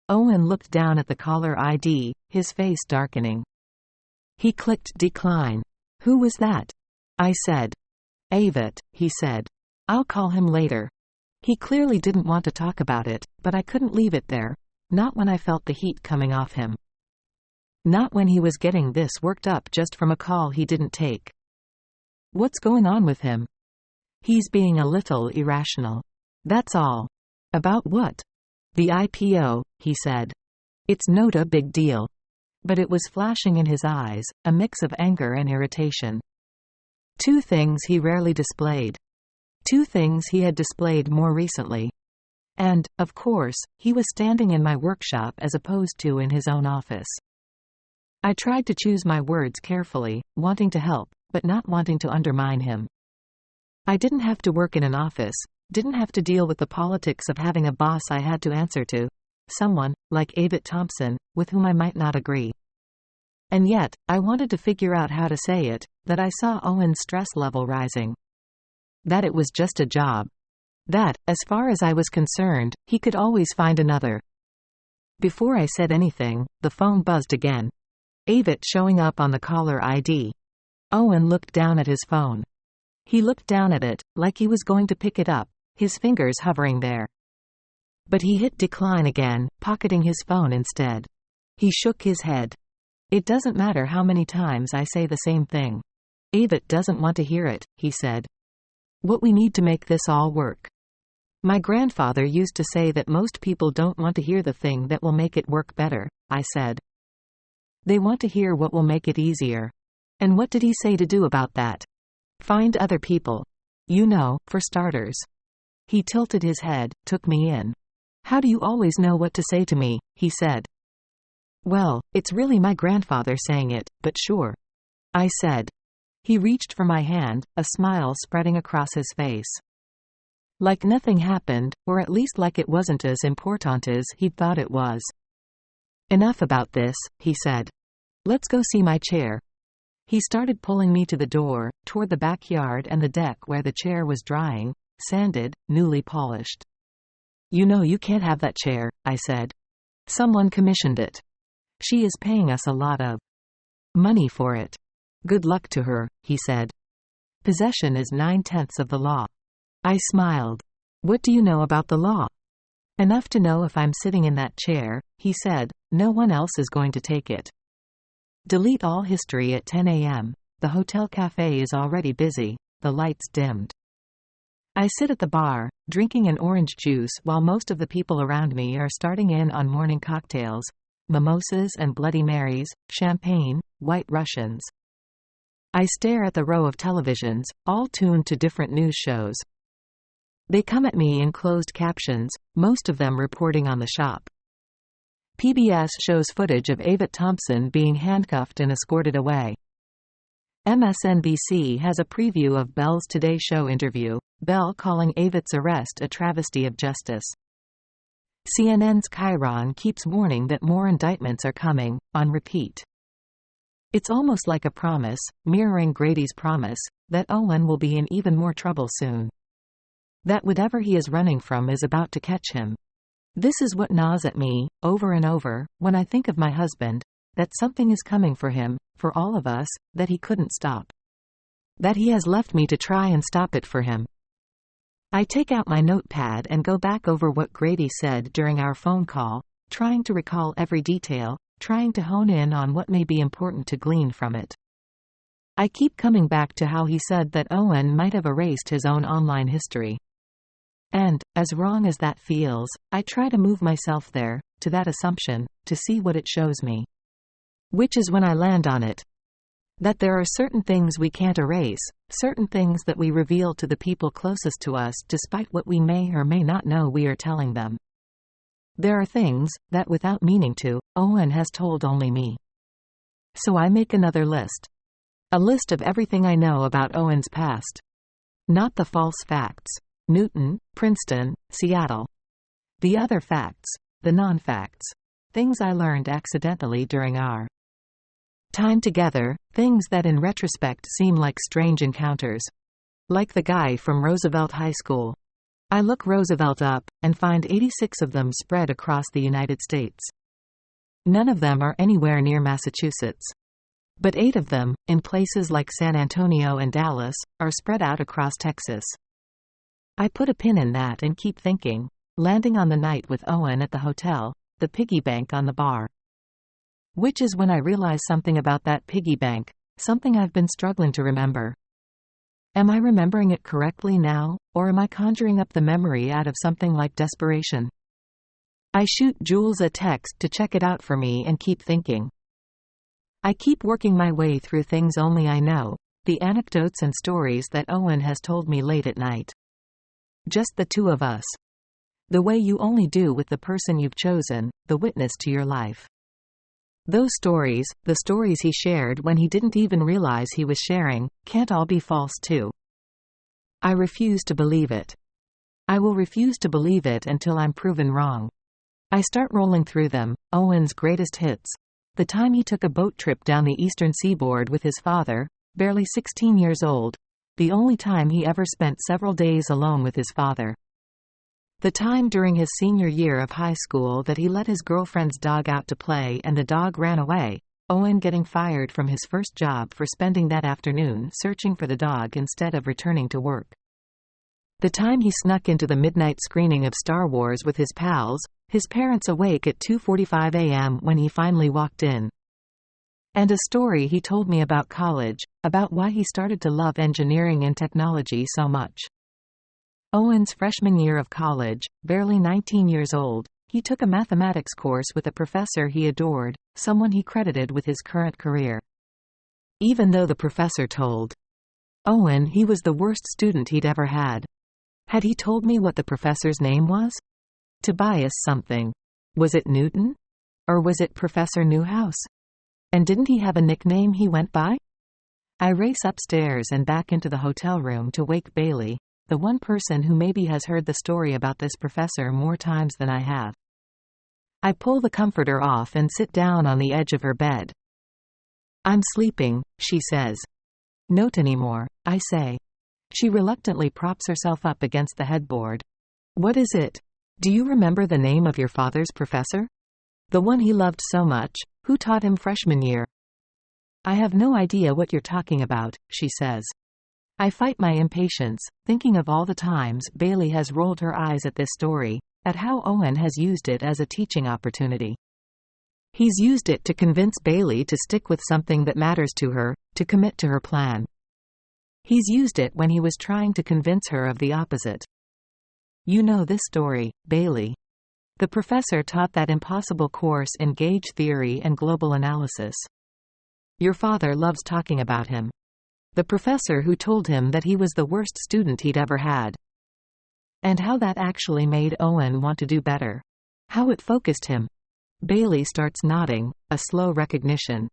Owen looked down at the caller ID, his face darkening. He clicked decline. Who was that? I said. Avit, he said. I'll call him later. He clearly didn't want to talk about it, but I couldn't leave it there. Not when I felt the heat coming off him. Not when he was getting this worked up just from a call he didn't take. What's going on with him? He's being a little irrational. That's all. About what? The IPO, he said. It's not a big deal. But it was flashing in his eyes, a mix of anger and irritation. Two things he rarely displayed. Two things he had displayed more recently. And, of course, he was standing in my workshop as opposed to in his own office. I tried to choose my words carefully, wanting to help, but not wanting to undermine him. I didn't have to work in an office, didn't have to deal with the politics of having a boss I had to answer to, someone, like Avit Thompson, with whom I might not agree. And yet, I wanted to figure out how to say it, that I saw Owen's stress level rising. That it was just a job. That, as far as I was concerned, he could always find another. Before I said anything, the phone buzzed again. Avit showing up on the caller ID. Owen looked down at his phone. He looked down at it, like he was going to pick it up, his fingers hovering there. But he hit decline again, pocketing his phone instead. He shook his head. It doesn't matter how many times I say the same thing. Avit doesn't want to hear it, he said. What we need to make this all work. My grandfather used to say that most people don't want to hear the thing that will make it work better, I said. They want to hear what will make it easier. And what did he say to do about that? Find other people. You know, for starters. He tilted his head, took me in. How do you always know what to say to me, he said. Well, it's really my grandfather saying it, but sure. I said. He reached for my hand, a smile spreading across his face. Like nothing happened, or at least like it wasn't as important as he'd thought it was. Enough about this, he said. Let's go see my chair. He started pulling me to the door, toward the backyard and the deck where the chair was drying, sanded, newly polished. You know you can't have that chair, I said. Someone commissioned it. She is paying us a lot of money for it. Good luck to her, he said. Possession is 9/10 of the law. I smiled. What do you know about the law? Enough to know if I'm sitting in that chair, he said, no one else is going to take it. Delete all history at 10 a.m. The hotel cafe is already busy, the lights dimmed. I sit at the bar, drinking an orange juice while most of the people around me are starting in on morning cocktails, mimosas and Bloody Marys, champagne, White Russians. I stare at the row of televisions, all tuned to different news shows. They come at me in closed captions, most of them reporting on the shop. PBS shows footage of Avit Thompson being handcuffed and escorted away. MSNBC has a preview of Bell's Today Show interview, Bell calling Avit's arrest a travesty of justice. CNN's Chiron keeps warning that more indictments are coming, on repeat. It's almost like a promise, mirroring Grady's promise, that Owen will be in even more trouble soon. That whatever he is running from is about to catch him. This is what gnaws at me, over and over, when I think of my husband, that something is coming for him, for all of us, that he couldn't stop. That he has left me to try and stop it for him. I take out my notepad and go back over what Grady said during our phone call, trying to recall every detail, trying to hone in on what may be important to glean from it. I keep coming back to how he said that Owen might have erased his own online history. And, as wrong as that feels, I try to move myself there, to that assumption, to see what it shows me. Which is when I land on it. That there are certain things we can't erase, certain things that we reveal to the people closest to us despite what we may or may not know we are telling them. There are things, that without meaning to, Owen has told only me. So I make another list. A list of everything I know about Owen's past. Not the false facts. Newton, Princeton, Seattle. The other facts. The non-facts. Things I learned accidentally during our time together, things that in retrospect seem like strange encounters. Like the guy from Roosevelt High School. I look Roosevelt up, and find 86 of them spread across the United States. None of them are anywhere near Massachusetts. But 8 of them, in places like San Antonio and Dallas, are spread out across Texas. I put a pin in that and keep thinking, landing on the night with Owen at the hotel, the piggy bank on the bar. Which is when I realize something about that piggy bank, something I've been struggling to remember. Am I remembering it correctly now, or am I conjuring up the memory out of something like desperation? I shoot Jules a text to check it out for me and keep thinking. I keep working my way through things only I know, the anecdotes and stories that Owen has told me late at night. Just the two of us. The way you only do with the person you've chosen, the witness to your life. Those stories, the stories he shared when he didn't even realize he was sharing, can't all be false too. I refuse to believe it. I will refuse to believe it until I'm proven wrong. I start rolling through them, Owen's greatest hits. The time he took a boat trip down the eastern seaboard with his father, barely 16 years old. The only time he ever spent several days alone with his father. The time during his senior year of high school that he let his girlfriend's dog out to play and the dog ran away, Owen getting fired from his first job for spending that afternoon searching for the dog instead of returning to work. The time he snuck into the midnight screening of Star Wars with his pals, his parents awake at 2:45 a.m. when he finally walked in. And a story he told me about college, about why he started to love engineering and technology so much. Owen's freshman year of college, barely 19 years old, he took a mathematics course with a professor he adored, someone he credited with his current career. Even though the professor told Owen he was the worst student he'd ever had. Had he told me what the professor's name was? Tobias something. Was it Newton? Or was it Professor Newhouse? And didn't he have a nickname he went by? I race upstairs and back into the hotel room to wake Bailey, the one person who maybe has heard the story about this professor more times than I have. I pull the comforter off and sit down on the edge of her bed. I'm sleeping, she says. Not anymore, I say. She reluctantly props herself up against the headboard. What is it? Do you remember the name of your father's professor? The one he loved so much, who taught him freshman year? I have no idea what you're talking about, she says. I fight my impatience, thinking of all the times Bailey has rolled her eyes at this story, at how Owen has used it as a teaching opportunity. He's used it to convince Bailey to stick with something that matters to her, to commit to her plan. He's used it when he was trying to convince her of the opposite. You know this story, Bailey. The professor taught that impossible course in gauge theory and global analysis. Your father loves talking about him. The professor who told him that he was the worst student he'd ever had. And how that actually made Owen want to do better. How it focused him. Bailey starts nodding, a slow recognition.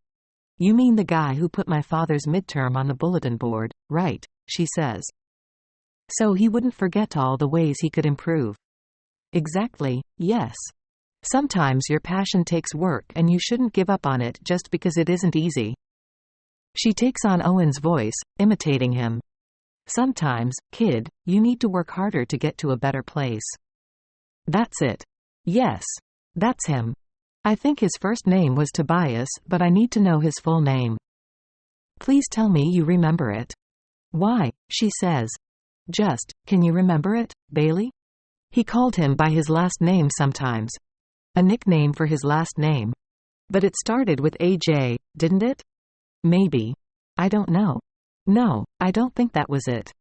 You mean the guy who put my father's midterm on the bulletin board, right, she says. So he wouldn't forget all the ways he could improve. Exactly, yes. Sometimes your passion takes work and you shouldn't give up on it just because it isn't easy. She takes on Owen's voice, imitating him. Sometimes, kid, you need to work harder to get to a better place. That's it. Yes. That's him. I think his first name was Tobias, but I need to know his full name. Please tell me you remember it. Why? She says. Can you remember it, Bailey? He called him by his last name sometimes. A nickname for his last name. But it started with AJ, didn't it? Maybe. I don't know. No, I don't think that was it.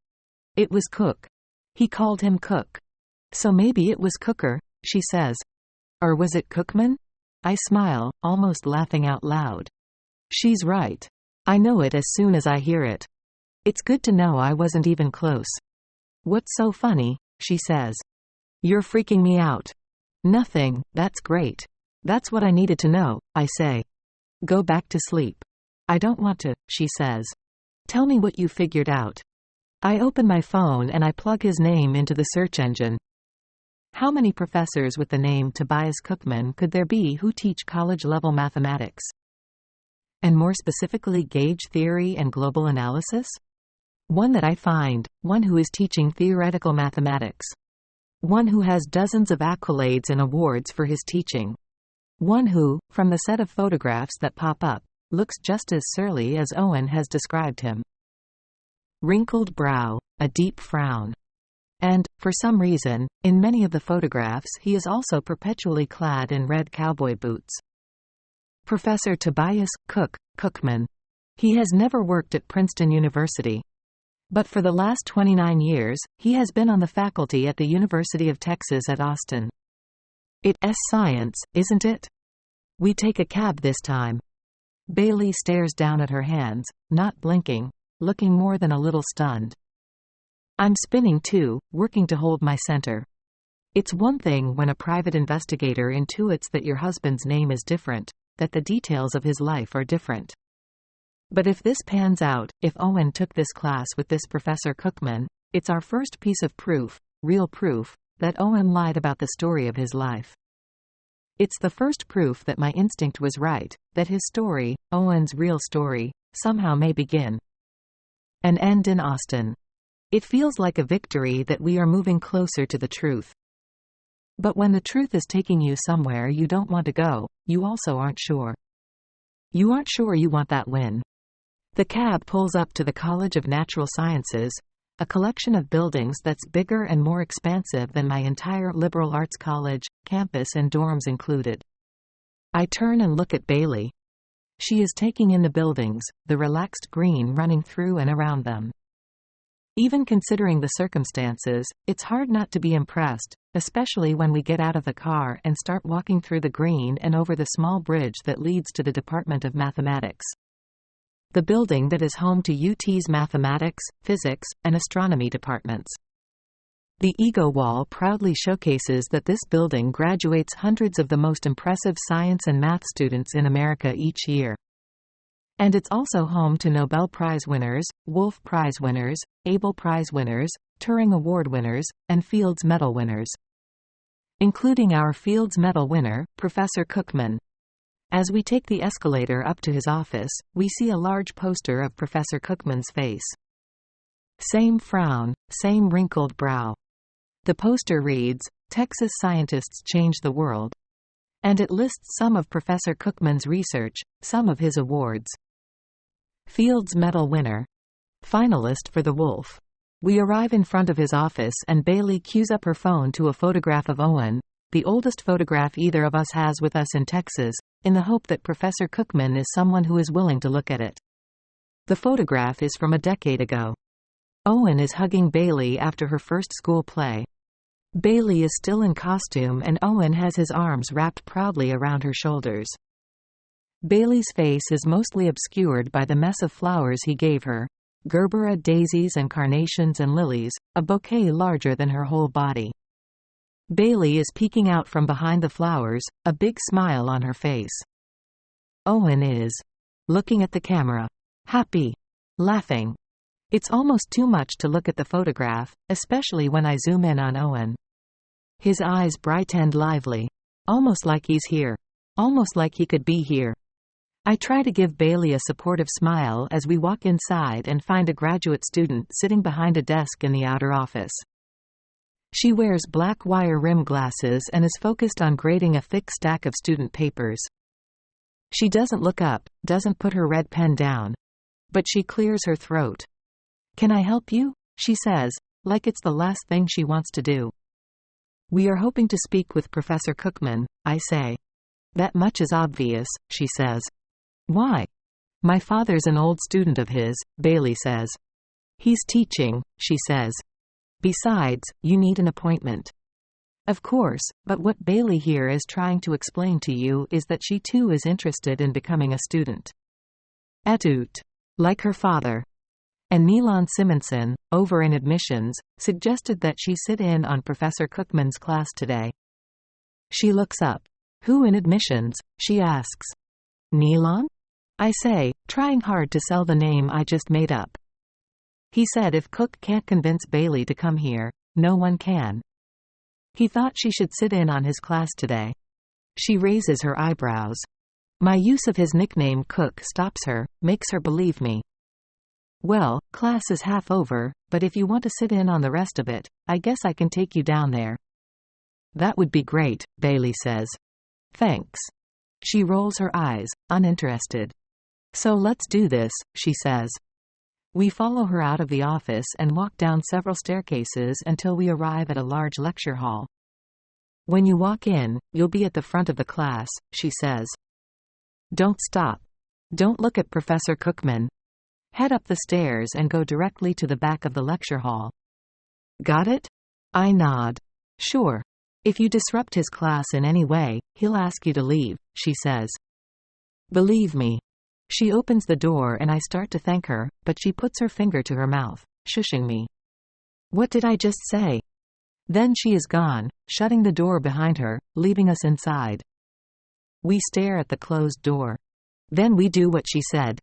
It was Cook. He called him Cook. So maybe it was Cooker, she says. Or was it Cookman? I smile, almost laughing out loud. She's right. I know it as soon as I hear it. It's good to know I wasn't even close. What's so funny? She says. You're freaking me out. Nothing, that's great. That's what I needed to know, I say. Go back to sleep. I don't want to, she says. Tell me what you figured out. I open my phone and I plug his name into the search engine. How many professors with the name Tobias Cookman could there be who teach college-level mathematics? And more specifically gauge theory and global analysis? One that I find, one who is teaching theoretical mathematics. One who has dozens of accolades and awards for his teaching. One who, from the set of photographs that pop up, looks just as surly as Owen has described him. Wrinkled brow, a deep frown. And, for some reason, in many of the photographs he is also perpetually clad in red cowboy boots. Professor Tobias Cookman. He has never worked at Princeton University. But for the last 29 years, he has been on the faculty at the University of Texas at Austin. It's science, isn't it? We take a cab this time. Bailey stares down at her hands, not blinking, looking more than a little stunned. I'm spinning too, working to hold my center. It's one thing when a private investigator intuits that your husband's name is different, that the details of his life are different. But if this pans out, if Owen took this class with this Professor Cookman, it's our first piece of proof, real proof, that Owen lied about the story of his life. It's the first proof that my instinct was right, that his story, Owen's real story, somehow may begin and end in Austin. It feels like a victory that we are moving closer to the truth. But when the truth is taking you somewhere you don't want to go, you also aren't sure. You aren't sure you want that win. The cab pulls up to the College of Natural Sciences, a collection of buildings that's bigger and more expansive than my entire liberal arts college, campus and dorms included. I turn and look at Bailey. She is taking in the buildings, the relaxed green running through and around them. Even considering the circumstances, it's hard not to be impressed, especially when we get out of the car and start walking through the green and over the small bridge that leads to the Department of Mathematics. The building that is home to UT's mathematics, physics, and astronomy departments. The Ego Wall proudly showcases that this building graduates hundreds of the most impressive science and math students in America each year. And it's also home to Nobel Prize winners, Wolf Prize winners, Abel Prize winners, Turing Award winners, and Fields Medal winners. Including our Fields Medal winner, Professor Cookman. As we take the escalator up to his office, we see a large poster of Professor Cookman's face. Same frown, same wrinkled brow. The poster reads, Texas Scientists Change the World. And it lists some of Professor Cookman's research, some of his awards. Fields Medal winner. Finalist for the Wolf. We arrive in front of his office and Bailey cues up her phone to a photograph of Owen, the oldest photograph either of us has with us in Texas, in the hope that Professor Cookman is someone who is willing to look at it. The photograph is from a decade ago. Owen is hugging Bailey after her first school play. Bailey is still in costume and Owen has his arms wrapped proudly around her shoulders. Bailey's face is mostly obscured by the mess of flowers he gave her, gerbera daisies and carnations and lilies, a bouquet larger than her whole body. Bailey is peeking out from behind the flowers, a big smile on her face. Owen is looking at the camera, happy, laughing. It's almost too much to look at the photograph, especially when I zoom in on Owen. His eyes bright and lively. Almost like he's here. Almost like he could be here. I try to give Bailey a supportive smile as we walk inside and find a graduate student sitting behind a desk in the outer office. She wears black wire rim glasses and is focused on grading a thick stack of student papers. She doesn't look up, doesn't put her red pen down. But she clears her throat. "Can I help you?" she says, like it's the last thing she wants to do. "We are hoping to speak with Professor Cookman," I say. "That much is obvious," she says. "Why?" "My father's an old student of his," Bailey says. "He's teaching," she says. "Besides, you need an appointment." Of course, but what Bailey here is trying to explain to you is that she too is interested in becoming a student. Etute. Like her father. And Neelan Simonson, over in admissions, suggested that she sit in on Professor Cookman's class today. She looks up. "Who in admissions?" she asks. "Neelan?" I say, trying hard to sell the name I just made up. "He said if Cook can't convince Bailey to come here, no one can. He thought she should sit in on his class today." She raises her eyebrows. My use of his nickname Cook stops her, makes her believe me. "Well, class is half over, but if you want to sit in on the rest of it, I guess I can take you down there." "That would be great," Bailey says. "Thanks." She rolls her eyes, uninterested. "So let's do this," she says. We follow her out of the office and walk down several staircases until we arrive at a large lecture hall. "When you walk in, you'll be at the front of the class," she says. "Don't stop. Don't look at Professor Cookman. Head up the stairs and go directly to the back of the lecture hall." "Got it?" I nod. "Sure. If you disrupt his class in any way, he'll ask you to leave," she says. "Believe me." She opens the door and I start to thank her, but she puts her finger to her mouth, shushing me. What did I just say? Then she is gone, shutting the door behind her, leaving us inside. We stare at the closed door. Then we do what she said.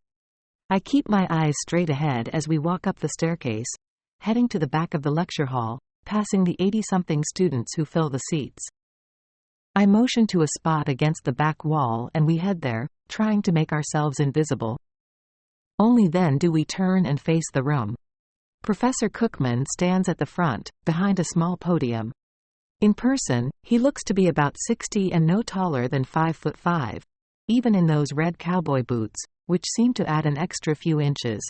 I keep my eyes straight ahead as we walk up the staircase, heading to the back of the lecture hall, passing the 80-something students who fill the seats. I motion to a spot against the back wall and we head there, trying to make ourselves invisible. Only then do we turn and face the room. Professor Cookman stands at the front, behind a small podium. In person, he looks to be about 60 and no taller than 5'5", even in those red cowboy boots, which seem to add an extra few inches.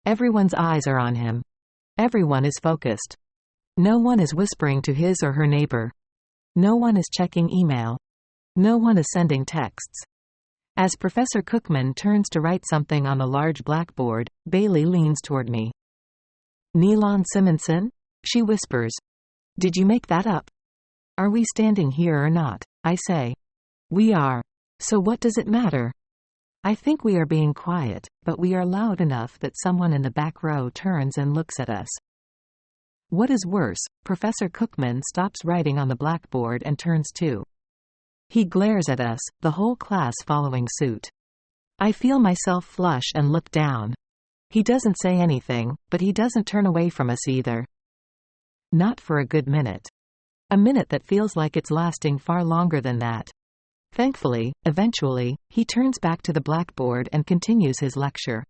Everyone's eyes are on him. Everyone is focused. No one is whispering to his or her neighbor. No one is checking email. No one is sending texts. As Professor Cookman turns to write something on the large blackboard, Bailey leans toward me. "Neelan Simonson?" she whispers. "Did you make that up?" "Are we standing here or not?" I say. "We are. So what does it matter?" I think we are being quiet, but we are loud enough that someone in the back row turns and looks at us. What is worse, Professor Cookman stops writing on the blackboard and turns too. He glares at us, the whole class following suit. I feel myself flush and look down. He doesn't say anything, but he doesn't turn away from us either. Not for a good minute. A minute that feels like it's lasting far longer than that. Thankfully, eventually, he turns back to the blackboard and continues his lecture.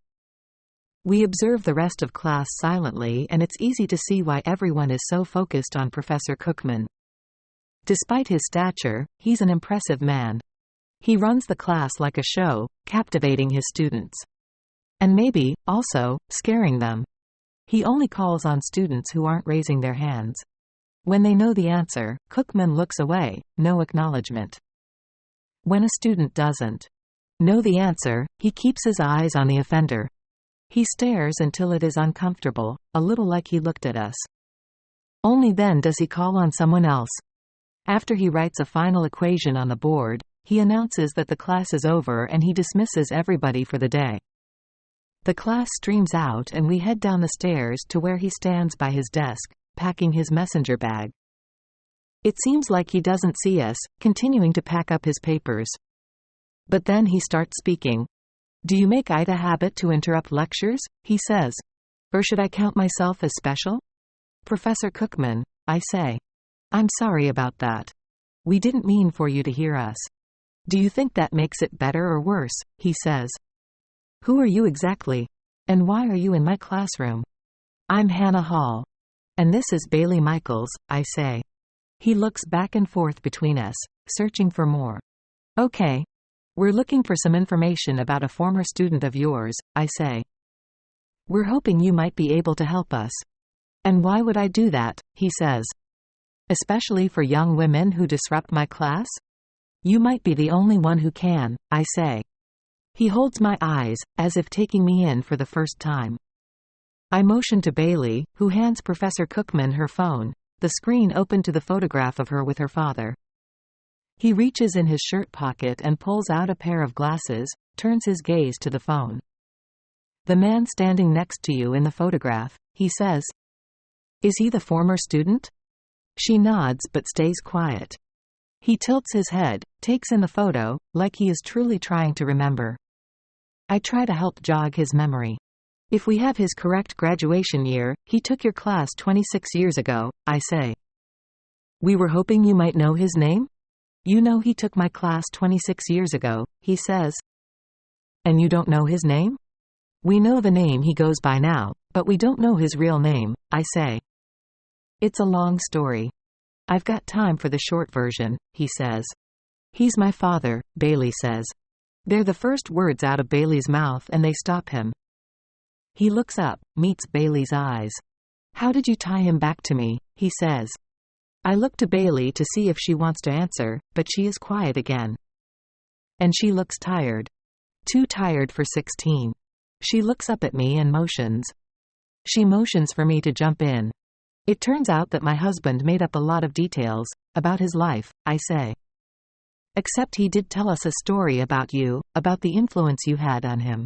We observe the rest of class silently and it's easy to see why everyone is so focused on Professor Cookman. Despite his stature, he's an impressive man. He runs the class like a show, captivating his students. And maybe, also, scaring them. He only calls on students who aren't raising their hands. When they know the answer, Cookman looks away, no acknowledgement. When a student doesn't know the answer, he keeps his eyes on the offender. He stares until it is uncomfortable, a little like he looked at us. Only then does he call on someone else. After he writes a final equation on the board, he announces that the class is over and he dismisses everybody for the day. The class streams out and we head down the stairs to where he stands by his desk, packing his messenger bag. It seems like he doesn't see us, continuing to pack up his papers. But then he starts speaking. "Do you make it a habit to interrupt lectures?" he says. "Or should I count myself as special?" "Professor Cookman," I say. I'm sorry about that. We didn't mean for you to hear us. Do you think that makes it better or worse? He says. Who are you exactly? And why are you in my classroom? I'm Hannah Hall. And this is Bailey Michaels, I say. He looks back and forth between us, searching for more. Okay. We're looking for some information about a former student of yours, I say. We're hoping you might be able to help us. And why would I do that? He says. Especially for young women who disrupt my class? You might be the only one who can, I say. He holds my eyes, as if taking me in for the first time. I motion to Bailey, who hands Professor Cookman her phone, the screen open to the photograph of her with her father. He reaches in his shirt pocket and pulls out a pair of glasses, turns his gaze to the phone. The man standing next to you in the photograph, he says. Is he the former student? She nods but stays quiet. He tilts his head, takes in the photo, like he is truly trying to remember. I try to help jog his memory. If we have his correct graduation year, he took your class 26 years ago, I say. We were hoping you might know his name? You know he took my class 26 years ago, he says. And you don't know his name? We know the name he goes by now, but we don't know his real name, I say. It's a long story. I've got time for the short version, he says. He's my father, Bailey says. They're the first words out of Bailey's mouth and they stop him. He looks up, meets Bailey's eyes. How did you tie him back to me? He says. I look to Bailey to see if she wants to answer, but she is quiet again. And she looks tired. Too tired for 16. She looks up at me and motions. She motions for me to jump in. It turns out that my husband made up a lot of details about his life, I say. Except he did tell us a story about you, about the influence you had on him.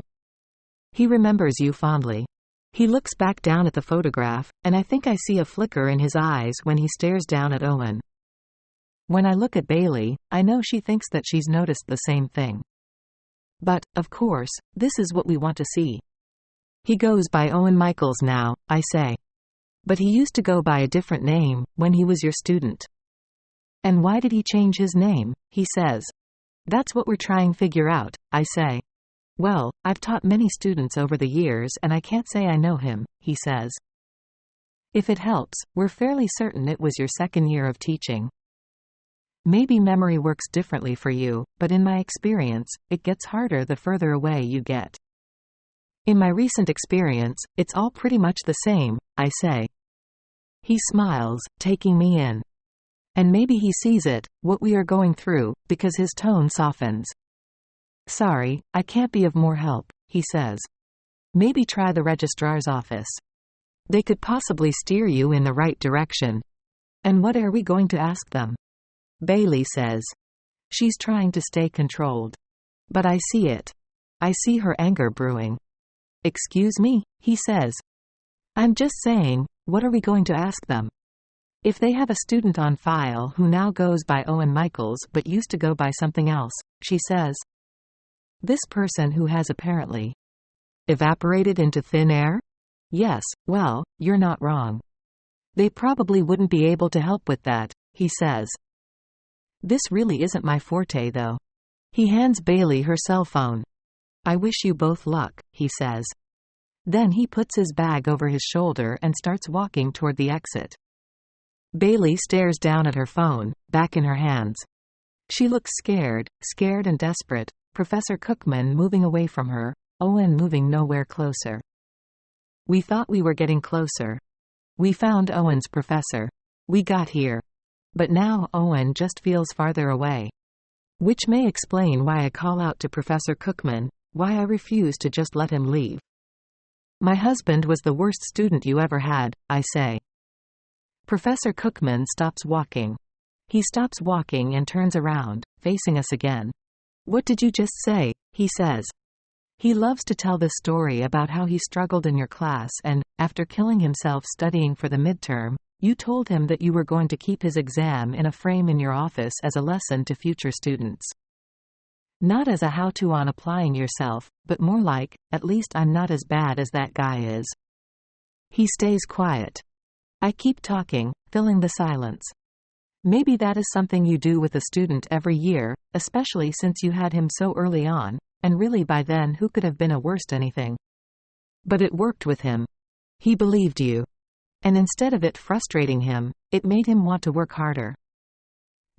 He remembers you fondly. He looks back down at the photograph, and I think I see a flicker in his eyes when he stares down at Owen. When I look at Bailey, I know she thinks that she's noticed the same thing. But, of course, this is what we want to see. He goes by Owen Michaels now, I say. But he used to go by a different name when he was your student. And why did he change his name? He says. That's what we're trying to figure out, I say. Well, I've taught many students over the years and I can't say I know him, he says. If it helps, we're fairly certain it was your second year of teaching. Maybe memory works differently for you, but in my experience, it gets harder the further away you get. In my recent experience, it's all pretty much the same, I say. He smiles, taking me in. And maybe he sees it, what we are going through, because his tone softens. Sorry, I can't be of more help, he says. Maybe try the registrar's office. They could possibly steer you in the right direction. And what are we going to ask them? Bailey says. She's trying to stay controlled. But I see it. I see her anger brewing. Excuse me, he says. I'm just saying, what are we going to ask them? If they have a student on file who now goes by Owen Michaels but used to go by something else, she says. This person who has apparently evaporated into thin air? Yes, well, you're not wrong. They probably wouldn't be able to help with that, he says. This really isn't my forte though. He hands Bailey her cell phone. I wish you both luck, he says. Then he puts his bag over his shoulder and starts walking toward the exit. Bailey stares down at her phone, back in her hands. She looks scared and desperate. Professor Cookman moving away from her, Owen moving nowhere closer. We thought we were getting closer. We found Owen's professor. We got here. But now Owen just feels farther away. Which may explain why I call out to Professor Cookman, why I refuse to just let him leave. My husband was the worst student you ever had, I say. Professor Cookman stops walking. He stops walking and turns around, facing us again. What did you just say? He says. He loves to tell this story about how he struggled in your class and, after killing himself studying for the midterm, you told him that you were going to keep his exam in a frame in your office as a lesson to future students. Not as a how-to on applying yourself, but more like, at least I'm not as bad as that guy is. He stays quiet. I keep talking, filling the silence. Maybe that is something you do with a student every year, especially since you had him so early on, and really by then who could have been a worst anything? But it worked with him. He believed you. And instead of it frustrating him, it made him want to work harder.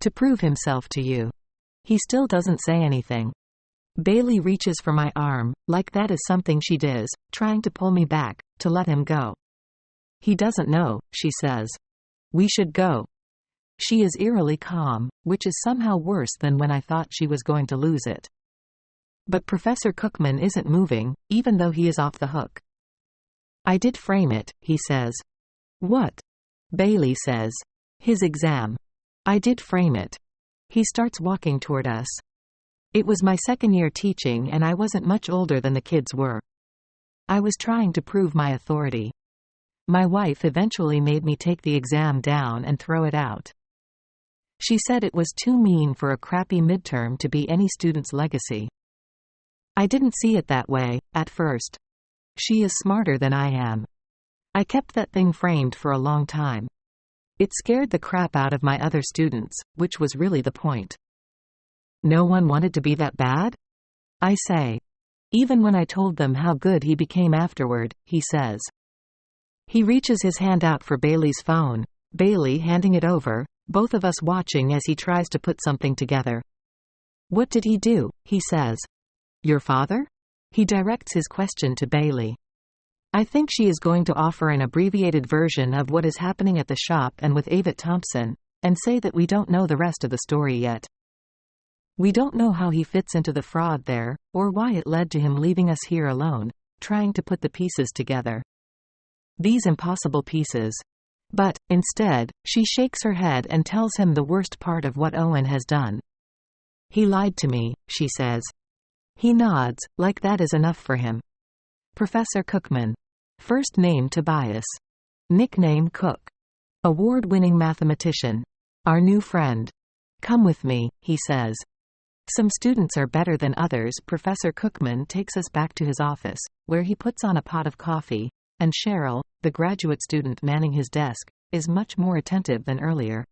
To prove himself to you. He still doesn't say anything. Bailey reaches for my arm, like that is something she does, trying to pull me back, to let him go. He doesn't know, she says. We should go. She is eerily calm, which is somehow worse than when I thought she was going to lose it. But Professor Cookman isn't moving, even though he is off the hook. I did frame it, he says. What? Bailey says. His exam. I did frame it. He starts walking toward us. It was my second year teaching and I wasn't much older than the kids were. I was trying to prove my authority. My wife eventually made me take the exam down and throw it out. She said it was too mean for a crappy midterm to be any student's legacy. I didn't see it that way, at first. She is smarter than I am. I kept that thing framed for a long time. It scared the crap out of my other students, which was really the point. No one wanted to be that bad? I say. Even when I told them how good he became afterward, he says. He reaches his hand out for Bailey's phone, Bailey handing it over, both of us watching as he tries to put something together. What did he do? He says. Your father? He directs his question to Bailey. I think she is going to offer an abbreviated version of what is happening at the shop and with Avett Thompson, and say that we don't know the rest of the story yet. We don't know how he fits into the fraud there, or why it led to him leaving us here alone, trying to put the pieces together. These impossible pieces. But, instead, she shakes her head and tells him the worst part of what Owen has done. He lied to me, she says. He nods, like that is enough for him. Professor Cookman. First name Tobias. Nickname Cook. Award-winning mathematician. Our new friend. Come with me, he says. Some students are better than others. Professor Cookman takes us back to his office, where he puts on a pot of coffee, and Cheryl, the graduate student manning his desk, is much more attentive than earlier.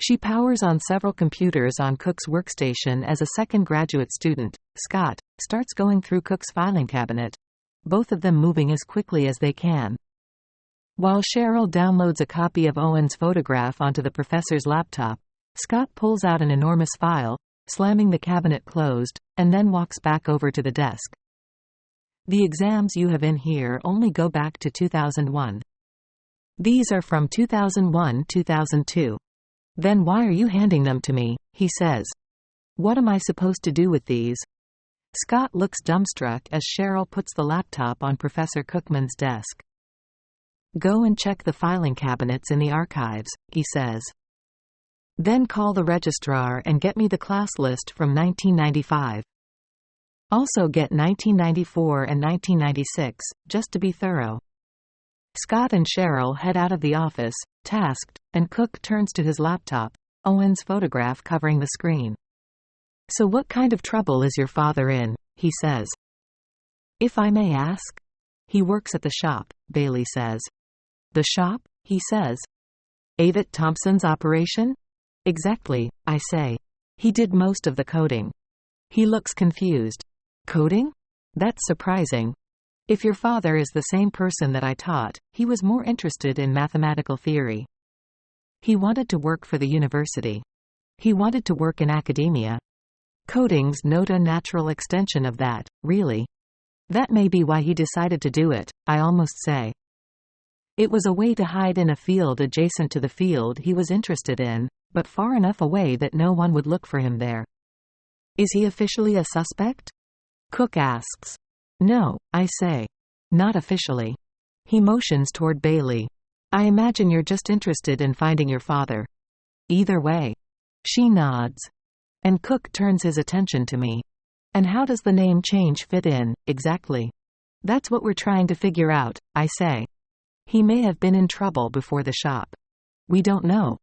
She powers on several computers on Cook's workstation as a second graduate student, Scott, starts going through Cook's filing cabinet, both of them moving as quickly as they can. While Cheryl downloads a copy of Owen's photograph onto the professor's laptop, Scott pulls out an enormous file, slamming the cabinet closed, and then walks back over to the desk. The exams you have in here only go back to 2001. These are from 2001-2002. Then why are you handing them to me? He says. What am I supposed to do with these? Scott looks dumbstruck as Cheryl puts the laptop on Professor Cookman's desk. Go and check the filing cabinets in the archives, he says. Then call the registrar and get me the class list from 1995. Also get 1994 and 1996, just to be thorough. Scott and Cheryl head out of the office, tasked, and Cook turns to his laptop, Owen's photograph covering the screen. So what kind of trouble is your father in? He says. If I may ask? He works at the shop, Bailey says. The shop? He says. Avett Thompson's operation? Exactly, I say. He did most of the coding. He looks confused. Coding? That's surprising. If your father is the same person that I taught, he was more interested in mathematical theory. He wanted to work for the university. He wanted to work in academia. Coding's not a natural extension of that, really. That may be why he decided to do it, I almost say. It was a way to hide in a field adjacent to the field he was interested in, but far enough away that no one would look for him there. Is he officially a suspect? Cook asks. No, I say. Not officially. He motions toward Bailey. I imagine you're just interested in finding your father. Either way. She nods. And Cook turns his attention to me. And how does the name change fit in, exactly? That's what we're trying to figure out, I say. He may have been in trouble before the shop. We don't know.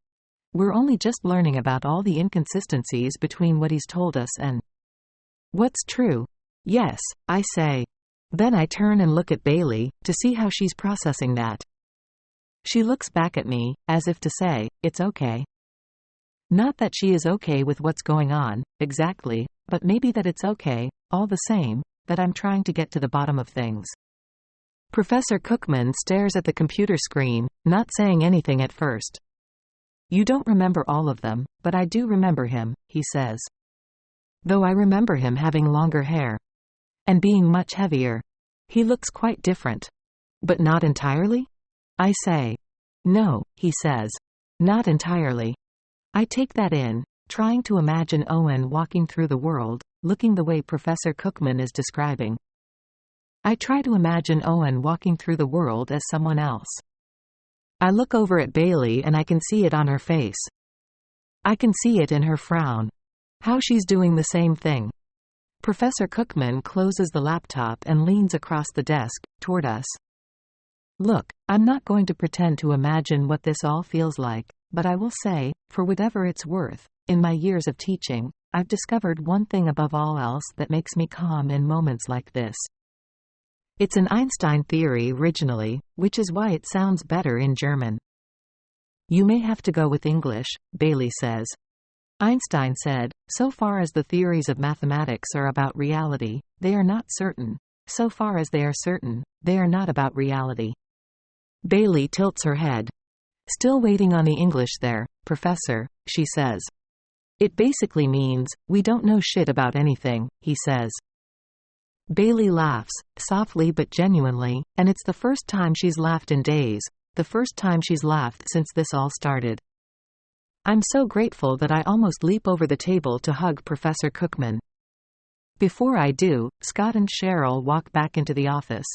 We're only just learning about all the inconsistencies between what he's told us and what's true. Yes, I say. Then I turn and look at Bailey, to see how she's processing that. She looks back at me, as if to say, it's okay. Not that she is okay with what's going on, exactly, but maybe that it's okay, all the same, that I'm trying to get to the bottom of things. Professor Cookman stares at the computer screen, not saying anything at first. You don't remember all of them, but I do remember him, he says. Though I remember him having longer hair. And being much heavier. He looks quite different. But not entirely? I say. No, he says. Not entirely. I take that in, trying to imagine Owen walking through the world, looking the way Professor Cookman is describing. I try to imagine Owen walking through the world as someone else. I look over at Bailey and I can see it on her face. I can see it in her frown. How she's doing the same thing. Professor Cookman closes the laptop and leans across the desk, toward us. Look, I'm not going to pretend to imagine what this all feels like, but I will say, for whatever it's worth, in my years of teaching, I've discovered one thing above all else that makes me calm in moments like this. It's an Einstein theory originally, which is why it sounds better in German. You may have to go with English, Bailey says. Einstein said, so far as the theories of mathematics are about reality, they are not certain. So far as they are certain, they are not about reality. Bailey tilts her head. Still waiting on the English there, Professor, she says. It basically means, we don't know shit about anything, he says. Bailey laughs, softly but genuinely, and it's the first time she's laughed in days, the first time she's laughed since this all started. I'm so grateful that I almost leap over the table to hug Professor Cookman. Before I do, Scott and Cheryl walk back into the office.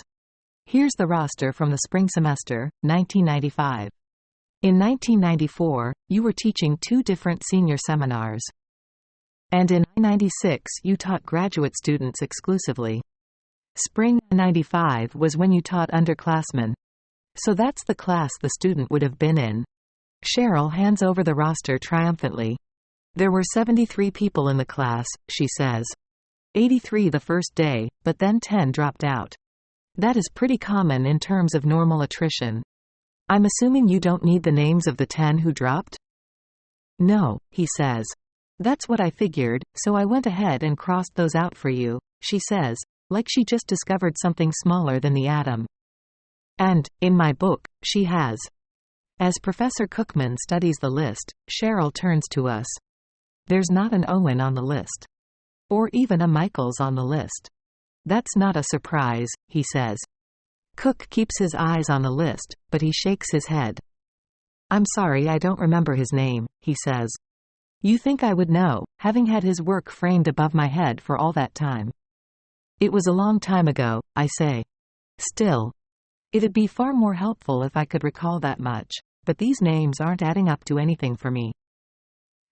Here's the roster from the spring semester, 1995. In 1994, you were teaching 2 different senior seminars. And in 1996 you taught graduate students exclusively. Spring 95 was when you taught underclassmen. So that's the class the student would have been in. Cheryl hands over the roster triumphantly. There were 73 people in the class, she says. 83 the first day, but then 10 dropped out. That is pretty common in terms of normal attrition. I'm assuming you don't need the names of the 10 who dropped? No, he says. That's what I figured, so I went ahead and crossed those out for you, she says, like she just discovered something smaller than the atom. And, in my book, she has. As Professor Cookman studies the list, Cheryl turns to us. There's not an Owen on the list. Or even a Michaels on the list. That's not a surprise, he says. Cook keeps his eyes on the list, but he shakes his head. I'm sorry I don't remember his name, he says. You think I would know, having had his work framed above my head for all that time. It was a long time ago, I say. Still. It'd be far more helpful if I could recall that much, but these names aren't adding up to anything for me.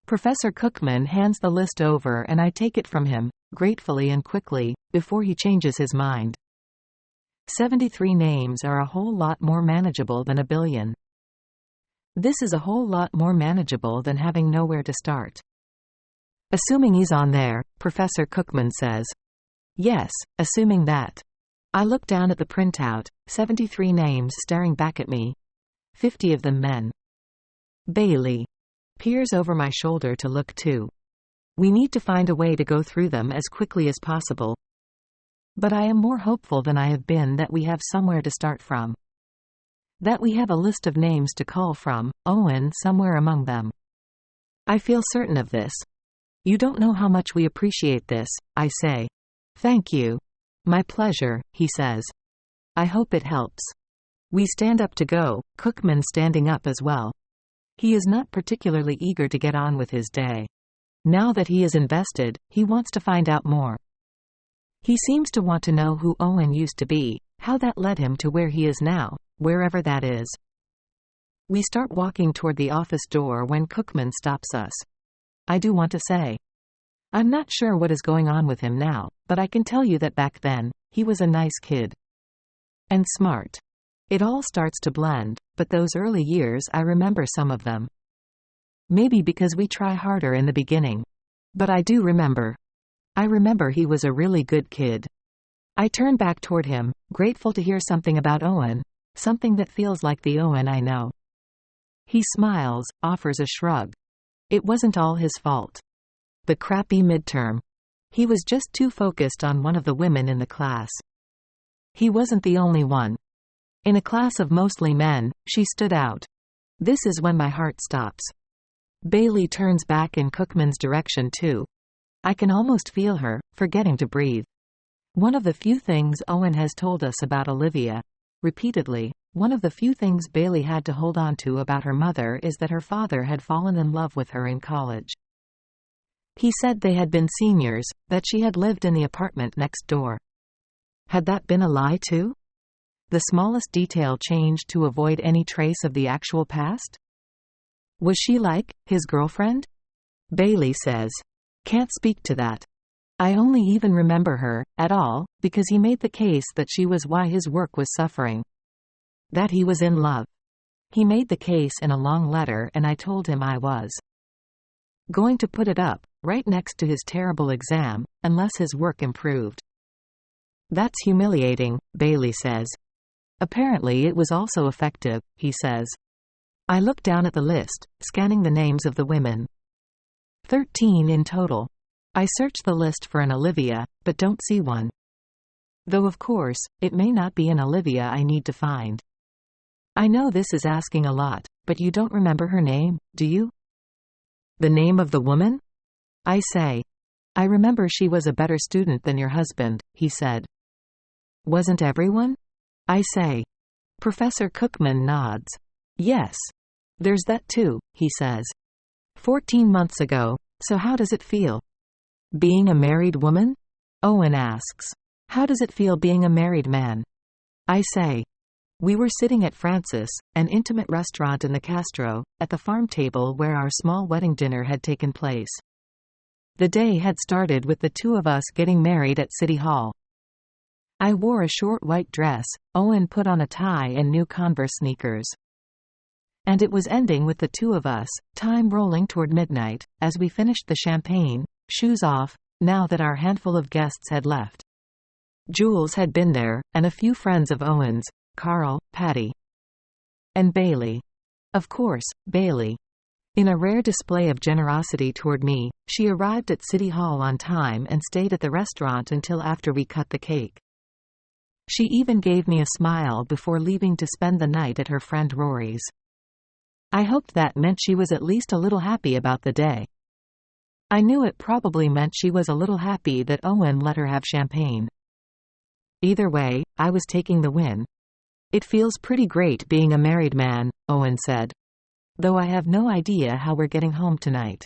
Professor Cookman hands the list over and I take it from him, gratefully and quickly, before he changes his mind. 73 names are a whole lot more manageable than a billion. This is a whole lot more manageable than having nowhere to start. Assuming he's on there, Professor Cookman says. Yes, assuming that. I look down at the printout, 73 names staring back at me. 50 of them men. Bailey peers over my shoulder to look too. We need to find a way to go through them as quickly as possible. But I am more hopeful than I have been that we have somewhere to start from. That we have a list of names to call from, Owen somewhere among them. I feel certain of this. You don't know how much we appreciate this, I say. Thank you. My pleasure, he says. I hope it helps. We stand up to go, Cookman standing up as well. He is not particularly eager to get on with his day. Now that he is invested, he wants to find out more. He seems to want to know who Owen used to be, how that led him to where he is now, wherever that is. We start walking toward the office door when Cookman stops us. I do want to say. I'm not sure what is going on with him now, but I can tell you that back then, he was a nice kid. And smart. It all starts to blend, but those early years I remember some of them. Maybe because we try harder in the beginning. But I do remember. I remember he was a really good kid. I turn back toward him, grateful to hear something about Owen, something that feels like the Owen I know. He smiles, offers a shrug. It wasn't all his fault. The crappy midterm. He was just too focused on one of the women in the class. He wasn't the only one. In a class of mostly men, she stood out. This is when my heart stops. Bailey turns back in Cookman's direction too. I can almost feel her, forgetting to breathe. One of the few things Owen has told us about Olivia, repeatedly, one of the few things Bailey had to hold on to about her mother is that her father had fallen in love with her in college. He said they had been seniors, that she had lived in the apartment next door. Had that been a lie too? The smallest detail changed to avoid any trace of the actual past? Was she like his girlfriend? Bailey says. Can't speak to that. I only even remember her, at all, because he made the case that she was why his work was suffering. That he was in love. He made the case in a long letter and I told him I was going to put it up, right next to his terrible exam, unless his work improved. That's humiliating, Bailey says. Apparently it was also effective, he says. I look down at the list, scanning the names of the women. 13 in total. I search the list for an Olivia, but don't see one. Though of course, it may not be an Olivia I need to find. I know this is asking a lot, but you don't remember her name, do you? The name of the woman? I say. I remember she was a better student than your husband, he said. Wasn't everyone? I say. Professor Cookman nods. Yes. There's that too, he says. 14 months ago, so how does it feel? Being a married woman? Owen asks. How does it feel being a married man? I say. We were sitting at Francis, an intimate restaurant in the Castro, at the farm table where our small wedding dinner had taken place. The day had started with the two of us getting married at City Hall. I wore a short white dress, Owen put on a tie and new Converse sneakers. And it was ending with the two of us, time rolling toward midnight, as we finished the champagne, shoes off, now that our handful of guests had left. Jules had been there, and a few friends of Owen's, Carl, Patty, and Bailey. Of course, Bailey. In a rare display of generosity toward me, she arrived at City Hall on time and stayed at the restaurant until after we cut the cake. She even gave me a smile before leaving to spend the night at her friend Rory's. I hoped that meant she was at least a little happy about the day. I knew it probably meant she was a little happy that Owen let her have champagne. Either way, I was taking the win. It feels pretty great being a married man, Owen said. Though I have no idea how we're getting home tonight.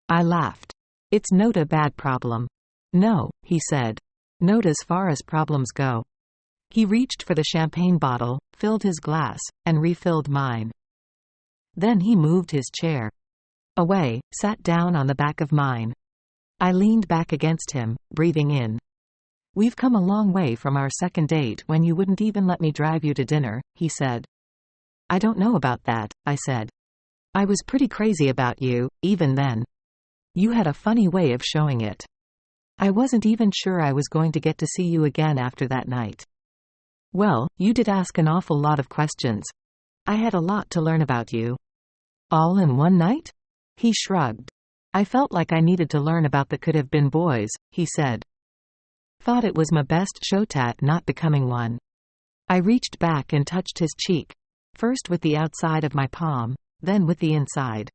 I laughed. It's not a bad problem. No, he said. Not as far as problems go. He reached for the champagne bottle, filled his glass, and refilled mine. Then he moved his chair away, sat down on the back of mine. I leaned back against him, breathing in. We've come a long way from our second date when you wouldn't even let me drive you to dinner, he said. I don't know about that, I said. I was pretty crazy about you, even then. You had a funny way of showing it. I wasn't even sure I was going to get to see you again after that night. Well, you did ask an awful lot of questions. I had a lot to learn about you. All in one night? He shrugged. I felt like I needed to learn about the could have been boys, he said. Thought it was my best shot at not becoming one. I reached back and touched his cheek, first with the outside of my palm, then with the inside.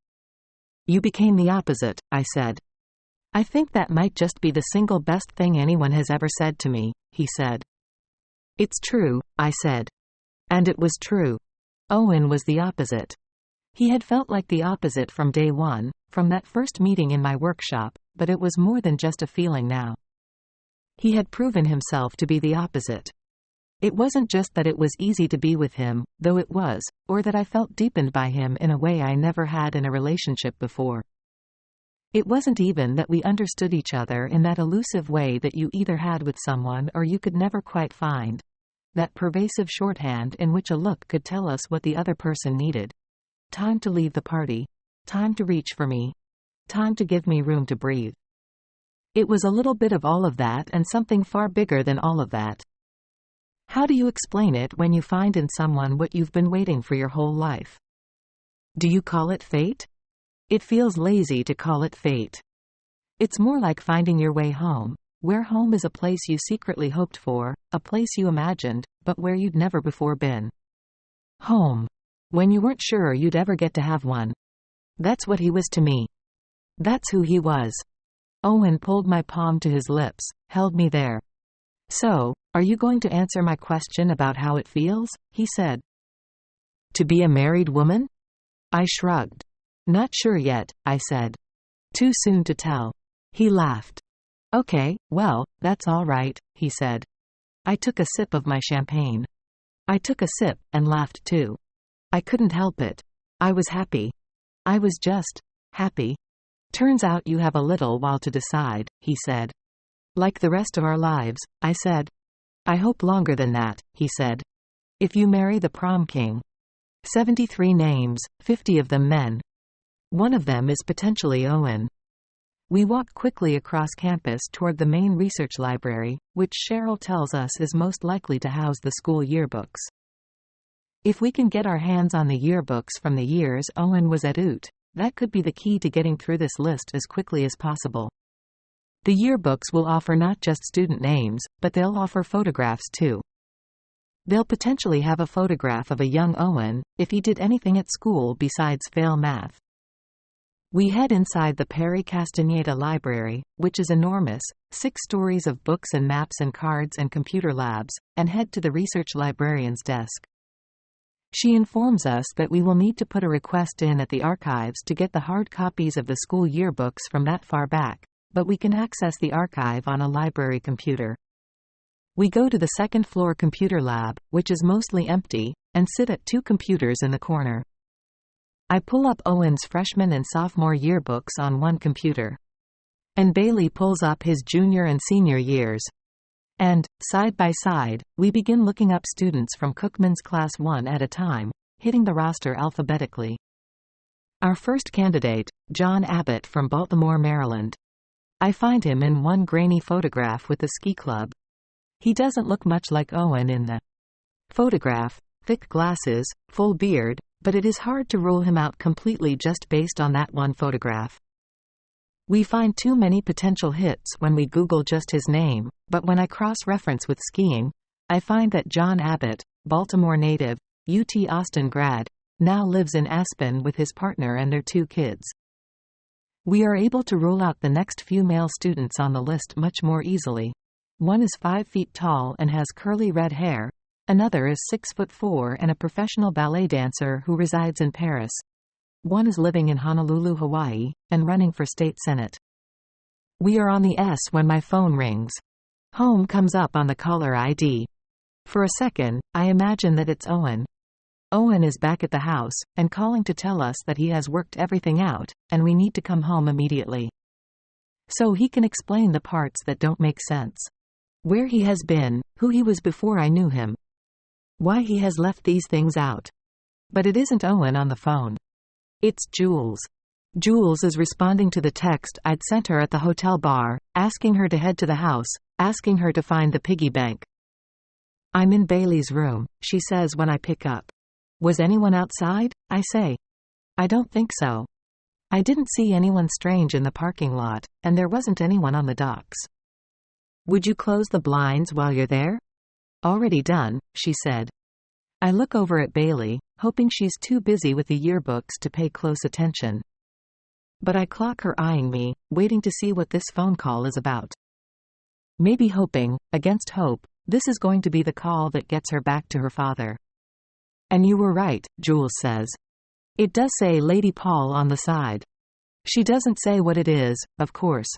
You became the opposite, I said. I think that might just be the single best thing anyone has ever said to me, he said. It's true, I said. And it was true. Owen was the opposite. He had felt like the opposite from day one, from that first meeting in my workshop, but it was more than just a feeling now. He had proven himself to be the opposite. It wasn't just that it was easy to be with him, though it was, or that I felt deepened by him in a way I never had in a relationship before. It wasn't even that we understood each other in that elusive way that you either had with someone or you could never quite find. That pervasive shorthand in which a look could tell us what the other person needed. Time to leave the party. Time to reach for me. Time to give me room to breathe. It was a little bit of all of that and something far bigger than all of that. How do you explain it when you find in someone what you've been waiting for your whole life? Do you call it fate? It feels lazy to call it fate. It's more like finding your way home, where home is a place you secretly hoped for, a place you imagined, but where you'd never before been. Home. When you weren't sure you'd ever get to have one. That's what he was to me. That's who he was. Owen pulled my palm to his lips, held me there. So, are you going to answer my question about how it feels? He said. To be a married woman? I shrugged. Not sure yet, I said. Too soon to tell. He laughed. Okay, well, that's all right, he said. I took a sip of my champagne. I took a sip, and laughed too. I couldn't help it. I was happy. I was just happy. Turns out you have a little while to decide, he said. Like the rest of our lives, I said. I hope longer than that, he said. If you marry the prom king. 73 names, 50 of them men. One of them is potentially Owen. We walk quickly across campus toward the main research library, which Cheryl tells us is most likely to house the school yearbooks. If we can get our hands on the yearbooks from the years Owen was at UT, that could be the key to getting through this list as quickly as possible. The yearbooks will offer not just student names, but they'll offer photographs too. They'll potentially have a photograph of a young Owen, if he did anything at school besides fail math. We head inside the Perry Castaneda Library, which is enormous, 6 stories of books and maps and cards and computer labs, and head to the research librarian's desk. She informs us that we will need to put a request in at the archives to get the hard copies of the school yearbooks from that far back, but we can access the archive on a library computer. We go to the second-floor computer lab, which is mostly empty, and sit at 2 computers in the corner. I pull up Owen's freshman and sophomore yearbooks on one computer. And Bailey pulls up his junior and senior years. And, side by side, we begin looking up students from Cookman's Class 1 at a time, hitting the roster alphabetically. Our first candidate, John Abbott from Baltimore, Maryland. I find him in one grainy photograph with the ski club. He doesn't look much like Owen in the photograph, thick glasses, full beard, but it is hard to rule him out completely just based on that one photograph. We find too many potential hits when we Google just his name, but when I cross-reference with skiing, I find that John Abbott, Baltimore native, UT Austin grad, now lives in Aspen with his partner and their 2 kids. We are able to rule out the next few male students on the list much more easily. One is 5 feet tall and has curly red hair. Another is 6'4" and a professional ballet dancer who resides in Paris. One is living in Honolulu, Hawaii, and running for state senate. We are on the S when my phone rings. Home comes up on the caller ID. For a second, I imagine that it's Owen. Owen is back at the house, and calling to tell us that he has worked everything out, and we need to come home immediately. So he can explain the parts that don't make sense. Where he has been, who he was before I knew him. Why he has left these things out. But it isn't Owen on the phone. It's Jules. Jules is responding to the text I'd sent her at the hotel bar, asking her to head to the house, asking her to find the piggy bank. I'm in Bailey's room, she says when I pick up. Was anyone outside? I say. I don't think so. I didn't see anyone strange in the parking lot, and there wasn't anyone on the docks. Would you close the blinds while you're there? Already done, she said. I look over at Bailey, hoping she's too busy with the yearbooks to pay close attention. But I clock her eyeing me, waiting to see what this phone call is about. Maybe hoping, against hope, this is going to be the call that gets her back to her father. And you were right, Jules says. It does say Lady Paul on the side. She doesn't say what it is, of course.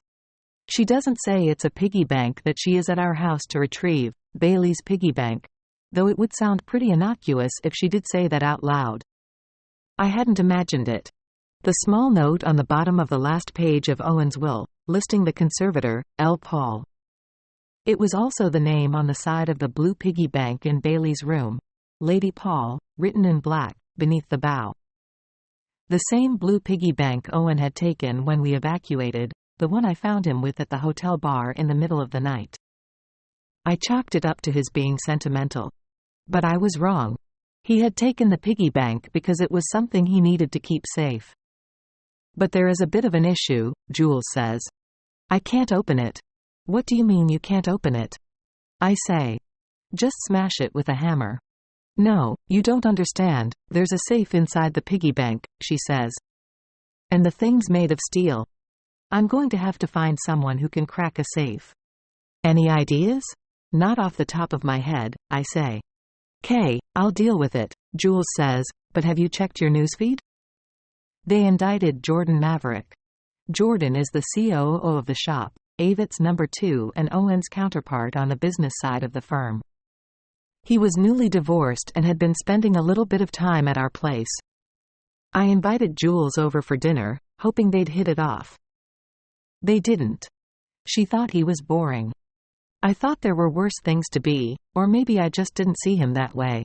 She doesn't say it's a piggy bank that she is at our house to retrieve, Bailey's piggy bank. Though it would sound pretty innocuous if she did say that out loud. I hadn't imagined it. The small note on the bottom of the last page of Owen's will, listing the conservator, L. Paul. It was also the name on the side of the blue piggy bank in Bailey's room. Lady Paul, written in black, beneath the bow. The same blue piggy bank Owen had taken when we evacuated, the one I found him with at the hotel bar in the middle of the night. I chalked it up to his being sentimental. But I was wrong. He had taken the piggy bank because it was something he needed to keep safe. But there is a bit of an issue, Jules says. I can't open it. What do you mean you can't open it? I say. Just smash it with a hammer. No, you don't understand, there's a safe inside the piggy bank, she says. And the thing's made of steel. I'm going to have to find someone who can crack a safe. Any ideas? Not off the top of my head, I say. "'Kay, I'll deal with it," Jules says, "but have you checked your newsfeed?" They indicted Jordan Maverick. Jordan is the COO of the shop, Avit's number 2 and Owen's counterpart on the business side of the firm. He was newly divorced and had been spending a little bit of time at our place. I invited Jules over for dinner, hoping they'd hit it off. They didn't. She thought he was boring. I thought there were worse things to be, or maybe I just didn't see him that way.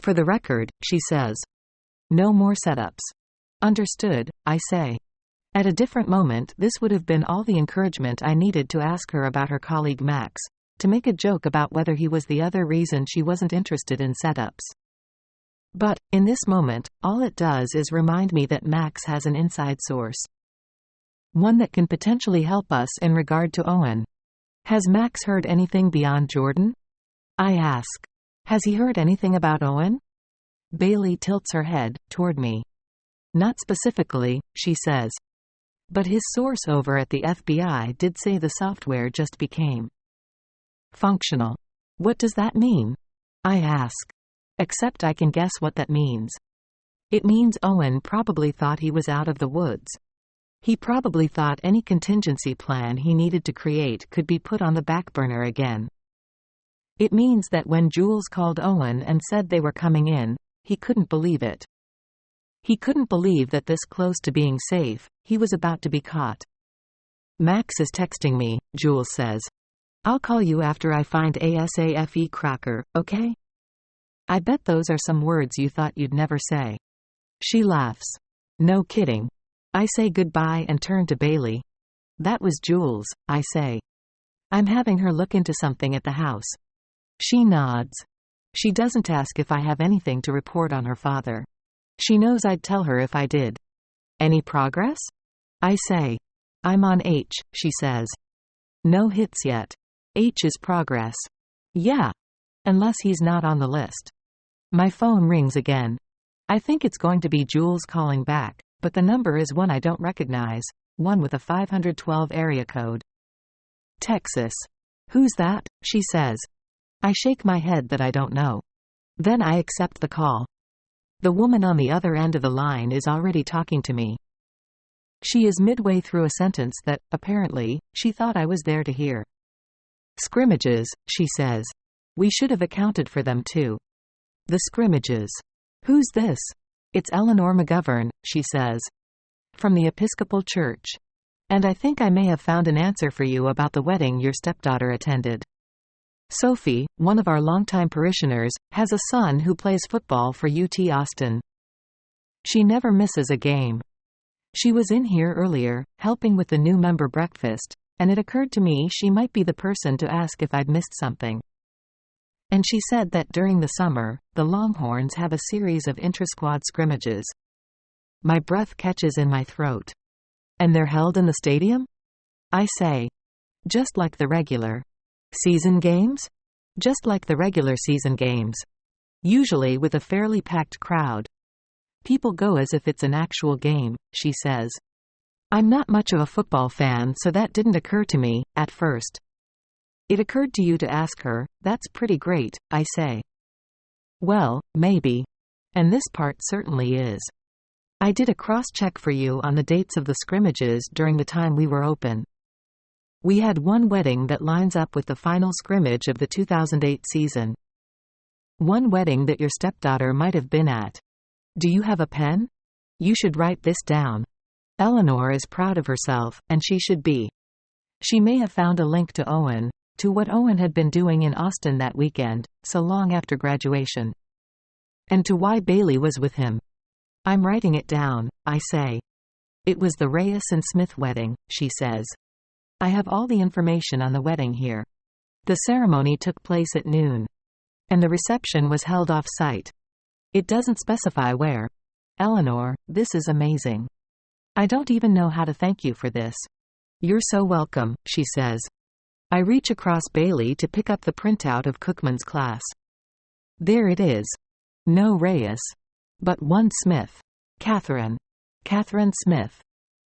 For the record, she says. No more setups. Understood, I say. At a different moment, this would have been all the encouragement I needed to ask her about her colleague Max, to make a joke about whether he was the other reason she wasn't interested in setups. But, in this moment, all it does is remind me that Max has an inside source. One that can potentially help us in regard to Owen. Has Max heard anything beyond Jordan? I ask. Has he heard anything about Owen? Bailey tilts her head toward me. Not specifically, she says. But his source over at the FBI did say the software just became functional. What does that mean? I ask. Except I can guess what that means. It means Owen probably thought he was out of the woods. He probably thought any contingency plan he needed to create could be put on the back burner again. It means that when Jules called Owen and said they were coming in, he couldn't believe it. He couldn't believe that this close to being safe, he was about to be caught. Max is texting me, Jules says. I'll call you after I find a safe cracker, okay? I bet those are some words you thought you'd never say. She laughs. No kidding. I say goodbye and turn to Bailey. That was Jules, I say. I'm having her look into something at the house. She nods. She doesn't ask if I have anything to report on her father. She knows I'd tell her if I did. Any progress? I say. I'm on H, she says. No hits yet. H is progress. Yeah. Unless he's not on the list. My phone rings again. I think it's going to be Jules calling back, but the number is one I don't recognize, one with a 512 area code. Texas. Who's that? She says. I shake my head that I don't know. Then I accept the call. The woman on the other end of the line is already talking to me. She is midway through a sentence that, apparently, she thought I was there to hear. Scrimmages, she says. We should have accounted for them too. The scrimmages. Who's this? It's Eleanor McGovern, she says. From the Episcopal Church. And I think I may have found an answer for you about the wedding your stepdaughter attended. Sophie, one of our longtime parishioners, has a son who plays football for UT Austin. She never misses a game. She was in here earlier, helping with the new member breakfast, and it occurred to me she might be the person to ask if I'd missed something. And she said that during the summer, the Longhorns have a series of intra-squad scrimmages. My breath catches in my throat. And they're held in the stadium? I say. Just like the regular season games? Just like the regular season games. Usually with a fairly packed crowd. People go as if it's an actual game, she says. I'm not much of a football fan, so that didn't occur to me, at first. It occurred to you to ask her, that's pretty great, I say. Well, maybe. And this part certainly is. I did a cross-check for you on the dates of the scrimmages during the time we were open. We had one wedding that lines up with the final scrimmage of the 2008 season. One wedding that your stepdaughter might have been at. Do you have a pen? You should write this down. Eleanor is proud of herself, and she should be. She may have found a link to Owen, to what Owen had been doing in Austin that weekend, so long after graduation. And to why Bailey was with him. I'm writing it down, I say. It was the Reyes and Smith wedding, she says. I have all the information on the wedding here. The ceremony took place at noon. And the reception was held off-site. It doesn't specify where. Eleanor, this is amazing. I don't even know how to thank you for this. You're so welcome, she says. I reach across Bailey to pick up the printout of Cookman's class. There it is. No Reyes. But one Smith. Catherine. Catherine Smith.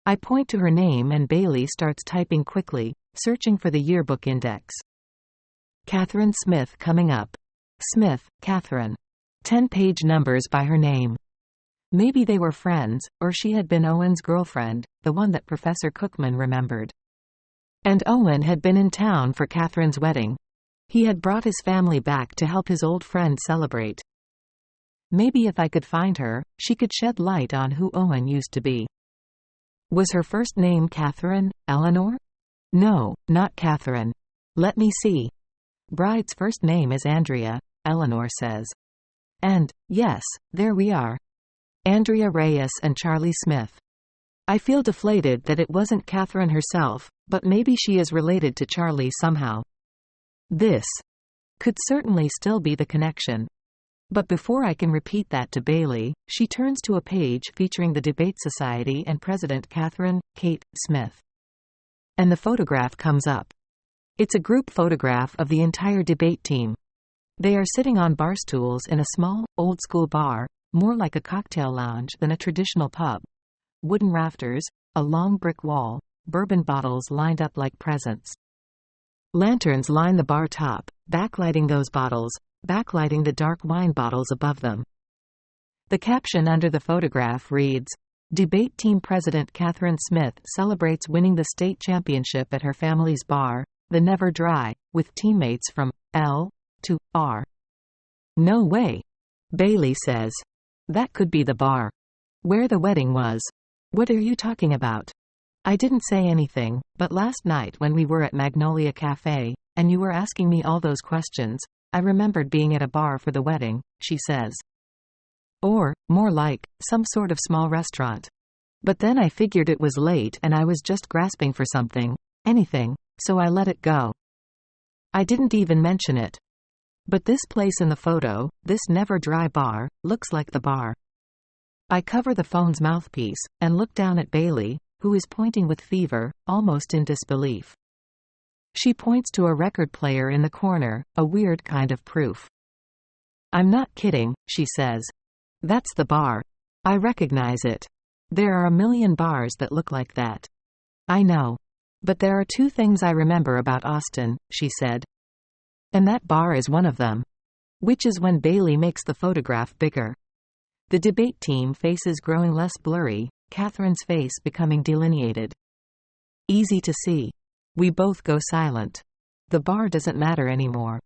I point to her name and Bailey starts typing quickly, searching for the yearbook index. Catherine Smith coming up. Smith, Catherine. 10-page numbers by her name. Maybe they were friends, or she had been Owen's girlfriend, the one that Professor Cookman remembered. And Owen had been in town for Catherine's wedding. He had brought his family back to help his old friend celebrate. Maybe if I could find her, she could shed light on who Owen used to be. Was her first name Catherine, Eleanor? No, not Catherine. Let me see. Bride's first name is Andrea, Eleanor says. And, yes, there we are. Andrea Reyes and Charlie Smith. I feel deflated that it wasn't Catherine herself, but maybe she is related to Charlie somehow. This could certainly still be the connection. But before I can repeat that to Bailey, she turns to a page featuring the Debate Society and President Catherine, Kate, Smith. And the photograph comes up. It's a group photograph of the entire debate team. They are sitting on bar stools in a small, old-school bar, more like a cocktail lounge than a traditional pub. Wooden rafters, a long brick wall, bourbon bottles lined up like presents. Lanterns line the bar top, backlighting those bottles, backlighting the dark wine bottles above them. The caption under the photograph reads, "Debate Team President Catherine Smith celebrates winning the state championship at her family's bar, the Never Dry, with teammates from L to R." No way. Bailey says. That could be the bar. Where the wedding was. What are you talking about? I didn't say anything, but last night when we were at Magnolia Cafe, and you were asking me all those questions, I remembered being at a bar for the wedding, she says. Or, more like, some sort of small restaurant. But then I figured it was late and I was just grasping for something, anything, so I let it go. I didn't even mention it. But this place in the photo, this Never Dry bar, looks like the bar. I cover the phone's mouthpiece, and look down at Bailey, who is pointing with fever, almost in disbelief. She points to a record player in the corner, a weird kind of proof. I'm not kidding, she says. That's the bar. I recognize it. There are a million bars that look like that. I know. But there are two things I remember about Austin, she said. And that bar is one of them. Which is when Bailey makes the photograph bigger. The debate team faces growing less blurry, Catherine's face becoming delineated. Easy to see. We both go silent. The bar doesn't matter anymore.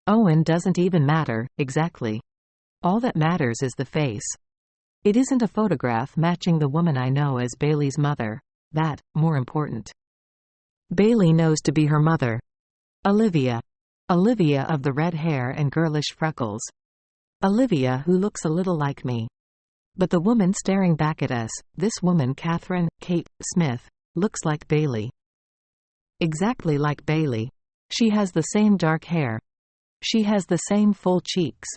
Owen doesn't even matter, exactly. All that matters is the face. It isn't a photograph matching the woman I know as Bailey's mother. That, more important. Bailey knows to be her mother. Olivia. Olivia of the red hair and girlish freckles. Olivia who looks a little like me. But the woman staring back at us, this woman Catherine, Kate, Smith, looks like Bailey. Exactly like Bailey. She has the same dark hair. She has the same full cheeks.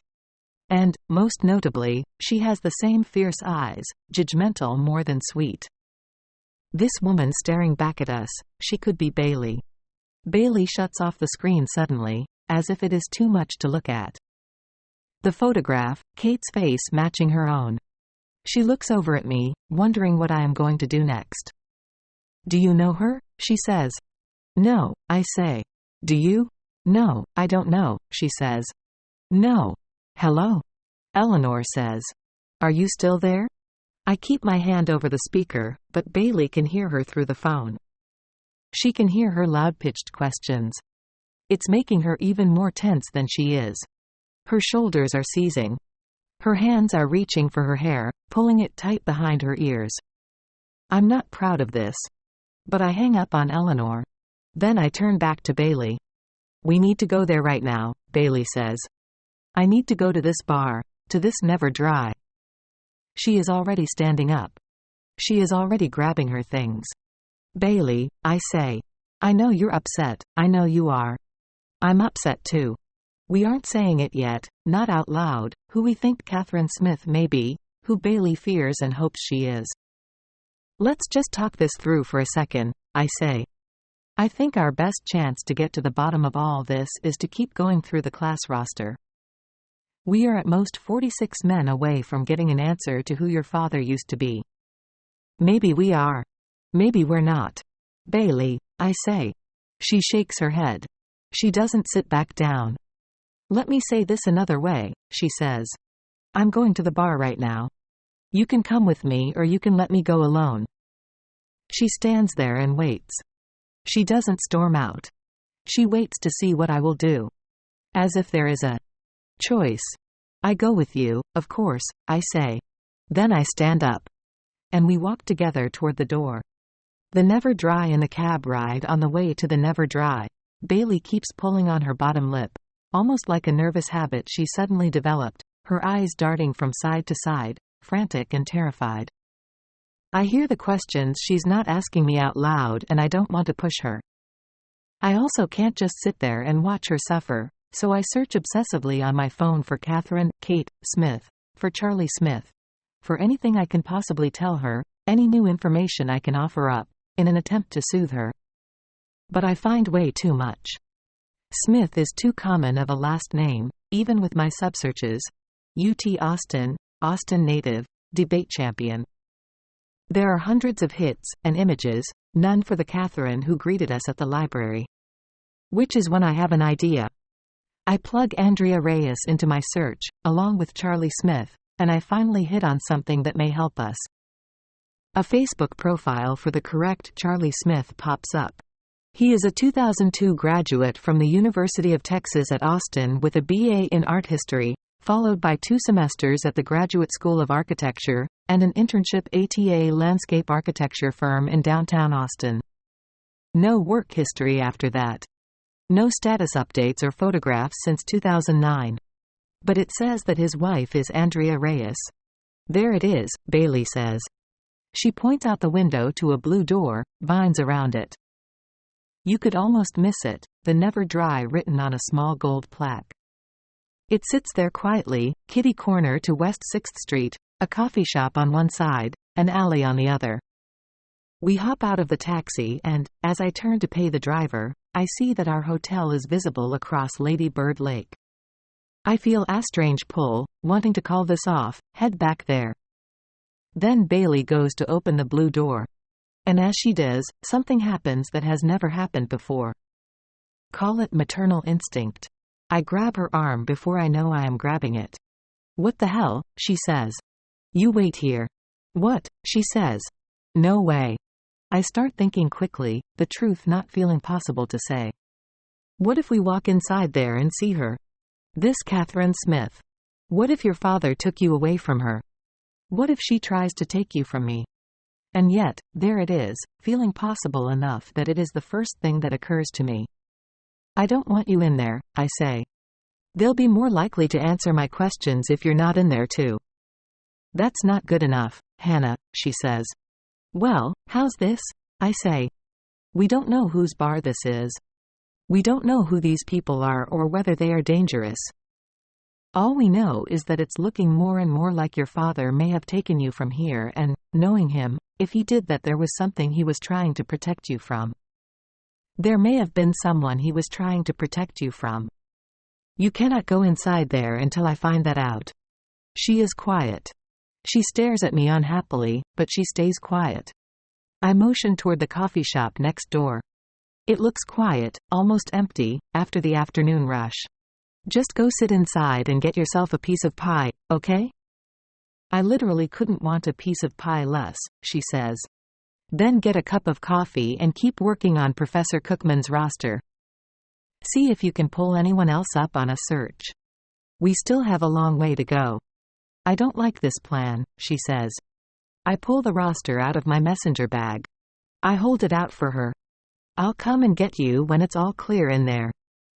And, most notably, she has the same fierce eyes, judgmental more than sweet. This woman staring back at us, she could be Bailey. Bailey shuts off the screen suddenly, as if it is too much to look at. The photograph, Kate's face matching her own. She looks over at me, wondering what I am going to do next. Do you know her? She says. No, I say. Do you? No, I don't know, she says. No. Hello? Eleanor says. Are you still there? I keep my hand over the speaker, but Bailey can hear her through the phone. She can hear her loud-pitched questions. It's making her even more tense than she is. Her shoulders are seizing. Her hands are reaching for her hair, pulling it tight behind her ears. I'm not proud of this. But I hang up on Eleanor. Then I turn back to Bailey. We need to go there right now, Bailey says. I need to go to this bar, to this Never Dry. She is already standing up. She is already grabbing her things. Bailey, I say. I know you're upset, I know you are. I'm upset too. We aren't saying it yet, not out loud, who we think Catherine Smith may be, who Bailey fears and hopes she is. Let's just talk this through for a second, I say. I think our best chance to get to the bottom of all this is to keep going through the class roster. We are at most 46 men away from getting an answer to who your father used to be. Maybe we are. Maybe we're not. Bailey, I say. She shakes her head. She doesn't sit back down. Let me say this another way, she says. I'm going to the bar right now. You can come with me or you can let me go alone. She stands there and waits. She doesn't storm out. She waits to see what I will do. As if there is a choice. I go with you, of course, I say. Then I stand up. And we walk together toward the door. The Never Dry in the cab ride on the way to the Never Dry. Bailey keeps pulling on her bottom lip, almost like a nervous habit she suddenly developed, her eyes darting from side to side, frantic and terrified. I hear the questions she's not asking me out loud and I don't want to push her. I also can't just sit there and watch her suffer, so I search obsessively on my phone for Catherine, Kate, Smith, for Charlie Smith, for anything I can possibly tell her, any new information I can offer up, in an attempt to soothe her. But I find way too much. Smith is too common of a last name, even with my subsearches. UT Austin, Austin native, debate champion. There are hundreds of hits, and images, none for the Catherine who greeted us at the library. Which is when I have an idea. I plug Andrea Reyes into my search, along with Charlie Smith, and I finally hit on something that may help us. A Facebook profile for the correct Charlie Smith pops up. He is a 2002 graduate from the University of Texas at Austin with a BA in art history, followed by 2 semesters at the Graduate School of Architecture, and an internship ATA landscape architecture firm in downtown Austin. No work history after that. No status updates or photographs since 2009. But it says that his wife is Andrea Reyes. There it is, Bailey says. She points out the window to a blue door, vines around it. You could almost miss it, the Never Dry written on a small gold plaque. It sits there quietly, kitty corner to West 6th Street, a coffee shop on one side, an alley on the other. We hop out of the taxi and, as I turn to pay the driver, I see that our hotel is visible across Lady Bird Lake. I feel a strange pull, wanting to call this off, head back there. Then Bailey goes to open the blue door. And as she does, something happens that has never happened before. Call it maternal instinct. I grab her arm before I know I am grabbing it. What the hell, she says. You wait here. What, she says. No way. I start thinking quickly, the truth not feeling possible to say. What if we walk inside there and see her? This Catherine Smith. What if your father took you away from her? What if she tries to take you from me? And yet, there it is, feeling possible enough that it is the first thing that occurs to me. I don't want you in there, I say. They'll be more likely to answer my questions if you're not in there too. That's not good enough, Hannah, she says. Well, how's this? I say. We don't know whose bar this is. We don't know who these people are or whether they are dangerous. All we know is that it's looking more and more like your father may have taken you from here and, knowing him, if he did that there was something he was trying to protect you from. There may have been someone he was trying to protect you from. You cannot go inside there until I find that out. She is quiet. She stares at me unhappily, but she stays quiet. I motion toward the coffee shop next door. It looks quiet, almost empty, after the afternoon rush. Just go sit inside and get yourself a piece of pie, okay? I literally couldn't want a piece of pie less, she says. Then get a cup of coffee and keep working on Professor Cookman's roster. See if you can pull anyone else up on a search. We still have a long way to go. I don't like this plan, she says. I pull the roster out of my messenger bag. I hold it out for her. I'll come and get you when it's all clear in there.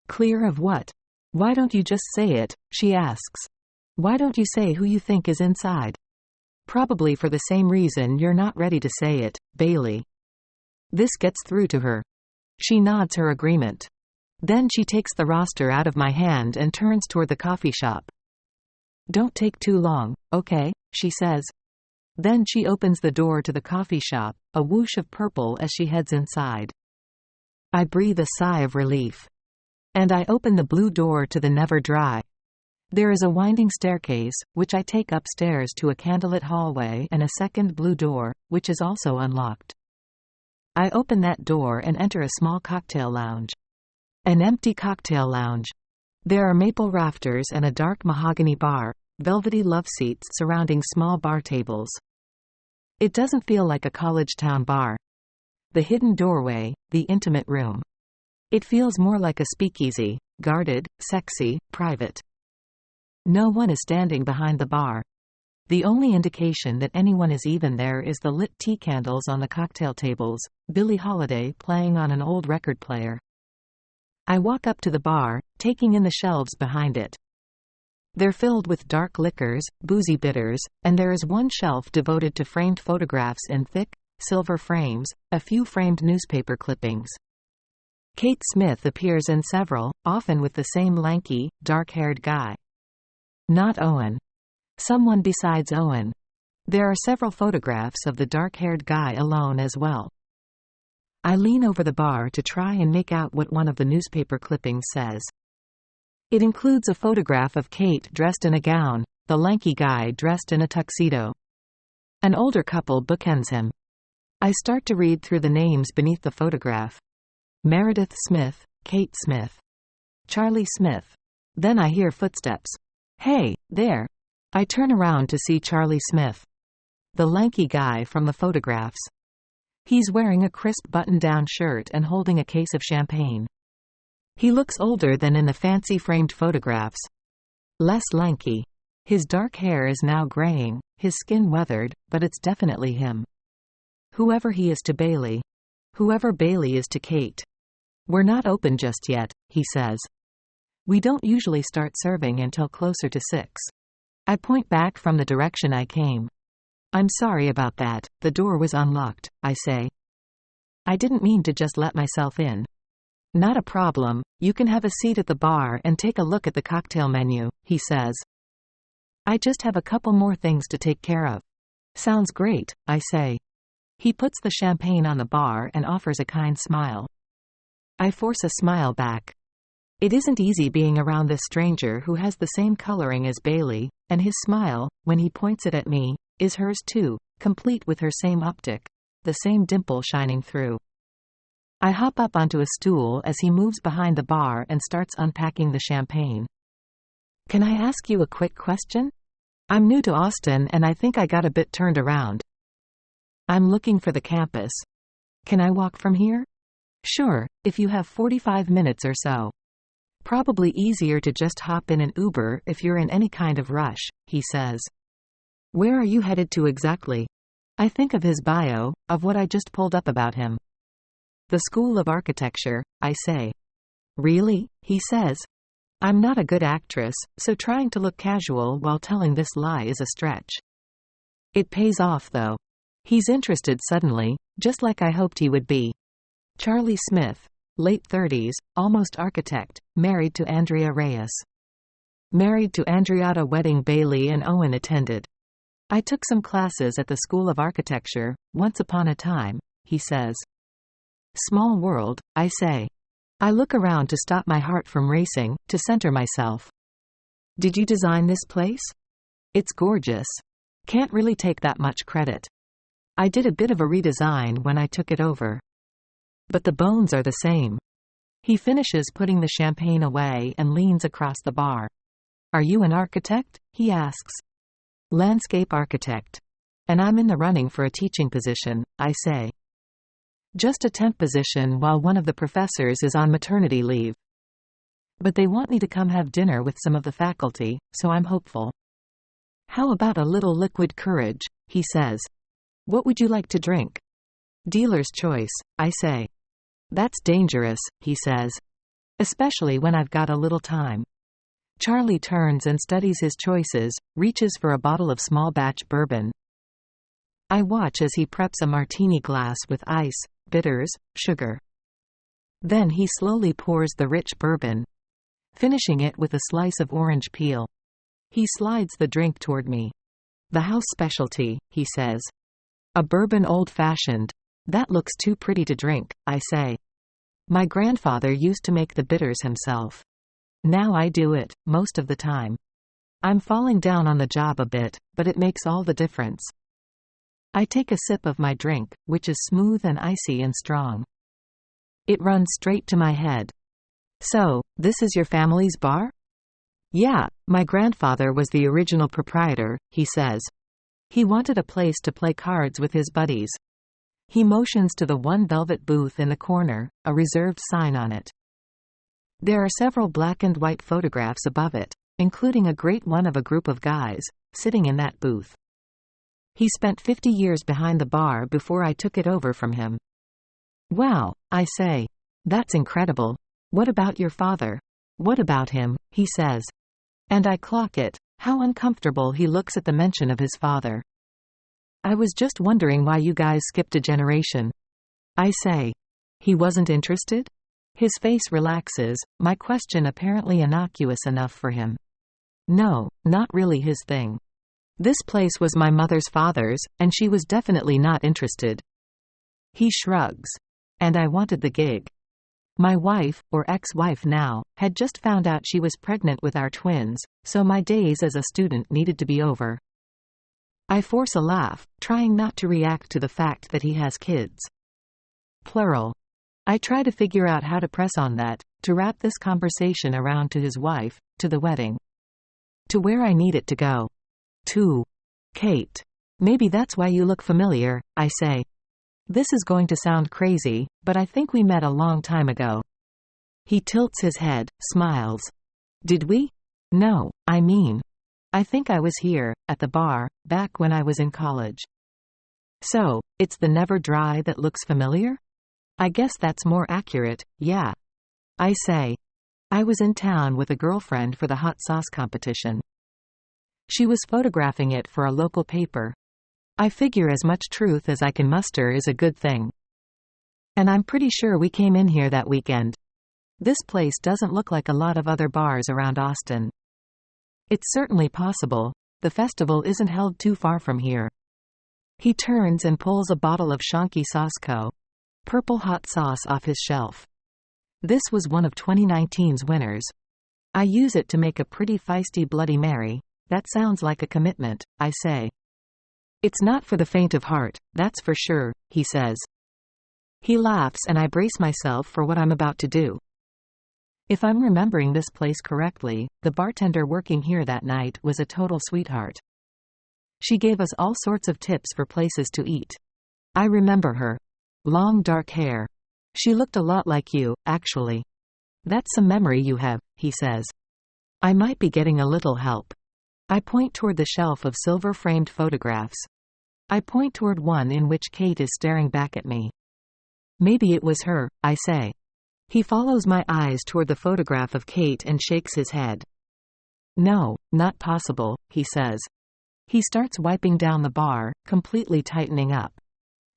Clear of what? Why don't you just say it, she asks. Why don't you say who you think is inside? Probably for the same reason you're not ready to say it, Bailey. This gets through to her. She nods her agreement. Then she takes the roster out of my hand and turns toward the coffee shop. Don't take too long, okay, she says. Then she opens the door to the coffee shop, a whoosh of purple as she heads inside. I breathe a sigh of relief. And I open the blue door to the Never Dry. There is a winding staircase, which I take upstairs to a candlelit hallway and a second blue door, which is also unlocked. I open that door and enter a small cocktail lounge. An empty cocktail lounge. There are maple rafters and a dark mahogany bar, velvety love seats surrounding small bar tables. It doesn't feel like a college town bar. The hidden doorway, the intimate room. It feels more like a speakeasy, guarded, sexy, private. No one is standing behind the bar. The only indication that anyone is even there is the lit tea candles on the cocktail tables, Billie Holiday playing on an old record player. I walk up to the bar, taking in the shelves behind it. They're filled with dark liquors, boozy bitters, and there is one shelf devoted to framed photographs in thick, silver frames, a few framed newspaper clippings. Kate Smith appears in several, often with the same lanky, dark-haired guy. Not Owen. Someone besides Owen. There are several photographs of the dark-haired guy alone as well. I lean over the bar to try and make out what one of the newspaper clippings says. It includes a photograph of Kate dressed in a gown, the lanky guy dressed in a tuxedo. An older couple bookends him. I start to read through the names beneath the photograph. Meredith Smith, Kate Smith, Charlie Smith. Then I hear footsteps. Hey, there. I turn around to see Charlie Smith. The lanky guy from the photographs. He's wearing a crisp button-down shirt and holding a case of champagne. He looks older than in the fancy framed photographs. Less lanky. His dark hair is now graying, his skin weathered, but it's definitely him. Whoever he is to Bailey. Whoever Bailey is to Kate. We're not open just yet, he says. We don't usually start serving until closer to 6. I point back from the direction I came. I'm sorry about that, the door was unlocked, I say. I didn't mean to just let myself in. Not a problem, you can have a seat at the bar and take a look at the cocktail menu, he says. I just have a couple more things to take care of. Sounds great, I say. He puts the champagne on the bar and offers a kind smile. I force a smile back. It isn't easy being around this stranger who has the same coloring as Bailey, and his smile, when he points it at me, is hers too, complete with her same optic, the same dimple shining through. I hop up onto a stool as he moves behind the bar and starts unpacking the champagne. Can I ask you a quick question? I'm new to Austin and I think I got a bit turned around. I'm looking for the campus. Can I walk from here? Sure, if you have 45 minutes or so. Probably easier to just hop in an Uber if you're in any kind of rush, he says. Where are you headed to exactly? I think of his bio, of what I just pulled up about him. The School of Architecture, I say. Really? He says. I'm not a good actress, so trying to look casual while telling this lie is a stretch. It pays off though. He's interested suddenly, just like I hoped he would be. Charlie Smith, late 30s, almost architect, married to Andrea Reyes. Married to Andriata, wedding Bailey and Owen attended. I took some classes at the School of Architecture, once upon a time, he says. Small world, I say. I look around to stop my heart from racing, to center myself. Did you design this place? It's gorgeous. Can't really take that much credit. I did a bit of a redesign when I took it over. But the bones are the same. He finishes putting the champagne away and leans across the bar. Are you an architect? He asks. Landscape architect. And I'm in the running for a teaching position, I say. Just a temp position while one of the professors is on maternity leave. But they want me to come have dinner with some of the faculty, so I'm hopeful. How about a little liquid courage, he says. What would you like to drink? Dealer's choice, I say. That's dangerous, he says. Especially when I've got a little time. Charlie turns and studies his choices, reaches for a bottle of small batch bourbon. I watch as he preps a martini glass with ice, bitters, sugar. Then he slowly pours the rich bourbon, finishing it with a slice of orange peel. He slides the drink toward me. The house specialty, he says. A bourbon old-fashioned. That looks too pretty to drink, I say. My grandfather used to make the bitters himself. Now I do it, most of the time. I'm falling down on the job a bit, but it makes all the difference. I take a sip of my drink, which is smooth and icy and strong. It runs straight to my head. So, this is your family's bar? Yeah, my grandfather was the original proprietor, he says. He wanted a place to play cards with his buddies. He motions to the one velvet booth in the corner, a reserved sign on it. There are several black and white photographs above it, including a great one of a group of guys, sitting in that booth. He spent 50 years behind the bar before I took it over from him. Wow, I say. That's incredible. What about your father? What about him, he says. And I clock it, how uncomfortable he looks at the mention of his father. I was just wondering why you guys skipped a generation. I say. He wasn't interested? His face relaxes, my question apparently innocuous enough for him. No, not really his thing. This place was my mother's father's, and she was definitely not interested. He shrugs. And I wanted the gig. My wife, or ex-wife now, had just found out she was pregnant with our twins, so my days as a student needed to be over. I force a laugh, trying not to react to the fact that he has kids. Plural. I try to figure out how to press on that, to wrap this conversation around to his wife, to the wedding. To where I need it to go. To Kate. Maybe that's why you look familiar, I say. This is going to sound crazy, but I think we met a long time ago. He tilts his head, smiles. Did we? No, I mean. I think I was here, at the bar, back when I was in college. So, it's the never dry that looks familiar? I guess that's more accurate, yeah. I say. I was in town with a girlfriend for the hot sauce competition. She was photographing it for a local paper. I figure as much truth as I can muster is a good thing. And I'm pretty sure we came in here that weekend. This place doesn't look like a lot of other bars around Austin. It's certainly possible. The festival isn't held too far from here. He turns and pulls a bottle of Shonky Sauce Co. Purple hot sauce off his shelf. This was one of 2019's winners. I use it to make a pretty feisty Bloody Mary. That sounds like a commitment, I say. It's not for the faint of heart, that's for sure, he says. He laughs and I brace myself for what I'm about to do. If I'm remembering this place correctly, the bartender working here that night was a total sweetheart. She gave us all sorts of tips for places to eat. I remember her. Long dark hair. She looked a lot like you, actually. That's some memory you have, he says. I might be getting a little help. I point toward the shelf of silver-framed photographs. I point toward one in which Kate is staring back at me. Maybe it was her, I say. He follows my eyes toward the photograph of Kate and shakes his head. No, not possible, he says. He starts wiping down the bar, completely tightening up.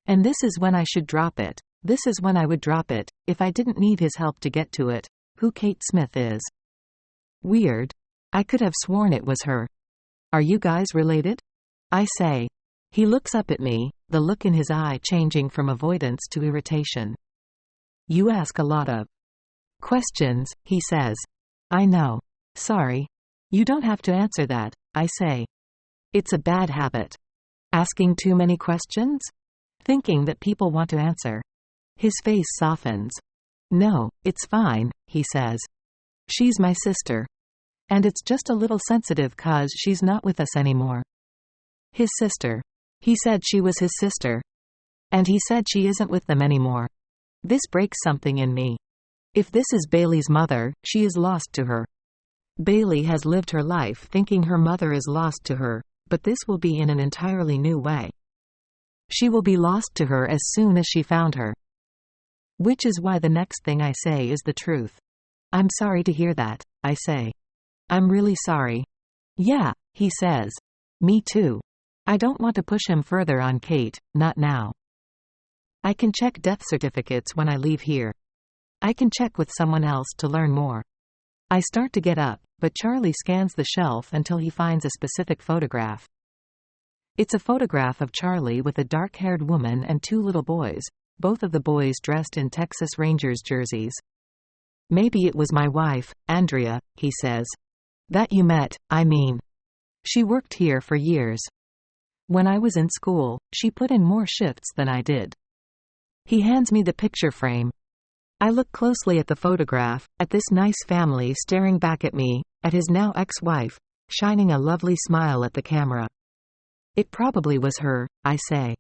And this is when I should drop it. This is when I would drop it, if I didn't need his help to get to it, who Kate Smith is. Weird. I could have sworn it was her. Are you guys related? I say. He looks up at me, the look in his eye changing from avoidance to irritation. You ask a lot of questions, he says. I know. Sorry. You don't have to answer that, I say. It's a bad habit. Asking too many questions? Thinking that people want to answer. His face softens. No, it's fine, he says. She's my sister. And it's just a little sensitive 'cause she's not with us anymore. His sister. He said she was his sister. And he said she isn't with them anymore. This breaks something in me. If this is Bailey's mother, she is lost to her. Bailey has lived her life thinking her mother is lost to her, but this will be in an entirely new way. She will be lost to her as soon as she found her. Which is why the next thing I say is the truth. I'm sorry to hear that, I say. I'm really sorry. Yeah, he says. Me too. I don't want to push him further on Kate, not now. I can check death certificates when I leave here. I can check with someone else to learn more. I start to get up, but Charlie scans the shelf until he finds a specific photograph. It's a photograph of Charlie with a dark-haired woman and two little boys, both of the boys dressed in Texas Rangers jerseys. Maybe it was my wife, Andrea, he says. That you met, I mean. She worked here for years. When I was in school, she put in more shifts than I did. He hands me the picture frame. I look closely at the photograph, at this nice family staring back at me, at his now ex-wife, shining a lovely smile at the camera. It probably was her, I say.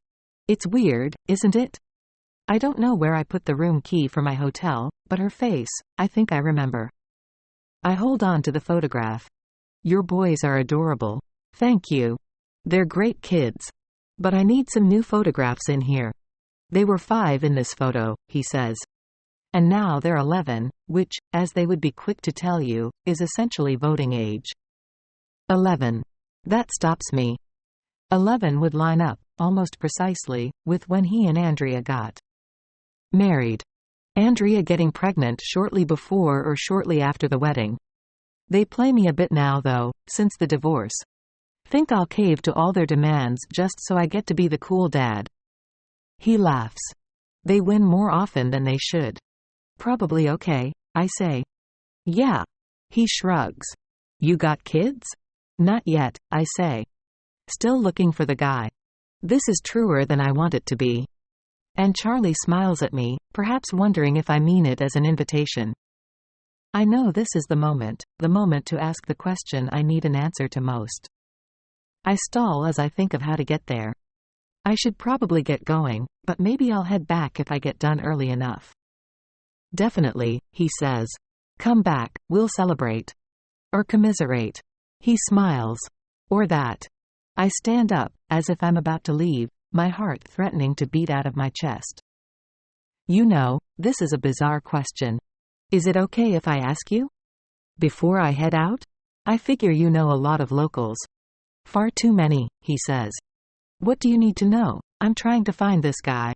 It's weird, isn't it? I don't know where I put the room key for my hotel, but her face, I think I remember. I hold on to the photograph. Your boys are adorable. Thank you. They're great kids. But I need some new photographs in here. They were 5 in this photo, he says. And now they're 11, which, as they would be quick to tell you, is essentially voting age. 11. That stops me. 11 would line up, almost precisely, with when he and Andrea got married. Andrea getting pregnant shortly before or shortly after the wedding. They play me a bit now though, since the divorce. Think I'll cave to all their demands just so I get to be the cool dad. He laughs. They win more often than they should. Probably okay, I say. Yeah. He shrugs. You got kids? Not yet, I say. Still looking for the guy. This is truer than I want it to be. And Charlie smiles at me, perhaps wondering if I mean it as an invitation. I know this is the moment to ask the question I need an answer to most. I stall as I think of how to get there. I should probably get going, but maybe I'll head back if I get done early enough. Definitely, he says. Come back, we'll celebrate. Or commiserate. He smiles. Or that. I stand up, as if I'm about to leave, my heart threatening to beat out of my chest. You know, this is a bizarre question. Is it okay if I ask you? Before I head out? I figure you know a lot of locals. Far too many, he says. What do you need to know? I'm trying to find this guy.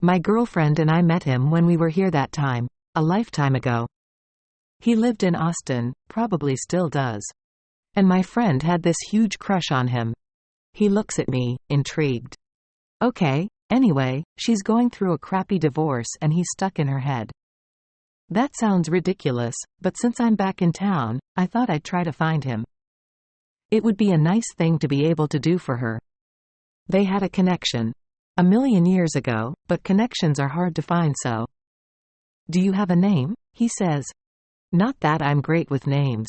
My girlfriend and I met him when we were here that time, a lifetime ago. He lived in Austin, probably still does. And my friend had this huge crush on him. He looks at me, intrigued. Okay, anyway, she's going through a crappy divorce and he's stuck in her head. That sounds ridiculous, but since I'm back in town, I thought I'd try to find him. It would be a nice thing to be able to do for her. They had a connection. A million years ago, but connections are hard to find so. Do you have a name? He says. Not that I'm great with names.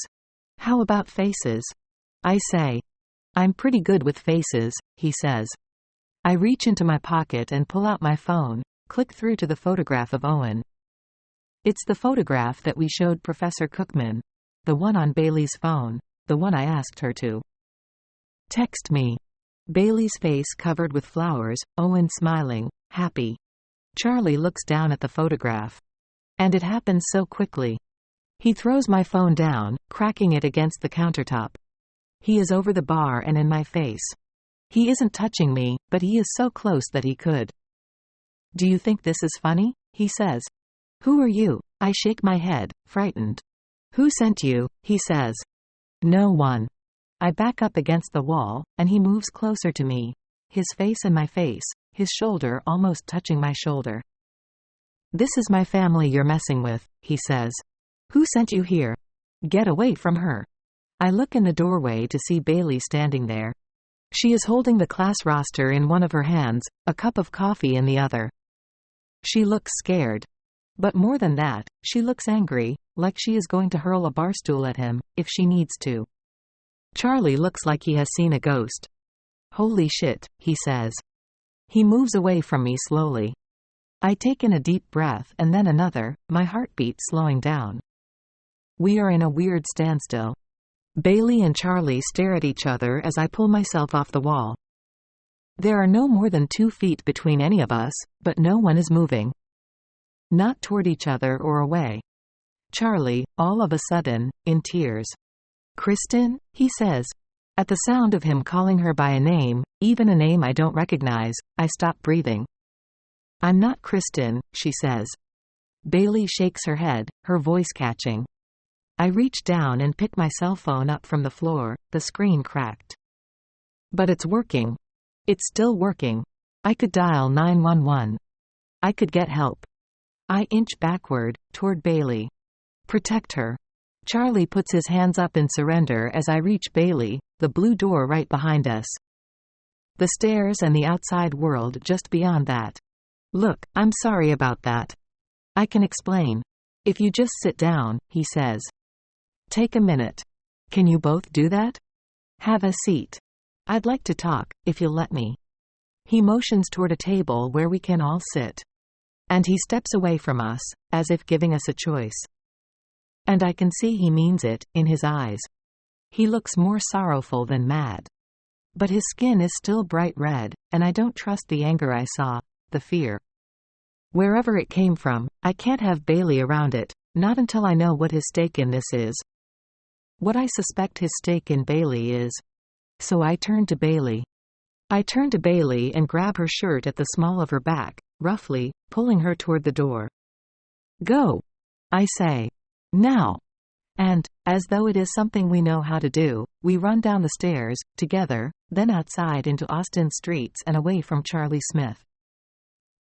How about faces? I say. I'm pretty good with faces, he says. I reach into my pocket and pull out my phone, click through to the photograph of Owen. It's the photograph that we showed Professor Cookman. The one on Bailey's phone, the one I asked her to text me. Bailey's face covered with flowers, Owen smiling, happy. Charlie looks down at the photograph. And it happens so quickly. He throws my phone down, cracking it against the countertop. He is over the bar and in my face. He isn't touching me, but he is so close that he could. Do you think this is funny? He says. Who are you? I shake my head, frightened. Who sent you? He says. No one. I back up against the wall, and he moves closer to me, his face in my face, his shoulder almost touching my shoulder. This is my family you're messing with, he says. Who sent you here? Get away from her. I look in the doorway to see Bailey standing there. She is holding the class roster in one of her hands, a cup of coffee in the other. She looks scared. But more than that, she looks angry, like she is going to hurl a barstool at him, if she needs to. Charlie looks like he has seen a ghost. Holy shit, he says. He moves away from me slowly. I take in a deep breath and then another, my heartbeat slowing down. We are in a weird standstill. Bailey and Charlie stare at each other as I pull myself off the wall. There are no more than 2 feet between any of us, but no one is moving. Not toward each other or away. Charlie, all of a sudden, in tears. Kristen, he says. At the sound of him calling her by a name, even a name I don't recognize, I stop breathing. I'm not Kristen, she says. Bailey shakes her head, her voice catching. I reach down and pick my cell phone up from the floor, the screen cracked. But it's working. It's still working. I could dial 911. I could get help. I inch backward, toward Bailey. Protect her. Charlie puts his hands up in surrender as I reach Bailey, the blue door right behind us. The stairs and the outside world just beyond that. Look, I'm sorry about that. I can explain. If you just sit down, he says. Take a minute. Can you both do that? Have a seat. I'd like to talk, if you'll let me. He motions toward a table where we can all sit. And he steps away from us, as if giving us a choice. And I can see he means it, in his eyes. He looks more sorrowful than mad. But his skin is still bright red, and I don't trust the anger I saw, the fear. Wherever it came from, I can't have Bailey around it, not until I know what his stake in this is. What I suspect his stake in Bailey is. So I turn to Bailey. I turn to Bailey and grab her shirt at the small of her back, roughly, pulling her toward the door. Go! I say. Now! And, as though it is something we know how to do, we run down the stairs, together, then outside into Austin streets and away from Charlie Smith.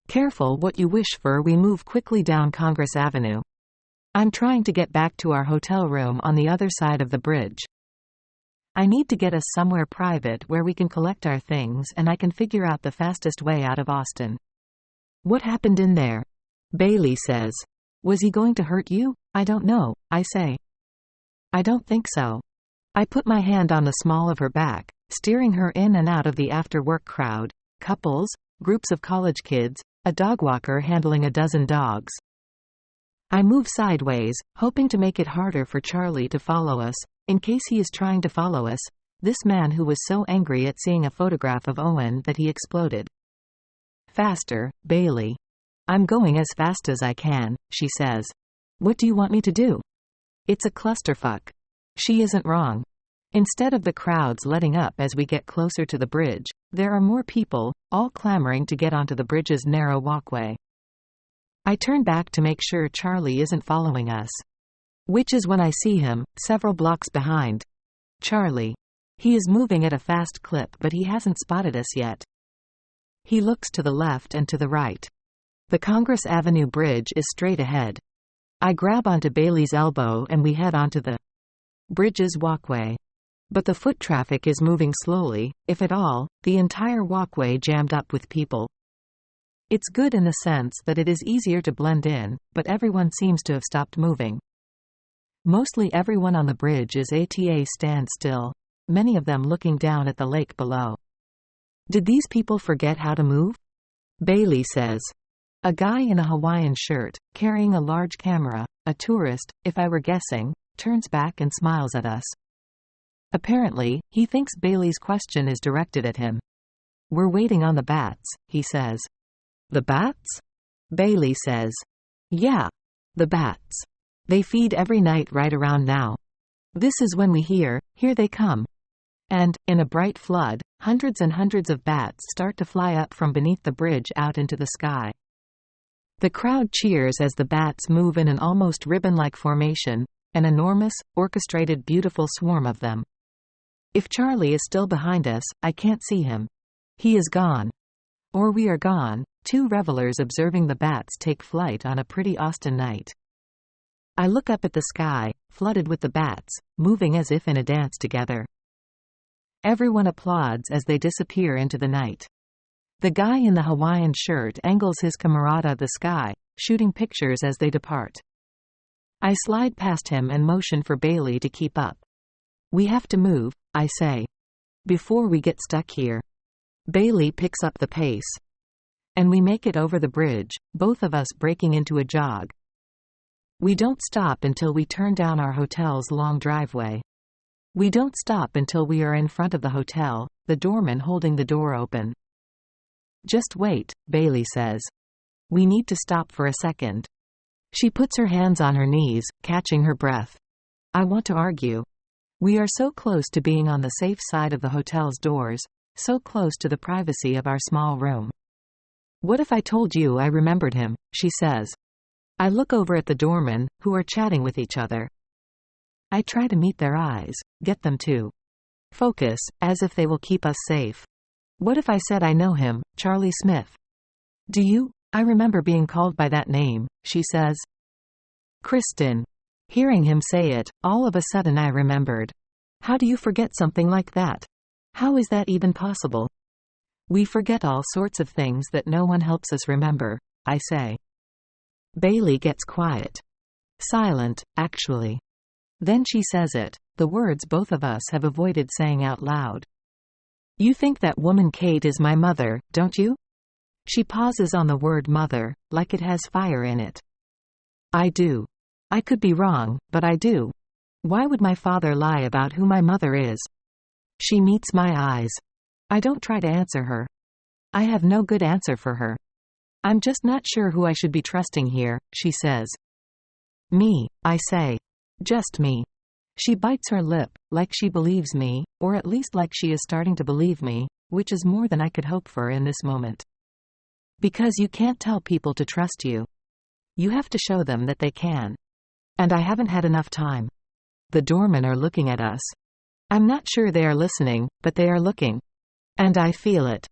Careful what you wish for. We move quickly down Congress Avenue. I'm trying to get back to our hotel room on the other side of the bridge. I need to get us somewhere private where we can collect our things and I can figure out the fastest way out of Austin. What happened in there? Bailey says. Was he going to hurt you? I don't know, I say. I don't think so. I put my hand on the small of her back, steering her in and out of the after-work crowd, couples, groups of college kids, a dog walker handling a dozen dogs. I move sideways, hoping to make it harder for Charlie to follow us, in case he is trying to follow us, this man who was so angry at seeing a photograph of Owen that he exploded. Faster, Bailey. I'm going as fast as I can, she says. What do you want me to do? It's a clusterfuck. She isn't wrong. Instead of the crowds letting up as we get closer to the bridge, there are more people, all clamoring to get onto the bridge's narrow walkway. I turn back to make sure Charlie isn't following us. Which is when I see him, several blocks behind. Charlie. He is moving at a fast clip, but he hasn't spotted us yet. He looks to the left and to the right. The Congress Avenue bridge is straight ahead. I grab onto Bailey's elbow and we head onto the bridge's walkway. But the foot traffic is moving slowly, if at all, the entire walkway jammed up with people. It's good in the sense that it is easier to blend in, but everyone seems to have stopped moving. Mostly everyone on the bridge is ATA stand still, many of them looking down at the lake below. Did these people forget how to move? Bailey says. A guy in a Hawaiian shirt, carrying a large camera, a tourist, if I were guessing, turns back and smiles at us. Apparently, he thinks Bailey's question is directed at him. We're waiting on the bats, he says. The bats? Bailey says. Yeah. The bats. They feed every night right around now. This is when we hear they come. And, in a bright flood, hundreds and hundreds of bats start to fly up from beneath the bridge out into the sky. The crowd cheers as the bats move in an almost ribbon-like formation, an enormous, orchestrated, beautiful swarm of them. If Charlie is still behind us, I can't see him. He is gone. Or we are gone, two revelers observing the bats take flight on a pretty Austin night. I look up at the sky, flooded with the bats, moving as if in a dance together. Everyone applauds as they disappear into the night. The guy in the Hawaiian shirt angles his camerata at the sky, shooting pictures as they depart. I slide past him and motion for Bailey to keep up. We have to move, I say. Before we get stuck here. Bailey picks up the pace. And we make it over the bridge, both of us breaking into a jog. We don't stop until we turn down our hotel's long driveway. We don't stop until we are in front of the hotel, the doorman holding the door open. Just wait, Bailey says. We need to stop for a second. She puts her hands on her knees, catching her breath. I want to argue. We are so close to being on the safe side of the hotel's doors, so close to the privacy of our small room. What if I told you I remembered him, she says. I look over at the doormen, who are chatting with each other. I try to meet their eyes, get them to Focus, as if they will keep us safe. What if I said I know him, Charlie Smith? Do you? I remember being called by that name, she says. Kristen. Hearing him say it, all of a sudden I remembered. How do you forget something like that? How is that even possible? We forget all sorts of things that no one helps us remember, I say. Bailey gets quiet. Silent, actually. Then she says it, the words both of us have avoided saying out loud. You think that woman Kate is my mother, don't you? She pauses on the word mother, like it has fire in it. I do. I could be wrong, but I do. Why would my father lie about who my mother is? She meets my eyes. I don't try to answer her. I have no good answer for her. I'm just not sure who I should be trusting here, she says. Me, I say. Just me. She bites her lip, like she believes me, or at least like she is starting to believe me, which is more than I could hope for in this moment. Because you can't tell people to trust you. You have to show them that they can. And I haven't had enough time. The doormen are looking at us. I'm not sure they are listening, but they are looking. And I feel it.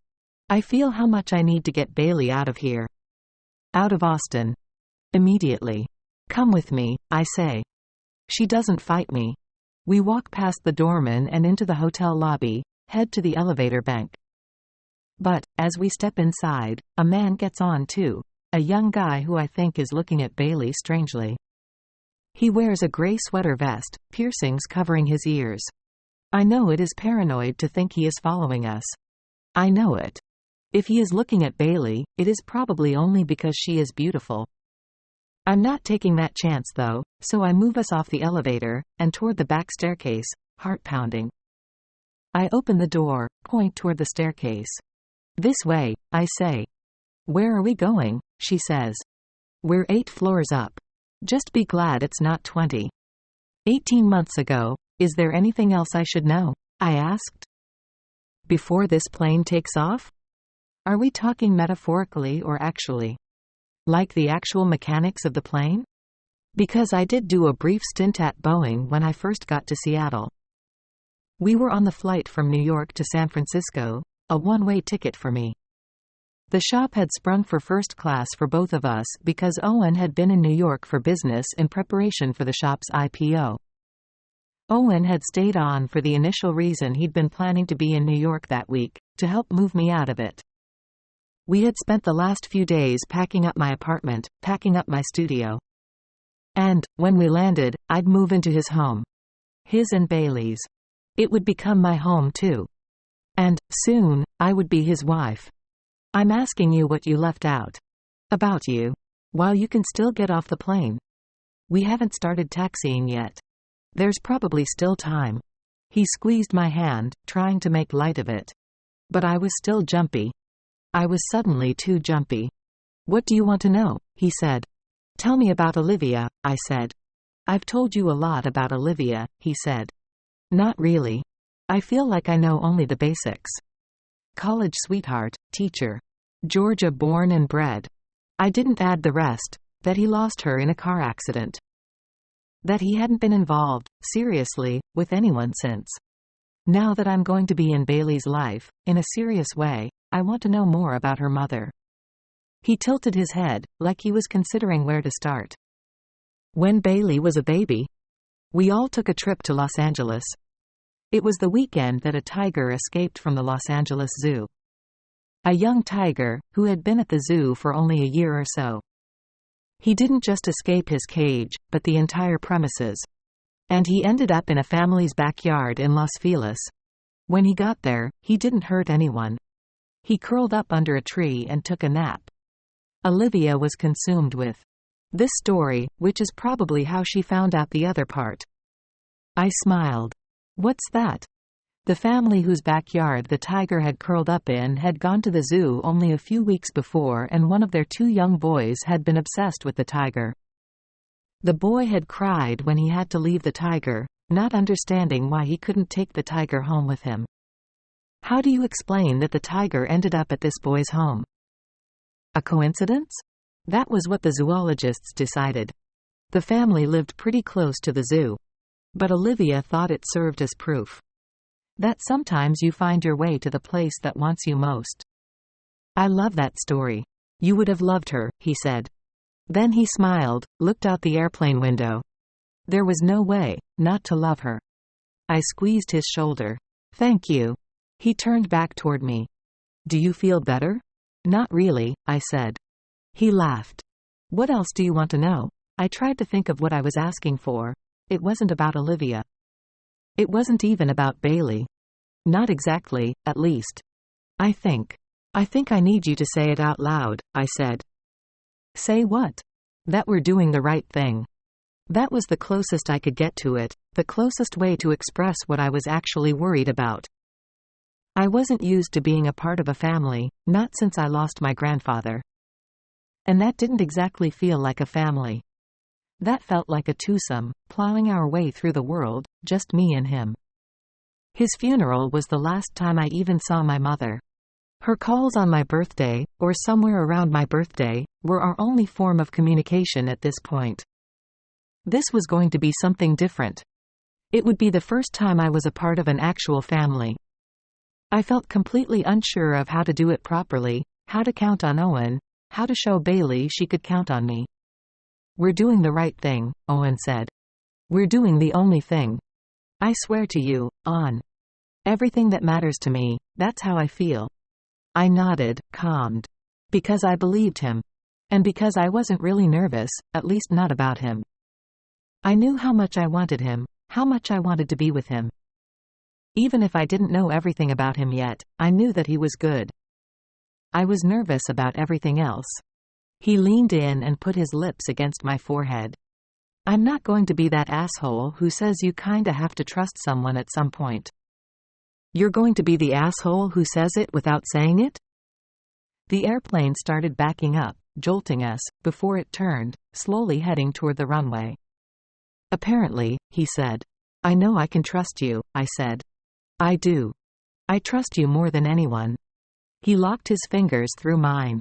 I feel how much I need to get Bailey out of here. Out of Austin. Immediately. Come with me, I say. She doesn't fight me. We walk past the doorman and into the hotel lobby, head to the elevator bank. But, as we step inside, a man gets on too, a young guy who I think is looking at Bailey strangely. He wears a gray sweater vest, piercings covering his ears. I know it is paranoid to think he is following us. I know it. If he is looking at Bailey, it is probably only because she is beautiful. I'm not taking that chance though, so I move us off the elevator, and toward the back staircase, heart pounding. I open the door, point toward the staircase. This way, I say. Where are we going? She says. We're 8 floors up. Just be glad it's not 20. 18 months ago, is there anything else I should know? I asked. Before this plane takes off? Are we talking metaphorically or actually? Like the actual mechanics of the plane? Because I did do a brief stint at Boeing when I first got to Seattle. We were on the flight from New York to San Francisco, a one-way ticket for me. The shop had sprung for first class for both of us because Owen had been in New York for business in preparation for the shop's IPO. Owen had stayed on for the initial reason he'd been planning to be in New York that week, to help move me out of it. We had spent the last few days packing up my apartment, packing up my studio. And, when we landed, I'd move into his home. His and Bailey's. It would become my home too. And, soon, I would be his wife. I'm asking you what you left out. About you. While you can still get off the plane. We haven't started taxiing yet. There's probably still time. He squeezed my hand, trying to make light of it. But I was still jumpy. I was suddenly too jumpy. What do you want to know? He said. Tell me about Olivia, I said. I've told you a lot about Olivia, he said. Not really. I feel like I know only the basics. College sweetheart, teacher. Georgia born and bred. I didn't add the rest, that he lost her in a car accident. That he hadn't been involved, seriously, with anyone since. Now that I'm going to be in Bailey's life, in a serious way, I want to know more about her mother. He tilted his head, like he was considering where to start. When Bailey was a baby, we all took a trip to Los Angeles. It was the weekend that a tiger escaped from the Los Angeles Zoo. A young tiger, who had been at the zoo for only a year or so. He didn't just escape his cage, but the entire premises. And he ended up in a family's backyard in Los Feliz. When he got there, he didn't hurt anyone. He curled up under a tree and took a nap. Olivia was consumed with this story, which is probably how she found out the other part. I smiled. What's that? The family whose backyard the tiger had curled up in had gone to the zoo only a few weeks before, and one of their 2 young boys had been obsessed with the tiger. The boy had cried when he had to leave the tiger, not understanding why he couldn't take the tiger home with him. How do you explain that the tiger ended up at this boy's home? A coincidence? That was what the zoologists decided. The family lived pretty close to the zoo. But Olivia thought it served as proof. That sometimes you find your way to the place that wants you most. I love that story. You would have loved her, he said. Then he smiled, looked out the airplane window. There was no way not to love her. I squeezed his shoulder. Thank you. He turned back toward me. Do you feel better? Not really, I said. He laughed. What else do you want to know? I tried to think of what I was asking for. It wasn't about Olivia. It wasn't even about Bailey. Not exactly, at least. I think I need you to say it out loud, I said. Say what? That we're doing the right thing. That was the closest I could get to it, the closest way to express what I was actually worried about. I wasn't used to being a part of a family, not since I lost my grandfather. And that didn't exactly feel like a family. That felt like a twosome, plowing our way through the world, just me and him. His funeral was the last time I even saw my mother. Her calls on my birthday, or somewhere around my birthday, were our only form of communication at this point. This was going to be something different. It would be the first time I was a part of an actual family. I felt completely unsure of how to do it properly, how to count on Owen, how to show Bailey she could count on me. We're doing the right thing, Owen said. We're doing the only thing. I swear to you, on everything that matters to me, that's how I feel. I nodded, calmed. Because I believed him. And because I wasn't really nervous, at least not about him. I knew how much I wanted him, how much I wanted to be with him. Even if I didn't know everything about him yet, I knew that he was good. I was nervous about everything else. He leaned in and put his lips against my forehead. I'm not going to be that asshole who says you kinda have to trust someone at some point. You're going to be the asshole who says it without saying it? The airplane started backing up, jolting us, before it turned, slowly heading toward the runway. Apparently, he said. I know I can trust you, I said. I do. I trust you more than anyone. He locked his fingers through mine.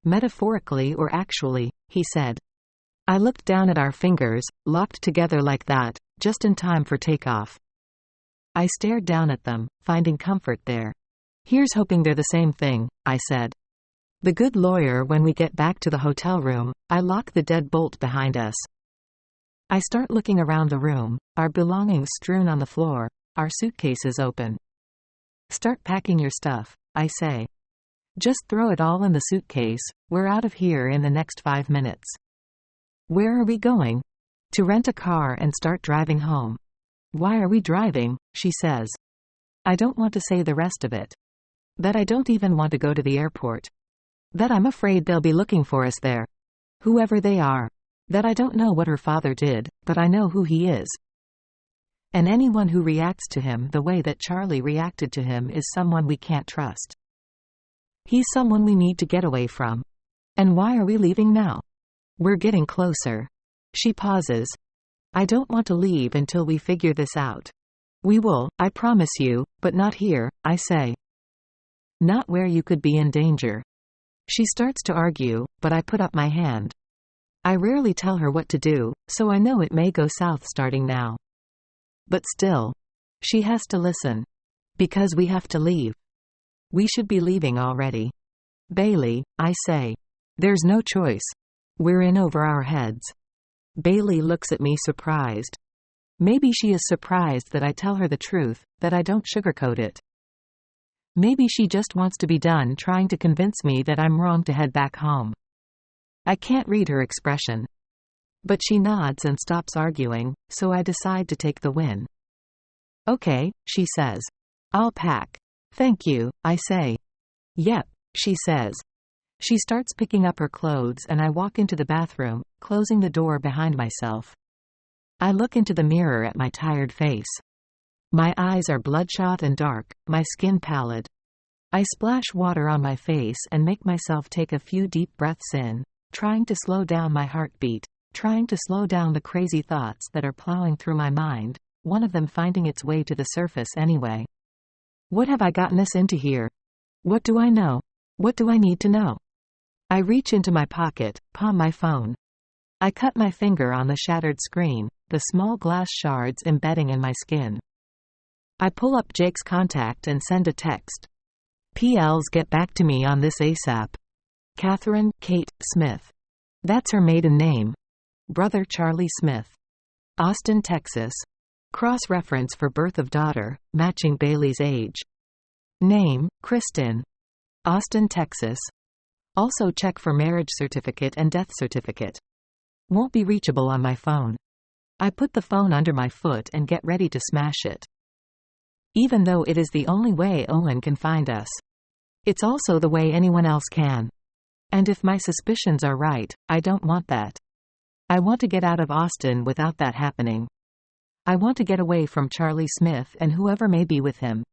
Metaphorically or actually, he said. I looked down at our fingers, locked together like that, just in time for takeoff. I stared down at them, finding comfort there. Here's hoping they're the same thing, I said. The good lawyer. When we get back to the hotel room, I lock the deadbolt behind us. I start looking around the room, our belongings strewn on the floor, our suitcases open. Start packing your stuff, I say. Just throw it all in the suitcase, we're out of here in the next 5 minutes. Where are we going? To rent a car and start driving home. Why are we driving? She says. I don't want to say the rest of it. That I don't even want to go to the airport. That I'm afraid they'll be looking for us there. Whoever they are. That I don't know what her father did, but I know who he is. And anyone who reacts to him the way that Charlie reacted to him is someone we can't trust. He's someone we need to get away from. And why are we leaving now? We're getting closer. She pauses. I don't want to leave until we figure this out. We will, I promise you, but not here, I say. Not where you could be in danger. She starts to argue, but I put up my hand. I rarely tell her what to do, so I know it may go south starting now. But still. She has to listen. Because we have to leave. We should be leaving already. Bailey, I say. There's no choice. We're in over our heads. Bailey looks at me surprised. Maybe she is surprised that I tell her the truth, that I don't sugarcoat it. Maybe she just wants to be done trying to convince me that I'm wrong to head back home. I can't read her expression. But she nods and stops arguing, so I decide to take the win. Okay, she says. I'll pack. Thank you, I say. Yep, she says. She starts picking up her clothes and I walk into the bathroom, closing the door behind myself. I look into the mirror at my tired face. My eyes are bloodshot and dark, my skin pallid. I splash water on my face and make myself take a few deep breaths in, trying to slow down my heartbeat, trying to slow down the crazy thoughts that are plowing through my mind, one of them finding its way to the surface anyway. What have I gotten us into here? What do I know? What do I need to know? I reach into my pocket, palm my phone. I cut my finger on the shattered screen, the small glass shards embedding in my skin. I pull up Jake's contact and send a text. "PLs, get back to me on this ASAP. Catherine, Kate, Smith." That's her maiden name. Brother Charlie Smith. Austin, Texas. Cross-reference for birth of daughter, matching Bailey's age. Name, Kristen. Austin, Texas. Also check for marriage certificate and death certificate. Won't be reachable on my phone. I put the phone under my foot and get ready to smash it. Even though it is the only way Owen can find us. It's also the way anyone else can. And if my suspicions are right, I don't want that. I want to get out of Austin without that happening. I want to get away from Charlie Smith and whoever may be with him.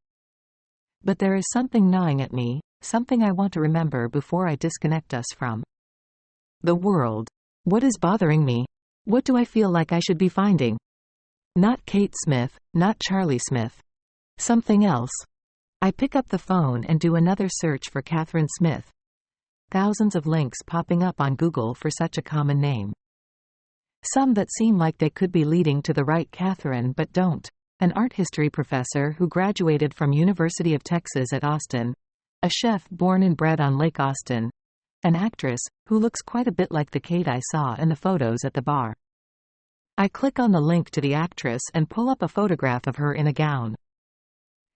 But there is something gnawing at me, something I want to remember before I disconnect us from the world. What is bothering me? What do I feel like I should be finding? Not Kate Smith, not Charlie Smith. Something else. I pick up the phone and do another search for Catherine Smith. Thousands of links popping up on Google for such a common name. Some that seem like they could be leading to the right Catherine but don't. An art history professor who graduated from University of Texas at Austin. A chef born and bred on Lake Austin. An actress who looks quite a bit like the Kate I saw in the photos at the bar. I click on the link to the actress and pull up a photograph of her in a gown.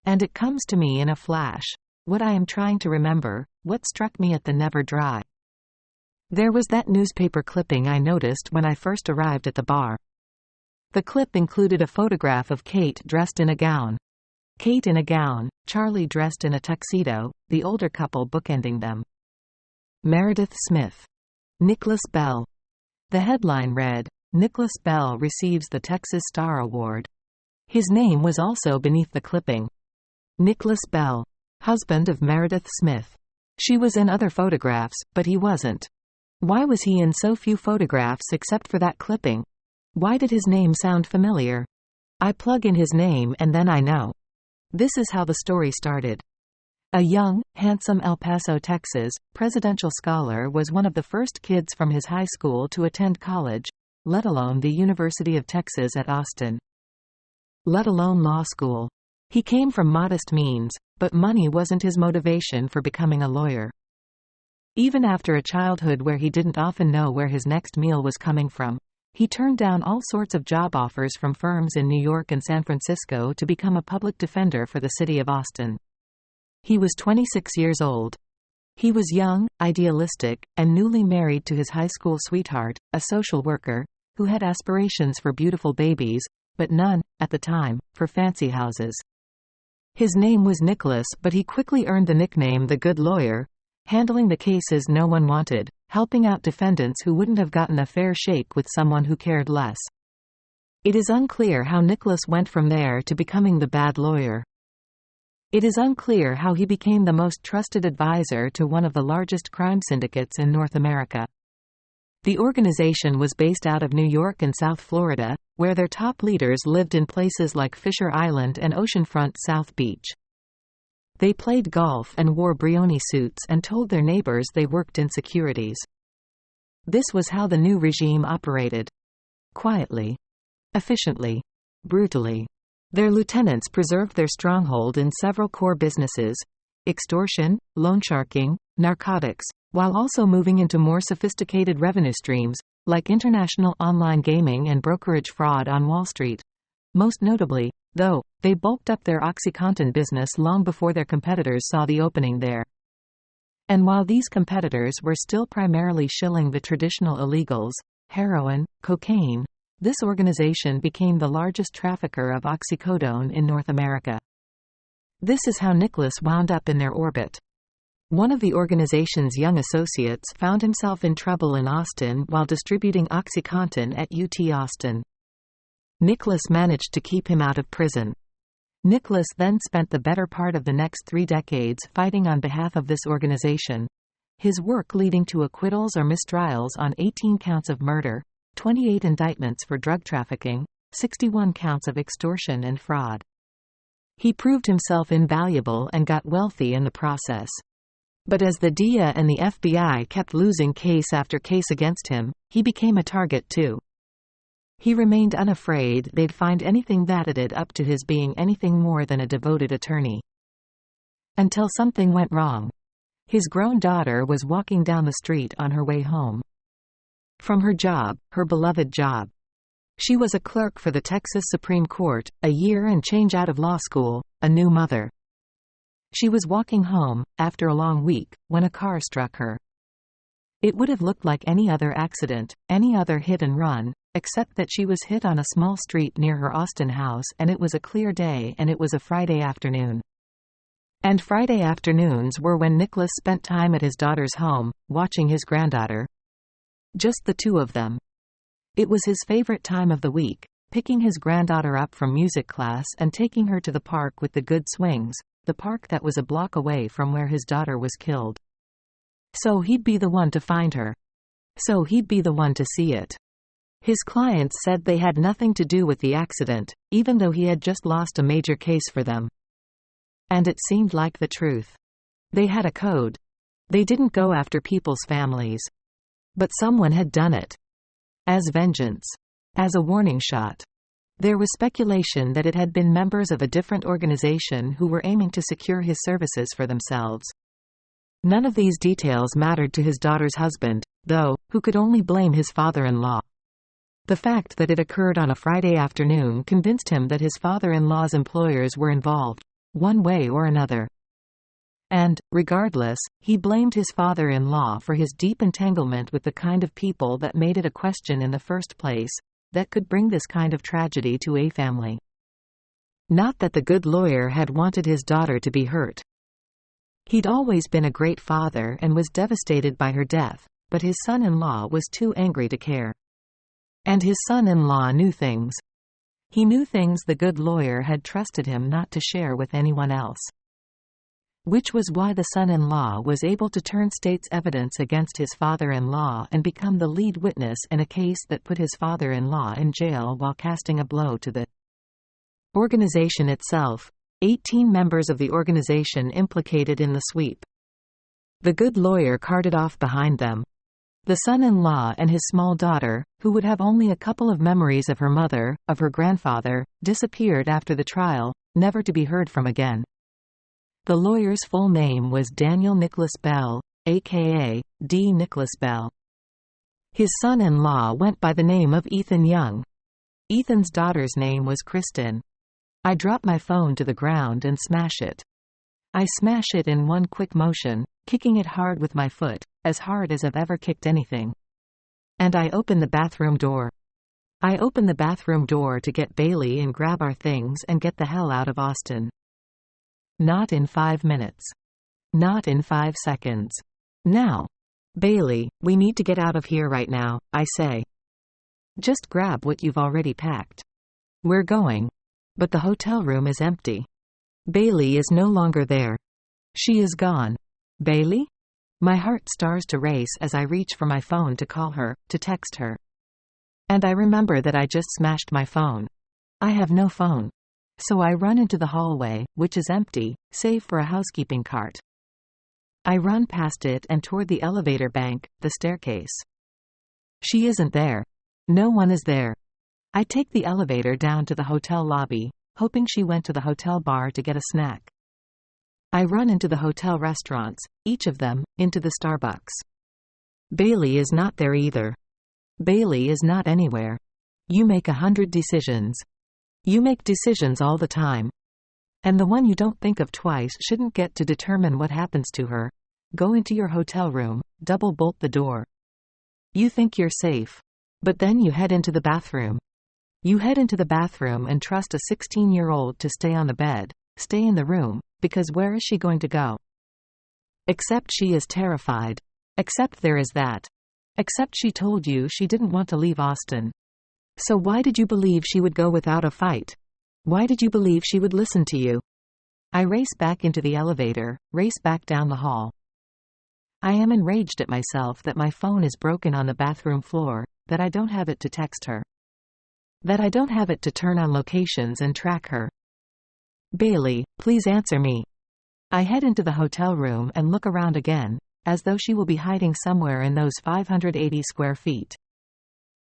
And it comes to me in a flash. What I am trying to remember, what struck me at the Never Dry. There was that newspaper clipping I noticed when I first arrived at the bar. The clip included a photograph of Kate dressed in a gown. Kate in a gown, Charlie dressed in a tuxedo, the older couple bookending them. Meredith Smith. Nicholas Bell. The headline read, "Nicholas Bell receives the Texas Star Award." His name was also beneath the clipping. Nicholas Bell. Husband of Meredith Smith. She was in other photographs, but he wasn't. Why was he in so few photographs except for that clipping? Why did his name sound familiar? I plug in his name and then I know. This is how the story started. A young, handsome El Paso, Texas, presidential scholar was one of the first kids from his high school to attend college, let alone the University of Texas at Austin. Let alone law school. He came from modest means, but money wasn't his motivation for becoming a lawyer. Even after a childhood where he didn't often know where his next meal was coming from, he turned down all sorts of job offers from firms in New York and San Francisco to become a public defender for the city of Austin. He was 26 years old. He was young, idealistic, and newly married to his high school sweetheart, a social worker, who had aspirations for beautiful babies, but none, at the time, for fancy houses. His name was Nicholas, but he quickly earned the nickname the Good Lawyer, handling the cases no one wanted, helping out defendants who wouldn't have gotten a fair shake with someone who cared less. It is unclear how Nicholas went from there to becoming the bad lawyer. It is unclear how he became the most trusted advisor to one of the largest crime syndicates in North America. The organization was based out of New York and South Florida, where their top leaders lived in places like Fisher Island and oceanfront South Beach. They played golf and wore Brioni suits and told their neighbors they worked in securities. This was how the new regime operated. Quietly. Efficiently. Brutally. Their lieutenants preserved their stronghold in several core businesses: extortion, loan sharking, narcotics, while also moving into more sophisticated revenue streams, like international online gaming and brokerage fraud on Wall Street. Most notably, though, they bulked up their OxyContin business long before their competitors saw the opening there. And while these competitors were still primarily shilling the traditional illegals, heroin, cocaine, this organization became the largest trafficker of oxycodone in North America. This is how Nicholas wound up in their orbit. One of the organization's young associates found himself in trouble in Austin while distributing OxyContin at UT Austin. Nicholas managed to keep him out of prison. Nicholas then spent the better part of the next 3 decades fighting on behalf of this organization, his work leading to acquittals or mistrials on 18 counts of murder, 28 indictments for drug trafficking, 61 counts of extortion and fraud. He proved himself invaluable and got wealthy in the process. But as the DEA and the FBI kept losing case after case against him, he became a target too. He remained unafraid they'd find anything that added up to his being anything more than a devoted attorney. Until something went wrong. His grown daughter was walking down the street on her way home from her job, her beloved job. She was a clerk for the Texas Supreme Court, a year and change out of law school, a new mother. She was walking home, after a long week, when a car struck her. It would have looked like any other accident, any other hit and run, except that she was hit on a small street near her Austin house, and it was a clear day, and it was a Friday afternoon. And Friday afternoons were when Nicholas spent time at his daughter's home, watching his granddaughter. Just the two of them. It was his favorite time of the week, picking his granddaughter up from music class and taking her to the park with the good swings, the park that was a block away from where his daughter was killed. So he'd be the one to find her. So he'd be the one to see it. His clients said they had nothing to do with the accident, even though he had just lost a major case for them. And it seemed like the truth. They had a code. They didn't go after people's families. But someone had done it. As vengeance. As a warning shot. There was speculation that it had been members of a different organization who were aiming to secure his services for themselves. None of these details mattered to his daughter's husband, though, who could only blame his father-in-law. The fact that it occurred on a Friday afternoon convinced him that his father-in-law's employers were involved, one way or another. And, regardless, he blamed his father-in-law for his deep entanglement with the kind of people that made it a question in the first place, that could bring this kind of tragedy to a family. Not that the good lawyer had wanted his daughter to be hurt. He'd always been a great father and was devastated by her death, but his son-in-law was too angry to care. And his son-in-law knew things. He knew things the good lawyer had trusted him not to share with anyone else. Which was why the son-in-law was able to turn state's evidence against his father-in-law and become the lead witness in a case that put his father-in-law in jail while casting a blow to the organization itself. 18 members of the organization implicated in the sweep. The good lawyer carted off behind them. The son-in-law and his small daughter, who would have only a couple of memories of her mother, of her grandfather, disappeared after the trial, never to be heard from again. The lawyer's full name was Daniel Nicholas Bell, a.k.a. D. Nicholas Bell. His son-in-law went by the name of Ethan Young. Ethan's daughter's name was Kristen. I drop my phone to the ground and smash it. I smash it in one quick motion, kicking it hard with my foot, as hard as I've ever kicked anything. And I open the bathroom door. I open the bathroom door to get Bailey and grab our things and get the hell out of Austin. Not in 5 minutes. Not in 5 seconds. Now. Bailey, we need to get out of here right now, I say. Just grab what you've already packed. We're going. But the hotel room is empty. Bailey is no longer there. She is gone. Bailey? My heart starts to race as I reach for my phone to call her, to text her. And I remember that I just smashed my phone. I have no phone. So I run into the hallway, which is empty, save for a housekeeping cart. I run past it and toward the elevator bank, the staircase. She isn't there. No one is there. I take the elevator down to the hotel lobby, hoping she went to the hotel bar to get a snack. I run into the hotel restaurants, each of them, into the Starbucks. Bailey is not there either. Bailey is not anywhere. You make 100 decisions. You make decisions all the time. And the one you don't think of twice shouldn't get to determine what happens to her. Go into your hotel room, double bolt the door. You think you're safe. But then you head into the bathroom. You head into the bathroom and trust a 16-year-old to stay on the bed, stay in the room, because where is she going to go? Except she is terrified. Except there is that. Except she told you she didn't want to leave Austin. So why did you believe she would go without a fight? Why did you believe she would listen to you? I race back into the elevator, race back down the hall. I am enraged at myself that my phone is broken on the bathroom floor, that I don't have it to text her. That I don't have it to turn on locations and track her. Bailey, please answer me. I head into the hotel room and look around again, as though she will be hiding somewhere in those 580 square feet.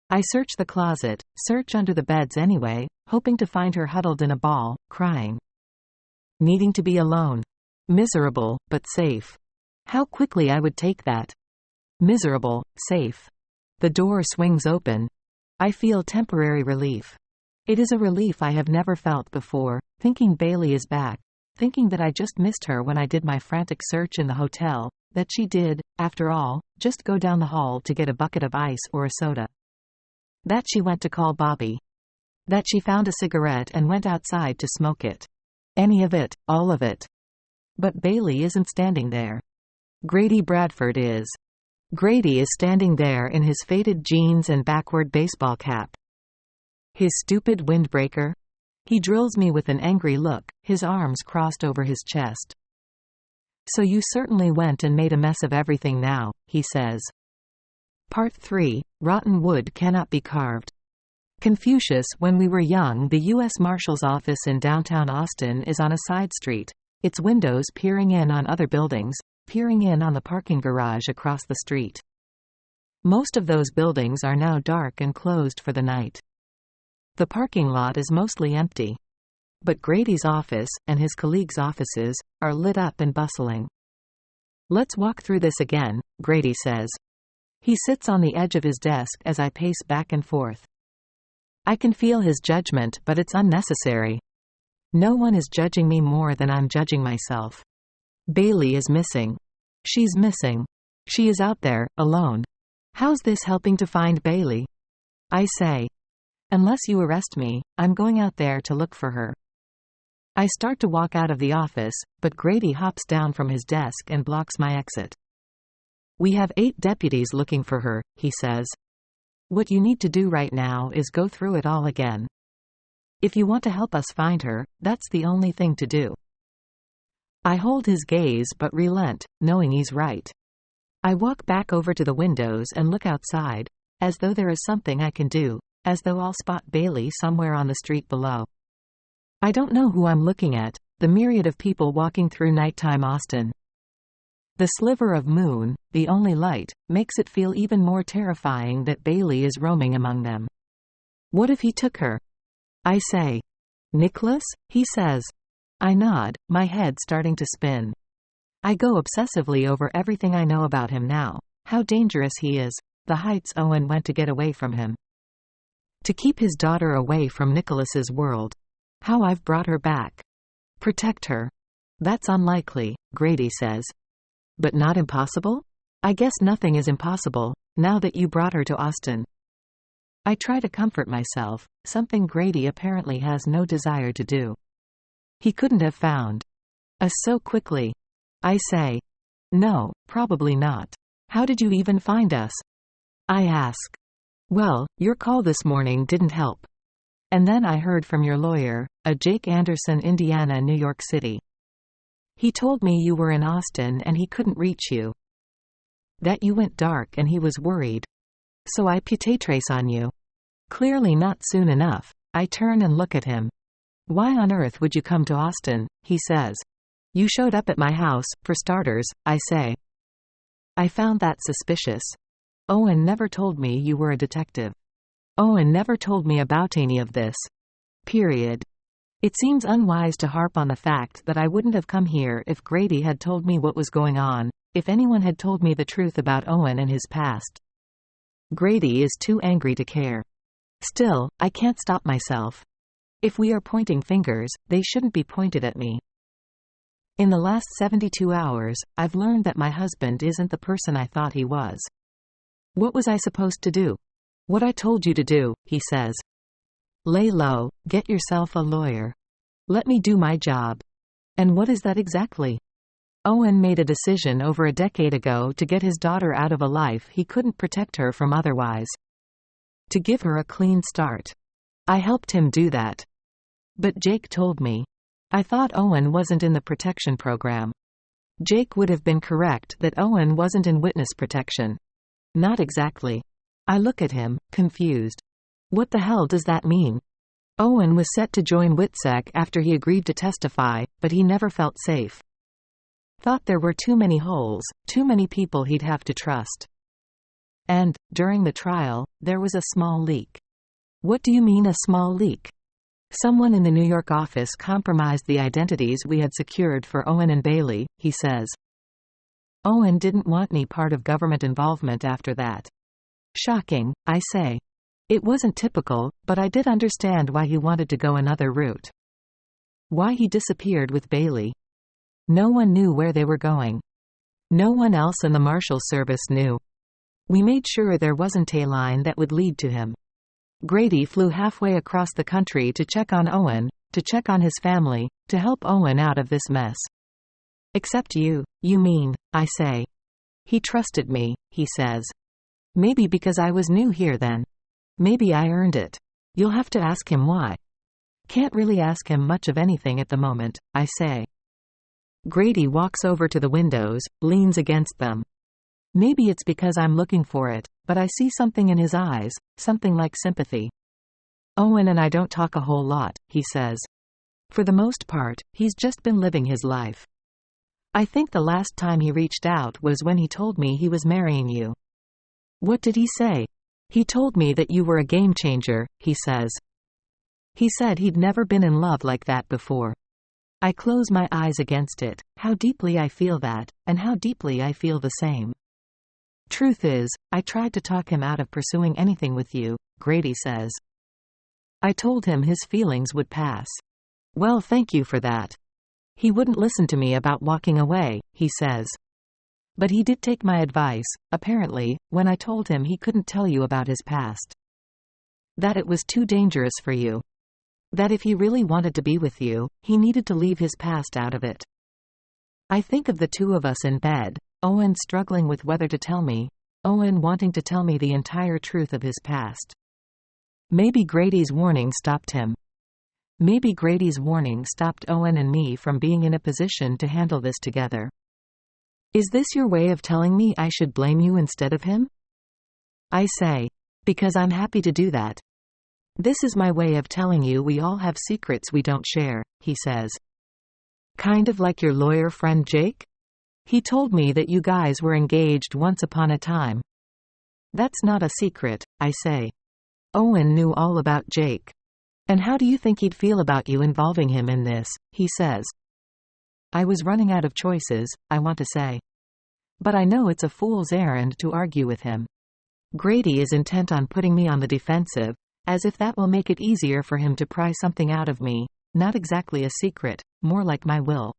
I search the closet, search under the beds anyway, hoping to find her huddled in a ball, crying. Needing to be alone. Miserable, but safe. How quickly I would take that. Miserable, safe. The door swings open. I feel temporary relief. It is a relief I have never felt before, thinking Bailey is back, thinking that I just missed her when I did my frantic search in the hotel, that she did, after all, just go down the hall to get a bucket of ice or a soda. That she went to call Bobby. That she found a cigarette and went outside to smoke it. Any of it, all of it. But Bailey isn't standing there. Grady Bradford is. Grady is standing there in his faded jeans and backward baseball cap. His stupid windbreaker? He drills me with an angry look, his arms crossed over his chest. So you certainly went and made a mess of everything now, he says. Part 3, Rotten Wood Cannot Be Carved. Confucius. When we were young, the U.S. Marshal's office in downtown Austin is on a side street, its windows peering in on other buildings, peering in on the parking garage across the street. Most of those buildings are now dark and closed for the night. The parking lot is mostly empty. But Grady's office, and his colleagues' offices, are lit up and bustling. Let's walk through this again, Grady says. He sits on the edge of his desk as I pace back and forth. I can feel his judgment, but it's unnecessary. No one is judging me more than I'm judging myself. Bailey is missing. She's missing. She is out there, alone. How's this helping to find Bailey? I say. Unless you arrest me, I'm going out there to look for her. I start to walk out of the office, but Grady hops down from his desk and blocks my exit. We have 8 deputies looking for her, he says. What you need to do right now is go through it all again. If you want to help us find her, that's the only thing to do. I hold his gaze but relent, knowing he's right. I walk back over to the windows and look outside, as though there is something I can do, as though I'll spot Bailey somewhere on the street below. I don't know who I'm looking at, the myriad of people walking through nighttime Austin. The sliver of moon, the only light, makes it feel even more terrifying that Bailey is roaming among them. What if he took her? I say. Nicholas? He says. I nod, my head starting to spin. I go obsessively over everything I know about him now, how dangerous he is, the heights Owen went to get away from him. To keep his daughter away from Nicholas's world. How I've brought her back. Protect her. That's unlikely, Grady says. But not impossible? I guess nothing is impossible, now that you brought her to Austin. I try to comfort myself, something Grady apparently has no desire to do. He couldn't have found us so quickly. I say. No, probably not. How did you even find us? I ask. Well, your call this morning didn't help. And then I heard from your lawyer, Jake Anderson, Indiana, New York City. He told me you were in Austin and he couldn't reach you. That you went dark and he was worried. So I put a trace on you. Clearly not soon enough. I turn and look at him. Why on earth would you come to Austin? He says. You showed up at my house, for starters, I say. I found that suspicious. Owen never told me you were a detective. Owen never told me about any of this. Period. It seems unwise to harp on the fact that I wouldn't have come here if Grady had told me what was going on, if anyone had told me the truth about Owen and his past. Grady is too angry to care. Still, I can't stop myself. If we are pointing fingers, they shouldn't be pointed at me. In the last 72 hours, I've learned that my husband isn't the person I thought he was. What was I supposed to do? What I told you to do, he says. Lay low, get yourself a lawyer. Let me do my job. And what is that exactly? Owen made a decision over a decade ago to get his daughter out of a life he couldn't protect her from otherwise. To give her a clean start. I helped him do that. But Jake told me. I thought Owen wasn't in the protection program. Jake would have been correct that Owen wasn't in witness protection. Not exactly. I look at him, confused. What the hell does that mean? Owen was set to join WITSEC after he agreed to testify, but he never felt safe. Thought there were too many holes, too many people he'd have to trust. And, during the trial, there was a small leak. What do you mean a small leak? Someone in the New York office compromised the identities we had secured for Owen and Bailey, he says. Owen didn't want any part of government involvement after that. Shocking, I say. It wasn't typical, but I did understand why he wanted to go another route. Why he disappeared with Bailey. No one knew where they were going. No one else in the Marshal Service knew. We made sure there wasn't a line that would lead to him. Grady flew halfway across the country to check on Owen, to check on his family, to help Owen out of this mess. Except you mean, I say. He trusted me, he says. Maybe because I was new here then. Maybe I earned it. You'll have to ask him why. Can't really ask him much of anything at the moment, I say. Grady walks over to the windows, leans against them. Maybe it's because I'm looking for it, but I see something in his eyes, something like sympathy. Owen and I don't talk a whole lot, he says. For the most part, he's just been living his life. I think the last time he reached out was when he told me he was marrying you. What did he say? He told me that you were a game changer, he says. He said he'd never been in love like that before. I close my eyes against it, how deeply I feel that, and how deeply I feel the same. Truth is, I tried to talk him out of pursuing anything with you, Grady says. I told him his feelings would pass. Well, thank you for that. He wouldn't listen to me about walking away, he says. But he did take my advice, apparently, when I told him he couldn't tell you about his past. That it was too dangerous for you. That if he really wanted to be with you, he needed to leave his past out of it. I think of the two of us in bed, Owen struggling with whether to tell me, Owen wanting to tell me the entire truth of his past. Maybe Grady's warning stopped him. Maybe Grady's warning stopped Owen and me from being in a position to handle this together. Is this your way of telling me I should blame you instead of him? I say. Because I'm happy to do that. This is my way of telling you we all have secrets we don't share, he says. Kind of like your lawyer friend Jake? He told me that you guys were engaged once upon a time. That's not a secret, I say. Owen knew all about Jake. And how do you think he'd feel about you involving him in this, he says. I was running out of choices, I want to say. But I know it's a fool's errand to argue with him. Grady is intent on putting me on the defensive, as if that will make it easier for him to pry something out of me, not exactly a secret, more like my will.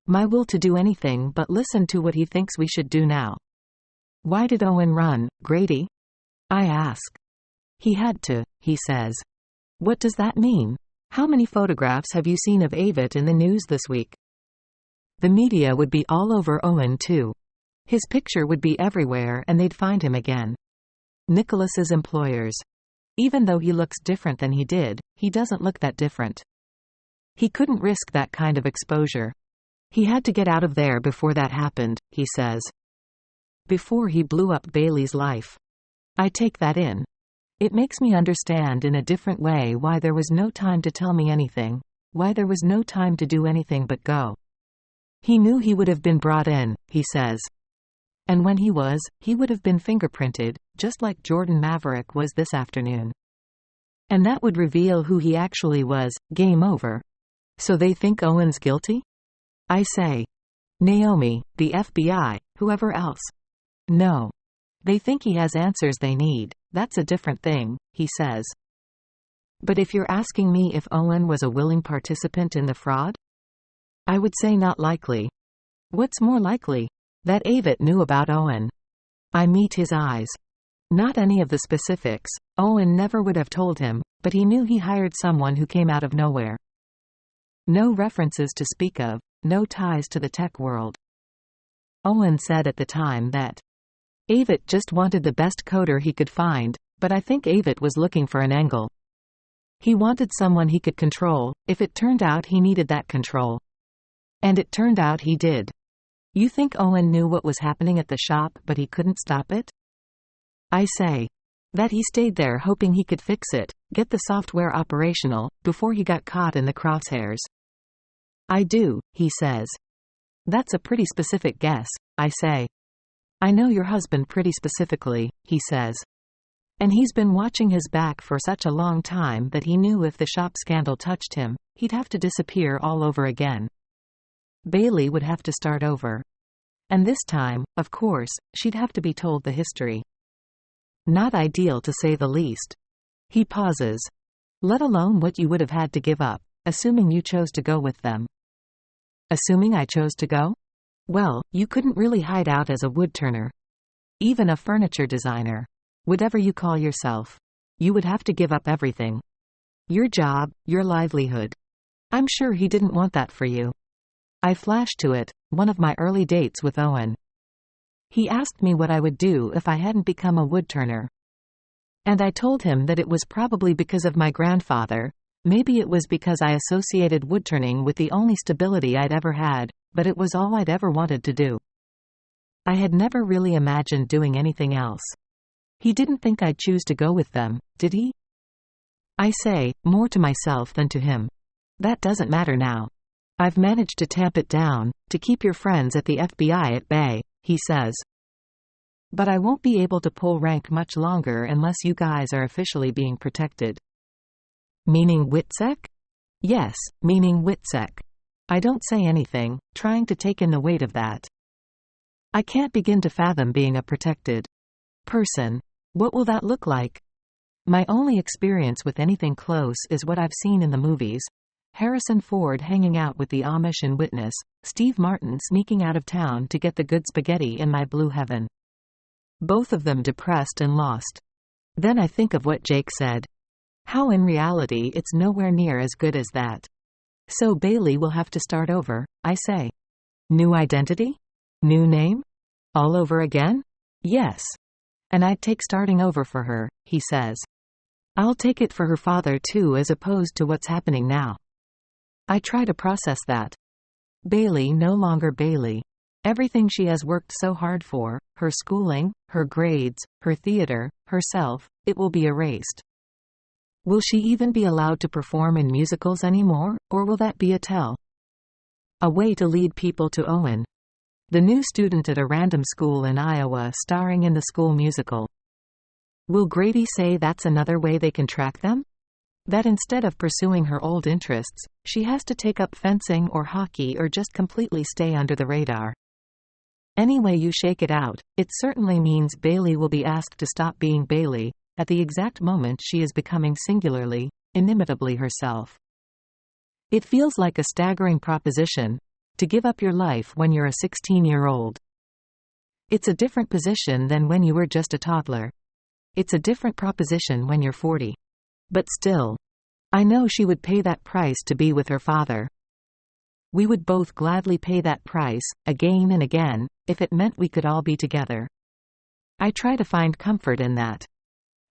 My will to do anything but listen to what he thinks we should do now. Why did Owen run, Grady? I ask. He had to, he says. What does that mean? How many photographs have you seen of Avett in the news this week? The media would be all over Owen too. His picture would be everywhere and they'd find him again. Nicholas's employers. Even though he looks different than he did, he doesn't look that different. He couldn't risk that kind of exposure. He had to get out of there before that happened, he says. Before he blew up Bailey's life. I take that in. It makes me understand in a different way why there was no time to tell me anything, why there was no time to do anything but go. He knew he would have been brought in, he says. And when he would have been fingerprinted, just like Jordan Maverick was this afternoon. And that would reveal who he actually was, game over. So they think Owen's guilty? I say. Naomi, the FBI, whoever else. No. They think he has answers they need, that's a different thing, he says. But if you're asking me if Owen was a willing participant in the fraud? I would say not likely. What's more likely? That Avett knew about Owen. I meet his eyes. Not any of the specifics, Owen never would have told him, but he knew he hired someone who came out of nowhere. No references to speak of, no ties to the tech world. Owen said at the time that Avett just wanted the best coder he could find, but I think Avett was looking for an angle. He wanted someone he could control, if it turned out he needed that control. And it turned out he did. You think Owen knew what was happening at the shop but he couldn't stop it? I say. That he stayed there hoping he could fix it, get the software operational, before he got caught in the crosshairs. I do, he says. That's a pretty specific guess, I say. I know your husband pretty specifically, he says. And he's been watching his back for such a long time that he knew if the shop scandal touched him, he'd have to disappear all over again. Bailey would have to start over. And this time, of course, she'd have to be told the history. Not ideal to say the least. He pauses. Let alone what you would have had to give up, assuming you chose to go with them. Assuming I chose to go? Well, you couldn't really hide out as a woodturner. Even a furniture designer. Whatever you call yourself. You would have to give up everything. Your job, your livelihood. I'm sure he didn't want that for you. I flashed to it, one of my early dates with Owen. He asked me what I would do if I hadn't become a woodturner. And I told him that it was probably because of my grandfather. Maybe it was because I associated woodturning with the only stability I'd ever had, but it was all I'd ever wanted to do. I had never really imagined doing anything else. He didn't think I'd choose to go with them, did he? I say, more to myself than to him. That doesn't matter now. I've managed to tamp it down, to keep your friends at the FBI at bay, he says. But I won't be able to pull rank much longer unless you guys are officially being protected. Meaning WITSEC? Yes, meaning WITSEC. I don't say anything, trying to take in the weight of that. I can't begin to fathom being a protected person. What will that look like? My only experience with anything close is what I've seen in the movies. Harrison Ford hanging out with the Amish in Witness, Steve Martin sneaking out of town to get the good spaghetti in My Blue Heaven. Both of them depressed and lost. Then I think of what Jake said. How in reality it's nowhere near as good as that. So Bailey will have to start over, I say. New identity? New name? All over again? Yes. And I'd take starting over for her, he says. I'll take it for her father too, as opposed to what's happening now. I try to process that. Bailey no longer Bailey. Everything she has worked so hard for, her schooling, her grades, her theater, herself, it will be erased. Will she even be allowed to perform in musicals anymore, or will that be a tell? A way to lead people to Owen. The new student at a random school in Iowa starring in the school musical. Will Grady say that's another way they can track them? That instead of pursuing her old interests, she has to take up fencing or hockey or just completely stay under the radar. Any way you shake it out, it certainly means Bailey will be asked to stop being Bailey, at the exact moment she is becoming singularly, inimitably herself. It feels like a staggering proposition, to give up your life when you're a 16-year-old. It's a different position than when you were just a toddler. It's a different proposition when you're 40. But still. I know she would pay that price to be with her father. We would both gladly pay that price, again and again, if it meant we could all be together. I try to find comfort in that.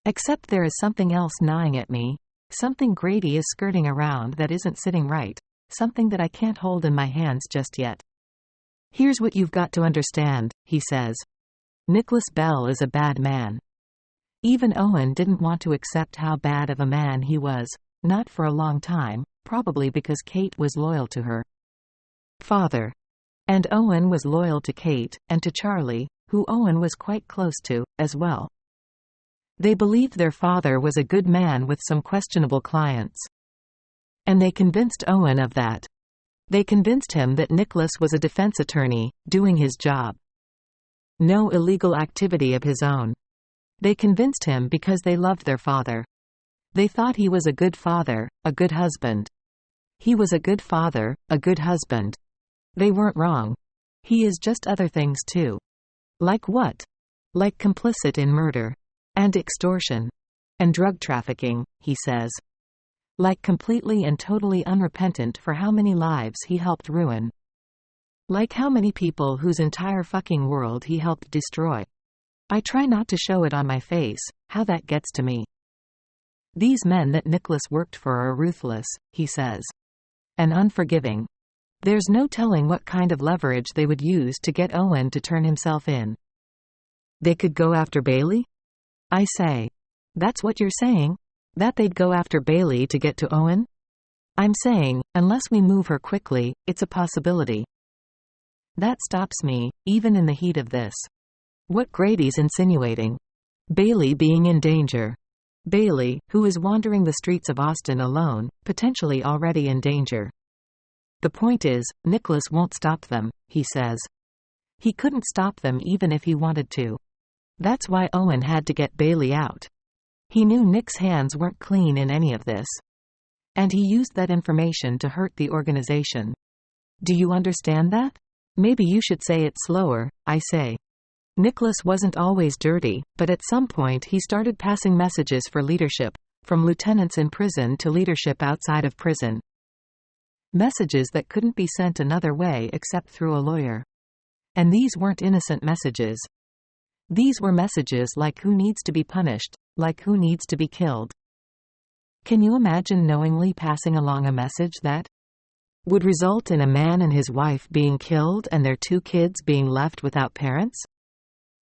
Except there is something else gnawing at me, something Grady is skirting around that isn't sitting right, something that I can't hold in my hands just yet. Here's what you've got to understand, he says. Nicholas Bell is a bad man. Even Owen didn't want to accept how bad of a man he was, not for a long time, probably because Kate was loyal to her father. And Owen was loyal to Kate, and to Charlie, who Owen was quite close to, as well. They believed their father was a good man with some questionable clients. And they convinced Owen of that. They convinced him that Nicholas was a defense attorney, doing his job. No illegal activity of his own. They convinced him because they loved their father. They thought he was a good father, a good husband. He was a good father, a good husband. They weren't wrong. He is just other things too. Like what? Like complicit in murder. And extortion. And drug trafficking, he says. Like completely and totally unrepentant for how many lives he helped ruin. Like how many people whose entire fucking world he helped destroy. I try not to show it on my face, how that gets to me. These men that Nicholas worked for are ruthless, he says. And unforgiving. There's no telling what kind of leverage they would use to get Owen to turn himself in. They could go after Bailey? I say. That's what you're saying? That they'd go after Bailey to get to Owen? I'm saying, unless we move her quickly, it's a possibility. That stops me, even in the heat of this. What Grady's insinuating. Bailey being in danger. Bailey, who is wandering the streets of Austin alone, potentially already in danger. The point is, Nicholas won't stop them, he says. He couldn't stop them even if he wanted to. That's why Owen had to get Bailey out. He knew Nick's hands weren't clean in any of this. And he used that information to hurt the organization. Do you understand that? Maybe you should say it slower, I say. Nicholas wasn't always dirty, but at some point he started passing messages for leadership, from lieutenants in prison to leadership outside of prison. Messages that couldn't be sent another way except through a lawyer. And these weren't innocent messages. These were messages like who needs to be punished, like who needs to be killed. Can you imagine knowingly passing along a message that would result in a man and his wife being killed and their 2 kids being left without parents?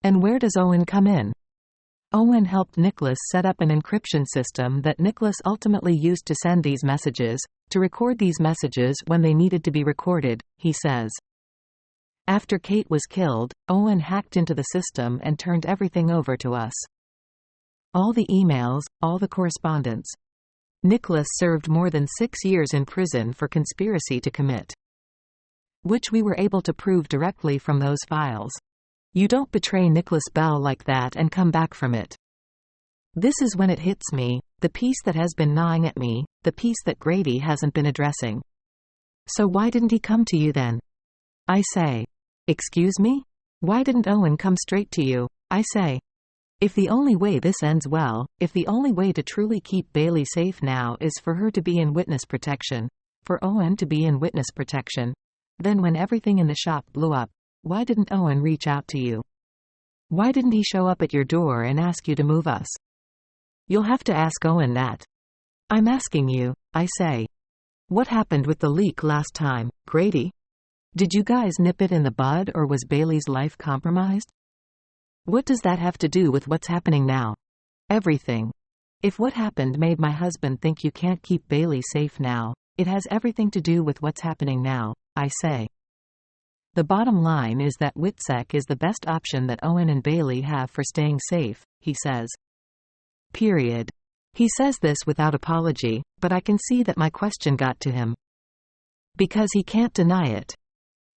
And where does Owen come in? Owen helped Nicholas set up an encryption system that Nicholas ultimately used to send these messages, to record these messages when they needed to be recorded, he says. After Kate was killed, Owen hacked into the system and turned everything over to us. All the emails, all the correspondence. Nicholas served more than 6 years in prison for conspiracy to commit, which we were able to prove directly from those files. You don't betray Nicholas Bell like that and come back from it. This is when it hits me, the piece that has been gnawing at me, the piece that Grady hasn't been addressing. So why didn't he come to you then? I say. Excuse me? Why didn't Owen come straight to you? I say. If the only way this ends well, if the only way to truly keep Bailey safe now is for her to be in witness protection, for Owen to be in witness protection, then when everything in the shop blew up, why didn't Owen reach out to you? Why didn't he show up at your door and ask you to move us? You'll have to ask Owen that. I'm asking you, I say. What happened with the leak last time, Grady? Did you guys nip it in the bud or was Bailey's life compromised? What does that have to do with what's happening now? Everything. If what happened made my husband think you can't keep Bailey safe now, it has everything to do with what's happening now, I say. The bottom line is that WITSEC is the best option that Owen and Bailey have for staying safe, he says. Period. He says this without apology, but I can see that my question got to him. Because he can't deny it.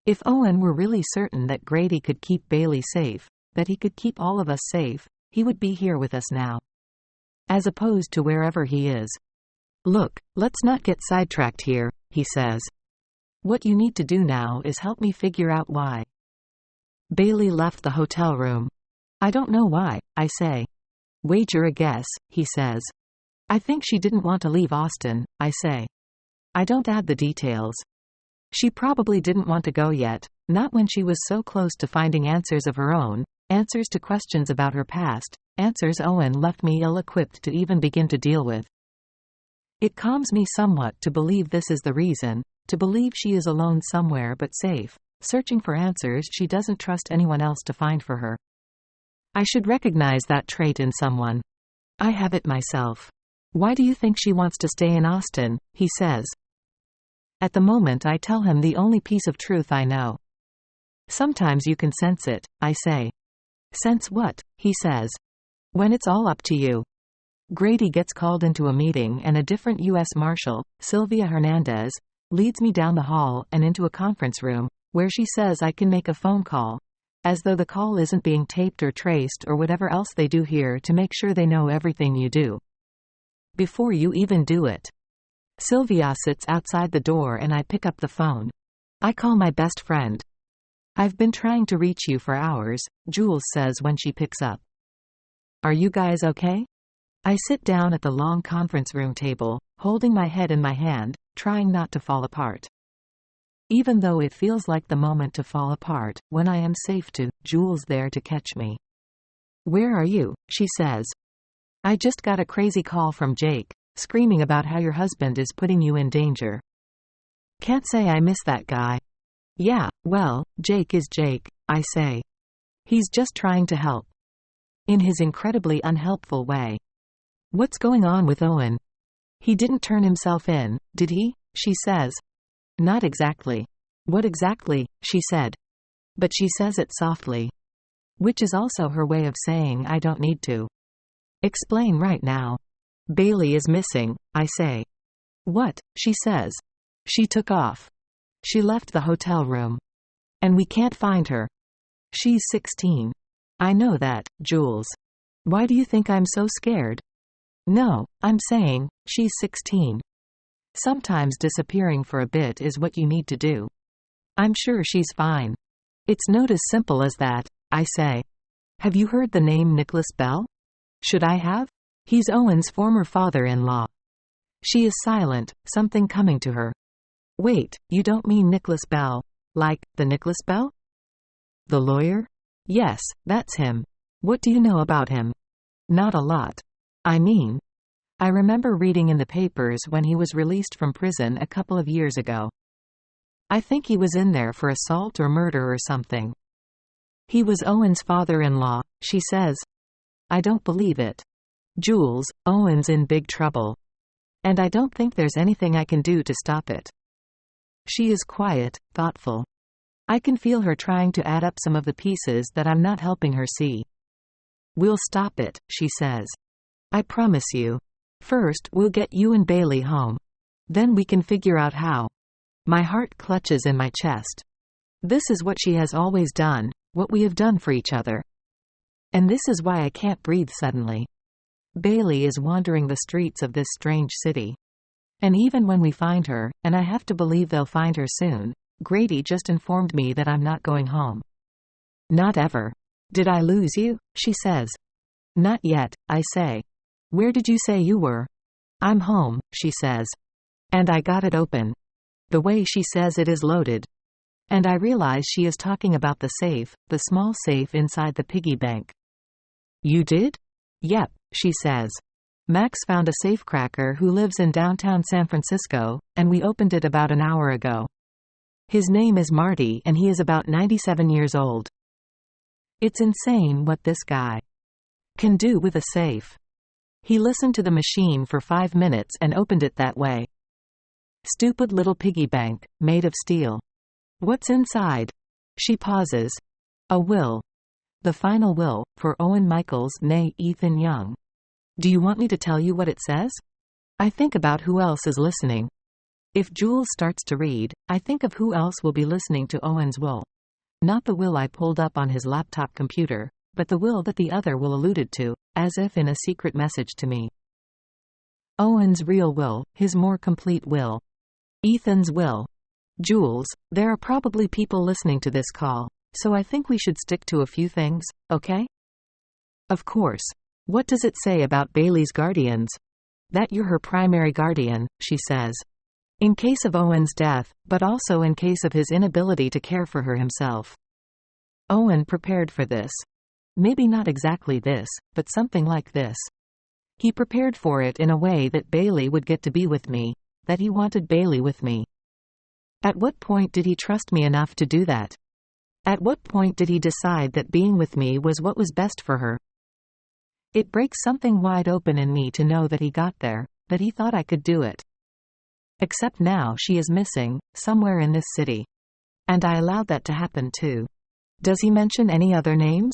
If Owen were really certain that Grady could keep Bailey safe, that he could keep all of us safe, he would be here with us now. As opposed to wherever he is. Look, let's not get sidetracked here, he says. What you need to do now is help me figure out why Bailey left the hotel room. I don't know why, I say. Wager a guess, he says. I think she didn't want to leave Austin, I say. I don't add the details. She probably didn't want to go yet, not when she was so close to finding answers of her own, answers to questions about her past, answers Owen left me ill-equipped to even begin to deal with. It calms me somewhat to believe this is the reason, to believe she is alone somewhere but safe, searching for answers she doesn't trust anyone else to find for her. I should recognize that trait in someone. I have it myself. Why do you think she wants to stay in Austin? He says. At the moment I tell him the only piece of truth I know. Sometimes you can sense it, I say. Sense what? He says. When it's all up to you. Grady gets called into a meeting and a different U.S. Marshal, Sylvia Hernandez, leads me down the hall and into a conference room, where she says I can make a phone call, as though the call isn't being taped or traced or whatever else they do here to make sure they know everything you do. Before you even do it. Sylvia sits outside the door and I pick up the phone. I call my best friend. I've been trying to reach you for hours, Jules says when she picks up. Are you guys okay? I sit down at the long conference room table, holding my head in my hand, trying not to fall apart. Even though it feels like the moment to fall apart, when I am safe to, Jules there to catch me. Where are you? She says. I just got a crazy call from Jake, screaming about how your husband is putting you in danger. Can't say I miss that guy. Yeah, well, Jake is Jake, I say. He's just trying to help. In his incredibly unhelpful way. What's going on with Owen? He didn't turn himself in, did he? She says. Not exactly. What exactly? She said. But she says it softly. which is also her way of saying I don't need to. Explain right now. Bailey is missing, I say. What? She says. She took off. She left the hotel room. And we can't find her. She's 16. I know that, Jules. Why do you think I'm so scared? No, I'm saying, she's 16. Sometimes disappearing for a bit is what you need to do. I'm sure she's fine. It's not as simple as that, I say. Have you heard the name Nicholas Bell? Should I have? He's Owen's former father-in-law. She is silent, something coming to her. Wait, you don't mean Nicholas Bell, like, the Nicholas Bell? The lawyer? Yes, that's him. What do you know about him? Not a lot. I mean, I remember reading in the papers when he was released from prison a couple of years ago. I think he was in there for assault or murder or something. He was Owen's father-in-law, she says. I don't believe it. Jules, Owen's in big trouble. And I don't think there's anything I can do to stop it. She is quiet, thoughtful. I can feel her trying to add up some of the pieces that I'm not helping her see. We'll stop it, she says. I promise you. First, we'll get you and Bailey home. Then we can figure out how. My heart clutches in my chest. This is what she has always done, what we have done for each other. And this is why I can't breathe suddenly. Bailey is wandering the streets of this strange city. And even when we find her, and I have to believe they'll find her soon, Grady just informed me that I'm not going home. Not ever. Did I lose you? She says. Not yet, I say. Where did you say you were? I'm home, she says. And I got it open. The way she says it is loaded. And I realize she is talking about the safe, the small safe inside the piggy bank. You did? Yep, she says. Max found a safecracker who lives in downtown San Francisco, and we opened it about an hour ago. His name is Marty and he is about 97 years old. It's insane what this guy can do with a safe. He listened to the machine for 5 minutes and opened it that way. Stupid little piggy bank, made of steel. What's inside? She pauses. A will. The final will, for Owen Michaels née Ethan Young. Do you want me to tell you what it says? I think about who else is listening. If Jules starts to read, I think of who else will be listening to Owen's will. Not the will I pulled up on his laptop computer, but the will that the other will alluded to, as if in a secret message to me. Owen's real will, his more complete will. Ethan's will. Jules, there are probably people listening to this call, so I think we should stick to a few things, okay? Of course. What does it say about Bailey's guardians? That you're her primary guardian, she says. In case of Owen's death, but also in case of his inability to care for her himself. Owen prepared for this. Maybe not exactly this, but something like this. He prepared for it in a way that Bailey would get to be with me, that he wanted Bailey with me. At what point did he trust me enough to do that? At what point did he decide that being with me was what was best for her? It breaks something wide open in me to know that he got there, that he thought I could do it. Except now she is missing, somewhere in this city. And I allowed that to happen too. Does he mention any other names?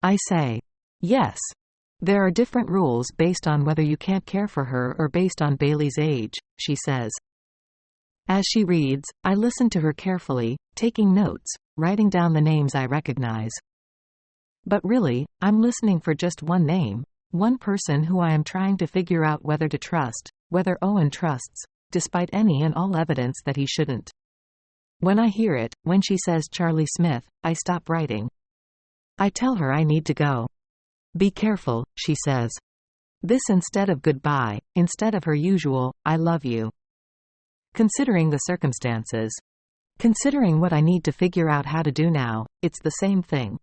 I say. Yes. There are different rules based on whether you can't care for her or based on Bailey's age, she says. As she reads, I listen to her carefully, taking notes, writing down the names I recognize. But really, I'm listening for just one name, one person who I am trying to figure out whether to trust, whether Owen trusts, despite any and all evidence that he shouldn't. When I hear it, when she says Charlie Smith, I stop writing. I tell her I need to go. Be careful, she says. This instead of goodbye, instead of her usual, I love you. Considering the circumstances. Considering what I need to figure out how to do now, it's the same thing.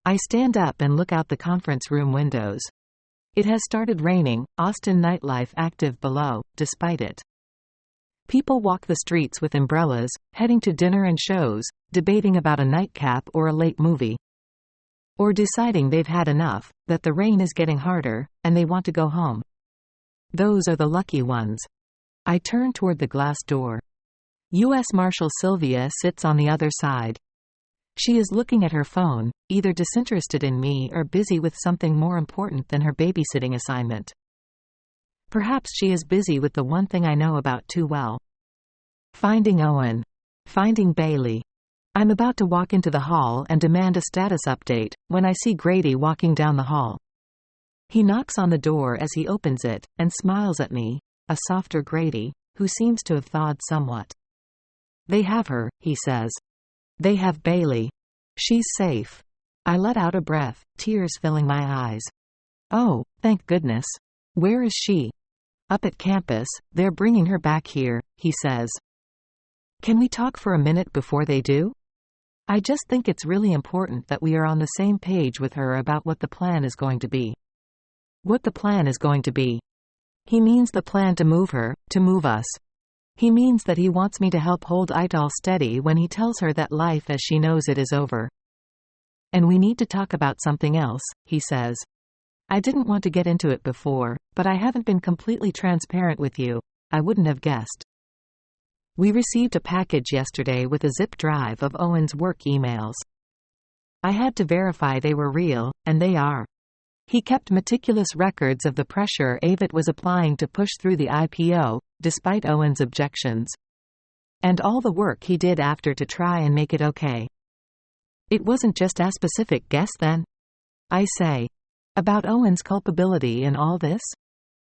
I stand up and look out the conference room windows. It has started raining, Austin nightlife active below, despite it. People walk the streets with umbrellas, heading to dinner and shows, debating about a nightcap or a late movie. Or deciding they've had enough, that the rain is getting harder, and they want to go home. Those are the lucky ones. I turn toward the glass door. U.S. Marshal Sylvia sits on the other side. She is looking at her phone, either disinterested in me or busy with something more important than her babysitting assignment. Perhaps she is busy with the one thing I know about too well. Finding Owen. Finding Bailey. I'm about to walk into the hall and demand a status update, when I see Grady walking down the hall. He knocks on the door as he opens it, and smiles at me, a softer Grady, who seems to have thawed somewhat. They have her, he says. They have Bailey. She's safe. I let out a breath, tears filling my eyes. Oh, thank goodness. Where is she? Up at campus, they're bringing her back here, he says. Can we talk for a minute before they do? I just think it's really important that we are on the same page with her about what the plan is going to be. What the plan is going to be. He means the plan to move her, to move us. He means that he wants me to help hold Idol steady when he tells her that life as she knows it is over. And we need to talk about something else, he says. I didn't want to get into it before, but I haven't been completely transparent with you. I wouldn't have guessed. We received a package yesterday with a zip drive of Owen's work emails. I had to verify they were real, and they are. He kept meticulous records of the pressure Avit was applying to push through the IPO, despite Owen's objections. And all the work he did after to try and make it okay. It wasn't just a specific guess then? I say. About Owen's culpability in all this?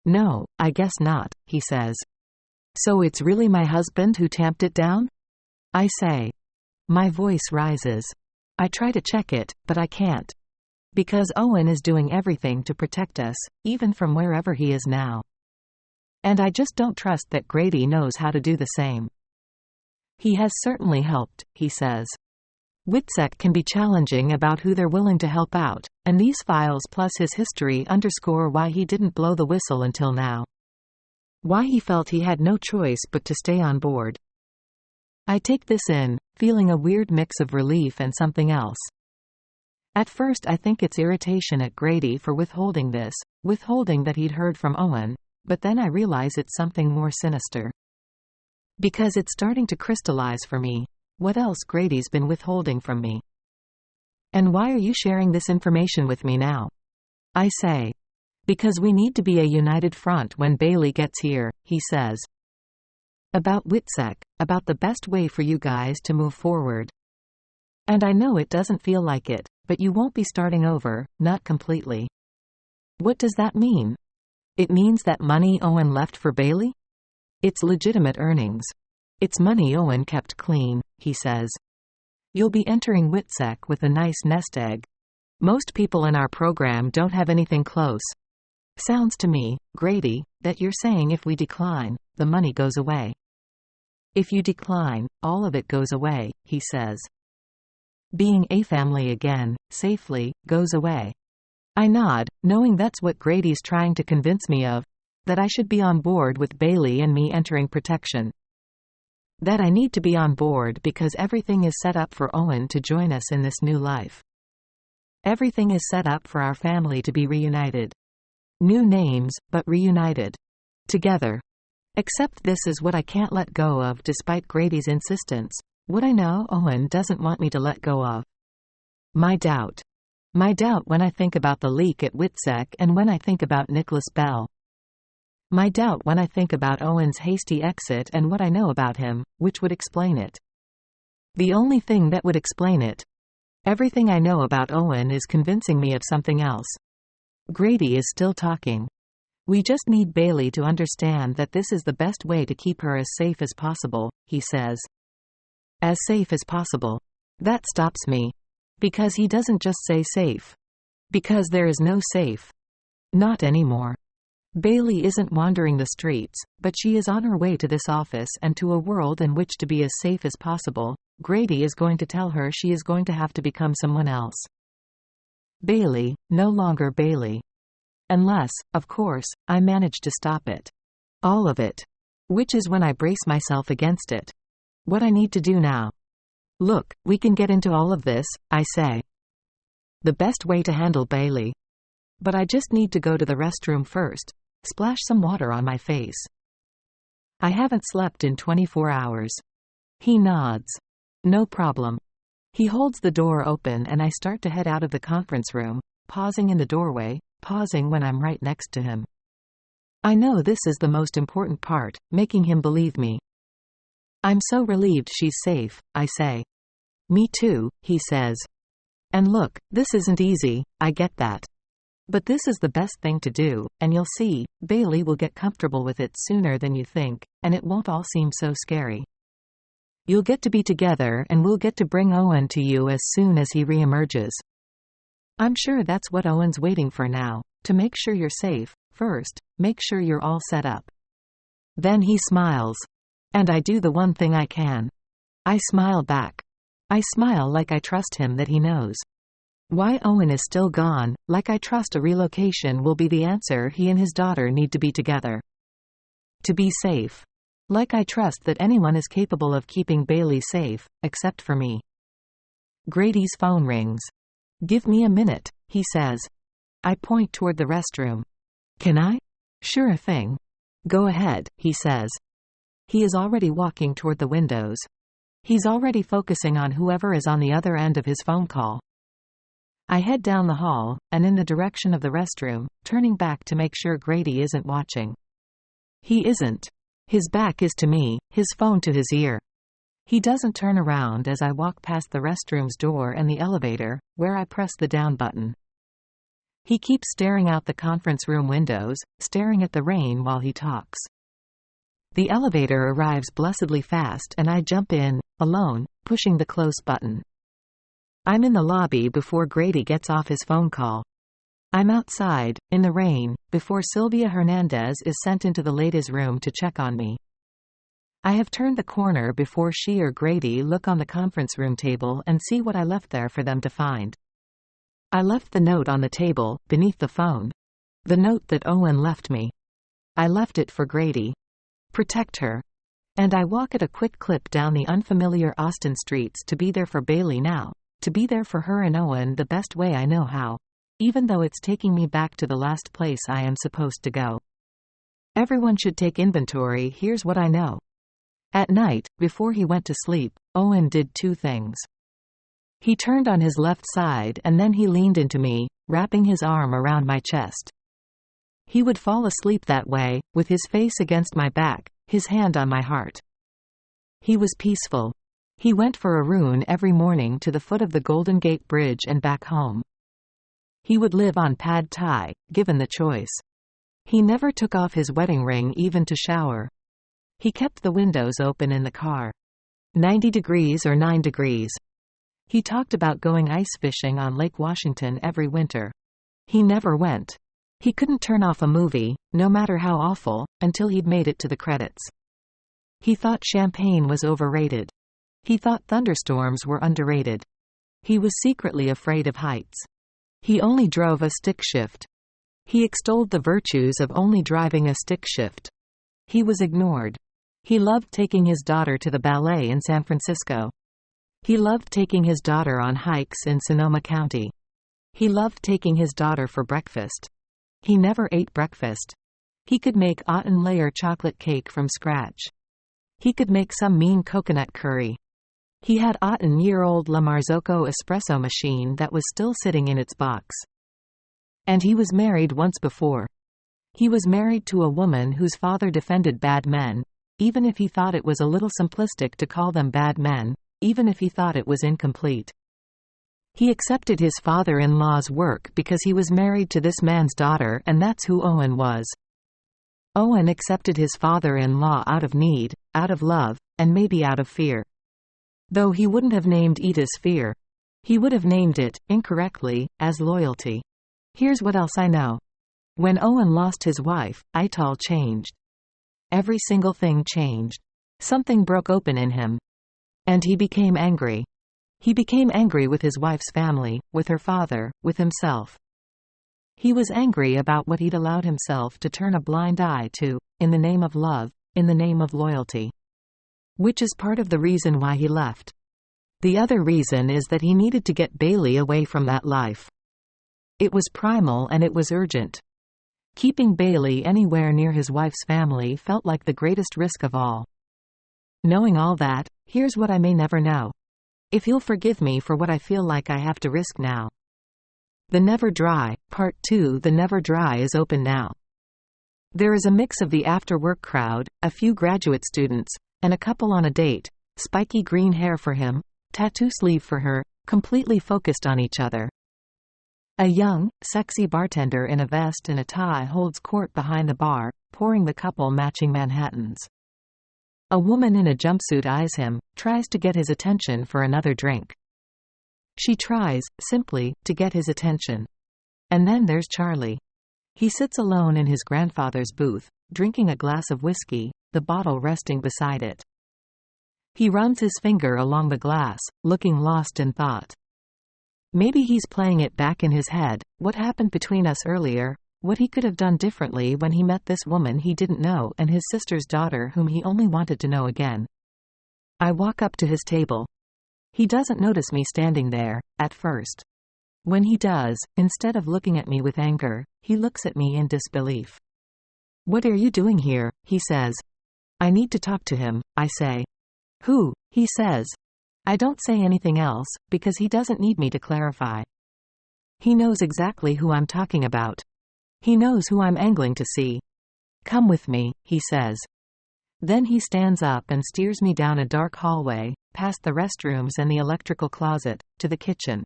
No, I guess not, he says. So it's really my husband who tamped it down? I say. My voice rises. I try to check it, but I can't. Because Owen is doing everything to protect us, even from wherever he is now. And I just don't trust that Grady knows how to do the same. He has certainly helped, he says. WITSEC can be challenging about who they're willing to help out, and these files plus his history underscore why he didn't blow the whistle until now. Why he felt he had no choice but to stay on board. I take this in, feeling a weird mix of relief and something else. At first I think it's irritation at Grady for withholding this, withholding that he'd heard from Owen, but then I realize it's something more sinister. Because it's starting to crystallize for me. What else Grady's been withholding from me? And why are you sharing this information with me now? I say. Because we need to be a united front when Bailey gets here, he says. About WITSEC, about the best way for you guys to move forward. And I know it doesn't feel like it, but you won't be starting over, not completely. What does that mean? It means that money Owen left for Bailey? It's legitimate earnings. It's money Owen kept clean, he says. You'll be entering WITSEC with a nice nest egg. Most people in our program don't have anything close. Sounds to me, Grady, that you're saying if we decline, the money goes away. If you decline, all of it goes away, he says. Being a family again, safely, goes away. I nod, knowing that's what Grady's trying to convince me of, that I should be on board with Bailey and me entering protection. That I need to be on board because everything is set up for Owen to join us in this new life. Everything is set up for our family to be reunited. New names, but reunited. Together. Except this is what I can't let go of despite Grady's insistence. What I know Owen doesn't want me to let go of. My doubt. My doubt when I think about the leak at WITSEC and when I think about Nicholas Bell. My doubt when I think about Owen's hasty exit and what I know about him, which would explain it. The only thing that would explain it. Everything I know about Owen is convincing me of something else. Grady is still talking. We just need Bailey to understand that this is the best way to keep her as safe as possible, he says. As safe as possible. That stops me. Because he doesn't just say safe. Because there is no safe. Not anymore. Bailey isn't wandering the streets, but she is on her way to this office and to a world in which to be as safe as possible. Grady is going to tell her she is going to have to become someone else. Bailey, no longer Bailey. Unless, of course, I manage to stop it. All of it. Which is when I brace myself against it. What I need to do now. Look, we can get into all of this, I say. The best way to handle Bailey. But I just need to go to the restroom first. Splash some water on my face. I haven't slept in 24 hours. He nods. No problem. He holds the door open and I start to head out of the conference room, pausing in the doorway, pausing when I'm right next to him. I know this is the most important part, making him believe me. I'm so relieved she's safe, I say. Me too, he says. And look, this isn't easy, I get that. But this is the best thing to do, and you'll see, Bailey will get comfortable with it sooner than you think, and it won't all seem so scary. You'll get to be together and we'll get to bring Owen to you as soon as he reemerges. I'm sure that's what Owen's waiting for now, to make sure you're safe. First, make sure you're all set up. Then he smiles. And I do the one thing I can. I smile back. I smile like I trust him that he knows. Why Owen is still gone, like I trust a relocation will be the answer he and his daughter need to be together. To be safe. Like I trust that anyone is capable of keeping Bailey safe, except for me. Grady's phone rings. Give me a minute, he says. I point toward the restroom. Can I? Sure thing. Go ahead, he says. He is already walking toward the windows. He's already focusing on whoever is on the other end of his phone call. I head down the hall, and in the direction of the restroom, turning back to make sure Grady isn't watching. He isn't. His back is to me, his phone to his ear. He doesn't turn around as I walk past the restroom's door and the elevator, where I press the down button. He keeps staring out the conference room windows, staring at the rain while he talks. The elevator arrives blessedly fast and I jump in, alone, pushing the close button. I'm in the lobby before Grady gets off his phone call. I'm outside, in the rain, before Sylvia Hernandez is sent into the ladies' room to check on me. I have turned the corner before she or Grady look on the conference room table and see what I left there for them to find. I left the note on the table, beneath the phone. The note that Owen left me. I left it for Grady. Protect her. And I walk at a quick clip down the unfamiliar Austin streets to be there for Bailey now. To be there for her and Owen the best way I know how. Even though it's taking me back to the last place I am supposed to go. Everyone should take inventory. Here's what I know. At night, before he went to sleep, Owen did two things. He turned on his left side and then he leaned into me, wrapping his arm around my chest. He would fall asleep that way, with his face against my back, his hand on my heart. He was peaceful. He went for a run every morning to the foot of the Golden Gate Bridge and back home. He would live on pad thai, given the choice. He never took off his wedding ring even to shower. He kept the windows open in the car. 90 degrees or 9 degrees. He talked about going ice fishing on Lake Washington every winter. He never went. He couldn't turn off a movie, no matter how awful, until he'd made it to the credits. He thought champagne was overrated. He thought thunderstorms were underrated. He was secretly afraid of heights. He only drove a stick shift. He extolled the virtues of only driving a stick shift. He was ignored. He loved taking his daughter to the ballet in San Francisco. He loved taking his daughter on hikes in Sonoma County. He loved taking his daughter for breakfast. He never ate breakfast. He could make Otten layer chocolate cake from scratch. He could make some mean coconut curry. He had Otten-year-old La Marzocco espresso machine that was still sitting in its box. And he was married once before. He was married to a woman whose father defended bad men, even if he thought it was a little simplistic to call them bad men, even if he thought it was incomplete. He accepted his father-in-law's work because he was married to this man's daughter and that's who Owen was. Owen accepted his father-in-law out of need, out of love, and maybe out of fear. Though he wouldn't have named Edith's fear. He would have named it, incorrectly, as loyalty. Here's what else I know. When Owen lost his wife, it all changed. Every single thing changed. Something broke open in him. And he became angry. He became angry with his wife's family, with her father, with himself. He was angry about what he'd allowed himself to turn a blind eye to, in the name of love, in the name of loyalty. Which is part of the reason why he left. The other reason is that he needed to get Bailey away from that life. It was primal and it was urgent. Keeping Bailey anywhere near his wife's family felt like the greatest risk of all. Knowing all that, here's what I may never know. If you'll forgive me for what I feel like I have to risk now. The Never Dry, Part 2. The Never Dry is open now. There is a mix of the after-work crowd, a few graduate students, and a couple on a date, spiky green hair for him, tattoo sleeve for her, completely focused on each other. A young, sexy bartender in a vest and a tie holds court behind the bar, pouring the couple matching Manhattans. A woman in a jumpsuit eyes him, tries to get his attention for another drink. She tries, simply, to get his attention. And then there's Charlie. He sits alone in his grandfather's booth, drinking a glass of whiskey, the bottle resting beside it. He runs his finger along the glass, looking lost in thought. Maybe he's playing it back in his head, what happened between us earlier, what he could have done differently when he met this woman he didn't know and his sister's daughter whom he only wanted to know again. I walk up to his table. He doesn't notice me standing there, at first. When he does, instead of looking at me with anger, he looks at me in disbelief. "What are you doing here?" he says. "I need to talk to him," I say. "Who?" he says. I don't say anything else, because he doesn't need me to clarify. He knows exactly who I'm talking about. He knows who I'm angling to see. "Come with me," he says. Then he stands up and steers me down a dark hallway, past the restrooms and the electrical closet, to the kitchen.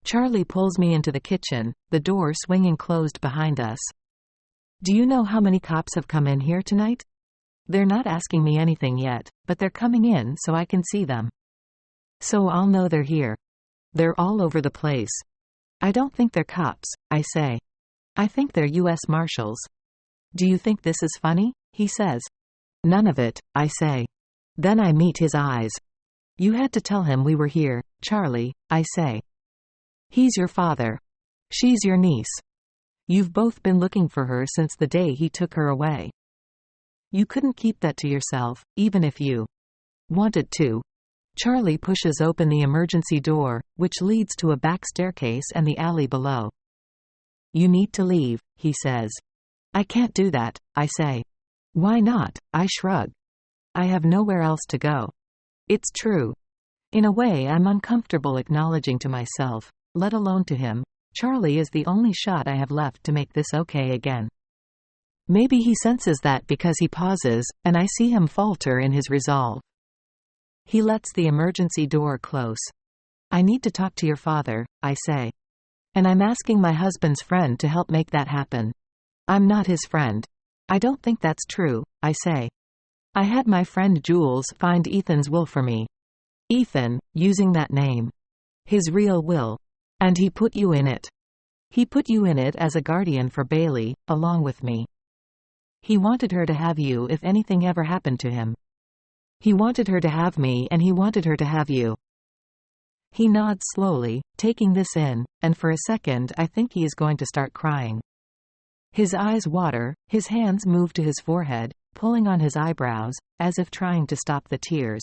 Charlie pulls me into the kitchen, the door swinging closed behind us. "Do you know how many cops have come in here tonight?" "They're not asking me anything yet, but they're coming in so I can see them. So I'll know they're here. They're all over the place." "I don't think they're cops," I say. "I think they're U.S. Marshals." "Do you think this is funny?" he says. "None of it," I say. Then I meet his eyes. "You had to tell him we were here, Charlie," I say. "He's your father. She's your niece. You've both been looking for her since the day he took her away. You couldn't keep that to yourself, even if you wanted to." Charlie pushes open the emergency door, which leads to a back staircase and the alley below. "You need to leave," he says. "I can't do that," I say. "Why not?" I shrug. "I have nowhere else to go." It's true. In a way I'm uncomfortable acknowledging to myself, let alone to him, Charlie is the only shot I have left to make this okay again. Maybe he senses that because he pauses, and I see him falter in his resolve. He lets the emergency door close. "I need to talk to your father," I say. "And I'm asking my husband's friend to help make that happen." "I'm not his friend." "I don't think that's true," I say. "I had my friend Jules find Ethan's will for me." "Ethan," using that name. "His real will. And he put you in it." "He put you in it as a guardian for Bailey, along with me. He wanted her to have you if anything ever happened to him. He wanted her to have me and he wanted her to have you." He nods slowly, taking this in, and for a second I think he is going to start crying. His eyes water, his hands move to his forehead, pulling on his eyebrows, as if trying to stop the tears.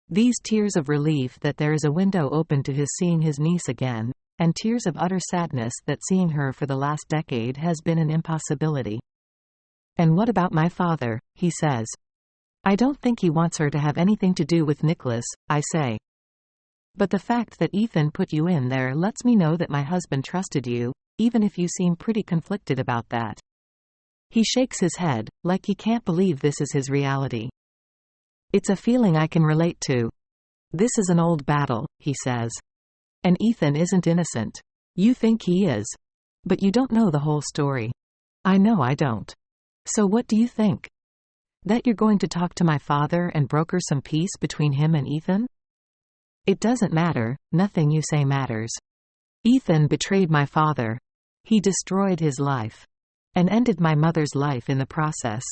These tears of relief that there is a window open to his seeing his niece again, and tears of utter sadness that seeing her for the last decade has been an impossibility. "And what about my father?" he says. "I don't think he wants her to have anything to do with Nicholas," I say. "But the fact that Ethan put you in there lets me know that my husband trusted you, even if you seem pretty conflicted about that." He shakes his head, like he can't believe this is his reality. "It's a feeling I can relate to. This is an old battle," he says. "And Ethan isn't innocent. You think he is. But you don't know the whole story." "I know I don't. So what do you think? That you're going to talk to my father and broker some peace between him and Ethan?" "It doesn't matter, nothing you say matters. Ethan betrayed my father. He destroyed his life. And ended my mother's life in the process.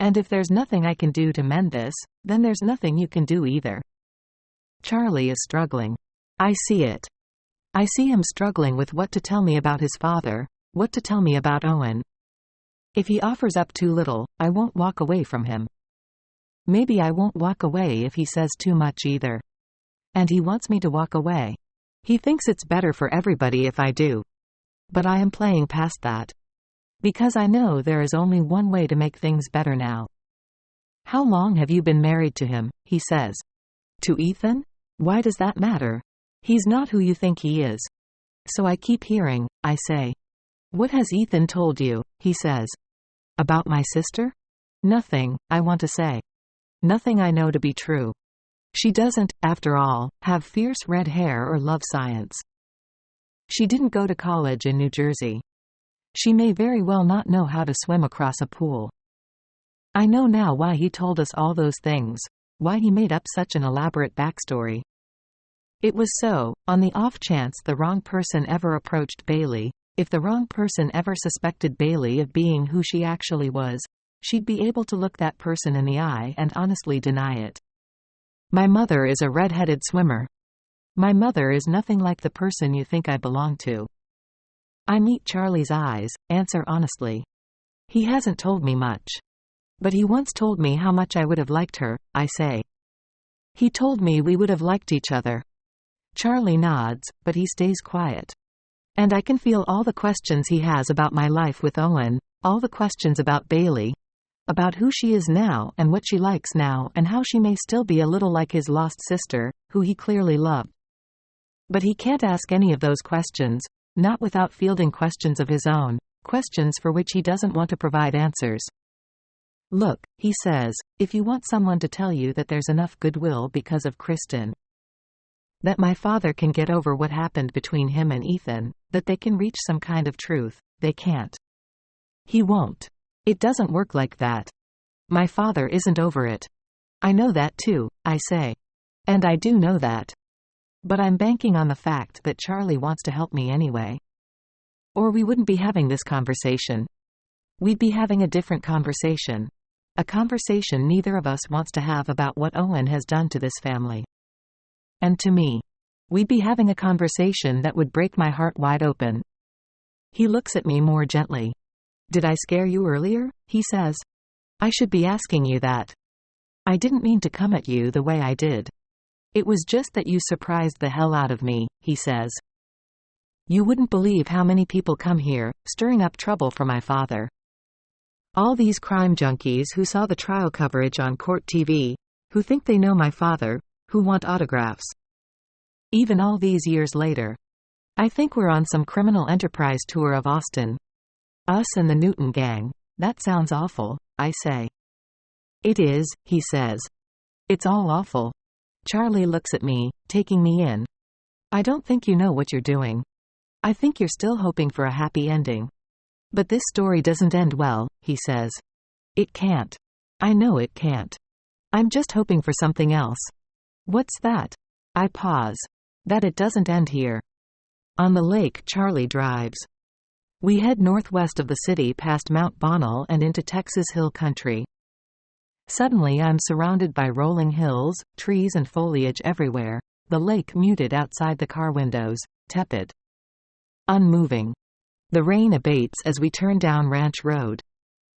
And if there's nothing I can do to mend this, then there's nothing you can do either." Charlie is struggling. I see it. I see him struggling with what to tell me about his father, what to tell me about Owen. If he offers up too little, I won't walk away from him. Maybe I won't walk away if he says too much either. And he wants me to walk away. He thinks it's better for everybody if I do. But I am playing past that. Because I know there is only one way to make things better now. "How long have you been married to him?" he says. "To Ethan? Why does that matter? He's not who you think he is. So I keep hearing, I say. What has Ethan told you? He says. About my sister? Nothing, I want to say. Nothing I know to be true. She doesn't, after all, have fierce red hair or love science. She didn't go to college in New Jersey. She may very well not know how to swim across a pool. I know now why he told us all those things, why he made up such an elaborate backstory. It was so, on the off chance the wrong person ever approached Bailey, if the wrong person ever suspected Bailey of being who she actually was, she'd be able to look that person in the eye and honestly deny it. My mother is a red-headed swimmer. My mother is nothing like the person you think I belong to. I meet Charlie's eyes, answer honestly. He hasn't told me much. But he once told me how much I would have liked her, I say. He told me we would have liked each other. Charlie nods, but he stays quiet. And I can feel all the questions he has about my life with Owen, all the questions about Bailey, about who she is now and what she likes now and how she may still be a little like his lost sister, who he clearly loved. But he can't ask any of those questions, not without fielding questions of his own, questions for which he doesn't want to provide answers. Look, he says, if you want someone to tell you that there's enough goodwill because of Kristen, that my father can get over what happened between him and Ethan, that they can reach some kind of truth, they can't. He won't. It doesn't work like that. My father isn't over it. I know that too, I say. And I do know that. But I'm banking on the fact that Charlie wants to help me anyway. Or we wouldn't be having this conversation. We'd be having a different conversation. A conversation neither of us wants to have about what Owen has done to this family. And to me. We'd be having a conversation that would break my heart wide open. He looks at me more gently. Did I scare you earlier? He says. I should be asking you that. I didn't mean to come at you the way I did. It was just that you surprised the hell out of me, he says. You wouldn't believe how many people come here, stirring up trouble for my father. All these crime junkies who saw the trial coverage on court TV, who think they know my father, who want autographs. Even all these years later. I think we're on some criminal enterprise tour of Austin. Us and the Newton gang. That sounds awful, I say. It is, he says. It's all awful. Charlie looks at me, taking me in. I don't think you know what you're doing. I think you're still hoping for a happy ending. But this story doesn't end well, he says. It can't. I know it can't. I'm just hoping for something else. What's that? I pause. That it doesn't end here. On the lake Charlie drives. We head northwest of the city past Mount Bonnell and into Texas Hill Country. Suddenly I'm surrounded by rolling hills, trees and foliage everywhere, the lake muted outside the car windows, tepid. Unmoving. The rain abates as we turn down Ranch Road.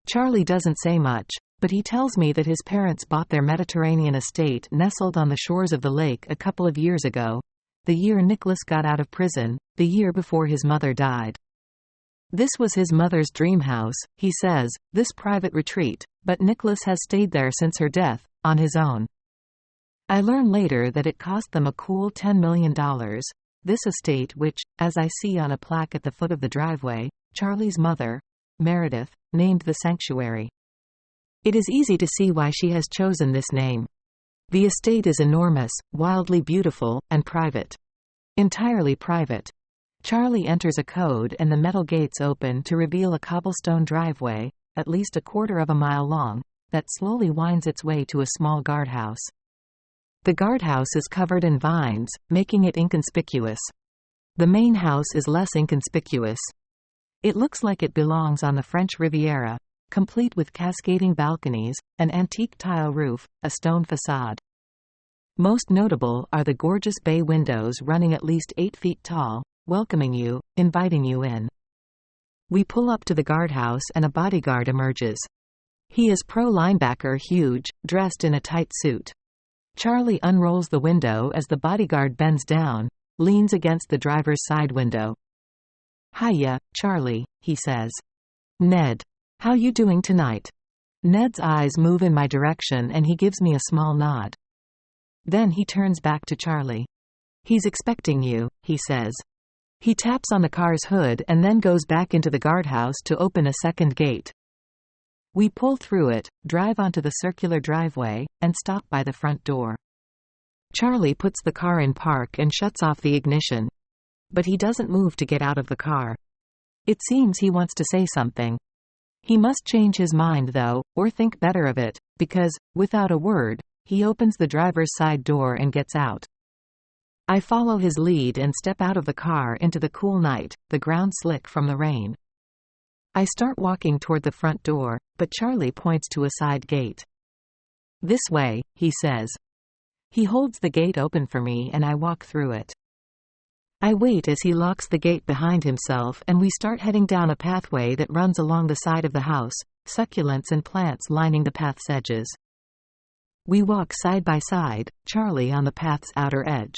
Charlie doesn't say much, but he tells me that his parents bought their Mediterranean estate nestled on the shores of the lake a couple of years ago, the year Nicholas got out of prison, the year before his mother died. This was his mother's dream house, he says, this private retreat, but Nicholas has stayed there since her death, on his own. I learn later that it cost them a cool $10 million, this estate which, as I see on a plaque at the foot of the driveway, Charlie's mother, Meredith, named the sanctuary. It is easy to see why she has chosen this name. The estate is enormous, wildly beautiful, and private. Entirely private. Charlie enters a code and the metal gates open to reveal a cobblestone driveway, at least a quarter of a mile long, that slowly winds its way to a small guardhouse. The guardhouse is covered in vines, making it inconspicuous. The main house is less inconspicuous. It looks like it belongs on the French Riviera, complete with cascading balconies, an antique tile roof, a stone facade. Most notable are the gorgeous bay windows running at least 8 feet tall, welcoming you, inviting you in. We pull up to the guardhouse and a bodyguard emerges. He is pro linebacker huge, dressed in a tight suit. Charlie unrolls the window as the bodyguard bends down, leans against the driver's side window. Hiya, Charlie, he says. Ned. How you doing tonight? Ned's eyes move in my direction and he gives me a small nod. Then he turns back to Charlie. "He's expecting you," he says. He taps on the car's hood and then goes back into the guardhouse to open a second gate. We pull through it, drive onto the circular driveway, and stop by the front door. Charlie puts the car in park and shuts off the ignition. But he doesn't move to get out of the car. It seems he wants to say something. He must change his mind though, or think better of it, because, without a word, he opens the driver's side door and gets out. I follow his lead and step out of the car into the cool night, the ground slick from the rain. I start walking toward the front door, but Charlie points to a side gate. "This way," he says. He holds the gate open for me and I walk through it. I wait as he locks the gate behind himself and we start heading down a pathway that runs along the side of the house, succulents and plants lining the path's edges. We walk side by side, Charlie on the path's outer edge.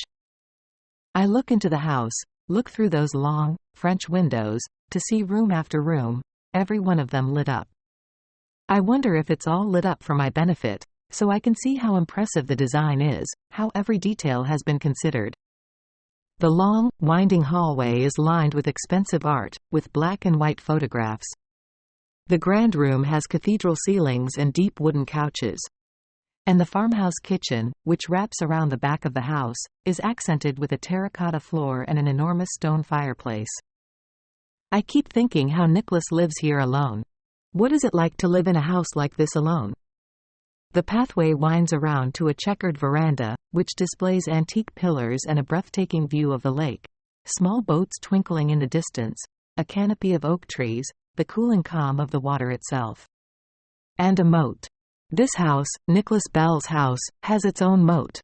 I look into the house, look through those long, French windows, to see room after room, every one of them lit up. I wonder if it's all lit up for my benefit, so I can see how impressive the design is, how every detail has been considered. The long, winding hallway is lined with expensive art, with black and white photographs. The grand room has cathedral ceilings and deep wooden couches. And the farmhouse kitchen, which wraps around the back of the house, is accented with a terracotta floor and an enormous stone fireplace. I keep thinking how Nicholas lives here alone. What is it like to live in a house like this alone? The pathway winds around to a checkered veranda, which displays antique pillars and a breathtaking view of the lake. Small boats twinkling in the distance, a canopy of oak trees, the cooling calm of the water itself. And a moat. This house, Nicholas Bell's house, has its own moat.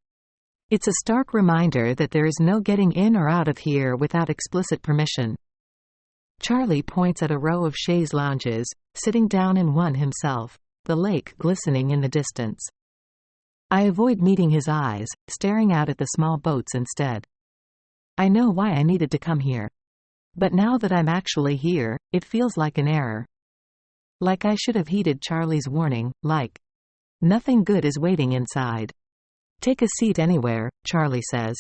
It's a stark reminder that there is no getting in or out of here without explicit permission. Charlie points at a row of chaise lounges, sitting down in one himself, the lake glistening in the distance. I avoid meeting his eyes, staring out at the small boats instead. I know why I needed to come here. But now that I'm actually here, it feels like an error. Like I should have heeded Charlie's warning, like, "Nothing good is waiting inside." "Take a seat anywhere," Charlie says.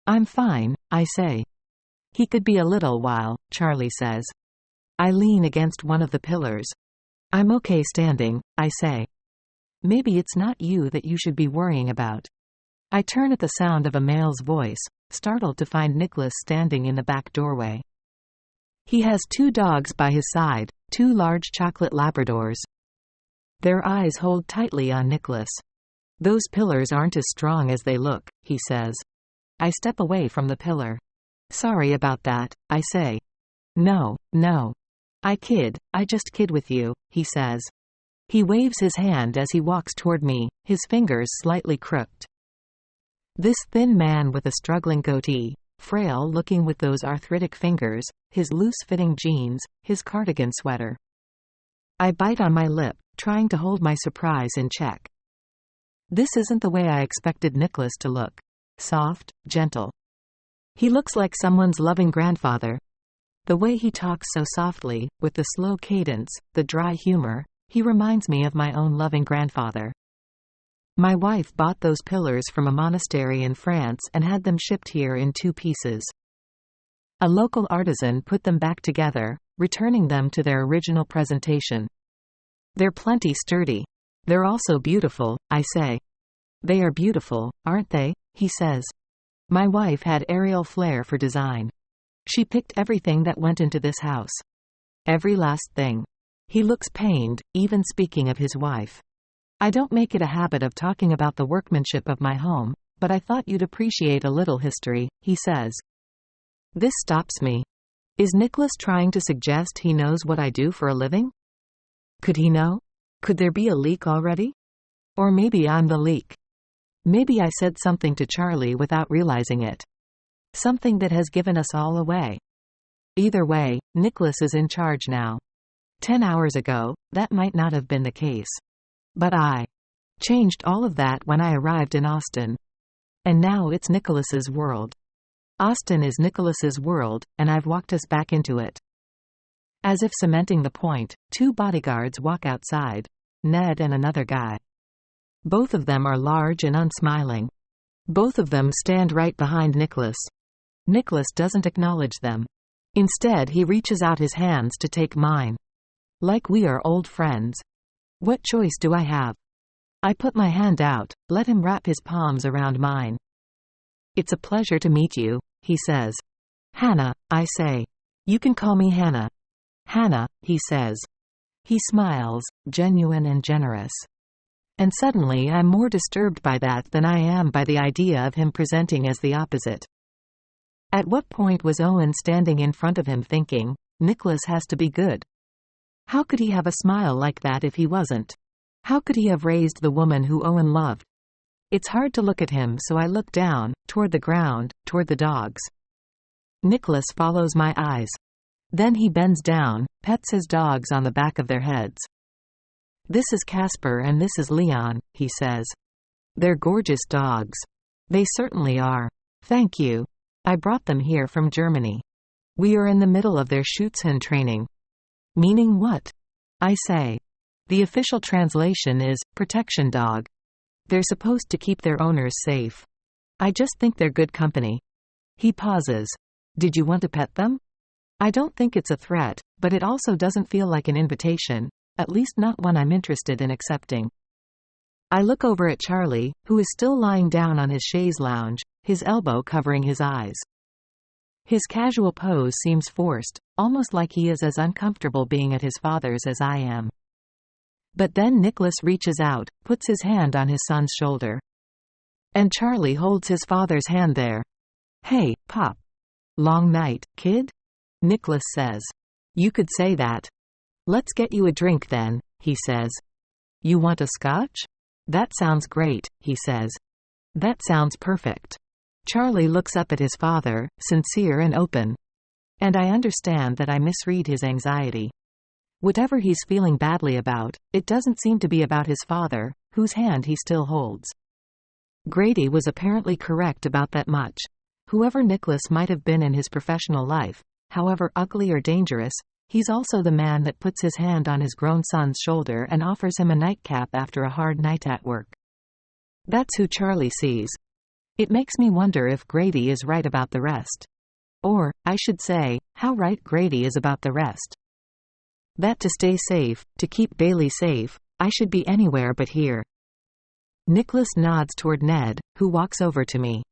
"I'm fine," I say. "He could be a little while," Charlie says. I lean against one of the pillars. "I'm okay standing," I say. "Maybe it's not you that you should be worrying about." I turn at the sound of a male's voice, startled to find Nicholas standing in the back doorway. He has 2 dogs by his side, 2 large chocolate Labradors. Their eyes hold tightly on Nicholas. "Those pillars aren't as strong as they look," he says. I step away from the pillar. "Sorry about that," I say. No. I just kid with you," he says. He waves his hand as he walks toward me, his fingers slightly crooked. This thin man with a struggling goatee, frail looking with those arthritic fingers, his loose-fitting jeans, his cardigan sweater. I bite on my lip, trying to hold my surprise in check. This isn't the way I expected Nicholas to look. Soft, gentle. He looks like someone's loving grandfather. The way he talks so softly, with the slow cadence, the dry humor, he reminds me of my own loving grandfather. My wife bought those pillars from a monastery in France and had them shipped here in 2 pieces. A local artisan put them back together, returning them to their original presentation. They're plenty sturdy. They're also beautiful, I say. "They are beautiful, aren't they?" he says. My wife had aerial flair for design. She picked everything that went into this house. Every last thing. He looks pained, even speaking of his wife. I don't make it a habit of talking about the workmanship of my home, but I thought you'd appreciate a little history, he says. This stops me. Is Nicholas trying to suggest he knows what I do for a living? Could he know? Could there be a leak already? Or maybe I'm the leak. Maybe I said something to Charlie without realizing it. Something that has given us all away. Either way, Nicholas is in charge now. 10 hours ago, that might not have been the case. But I changed all of that when I arrived in Austin. And now it's Nicholas's world. Austin is Nicholas's world, and I've walked us back into it. As if cementing the point, 2 bodyguards walk outside. Ned and another guy. Both of them are large and unsmiling. Both of them stand right behind Nicholas. Nicholas doesn't acknowledge them. Instead, he reaches out his hands to take mine. Like we are old friends. What choice do I have? I put my hand out, let him wrap his palms around mine. It's a pleasure to meet you, he says. Hannah, I say. You can call me Hannah. Hannah, he says. He smiles, genuine and generous. And suddenly I'm more disturbed by that than I am by the idea of him presenting as the opposite. At what point was Owen standing in front of him thinking, Nicholas has to be good? How could he have a smile like that if he wasn't? How could he have raised the woman who Owen loved? It's hard to look at him, so I look down, toward the ground, toward the dogs. Nicholas follows my eyes. Then he bends down, pets his dogs on the back of their heads. This is Casper and this is Leon, he says. They're gorgeous dogs. They certainly are. Thank you. I brought them here from Germany. We are in the middle of their Schutzhund training. Meaning what? I say. The official translation is, protection dog. They're supposed to keep their owners safe. I just think they're good company. He pauses. Did you want to pet them? I don't think it's a threat, but it also doesn't feel like an invitation, at least not one I'm interested in accepting. I look over at Charlie, who is still lying down on his chaise lounge, his elbow covering his eyes. His casual pose seems forced, almost like he is as uncomfortable being at his father's as I am. But then Nicholas reaches out, puts his hand on his son's shoulder. And Charlie holds his father's hand there. Hey, Pop. Long night, kid? Nicholas says. You could say that. Let's get you a drink then, he says. You want a scotch? That sounds great, he says. That sounds perfect. Charlie looks up at his father, sincere and open. And I understand that I misread his anxiety. Whatever he's feeling badly about, it doesn't seem to be about his father, whose hand he still holds. Grady was apparently correct about that much. Whoever Nicholas might have been in his professional life, however ugly or dangerous, he's also the man that puts his hand on his grown son's shoulder and offers him a nightcap after a hard night at work. That's who Charlie sees. It makes me wonder if Grady is right about the rest. Or, I should say, how right Grady is about the rest. That to stay safe, to keep Bailey safe, I should be anywhere but here. Nicholas nods toward Ned, who walks over to me.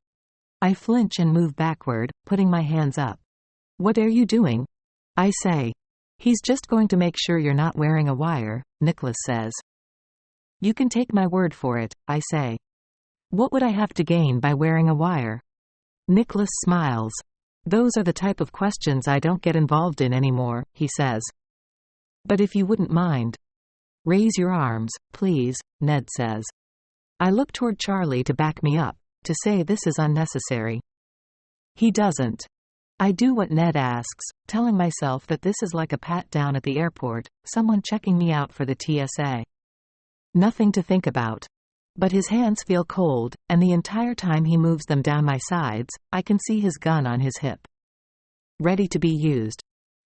I flinch and move backward, putting my hands up. What are you doing? I say. He's just going to make sure you're not wearing a wire, Nicholas says. You can take my word for it, I say. What would I have to gain by wearing a wire? Nicholas smiles. Those are the type of questions I don't get involved in anymore, he says. But if you wouldn't mind. Raise your arms, please, Ned says. I look toward Charlie to back me up, to say this is unnecessary. He doesn't. I do what Ned asks, telling myself that this is like a pat down at the airport, someone checking me out for the TSA. Nothing to think about. But his hands feel cold, and the entire time he moves them down my sides, I can see his gun on his hip. Ready to be used.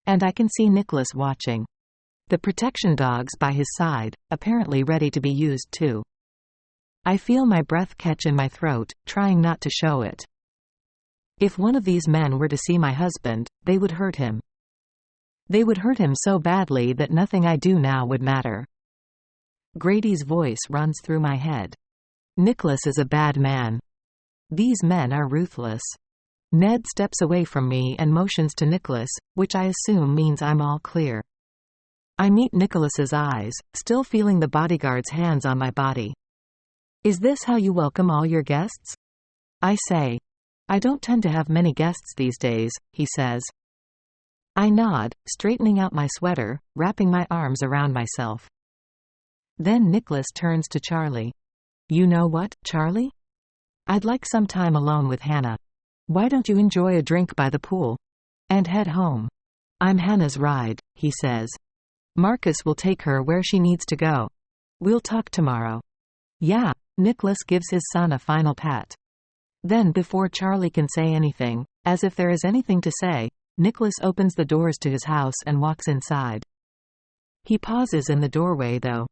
And I can see Nicholas watching. The protection dogs by his side, apparently ready to be used too. I feel my breath catch in my throat, trying not to show it. If one of these men were to see my husband, they would hurt him. They would hurt him so badly that nothing I do now would matter. Grady's voice runs through my head. Nicholas is a bad man. These men are ruthless. Ned steps away from me and motions to Nicholas, which I assume means I'm all clear. I meet Nicholas's eyes, still feeling the bodyguard's hands on my body. Is this how you welcome all your guests? I say. I don't tend to have many guests these days, he says. I nod, straightening out my sweater, wrapping my arms around myself. Then Nicholas turns to Charlie. You know what, Charlie? I'd like some time alone with Hannah. Why don't you enjoy a drink by the pool? And head home. I'm Hannah's ride, he says. Marcus will take her where she needs to go. We'll talk tomorrow. Yeah, Nicholas gives his son a final pat. Then before Charlie can say anything, as if there is anything to say, Nicholas opens the doors to his house and walks inside. He pauses in the doorway though.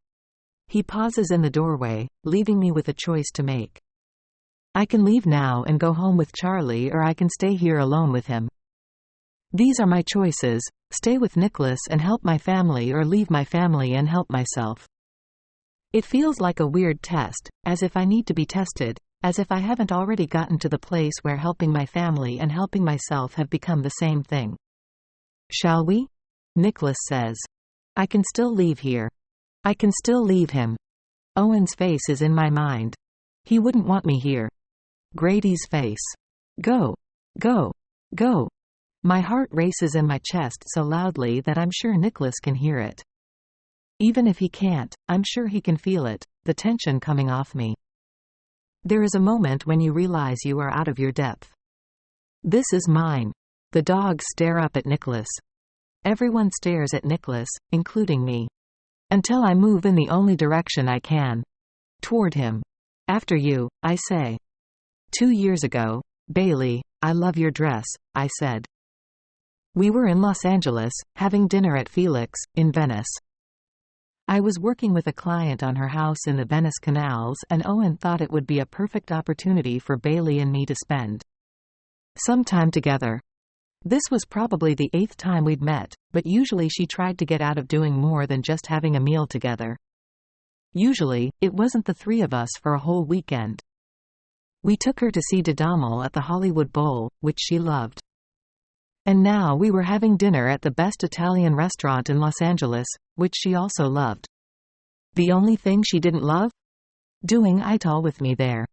He pauses in the doorway, leaving me with a choice to make. I can leave now and go home with Charlie, or I can stay here alone with him. These are my choices: stay with Nicholas and help my family, or leave my family and help myself. It feels like a weird test, as if I need to be tested, as if I haven't already gotten to the place where helping my family and helping myself have become the same thing. Shall we? Nicholas says. I can still leave here. I can still leave him. Owen's face is in my mind. He wouldn't want me here. Grady's face. Go. Go. Go. My heart races in my chest so loudly that I'm sure Nicholas can hear it. Even if he can't, I'm sure he can feel it, the tension coming off me. There is a moment when you realize you are out of your depth. This is mine. The dogs stare up at Nicholas. Everyone stares at Nicholas, including me. Until I move in the only direction I can. Toward him. After you, I say. 2 years ago, Bailey, I love your dress, I said. We were in Los Angeles, having dinner at Felix, in Venice. I was working with a client on her house in the Venice canals, and Owen thought it would be a perfect opportunity for Bailey and me to spend some time together. This was probably the 8th time we'd met, but usually she tried to get out of doing more than just having a meal together. Usually, it wasn't the 3 of us for a whole weekend. We took her to see Didamo at the Hollywood Bowl, which she loved. And now we were having dinner at the best Italian restaurant in Los Angeles, which she also loved. The only thing she didn't love? Doing Ital with me there.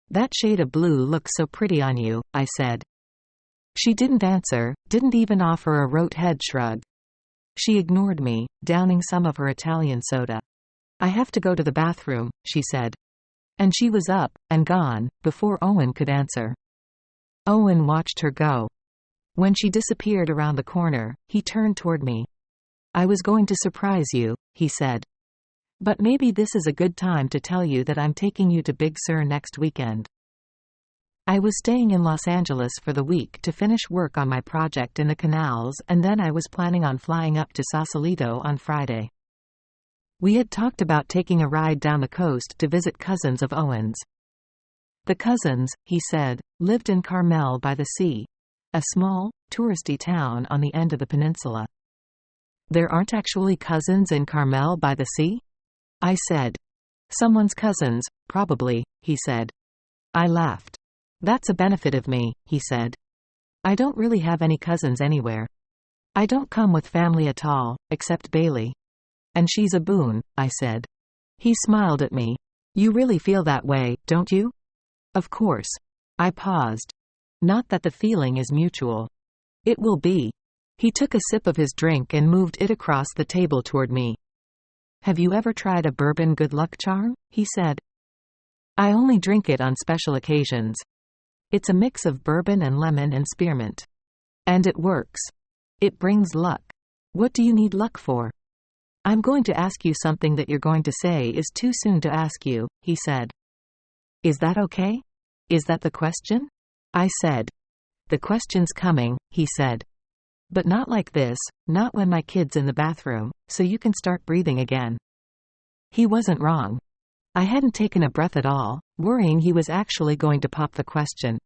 That shade of blue looks so pretty on you, I said. She didn't answer, didn't even offer a rote head shrug. She ignored me, downing some of her Italian soda. I have to go to the bathroom, she said. And she was up, and gone, before Owen could answer. Owen watched her go. When she disappeared around the corner, he turned toward me. I was going to surprise you, he said. But maybe this is a good time to tell you that I'm taking you to Big Sur next weekend. I was staying in Los Angeles for the week to finish work on my project in the canals, and then I was planning on flying up to Sausalito on Friday. We had talked about taking a ride down the coast to visit cousins of Owen's. The cousins, he said, lived in Carmel by the sea, a small, touristy town on the end of the peninsula. There aren't actually cousins in Carmel by the sea? I said. Someone's cousins, probably, he said. I laughed. That's a benefit of me, he said. I don't really have any cousins anywhere. I don't come with family at all, except Bailey. And she's a boon, I said. He smiled at me. You really feel that way, don't you? Of course. I paused. Not that the feeling is mutual. It will be. He took a sip of his drink and moved it across the table toward me. Have you ever tried a bourbon good luck charm? He said. I only drink it on special occasions. It's a mix of bourbon and lemon and spearmint. And it works. It brings luck. What do you need luck for? I'm going to ask you something that you're going to say is too soon to ask you, he said. Is that okay? Is that the question? I said. The question's coming, he said. But not like this, not when my kid's in the bathroom, so you can start breathing again. He wasn't wrong. I hadn't taken a breath at all, worrying he was actually going to pop the question.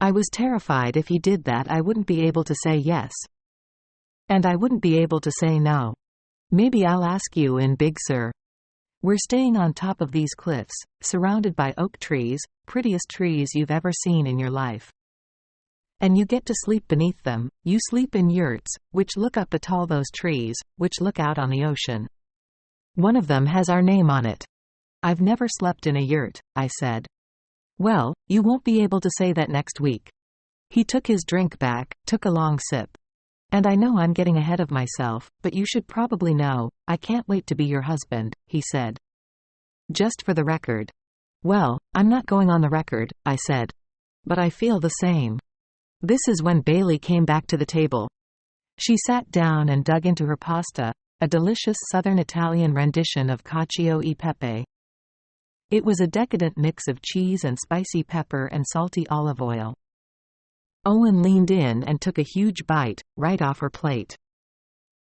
I was terrified if he did that I wouldn't be able to say yes. And I wouldn't be able to say no. Maybe I'll ask you in Big Sur. We're staying on top of these cliffs, surrounded by oak trees, prettiest trees you've ever seen in your life. And you get to sleep beneath them. You sleep in yurts, which look up at all those trees, which look out on the ocean. One of them has our name on it. I've never slept in a yurt, I said. Well, you won't be able to say that next week. He took his drink back, took a long sip. And I know I'm getting ahead of myself, but you should probably know, I can't wait to be your husband, he said. Just for the record. Well, I'm not going on the record, I said. But I feel the same. This is when Bailey came back to the table. She sat down and dug into her pasta, a delicious southern Italian rendition of cacio e pepe. It was a decadent mix of cheese and spicy pepper and salty olive oil. Owen leaned in and took a huge bite, right off her plate.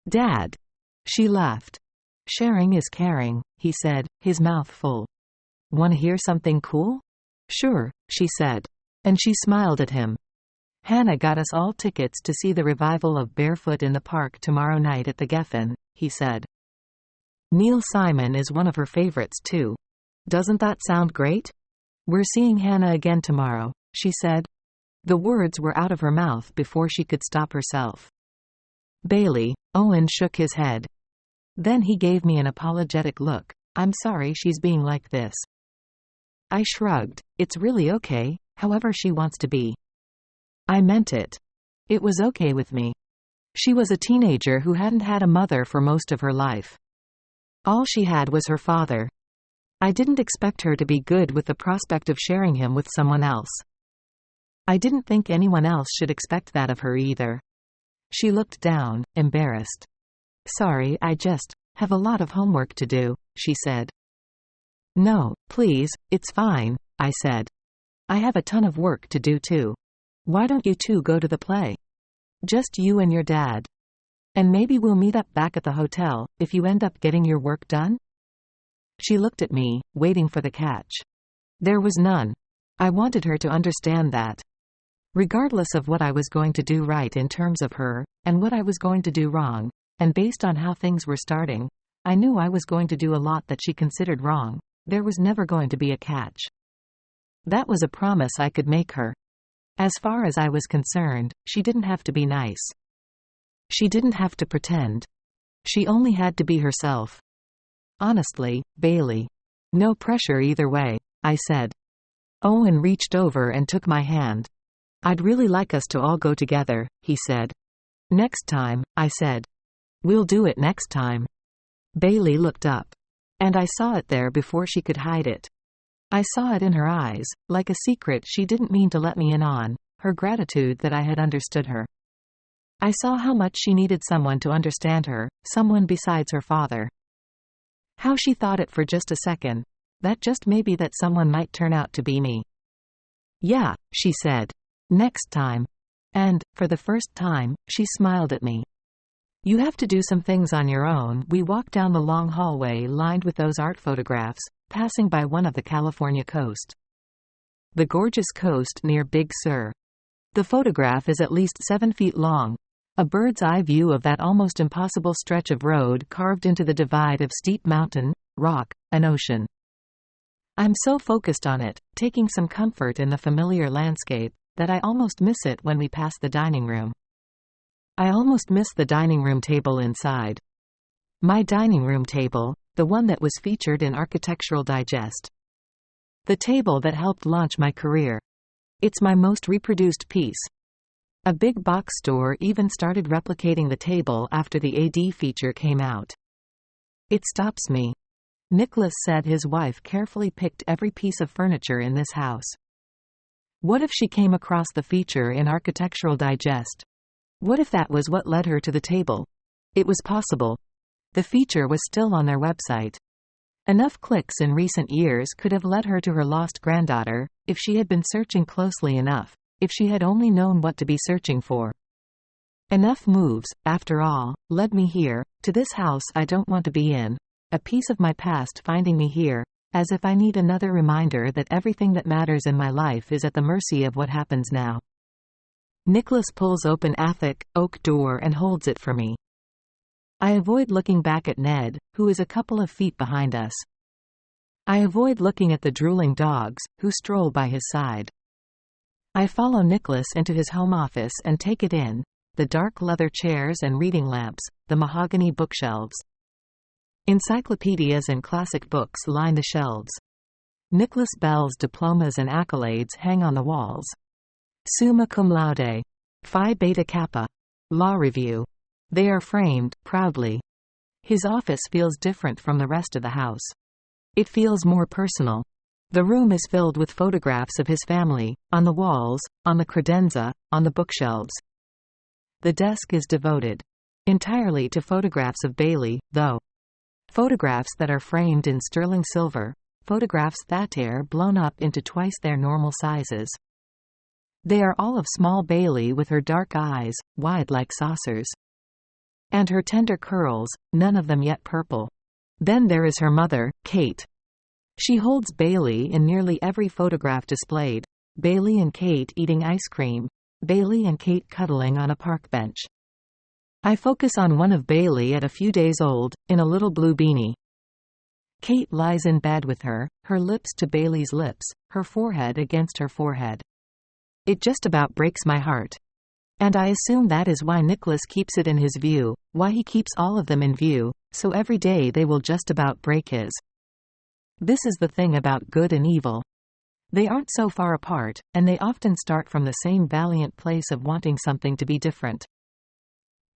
Dad. She laughed. Sharing is caring, he said, his mouth full. Want to hear something cool? "Sure," she said. And she smiled at him. "Hannah got us all tickets to see the revival of Barefoot in the Park tomorrow night at the Geffen," he said. "Neil Simon is one of her favorites too. Doesn't that sound great? We're seeing Hannah again tomorrow," she said. The words were out of her mouth before she could stop herself. "Bailey," Owen shook his head. Then he gave me an apologetic look. "I'm sorry she's being like this." I shrugged. "It's really okay, however she wants to be." I meant it. It was okay with me. She was a teenager who hadn't had a mother for most of her life. All she had was her father. I didn't expect her to be good with the prospect of sharing him with someone else. I didn't think anyone else should expect that of her either. She looked down, embarrassed. "Sorry, I just have a lot of homework to do," she said. "No, please, it's fine," I said. "I have a ton of work to do too. Why don't you two go to the play? Just you and your dad. And maybe we'll meet up back at the hotel, if you end up getting your work done?" She looked at me, waiting for the catch. There was none. I wanted her to understand that. Regardless of what I was going to do right in terms of her, and what I was going to do wrong, and based on how things were starting, I knew I was going to do a lot that she considered wrong. There was never going to be a catch. That was a promise I could make her. As far as I was concerned, she didn't have to be nice. She didn't have to pretend. She only had to be herself. "Honestly, Bailey. No pressure either way," I said. Owen reached over and took my hand. "I'd really like us to all go together," he said. "Next time," I said. "We'll do it next time." Bailey looked up. And I saw it there before she could hide it. I saw it in her eyes, like a secret she didn't mean to let me in on, her gratitude that I had understood her. I saw how much she needed someone to understand her, someone besides her father. How she thought it for just a second, that just maybe that someone might turn out to be me. "Yeah," she said. "Next time." And, for the first time, she smiled at me. "You have to do some things on your own." We walked down the long hallway lined with those art photographs, passing by one of the California coast. The gorgeous coast near Big Sur. The photograph is at least 7 feet long. A bird's-eye view of that almost impossible stretch of road carved into the divide of steep mountain, rock, and ocean. I'm so focused on it, taking some comfort in the familiar landscape, that I almost miss it when we pass the dining room. I almost miss the dining room table inside. My dining room table, the one that was featured in Architectural Digest. The table that helped launch my career. It's my most reproduced piece. A big box store even started replicating the table after the AD feature came out. It stops me. Nicholas said his wife carefully picked every piece of furniture in this house. What if she came across the feature in Architectural Digest? What if that was what led her to the table? It was possible. The feature was still on their website. Enough clicks in recent years could have led her to her lost granddaughter, if she had been searching closely enough, if she had only known what to be searching for. Enough moves, after all, led me here, to this house I don't want to be in, a piece of my past finding me here, as if I need another reminder that everything that matters in my life is at the mercy of what happens now. Nicholas pulls open a thick, oak door and holds it for me. I avoid looking back at Ned, who is a couple of feet behind us. I avoid looking at the drooling dogs, who stroll by his side. I follow Nicholas into his home office and take it in, the dark leather chairs and reading lamps, the mahogany bookshelves. Encyclopedias and classic books line the shelves. Nicholas Bell's diplomas and accolades hang on the walls. Summa cum laude. Phi Beta Kappa. Law Review. They are framed, proudly. His office feels different from the rest of the house. It feels more personal. The room is filled with photographs of his family, on the walls, on the credenza, on the bookshelves. The desk is devoted entirely to photographs of Bailey, though. Photographs that are framed in sterling silver, photographs that are blown up into twice their normal sizes. They are all of small Bailey with her dark eyes, wide like saucers. And her tender curls, none of them yet purple. Then there is her mother, Kate. She holds Bailey in nearly every photograph displayed. Bailey and Kate eating ice cream. Bailey and Kate cuddling on a park bench. I focus on one of Bailey at a few days old, in a little blue beanie. Kate lies in bed with her lips to Bailey's lips, her forehead against her forehead. It just about breaks my heart. And I assume that is why Nicholas keeps it in his view, why he keeps all of them in view, so every day they will just about break his. This is the thing about good and evil. They aren't so far apart, and they often start from the same valiant place of wanting something to be different.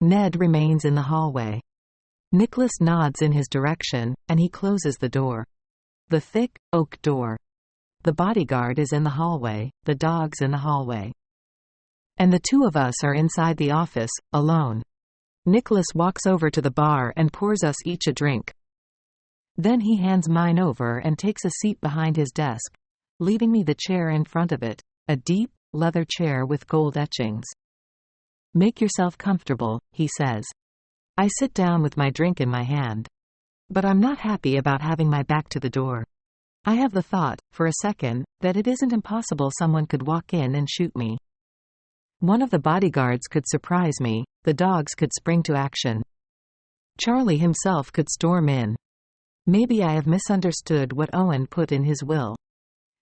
Ned remains in the hallway. Nicholas nods in his direction, and he closes the door. The thick, oak door. The bodyguard is in the hallway, the dog's in the hallway. And the two of us are inside the office, alone. Nicholas walks over to the bar and pours us each a drink. Then he hands mine over and takes a seat behind his desk, leaving me the chair in front of it, a deep, leather chair with gold etchings. "Make yourself comfortable," he says. I sit down with my drink in my hand. But I'm not happy about having my back to the door. I have the thought, for a second, that it isn't impossible someone could walk in and shoot me. One of the bodyguards could surprise me, the dogs could spring to action. Charlie himself could storm in. Maybe I have misunderstood what Owen put in his will.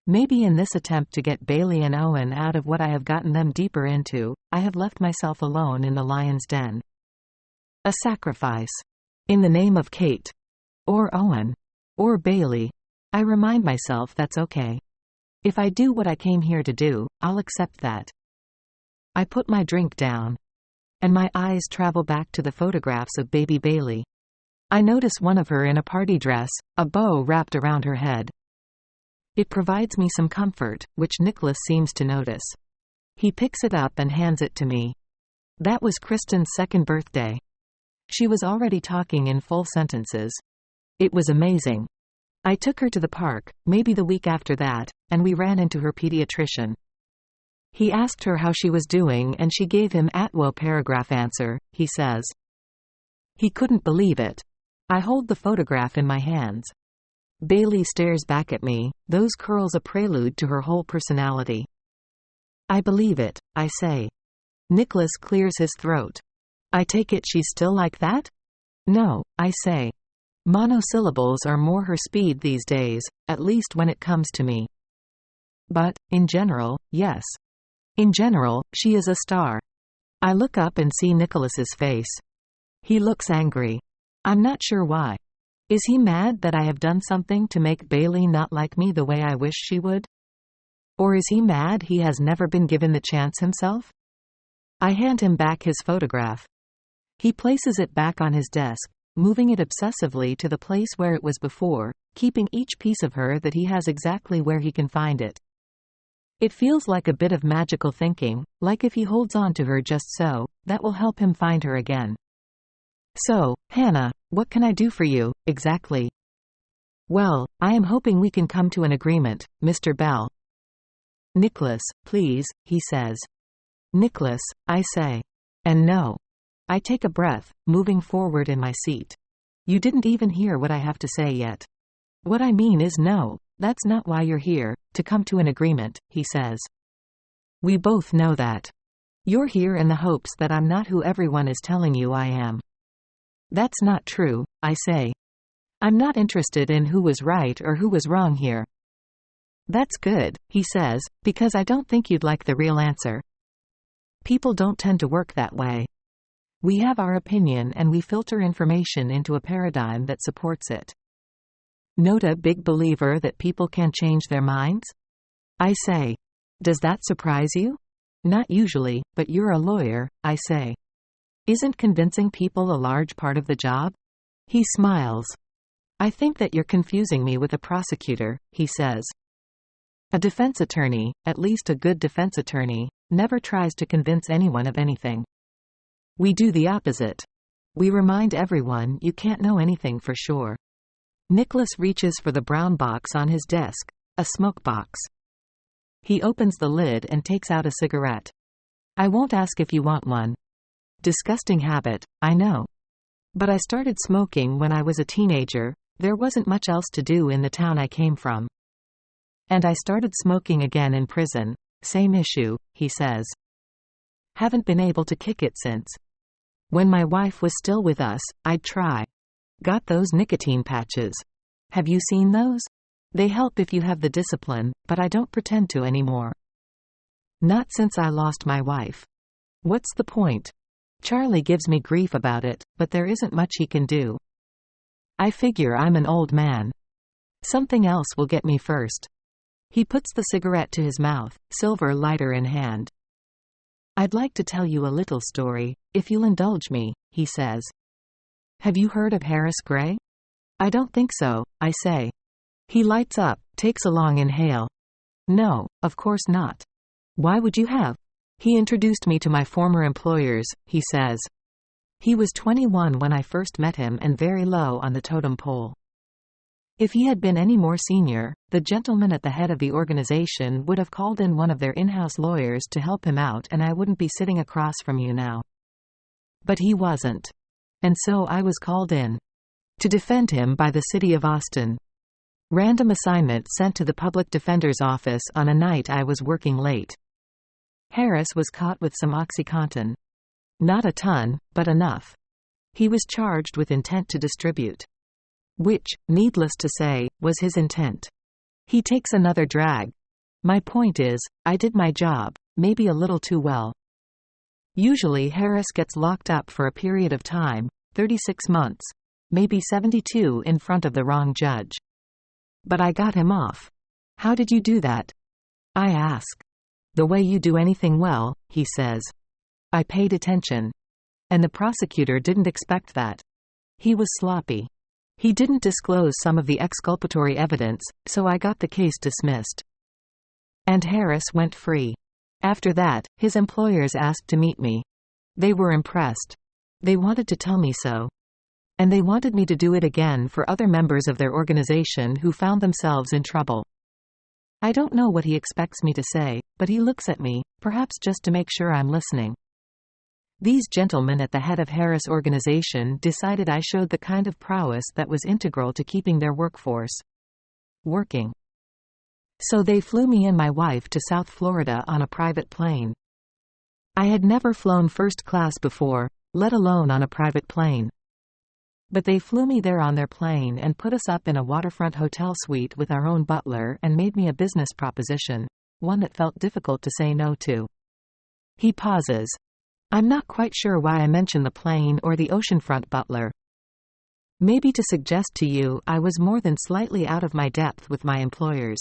Maybe in this attempt to get Bailey and Owen out of what I have gotten them deeper into, I have left myself alone in the lion's den. A sacrifice. In the name of Kate. Or Owen. Or Bailey. I remind myself that's okay. If I do what I came here to do, I'll accept that. I put my drink down. And my eyes travel back to the photographs of baby Bailey. I notice one of her in a party dress, a bow wrapped around her head. It provides me some comfort, which Nicholas seems to notice. He picks it up and hands it to me. That was Kristen's second birthday. She was already talking in full sentences. It was amazing. I took her to the park, maybe the week after that, and we ran into her pediatrician. He asked her how she was doing and she gave him Atwo paragraph answer, he says. He couldn't believe it. I hold the photograph in my hands. Bailey stares back at me, those curls a prelude to her whole personality. I believe it, I say. Nicholas clears his throat. I take it she's still like that? No, I say. Monosyllables are more her speed these days, at least when it comes to me. But, in general, yes. In general, she is a star. I look up and see Nicholas's face. He looks angry. I'm not sure why. Is he mad that I have done something to make Bailey not like me the way I wish she would? Or is he mad he has never been given the chance himself? I hand him back his photograph. He places it back on his desk, moving it obsessively to the place where it was before, keeping each piece of her that he has exactly where he can find it. It feels like a bit of magical thinking, like if he holds on to her just so, that will help him find her again. So, Hannah, what can I do for you, exactly? Well, I am hoping we can come to an agreement, Mr. Bell. Nicholas, please, he says. Nicholas, I say. And no. I take a breath, moving forward in my seat. You didn't even hear what I have to say yet. What I mean is no, that's not why you're here, to come to an agreement, he says. We both know that. You're here in the hopes that I'm not who everyone is telling you I am. That's not true, I say. I'm not interested in who was right or who was wrong here. That's good, he says, because I don't think you'd like the real answer. People don't tend to work that way. We have our opinion and we filter information into a paradigm that supports it. Not a big believer that people can change their minds? I say. Does that surprise you? Not usually, but you're a lawyer, I say. Isn't convincing people a large part of the job? He smiles. I think that you're confusing me with a prosecutor, he says. A defense attorney, at least a good defense attorney, never tries to convince anyone of anything. We do the opposite. We remind everyone you can't know anything for sure. Nicholas reaches for the brown box on his desk, a smoke box. He opens the lid and takes out a cigarette. I won't ask if you want one. Disgusting habit, I know. But I started smoking when I was a teenager, There wasn't much else to do in the town I came from. And I started smoking again in prison. Same issue, he says. Haven't been able to kick it since. When my wife was still with us, I'd try. Got those nicotine patches. Have you seen those? They help if you have the discipline, but I don't pretend to anymore. Not since I lost my wife. What's the point? Charlie gives me grief about it, but there isn't much he can do. I figure I'm an old man. Something else will get me first. He puts the cigarette to his mouth, silver lighter in hand. I'd like to tell you a little story, if you'll indulge me, he says. Have you heard of Harris Gray? I don't think so, I say. He lights up, takes a long inhale. No, of course not. Why would you have? He introduced me to my former employers, he says. He was 21 when I first met him and very low on the totem pole. If he had been any more senior, the gentleman at the head of the organization would have called in one of their in-house lawyers to help him out, and I wouldn't be sitting across from you now. But he wasn't. And so I was called in. To defend him by the city of Austin. Random assignment sent to the public defender's office on a night I was working late. Harris was caught with some OxyContin. Not a ton, but enough. He was charged with intent to distribute. Which, needless to say, was his intent. He takes another drag. My point is, I did my job, maybe a little too well. Usually Harris gets locked up for a period of time, 36 months, maybe 72 in front of the wrong judge. But I got him off. How did you do that? I ask. The way you do anything well, he says. I paid attention. And the prosecutor didn't expect that. He was sloppy. He didn't disclose some of the exculpatory evidence, so I got the case dismissed. And Harris went free. After that, his employers asked to meet me. They were impressed. They wanted to tell me so. And they wanted me to do it again for other members of their organization who found themselves in trouble. I don't know what he expects me to say, but he looks at me, perhaps just to make sure I'm listening. These gentlemen at the head of Harris' organization decided I showed the kind of prowess that was integral to keeping their workforce working. So they flew me and my wife to South Florida on a private plane. I had never flown first class before, let alone on a private plane. But they flew me there on their plane and put us up in a waterfront hotel suite with our own butler and made me a business proposition, one that felt difficult to say no to. He pauses. I'm not quite sure why I mentioned the plane or the oceanfront butler. Maybe to suggest to you I was more than slightly out of my depth with my employers.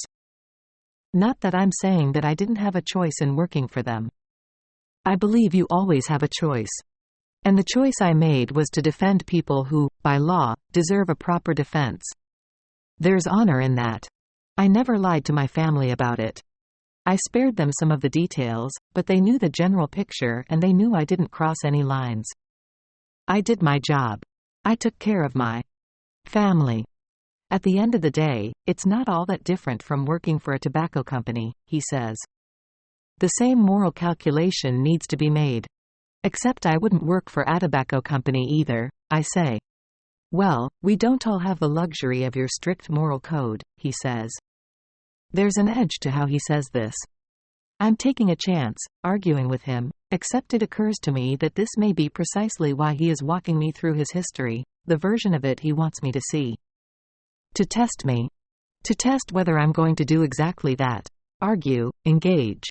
Not that I'm saying that I didn't have a choice in working for them. I believe you always have a choice. And the choice I made was to defend people who, by law, deserve a proper defense. There's honor in that. I never lied to my family about it. I spared them some of the details, but they knew the general picture and they knew I didn't cross any lines. I did my job. I took care of my family. At the end of the day, it's not all that different from working for a tobacco company, he says. The same moral calculation needs to be made. Except I wouldn't work for a tobacco company either, I say. Well, we don't all have the luxury of your strict moral code, he says. There's an edge to how he says this. I'm taking a chance, arguing with him, except it occurs to me that this may be precisely why he is walking me through his history, the version of it he wants me to see. To test me. To test whether I'm going to do exactly that. Argue, engage.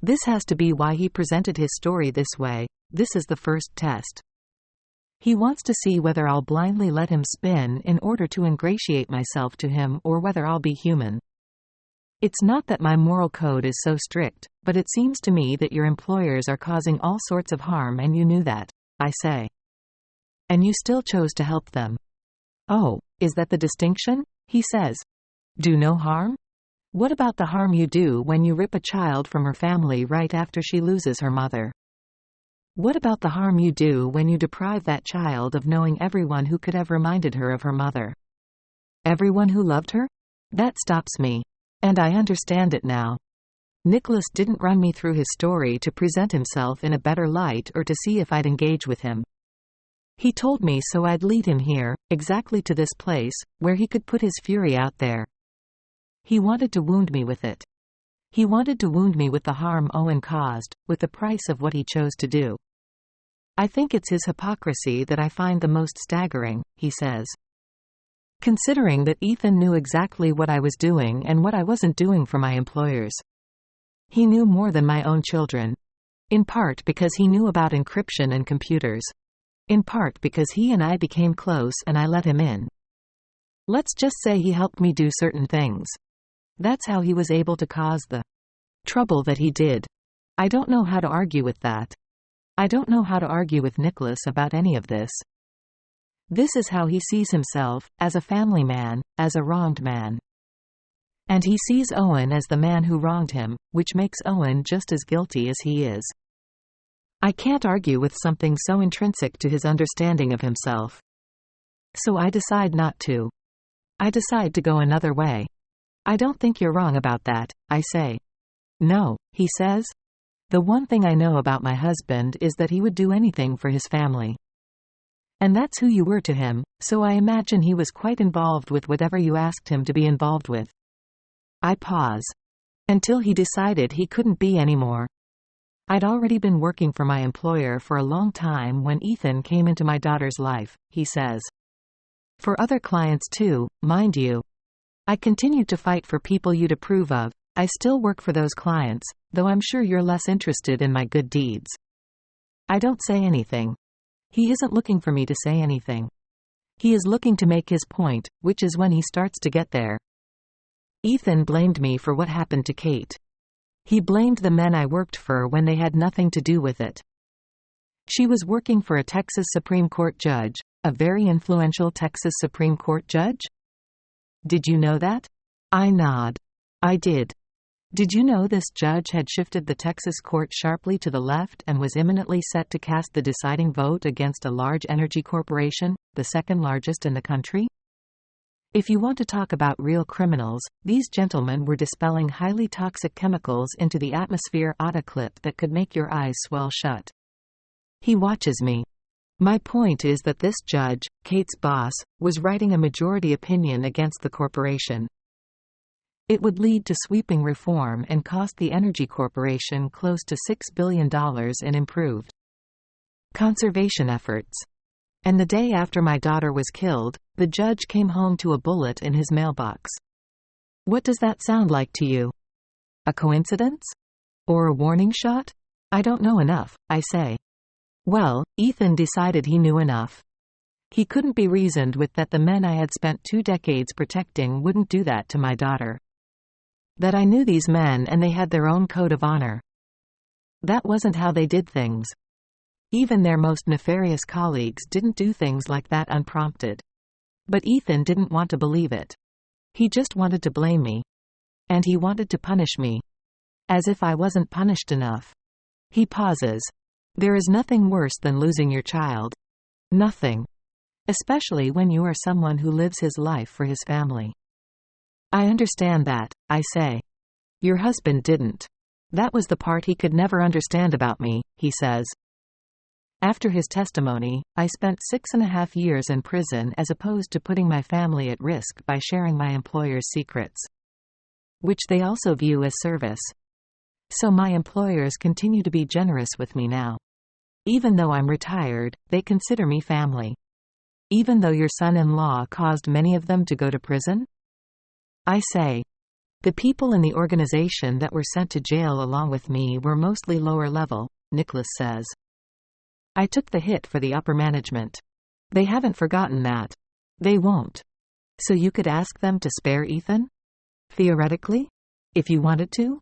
This has to be why he presented his story this way. This is the first test. He wants to see whether I'll blindly let him spin in order to ingratiate myself to him or whether I'll be human. It's not that my moral code is so strict, but it seems to me that your employers are causing all sorts of harm and you knew that, I say. And you still chose to help them. Oh, is that the distinction? He says. Do no harm? What about the harm you do when you rip a child from her family right after she loses her mother? What about the harm you do when you deprive that child of knowing everyone who could have reminded her of her mother? Everyone who loved her? That stops me. And I understand it now. Nicholas didn't run me through his story to present himself in a better light or to see if I'd engage with him. He told me so I'd lead him here, exactly to this place, where he could put his fury out there. He wanted to wound me with it. He wanted to wound me with the harm Owen caused, with the price of what he chose to do. I think it's his hypocrisy that I find the most staggering, he says. Considering that Ethan knew exactly what I was doing and what I wasn't doing for my employers. He knew more than my own children. In part because he knew about encryption and computers. In part because he and I became close and I let him in. Let's just say he helped me do certain things. That's how he was able to cause the trouble that he did. I don't know how to argue with that. I don't know how to argue with Nicholas about any of this. This is how he sees himself, as a family man, as a wronged man. And he sees Owen as the man who wronged him, which makes Owen just as guilty as he is. I can't argue with something so intrinsic to his understanding of himself. So I decide not to. I decide to go another way. I don't think you're wrong about that, I say. No, he says. The one thing I know about my husband is that he would do anything for his family. And that's who you were to him, so I imagine he was quite involved with whatever you asked him to be involved with. I pause. Until he decided he couldn't be anymore. I'd already been working for my employer for a long time when Ethan came into my daughter's life, he says. For other clients too, mind you. I continued to fight for people you'd approve of. I still work for those clients, though I'm sure you're less interested in my good deeds. I don't say anything. He isn't looking for me to say anything. He is looking to make his point, which is when he starts to get there. Ethan blamed me for what happened to Kate. He blamed the men I worked for when they had nothing to do with it. She was working for a Texas Supreme Court judge, a very influential Texas Supreme Court judge? Did you know that? I nod. I did. Did you know this judge had shifted the Texas court sharply to the left and was imminently set to cast the deciding vote against a large energy corporation, the second largest in the country? If you want to talk about real criminals, these gentlemen were dispelling highly toxic chemicals into the atmosphere. Autoclip that could make your eyes swell shut. He watches me. My point is that this judge, Kate's boss, was writing a majority opinion against the corporation. It would lead to sweeping reform and cost the energy corporation close to $6 billion in improved conservation efforts. And the day after my daughter was killed, the judge came home to a bullet in his mailbox. What does that sound like to you? A coincidence? Or a warning shot? I don't know enough, I say. Well, Ethan decided he knew enough. He couldn't be reasoned with that the men I had spent 2 decades protecting wouldn't do that to my daughter. That I knew these men and they had their own code of honor. That wasn't how they did things. Even their most nefarious colleagues didn't do things like that unprompted. But Ethan didn't want to believe it. He just wanted to blame me. And he wanted to punish me. As if I wasn't punished enough. He pauses. There is nothing worse than losing your child. Nothing. Especially when you are someone who lives his life for his family. I understand that, I say. Your husband didn't. That was the part he could never understand about me, he says. After his testimony, I spent 6.5 years in prison as opposed to putting my family at risk by sharing my employer's secrets. Which they also view as service. So my employers continue to be generous with me now. Even though I'm retired, they consider me family. Even though your son-in-law caused many of them to go to prison? I say. The people in the organization that were sent to jail along with me were mostly lower level, Nicholas says. I took the hit for the upper management. They haven't forgotten that. They won't. So you could ask them to spare Ethan? Theoretically? If you wanted to?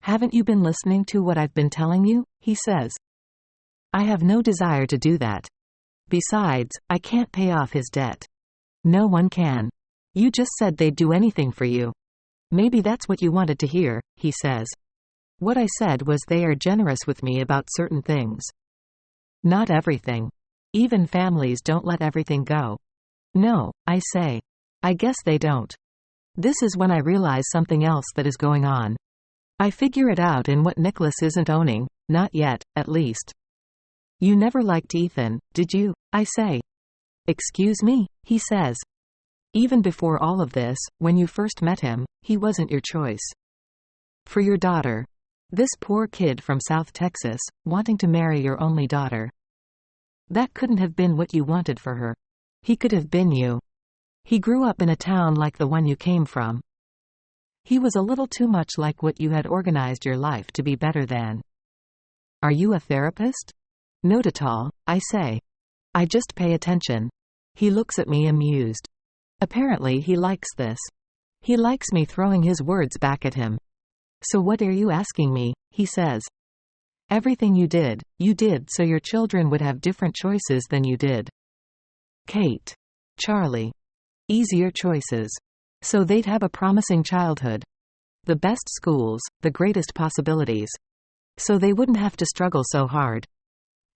Haven't you been listening to what I've been telling you? He says. I have no desire to do that. Besides, I can't pay off his debt. No one can. You just said they'd do anything for you. Maybe that's what you wanted to hear, he says. What I said was they are generous with me about certain things. Not everything. Even families don't let everything go. No, I say. I guess they don't. This is when I realize something else that is going on. I figure it out in what Nicholas isn't owning, not yet, at least. You never liked Ethan, did you? I say. Excuse me, he says. Even before all of this, when you first met him, he wasn't your choice. For your daughter. This poor kid from South Texas, wanting to marry your only daughter. That couldn't have been what you wanted for her. He could have been you. He grew up in a town like the one you came from. He was a little too much like what you had organized your life to be better than. Are you a therapist? Not at all, I say. I just pay attention. He looks at me amused. Apparently he likes this. He likes me throwing his words back at him. So what are you asking me? He says. Everything you did so your children would have different choices than you did. Kate. Charlie. Easier choices. So they'd have a promising childhood. The best schools, the greatest possibilities. So they wouldn't have to struggle so hard.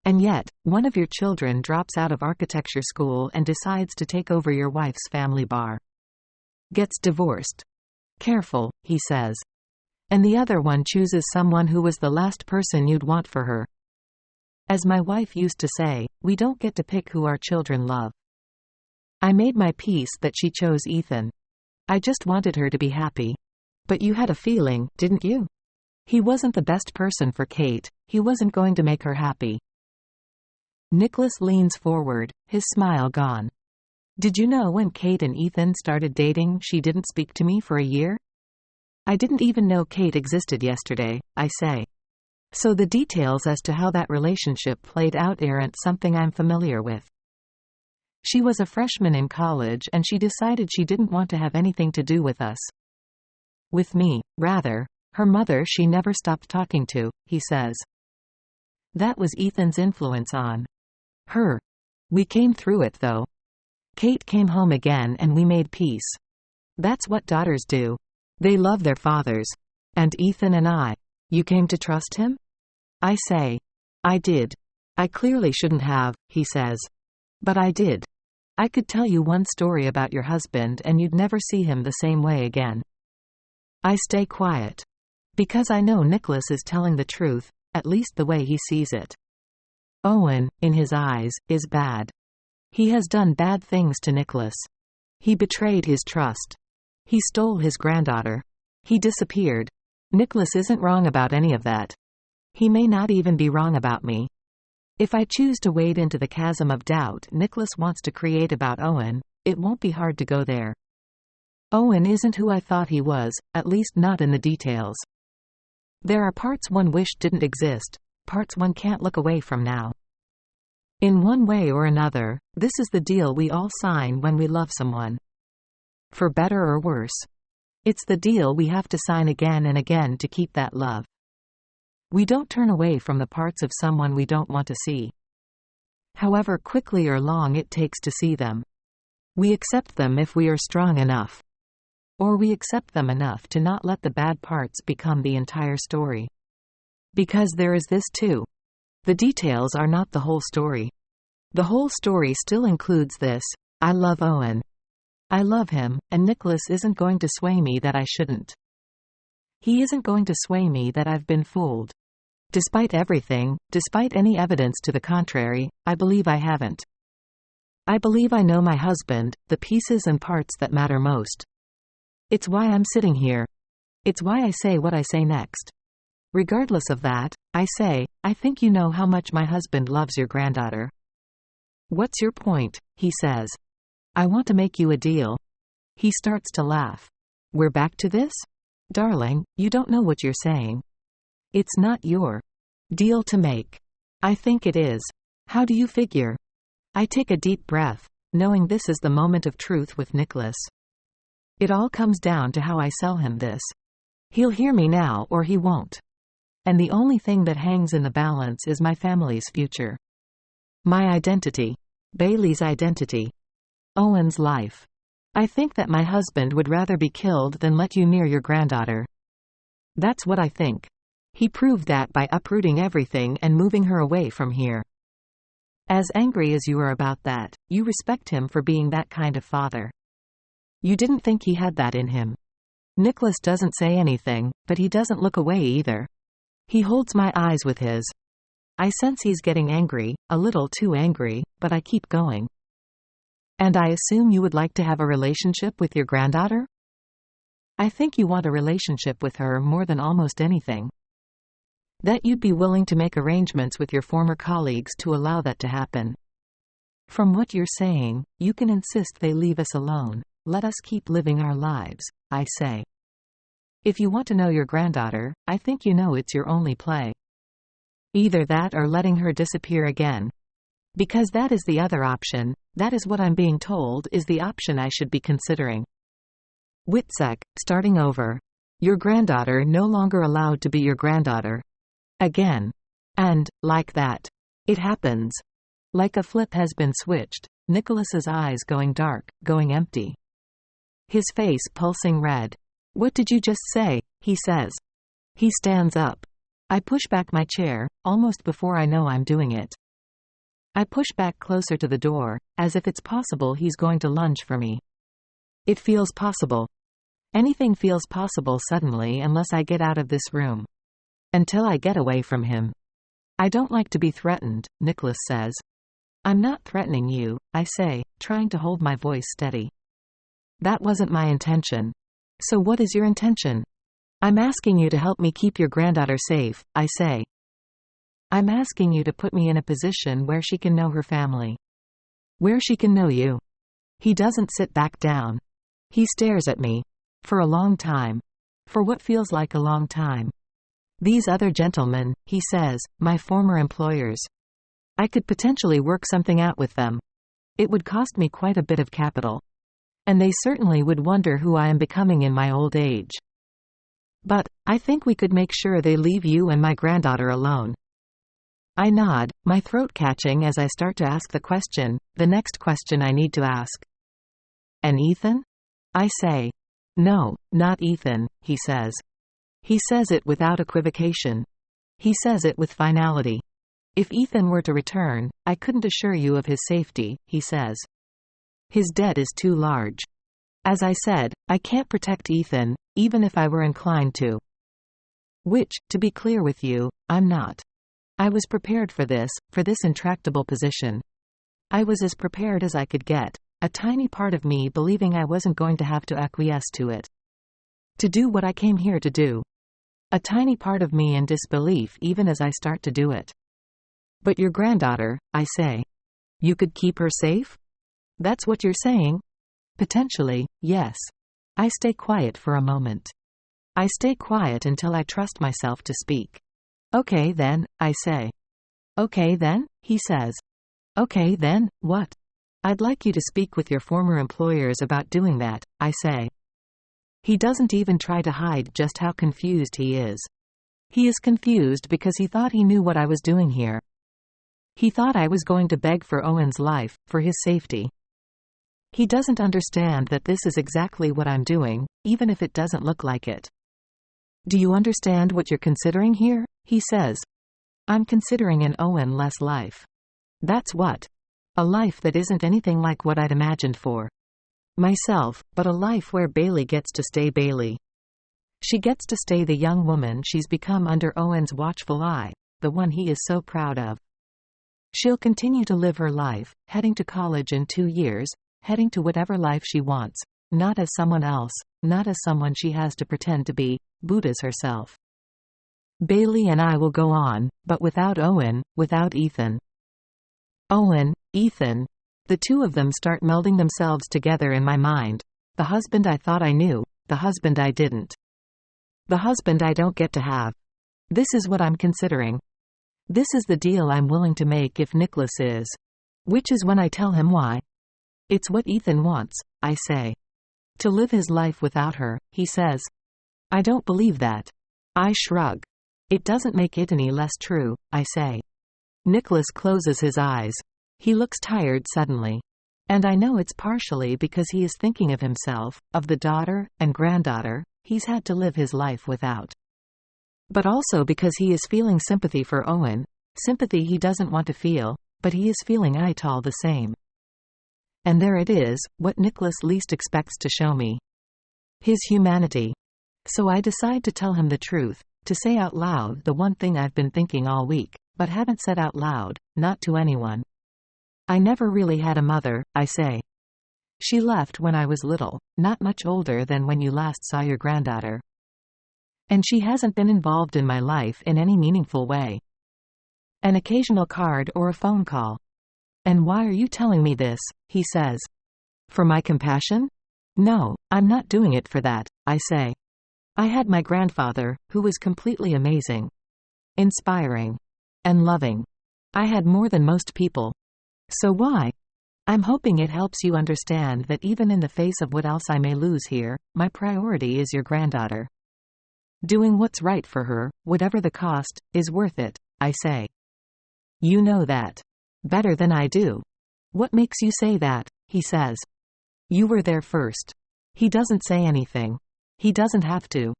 And yet, one of your children drops out of architecture school and decides to take over your wife's family bar. Gets divorced. Careful, he says. And the other one chooses someone who was the last person you'd want for her. As my wife used to say, we don't get to pick who our children love. I made my peace that she chose Ethan. I just wanted her to be happy. But you had a feeling, didn't you? He wasn't the best person for Kate, he wasn't going to make her happy. Nicholas leans forward, his smile gone. Did you know when Kate and Ethan started dating she didn't speak to me for a year? I didn't even know Kate existed yesterday, I say. So the details as to how that relationship played out aren't something I'm familiar with. She was a freshman in college and she decided she didn't want to have anything to do with us. With me, rather. Her mother she never stopped talking to, he says. That was Ethan's influence on her. We came through it though. Kate came home again and we made peace. That's what daughters do. They love their fathers. And Ethan and I. You came to trust him? I say. I did. I clearly shouldn't have, he says. But I did. I could tell you one story about your husband and you'd never see him the same way again. I stay quiet. Because I know Nicholas is telling the truth, at least the way he sees it. Owen, in his eyes, is bad. He has done bad things to Nicholas. He betrayed his trust. He stole his granddaughter. He disappeared. Nicholas isn't wrong about any of that. He may not even be wrong about me. If I choose to wade into the chasm of doubt Nicholas wants to create about Owen, it won't be hard to go there. Owen isn't who I thought he was, at least not in the details. There are parts one wished didn't exist, parts one can't look away from now. In one way or another, this is the deal we all sign when we love someone. For better or worse. It's the deal we have to sign again and again to keep that love. We don't turn away from the parts of someone we don't want to see. However quickly or long it takes to see them. We accept them if we are strong enough. Or we accept them enough to not let the bad parts become the entire story. Because there is this too. The details are not the whole story. The whole story still includes this: I love Owen. I love him, and Nicholas isn't going to sway me that I shouldn't. He isn't going to sway me that I've been fooled. Despite everything, despite any evidence to the contrary, I believe I haven't. I believe I know my husband, the pieces and parts that matter most. It's why I'm sitting here. It's why I say what I say next. Regardless of that, I say, I think you know how much my husband loves your granddaughter. What's your point? He says. I want to make you a deal. He starts to laugh. We're back to this? Darling, you don't know what you're saying. It's not your deal to make. I think it is. How do you figure? I take a deep breath, knowing this is the moment of truth with Nicholas. It all comes down to how I sell him this. He'll hear me now or he won't. And the only thing that hangs in the balance is my family's future. My identity. Bailey's identity. Owen's life. I think that my husband would rather be killed than let you near your granddaughter. That's what I think. He proved that by uprooting everything and moving her away from here. As angry as you are about that, you respect him for being that kind of father. You didn't think he had that in him. Nicholas doesn't say anything, but he doesn't look away either. He holds my eyes with his. I sense he's getting angry, a little too angry, but I keep going. And I assume you would like to have a relationship with your granddaughter? I think you want a relationship with her more than almost anything. That you'd be willing to make arrangements with your former colleagues to allow that to happen. From what you're saying, you can insist they leave us alone. Let us keep living our lives, I say. If you want to know your granddaughter, I think you know it's your only play. Either that or letting her disappear again. Because that is the other option, that is what I'm being told is the option I should be considering. Witsec, starting over. Your granddaughter no longer allowed to be your granddaughter. Again. And, like that. It happens. Like a flip has been switched, Nicholas's eyes going dark, going empty. His face pulsing red. What did you just say? He says. He stands up. I push back my chair, almost before I know I'm doing it. I push back closer to the door, as if it's possible he's going to lunge for me. It feels possible. Anything feels possible suddenly unless I get out of this room. Until I get away from him. I don't like to be threatened, Nicholas says. I'm not threatening you, I say, trying to hold my voice steady. That wasn't my intention. So what is your intention? I'm asking you to help me keep your granddaughter safe, I say. I'm asking you to put me in a position where she can know her family. Where she can know you. He doesn't sit back down. He stares at me. For a long time. For what feels like a long time. These other gentlemen, he says, my former employers. I could potentially work something out with them. It would cost me quite a bit of capital. And they certainly would wonder who I am becoming in my old age. But, I think we could make sure they leave you and my granddaughter alone. I nod, my throat catching as I start to ask the question, the next question I need to ask. And Ethan? I say. No, not Ethan, he says. He says it without equivocation. He says it with finality. If Ethan were to return, I couldn't assure you of his safety, he says. His debt is too large. As I said, I can't protect Ethan, even if I were inclined to. Which, to be clear with you, I'm not. I was prepared for this intractable position. I was as prepared as I could get, a tiny part of me believing I wasn't going to have to acquiesce to it. To do what I came here to do. A tiny part of me in disbelief even as I start to do it. But your granddaughter, I say. You could keep her safe? That's what you're saying? Potentially, yes. I stay quiet for a moment. I stay quiet until I trust myself to speak. Okay then, I say. Okay then, he says. Okay then, what? I'd like you to speak with your former employers about doing that, I say. He doesn't even try to hide just how confused he is. He is confused because he thought he knew what I was doing here. He thought I was going to beg for Owen's life, for his safety. He doesn't understand that this is exactly what I'm doing, even if it doesn't look like it. Do you understand what you're considering here? He says. I'm considering an Owen-less life. That's what. A life that isn't anything like what I'd imagined for myself, but a life where Bailey gets to stay Bailey. She gets to stay the young woman she's become under Owen's watchful eye, the one he is so proud of. She'll continue to live her life, heading to college in 2 years, heading to whatever life she wants, not as someone else, not as someone she has to pretend to be, Buddha's herself. Bailey and I will go on, but without Owen, without Ethan. Owen, Ethan. The two of them start melding themselves together in my mind. The husband I thought I knew, the husband I didn't. The husband I don't get to have. This is what I'm considering. This is the deal I'm willing to make if Nicholas is. Which is when I tell him why. It's what Ethan wants, I say. To live his life without her, he says. I don't believe that. I shrug. It doesn't make it any less true, I say. Nicholas closes his eyes. He looks tired suddenly. And I know it's partially because he is thinking of himself, of the daughter and granddaughter he's had to live his life without. But also because he is feeling sympathy for Owen, sympathy he doesn't want to feel, but he is feeling it all the same. And there it is, what Nicholas least expects to show me. His humanity. So I decide to tell him the truth, to say out loud the one thing I've been thinking all week. but haven't said out loud, not to anyone. I never really had a mother, I say. She left when I was little, not much older than when you last saw your granddaughter. And she hasn't been involved in my life in any meaningful way. An occasional card or a phone call. And why are you telling me this? He says. For my compassion? No, I'm not doing it for that, I say. I had my grandfather, who was completely amazing, inspiring, and loving. I had more than most people. So why? I'm hoping it helps you understand that even in the face of what else I may lose here, my priority is your granddaughter. Doing what's right for her, whatever the cost, is worth it, I say. You know that better than I do. What makes you say that? He says. You were there first. He doesn't say anything. He doesn't have to.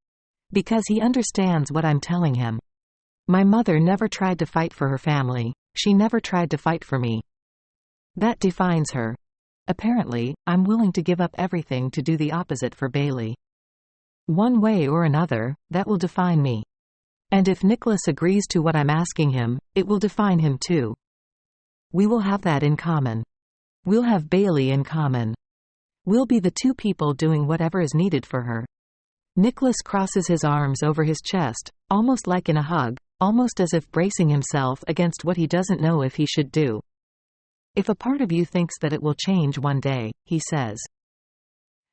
Because he understands what I'm telling him. My mother never tried to fight for her family. She never tried to fight for me. That defines her. Apparently, I'm willing to give up everything to do the opposite for Bailey. One way or another, that will define me. And if Nicholas agrees to what I'm asking him, it will define him too. We will have that in common. We'll have Bailey in common. We'll be the two people doing whatever is needed for her. Nicholas crosses his arms over his chest, almost like in a hug, almost as if bracing himself against what he doesn't know if he should do. If a part of you thinks that it will change one day, he says.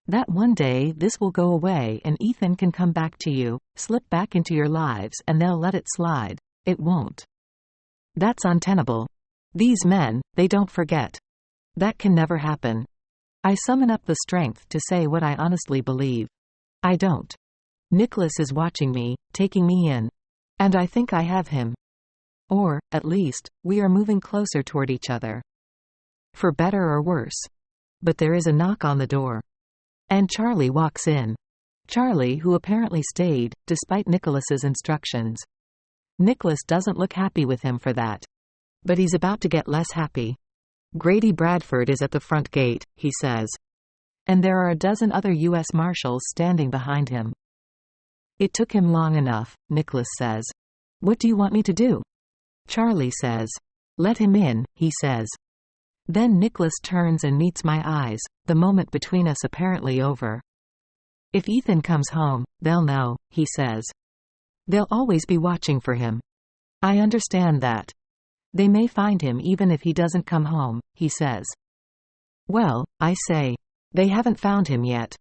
That one day this will go away and Ethan can come back to you, slip back into your lives and they'll let it slide. It won't. That's untenable. These men, they don't forget. That can never happen. I summon up the strength to say what I honestly believe. I don't. Nicholas is watching me, taking me in. And I think I have him. Or, at least, we are moving closer toward each other. For better or worse. But there is a knock on the door. And Charlie walks in. Charlie, who apparently stayed, despite Nicholas's instructions. Nicholas doesn't look happy with him for that. But he's about to get less happy. Grady Bradford is at the front gate, he says. And there are a dozen other U.S. Marshals standing behind him. It took him long enough, Nicholas says. What do you want me to do? Charlie says. Let him in, he says. Then Nicholas turns and meets my eyes, the moment between us apparently over. If Ethan comes home, they'll know, he says. They'll always be watching for him. I understand that. They may find him even if he doesn't come home, he says. Well, I say. They haven't found him yet.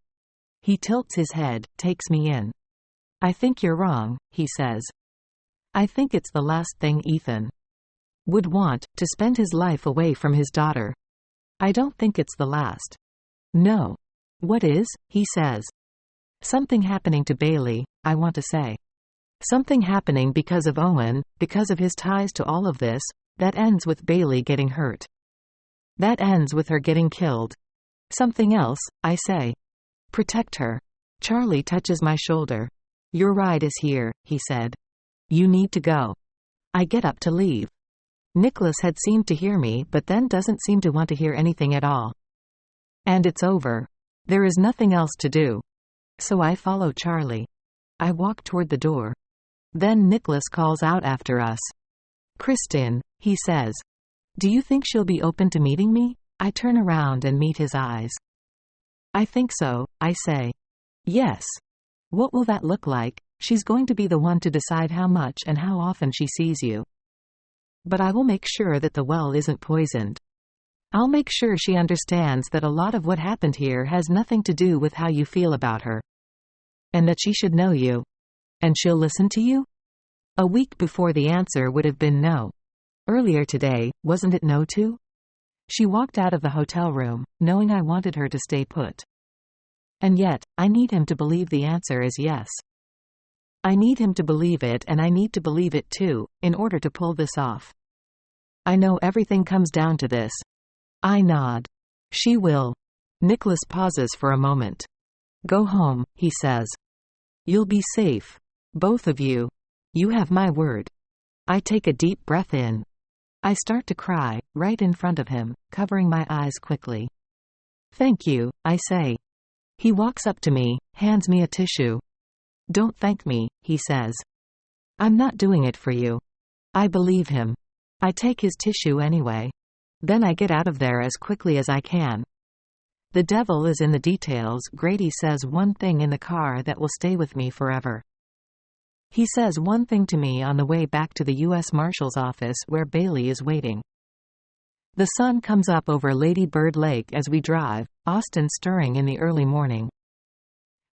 He tilts his head, takes me in. I think you're wrong, he says. I think it's the last thing Ethan would want, to spend his life away from his daughter. I don't think it's the last. No. What is? He says. Something happening to Bailey, I want to say. Something happening because of Owen, because of his ties to all of this, that ends with Bailey getting hurt. That ends with her getting killed. Something else, I say. Protect her. Charlie touches my shoulder. Your ride is here, he said. You need to go. I get up to leave. Nicholas had seemed to hear me but then doesn't seem to want to hear anything at all. And it's over. There is nothing else to do. So I follow Charlie. I walk toward the door. Then Nicholas calls out after us. Kristen, he says. Do you think she'll be open to meeting me? I turn around and meet his eyes. I think so, I say. Yes. What will that look like? She's going to be the one to decide how much and how often she sees you. But I will make sure that the well isn't poisoned. I'll make sure she understands that a lot of what happened here has nothing to do with how you feel about her. And that she should know you. And she'll listen to you? A week before the answer would have been no. Earlier today, wasn't it no too? She walked out of the hotel room, knowing I wanted her to stay put. And yet, I need him to believe the answer is yes. I need him to believe it and I need to believe it too, in order to pull this off. I know everything comes down to this. I nod. She will. Nicholas pauses for a moment. Go home, he says. You'll be safe. Both of you. You have my word. I take a deep breath in. I start to cry, right in front of him, covering my eyes quickly. Thank you, I say. He walks up to me, hands me a tissue. Don't thank me, he says. I'm not doing it for you. I believe him. I take his tissue anyway. Then I get out of there as quickly as I can. The devil is in the details. Grady says one thing in the car that will stay with me forever. He says one thing to me on the way back to the U.S. Marshal's office where Bailey is waiting. The sun comes up over Lady Bird Lake as we drive, Austin stirring in the early morning.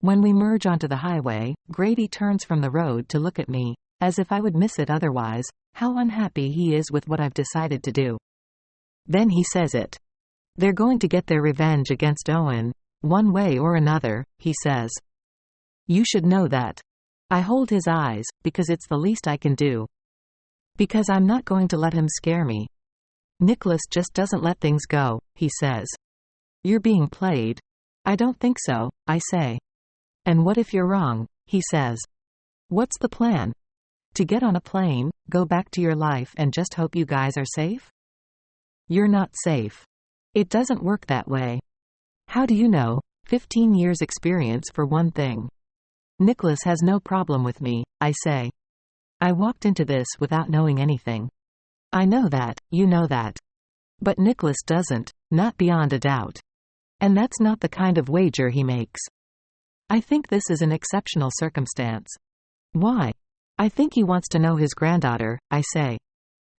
When we merge onto the highway, Grady turns from the road to look at me, as if I would miss it otherwise, how unhappy he is with what I've decided to do. Then he says it. They're going to get their revenge against Owen, one way or another, he says. You should know that. I hold his eyes, because it's the least I can do. Because I'm not going to let him scare me. Nicholas just doesn't let things go, he says. You're being played. I don't think so, I say. And what if you're wrong, he says. What's the plan? To get on a plane, go back to your life and just hope you guys are safe? You're not safe. It doesn't work that way. How do you know? 15 years experience for one thing. Nicholas has no problem with me, I say. I walked into this without knowing anything. I know that, you know that. But Nicholas doesn't, not beyond a doubt. And that's not the kind of wager he makes. I think this is an exceptional circumstance. Why? I think he wants to know his granddaughter, I say.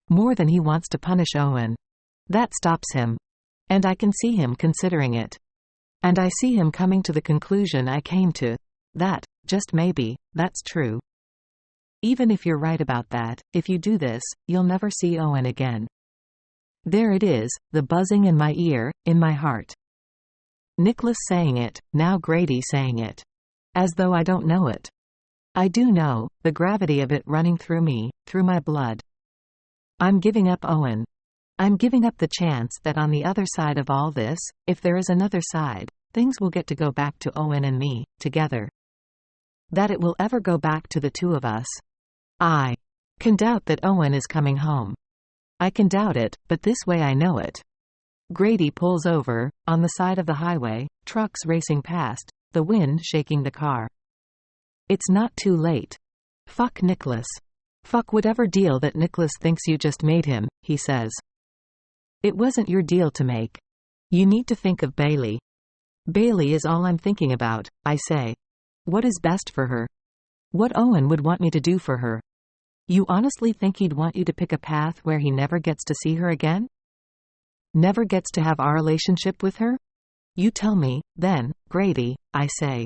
More than he wants to punish Owen. That stops him. And I can see him considering it. And I see him coming to the conclusion I came to. That, just maybe, that's true. Even if you're right about that, if you do this, you'll never see Owen again. There it is, the buzzing in my ear, in my heart. Nicholas saying it, now Grady saying it. As though I don't know it. I do know, the gravity of it running through me, through my blood. I'm giving up Owen. I'm giving up the chance that on the other side of all this, if there is another side, things will get to go back to Owen and me, together. That it will ever go back to the two of us. I can doubt that Owen is coming home. I can doubt it, but this way I know it. Grady pulls over, on the side of the highway, trucks racing past, the wind shaking the car. It's not too late. Fuck Nicholas. Fuck whatever deal that Nicholas thinks you just made him, he says. It wasn't your deal to make. You need to think of Bailey. Bailey is all I'm thinking about, I say. What is best for her? What Owen would want me to do for her? You honestly think he'd want you to pick a path where he never gets to see her again? Never gets to have our relationship with her? You tell me, then, Grady, I say.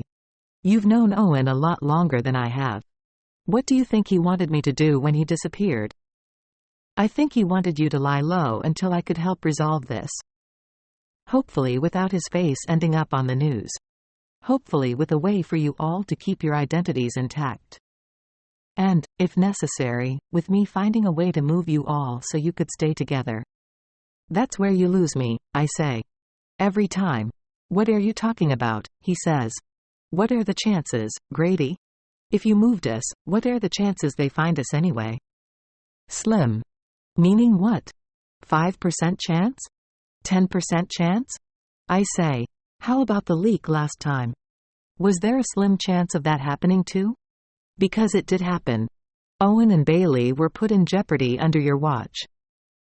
You've known Owen a lot longer than I have. What do you think he wanted me to do when he disappeared? I think he wanted you to lie low until I could help resolve this. Hopefully without his face ending up on the news. Hopefully with a way for you all to keep your identities intact. And, if necessary, with me finding a way to move you all so you could stay together. That's where you lose me, I say. Every time. What are you talking about, he says. What are the chances, Grady? If you moved us, what are the chances they find us anyway? Slim. Meaning what? 5% chance? 10% chance? I say. How about the leak last time? Was there a slim chance of that happening too? Because it did happen. Owen and Bailey were put in jeopardy under your watch.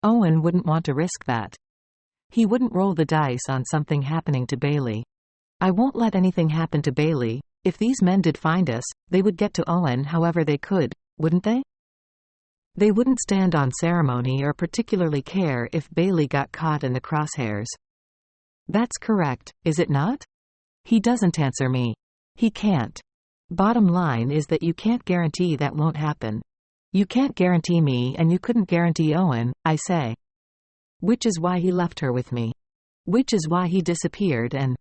Owen wouldn't want to risk that. He wouldn't roll the dice on something happening to Bailey. I won't let anything happen to Bailey. If these men did find us, they would get to Owen however they could, wouldn't they? They wouldn't stand on ceremony or particularly care if Bailey got caught in the crosshairs. That's correct, is it not? He doesn't answer me. He can't. Bottom line is that you can't guarantee that won't happen. You can't guarantee me and you couldn't guarantee Owen, I say. Which is why he left her with me. Which is why he disappeared and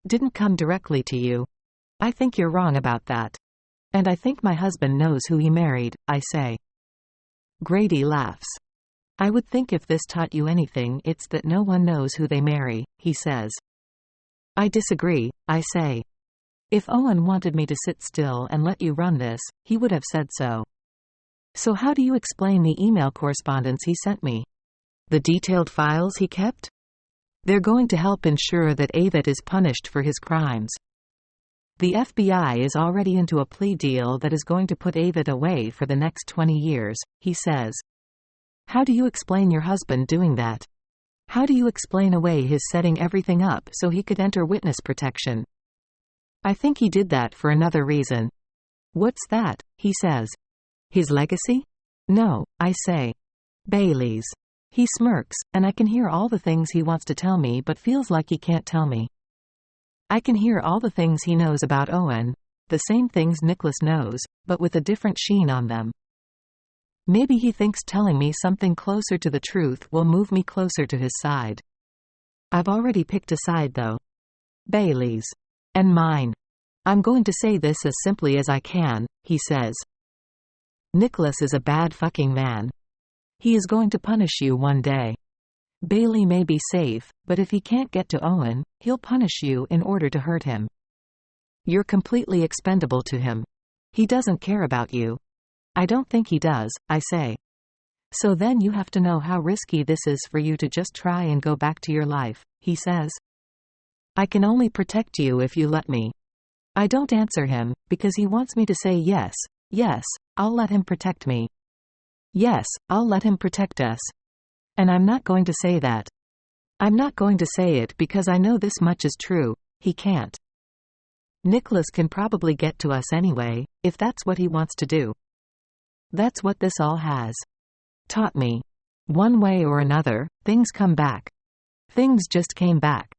didn't come directly to you. I think you're wrong about that. And I think my husband knows who he married, I say. Grady laughs. I would think if this taught you anything, it's that no one knows who they marry, he says. I disagree, I say. If Owen wanted me to sit still and let you run this, he would have said so. So how do you explain the email correspondence he sent me? The detailed files he kept? They're going to help ensure that Avett is punished for his crimes. The FBI is already into a plea deal that is going to put Avett away for the next 20 years, he says. How do you explain your husband doing that? How do you explain away his setting everything up so he could enter witness protection? I think he did that for another reason. What's that? He says. His legacy? No, I say. Bailey's. He smirks, and I can hear all the things he wants to tell me but feels like he can't tell me. I can hear all the things he knows about Owen, the same things Nicholas knows, but with a different sheen on them. Maybe he thinks telling me something closer to the truth will move me closer to his side. I've already picked a side though. Bailey's. And mine. I'm going to say this as simply as I can, he says. Nicholas is a bad fucking man. He is going to punish you one day. Bailey may be safe, but if he can't get to Owen, he'll punish you in order to hurt him. You're completely expendable to him. He doesn't care about you. I don't think he does, I say. So then you have to know how risky this is for you to just try and go back to your life, he says. I can only protect you if you let me. I don't answer him, because he wants me to say yes, yes, I'll let him protect me. Yes, I'll let him protect us. And I'm not going to say that. I'm not going to say it because I know this much is true, he can't. Nicholas can probably get to us anyway, if that's what he wants to do. That's what this all has taught me. One way or another, things come back. Things just came back.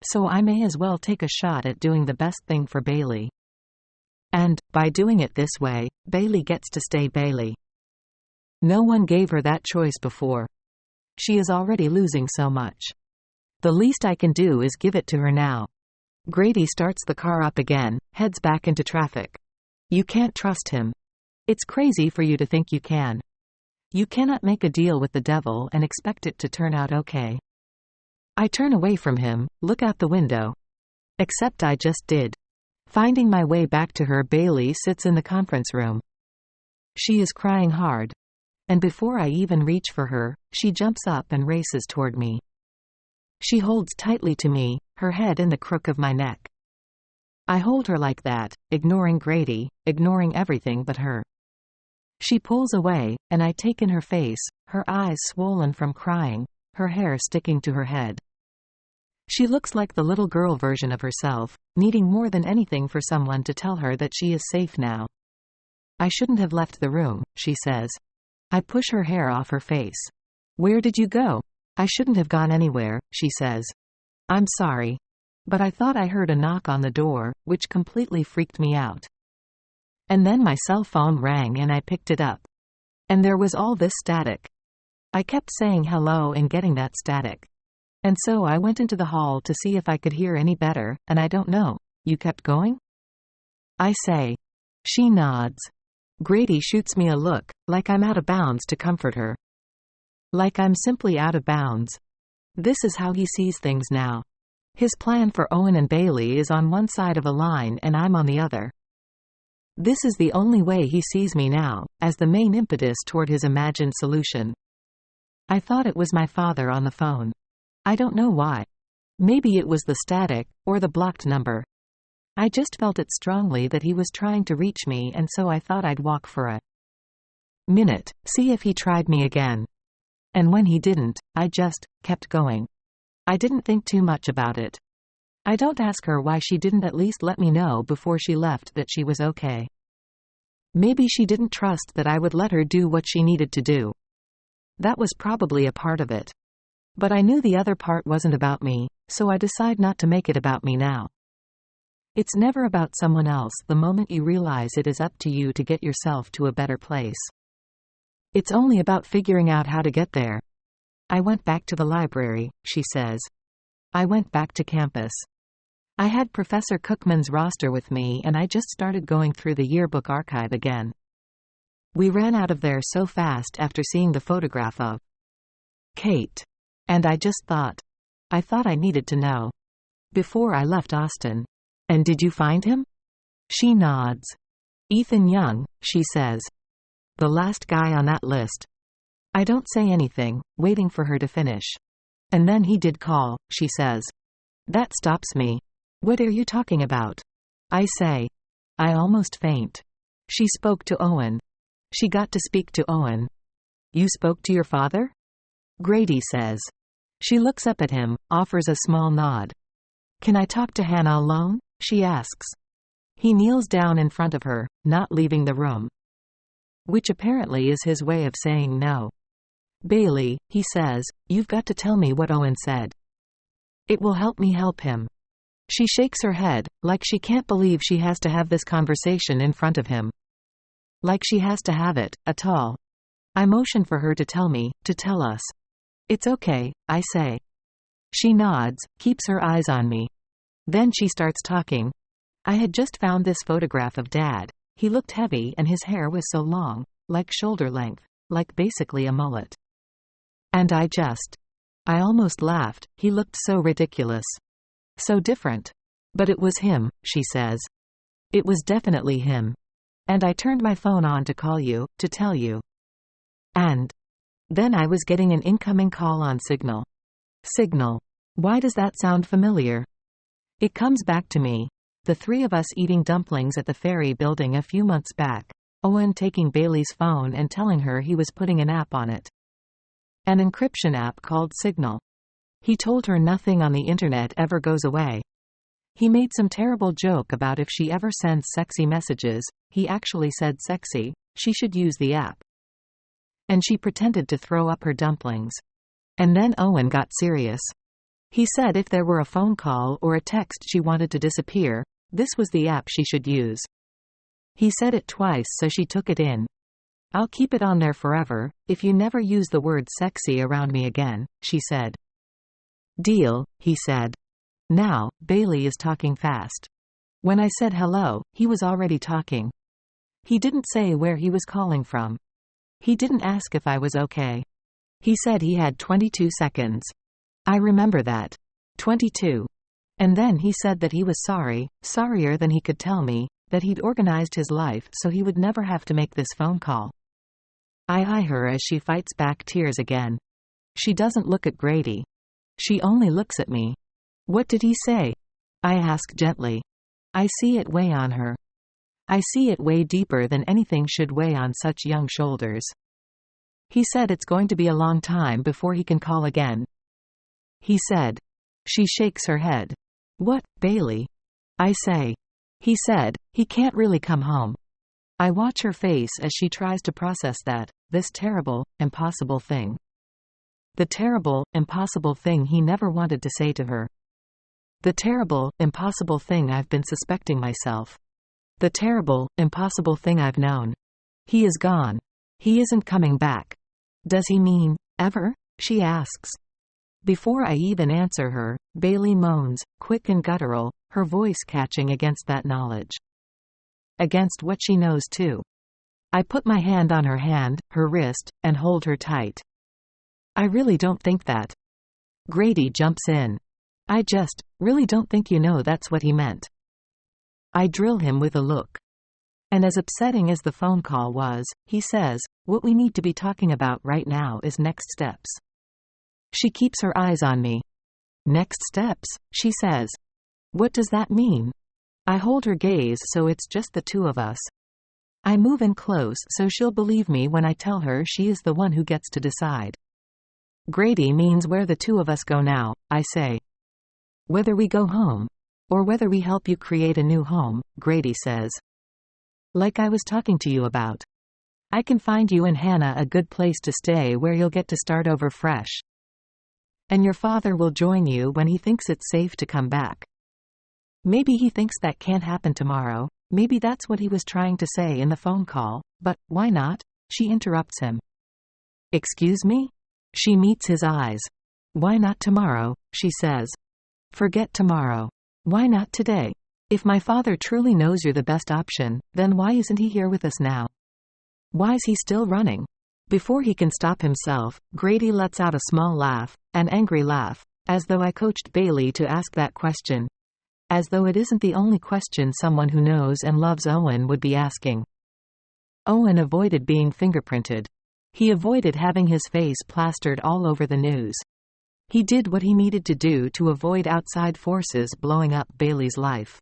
So I may as well take a shot at doing the best thing for Bailey. And, by doing it this way, Bailey gets to stay Bailey. No one gave her that choice before. She is already losing so much. The least I can do is give it to her now. Grady starts the car up again, heads back into traffic. You can't trust him. It's crazy for you to think you can. You cannot make a deal with the devil and expect it to turn out okay. I turn away from him, look out the window. Except I just did. Finding my way back to her, Bailey sits in the conference room. She is crying hard. And before I even reach for her, she jumps up and races toward me. She holds tightly to me, her head in the crook of my neck. I hold her like that, ignoring Grady, ignoring everything but her. She pulls away, and I take in her face, her eyes swollen from crying, her hair sticking to her head. She looks like the little girl version of herself, needing more than anything for someone to tell her that she is safe now. I shouldn't have left the room, she says. I push her hair off her face. Where did you go? I shouldn't have gone anywhere, she says. I'm sorry. But I thought I heard a knock on the door, which completely freaked me out. And then my cell phone rang and I picked it up. And there was all this static. I kept saying hello and getting that static. And so I went into the hall to see if I could hear any better, and I don't know. You kept going? I say. She nods. Grady shoots me a look, like I'm out of bounds to comfort her. Like I'm simply out of bounds. This is how he sees things now. His plan for Owen and Bailey is on one side of a line and I'm on the other. This is the only way he sees me now, as the main impetus toward his imagined solution. I thought it was my father on the phone. I don't know why. Maybe it was the static, or the blocked number. I just felt it strongly that he was trying to reach me, and so I thought I'd walk for a minute, see if he tried me again. And when he didn't, I just kept going. I didn't think too much about it. I don't ask her why she didn't at least let me know before she left that she was okay. Maybe she didn't trust that I would let her do what she needed to do. That was probably a part of it. But I knew the other part wasn't about me, so I decide not to make it about me now. It's never about someone else the moment you realize it is up to you to get yourself to a better place. It's only about figuring out how to get there. I went back to the library, she says. I went back to campus. I had Professor Cookman's roster with me and I just started going through the yearbook archive again. We ran out of there so fast after seeing the photograph of Kate. And I just thought. I thought I needed to know. Before I left Austin. And did you find him? She nods. Ethan Young, she says. The last guy on that list. I don't say anything, waiting for her to finish. And then he did call, she says. That stops me. What are you talking about? I say. I almost faint. She spoke to Owen. She got to speak to Owen. You spoke to your father? Grady says. She looks up at him, offers a small nod. Can I talk to Hannah alone? She asks. He kneels down in front of her, not leaving the room. Which apparently is his way of saying no. Bailey, he says, you've got to tell me what Owen said. It will help me help him. She shakes her head, like she can't believe she has to have this conversation in front of him. Like she has to have it, at all. I motion for her to tell me, to tell us. It's okay, I say. She nods, keeps her eyes on me. Then she starts talking. I had just found this photograph of Dad. He looked heavy and his hair was so long, like shoulder length, like basically a mullet. And I almost laughed, he looked so ridiculous. So different. But it was him, she says. It was definitely him. And I turned my phone on to call you, to tell you. And then I was getting an incoming call on Signal. Signal. Why does that sound familiar? It comes back to me. The three of us eating dumplings at the ferry building a few months back. Owen taking Bailey's phone and telling her he was putting an app on it. An encryption app called Signal. He told her nothing on the internet ever goes away. He made some terrible joke about if she ever sends sexy messages, he actually said sexy, she should use the app. And she pretended to throw up her dumplings. And then Owen got serious. He said if there were a phone call or a text she wanted to disappear, this was the app she should use. He said it twice so she took it in. I'll keep it on there forever, if you never use the word sexy around me again, she said. Deal, he said. Now, Bailey is talking fast. When I said hello, he was already talking. He didn't say where he was calling from. He didn't ask if I was okay. He said he had 22 seconds. I remember that. 22. And then he said that he was sorry, sorrier than he could tell me, that he'd organized his life so he would never have to make this phone call. I eye her as she fights back tears again. She doesn't look at Grady. She only looks at me. What did he say? I ask gently. I see it weigh on her. I see it weigh deeper than anything should weigh on such young shoulders. He said it's going to be a long time before he can call again. He said. She shakes her head. What, Bailey? I say. He said, he can't really come home. I watch her face as she tries to process that, this terrible, impossible thing. The terrible, impossible thing he never wanted to say to her. The terrible, impossible thing I've been suspecting myself. The terrible, impossible thing I've known. He is gone. He isn't coming back. Does he mean, ever? She asks. Before I even answer her, Bailey moans, quick and guttural, her voice catching against that knowledge. Against what she knows too. I put my hand on her hand, her wrist, and hold her tight. I really don't think that. Grady jumps in. I just, really don't think you know that's what he meant. I drill him with a look. And as upsetting as the phone call was, he says, what we need to be talking about right now is next steps. She keeps her eyes on me. Next steps, she says. What does that mean? I hold her gaze so it's just the two of us. I move in close so she'll believe me when I tell her she is the one who gets to decide. Grady means where the two of us go now, I say. Whether we go home. Or whether we help you create a new home, Grady says. Like I was talking to you about. I can find you and Hannah a good place to stay where you'll get to start over fresh. And your father will join you when he thinks it's safe to come back. Maybe he thinks that can't happen tomorrow, maybe that's what he was trying to say in the phone call, but, why not? She interrupts him. Excuse me? She meets his eyes. Why not tomorrow, she says. Forget tomorrow. Why not today? If my father truly knows you're the best option, then why isn't he here with us now? Why is he still running? Before he can stop himself, Grady lets out a small laugh, an angry laugh, as though I coached Bailey to ask that question. As though it isn't the only question someone who knows and loves Owen would be asking. Owen avoided being fingerprinted. He avoided having his face plastered all over the news. He did what he needed to do to avoid outside forces blowing up Bailey's life.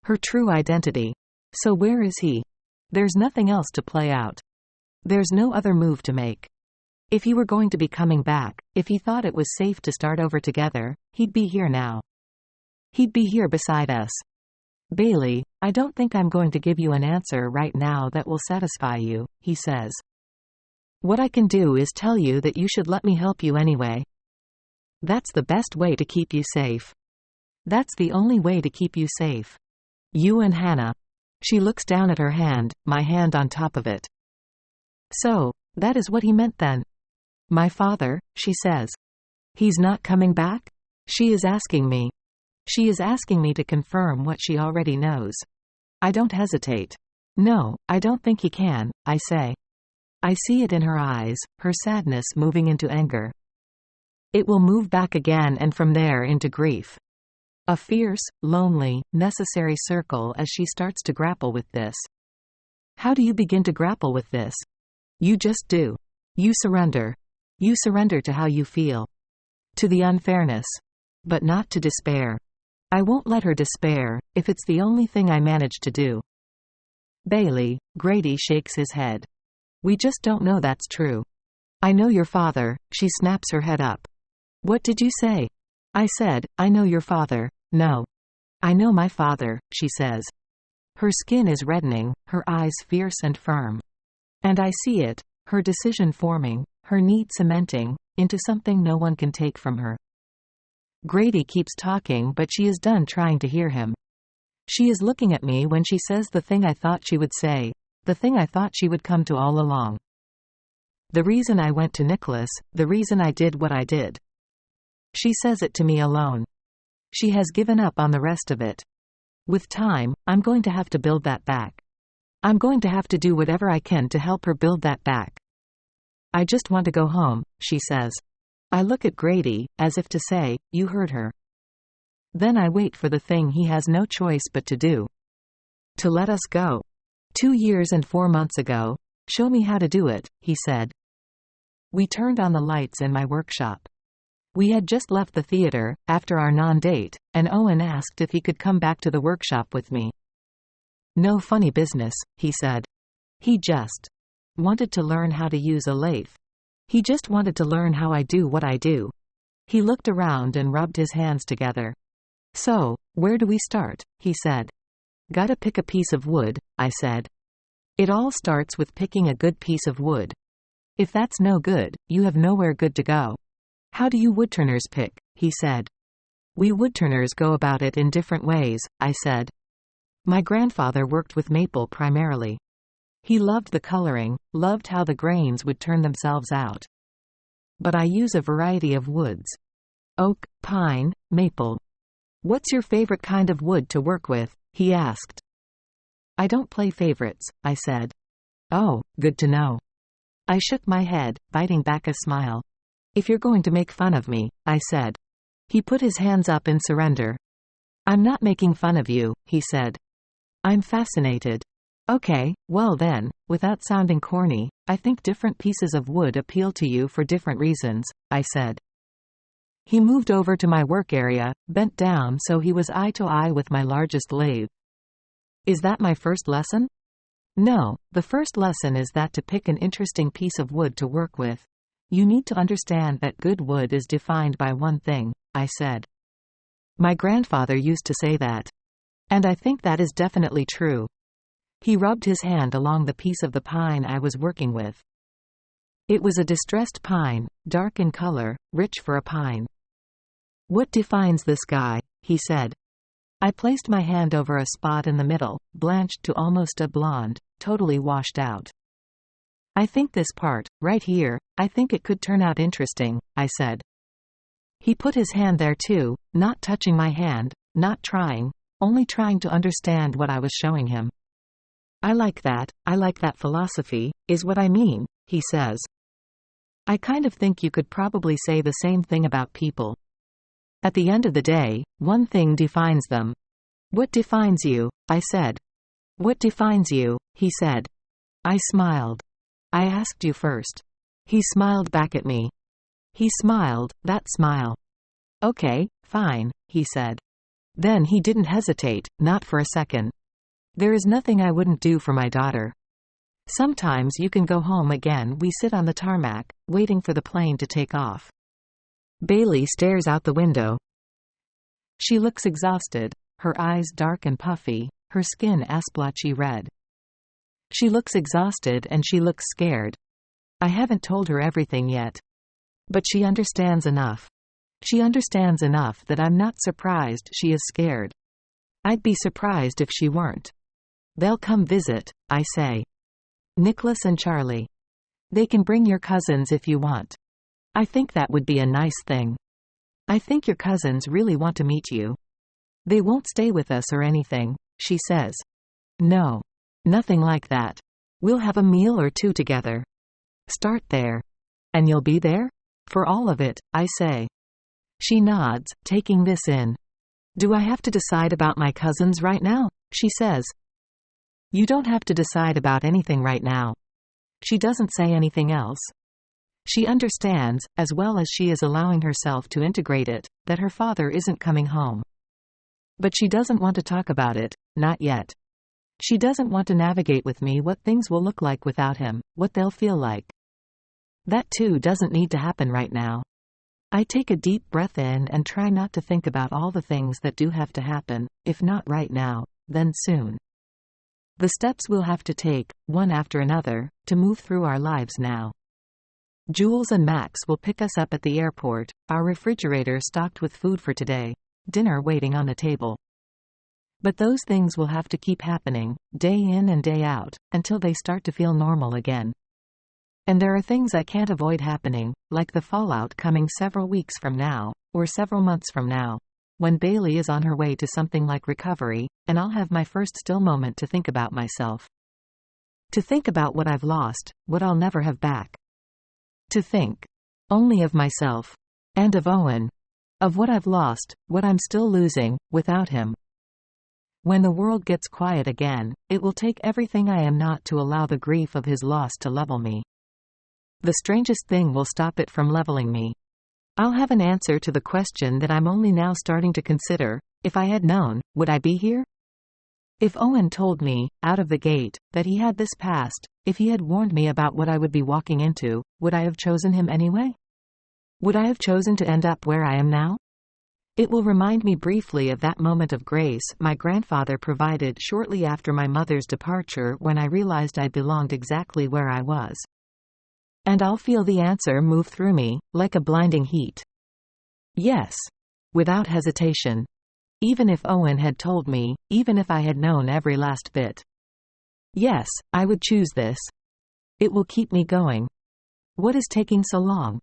Her true identity. So where is he? There's nothing else to play out. There's no other move to make. If you were going to be coming back, if he thought it was safe to start over together, he'd be here now. He'd be here beside us. Bailey, I don't think I'm going to give you an answer right now that will satisfy you, he says. What I can do is tell you that you should let me help you anyway. That's the best way to keep you safe. That's the only way to keep you safe. You and Hannah. She looks down at her hand, my hand on top of it. So, that is what he meant then. My father, she says. He's not coming back? She is asking me. She is asking me to confirm what she already knows. I don't hesitate. No, I don't think he can, I say. I see it in her eyes, her sadness moving into anger. It will move back again and from there into grief. A fierce, lonely, necessary circle as she starts to grapple with this. How do you begin to grapple with this? You just do. You surrender. You surrender to how you feel. To the unfairness. But not to despair. I won't let her despair, if it's the only thing I manage to do. Bailey, Grady shakes his head. We just don't know that's true. I know your father, she snaps her head up. What did you say? I said, I know your father. No. I know my father, she says. Her skin is reddening, her eyes fierce and firm. And I see it, her decision forming, her need cementing, into something no one can take from her. Grady keeps talking but she is done trying to hear him. She is looking at me when she says the thing I thought she would say, the thing I thought she would come to all along. The reason I went to Nicholas, the reason I did what I did. She says it to me alone. She has given up on the rest of it. With time, I'm going to have to build that back. I'm going to have to do whatever I can to help her build that back. I just want to go home, she says. I look at Grady, as if to say, you heard her. Then I wait for the thing he has no choice but to do. To let us go. 2 years and 4 months ago. Show me how to do it, he said. We turned on the lights in my workshop. We had just left the theater, after our non-date, and Owen asked if he could come back to the workshop with me. No funny business, he said. He just wanted to learn how to use a lathe. He just wanted to learn how I do what I do. He looked around and rubbed his hands together. So, where do we start? He said. Gotta pick a piece of wood, I said. It all starts with picking a good piece of wood. If that's no good, you have nowhere good to go. How do you woodturners pick? He said. We woodturners go about it in different ways, I said. My grandfather worked with maple primarily. He loved the coloring, loved how the grains would turn themselves out. But I use a variety of woods. Oak, pine, maple. What's your favorite kind of wood to work with? He asked. I don't play favorites, I said. Oh, good to know. I shook my head, biting back a smile. If you're going to make fun of me, I said. He put his hands up in surrender. I'm not making fun of you, he said. I'm fascinated. Okay, well then, without sounding corny, I think different pieces of wood appeal to you for different reasons, I said. He moved over to my work area, bent down so he was eye to eye with my largest lathe. Is that my first lesson? No, the first lesson is that to pick an interesting piece of wood to work with, you need to understand that good wood is defined by one thing, I said. My grandfather used to say that. And I think that is definitely true. He rubbed his hand along the piece of the pine I was working with. It was a distressed pine, dark in color, rich for a pine. What defines this guy? He said. I placed my hand over a spot in the middle, blanched to almost a blonde, totally washed out. I think this part, right here, I think it could turn out interesting, I said. He put his hand there too, not touching my hand, not trying, only trying to understand what I was showing him. I like that philosophy, is what I mean, he says. I kind of think you could probably say the same thing about people. At the end of the day, one thing defines them. What defines you? I said. What defines you? He said. I smiled. I asked you first. He smiled back at me. He smiled, that smile. Okay, fine, he said. Then he didn't hesitate, not for a second. There is nothing I wouldn't do for my daughter. Sometimes you can go home again. We sit on the tarmac, waiting for the plane to take off. Bailey stares out the window. She looks exhausted, her eyes dark and puffy, her skin splotchy red. She looks exhausted and she looks scared. I haven't told her everything yet. But she understands enough. She understands enough that I'm not surprised she is scared. I'd be surprised if she weren't. They'll come visit, I say. Nicholas and Charlie. They can bring your cousins if you want. I think that would be a nice thing. I think your cousins really want to meet you. They won't stay with us or anything, she says. No. Nothing like that. We'll have a meal or two together. Start there. And you'll be there? For all of it, I say. She nods, taking this in. Do I have to decide about my cousins right now? She says. You don't have to decide about anything right now. She doesn't say anything else. She understands, as well as she is allowing herself to integrate it, that her father isn't coming home. But she doesn't want to talk about it, not yet. She doesn't want to navigate with me what things will look like without him, what they'll feel like. That too doesn't need to happen right now. I take a deep breath in and try not to think about all the things that do have to happen, if not right now, then soon. The steps we'll have to take, one after another, to move through our lives now. Jules and Max will pick us up at the airport, our refrigerator stocked with food for today, dinner waiting on the table. But those things will have to keep happening, day in and day out, until they start to feel normal again. And there are things I can't avoid happening, like the fallout coming several weeks from now, or several months from now, when Bailey is on her way to something like recovery, and I'll have my first still moment to think about myself. To think about what I've lost, what I'll never have back. To think only of myself. And of Owen. Of what I've lost, what I'm still losing, without him. When the world gets quiet again, it will take everything I am not to allow the grief of his loss to level me. The strangest thing will stop it from leveling me. I'll have an answer to the question that I'm only now starting to consider. If I had known, would I be here? If Owen told me, out of the gate, that he had this past, if he had warned me about what I would be walking into, would I have chosen him anyway? Would I have chosen to end up where I am now? It will remind me briefly of that moment of grace my grandfather provided shortly after my mother's departure, when I realized I belonged exactly where I was. And I'll feel the answer move through me, like a blinding heat. Yes. Without hesitation. Even if Owen had told me, even if I had known every last bit. Yes, I would choose this. It will keep me going. What is taking so long?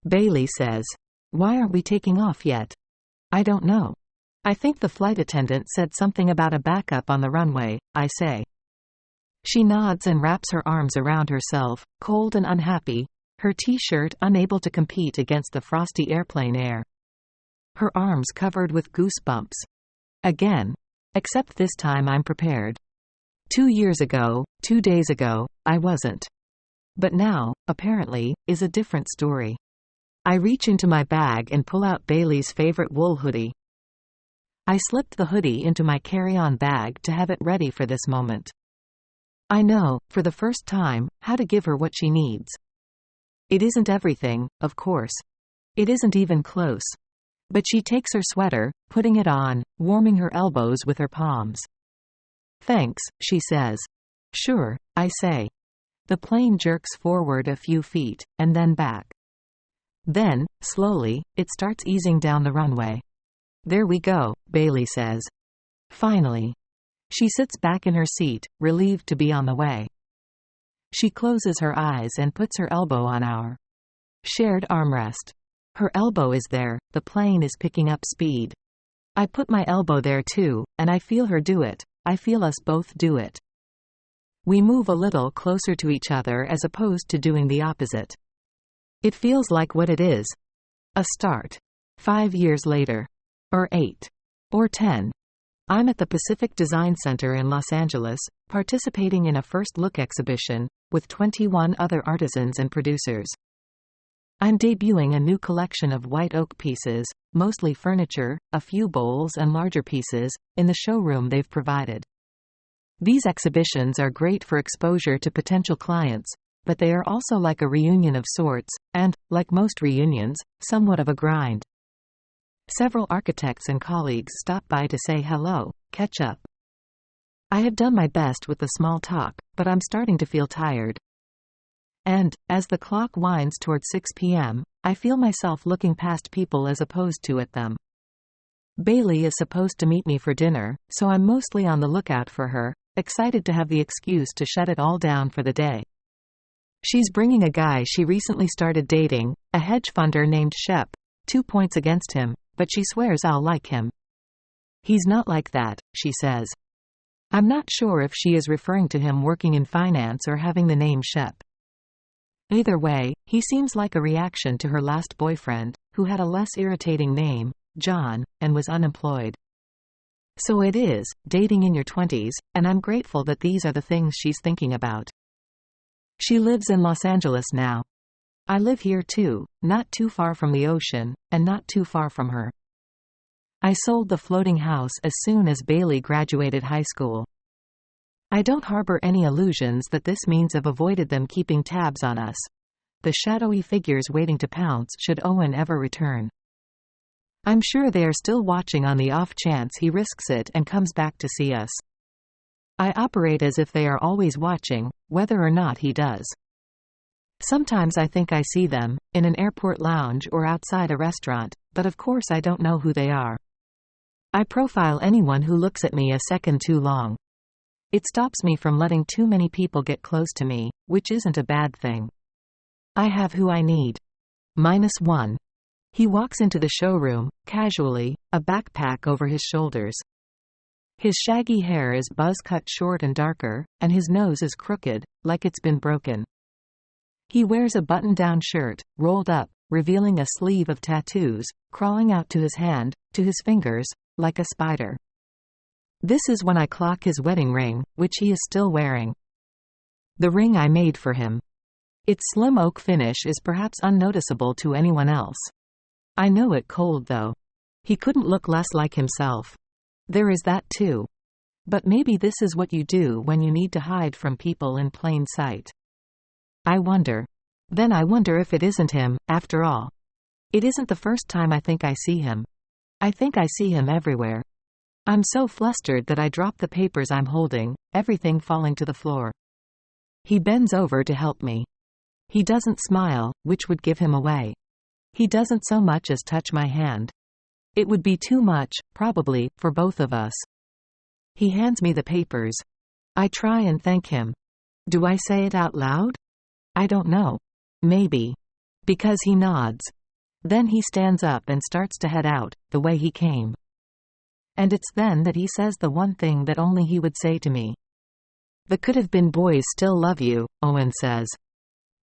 Bailey says. Why aren't we taking off yet? I don't know. I think the flight attendant said something about a backup on the runway, I say. She nods and wraps her arms around herself, cold and unhappy, her t-shirt unable to compete against the frosty airplane air. Her arms covered with goosebumps. Again. Except this time I'm prepared. 2 years ago, 2 days ago, I wasn't. But now, apparently, is a different story. I reach into my bag and pull out Bailey's favorite wool hoodie. I slipped the hoodie into my carry-on bag to have it ready for this moment. I know, for the first time, how to give her what she needs. It isn't everything, of course. It isn't even close. But she takes her sweater, putting it on, warming her elbows with her palms. Thanks, she says. Sure, I say. The plane jerks forward a few feet, and then back. Then, slowly, it starts easing down the runway. There we go, Bailey says. Finally. She sits back in her seat, relieved to be on the way. She closes her eyes and puts her elbow on our shared armrest. Her elbow is there, the plane is picking up speed. I put my elbow there too, and I feel her do it. I feel us both do it. We move a little closer to each other as opposed to doing the opposite. It feels like what it is. A start. 5 years later. Or 8. Or 10. I'm at the Pacific Design Center in Los Angeles, participating in a first look exhibition, with 21 other artisans and producers. I'm debuting a new collection of white oak pieces, mostly furniture, a few bowls and larger pieces, in the showroom they've provided. These exhibitions are great for exposure to potential clients, but they are also like a reunion of sorts, and, like most reunions, somewhat of a grind. Several architects and colleagues stop by to say hello, catch up. I have done my best with the small talk, but I'm starting to feel tired. And, as the clock winds toward 6 p.m., I feel myself looking past people as opposed to at them. Bailey is supposed to meet me for dinner, so I'm mostly on the lookout for her, excited to have the excuse to shut it all down for the day. She's bringing a guy she recently started dating, a hedge funder named Shep. 2 points against him, but she swears I'll like him. He's not like that, she says. I'm not sure if she is referring to him working in finance or having the name Shep. Either way, he seems like a reaction to her last boyfriend, who had a less irritating name, John, and was unemployed. So it is, dating in your 20s, and I'm grateful that these are the things she's thinking about. She lives in Los Angeles now. I live here too, not too far from the ocean, and not too far from her. I sold the floating house as soon as Bailey graduated high school. I don't harbor any illusions that this means I've avoided them keeping tabs on us. The shadowy figures waiting to pounce should Owen ever return. I'm sure they are still watching on the off chance he risks it and comes back to see us. I operate as if they are always watching, whether or not he does. Sometimes I think I see them, in an airport lounge or outside a restaurant, but of course I don't know who they are. I profile anyone who looks at me a second too long. It stops me from letting too many people get close to me, which isn't a bad thing. I have who I need. -1. He walks into the showroom, casually, a backpack over his shoulders. His shaggy hair is buzz-cut short and darker, and his nose is crooked, like it's been broken. He wears a button-down shirt, rolled up, revealing a sleeve of tattoos, crawling out to his hand, to his fingers, like a spider. This is when I clock his wedding ring, which he is still wearing. The ring I made for him. Its slim oak finish is perhaps unnoticeable to anyone else. I know it cold though. He couldn't look less like himself. There is that too. But maybe this is what you do when you need to hide from people in plain sight. I wonder. Then I wonder if it isn't him, after all. It isn't the first time I think I see him. I think I see him everywhere. I'm so flustered that I drop the papers I'm holding, everything falling to the floor. He bends over to help me. He doesn't smile, which would give him away. He doesn't so much as touch my hand. It would be too much, probably, for both of us. He hands me the papers. I try and thank him. Do I say it out loud? I don't know. Maybe. Because he nods. Then he stands up and starts to head out, the way he came. And it's then that he says the one thing that only he would say to me. The could have been boys still love you, Owen says.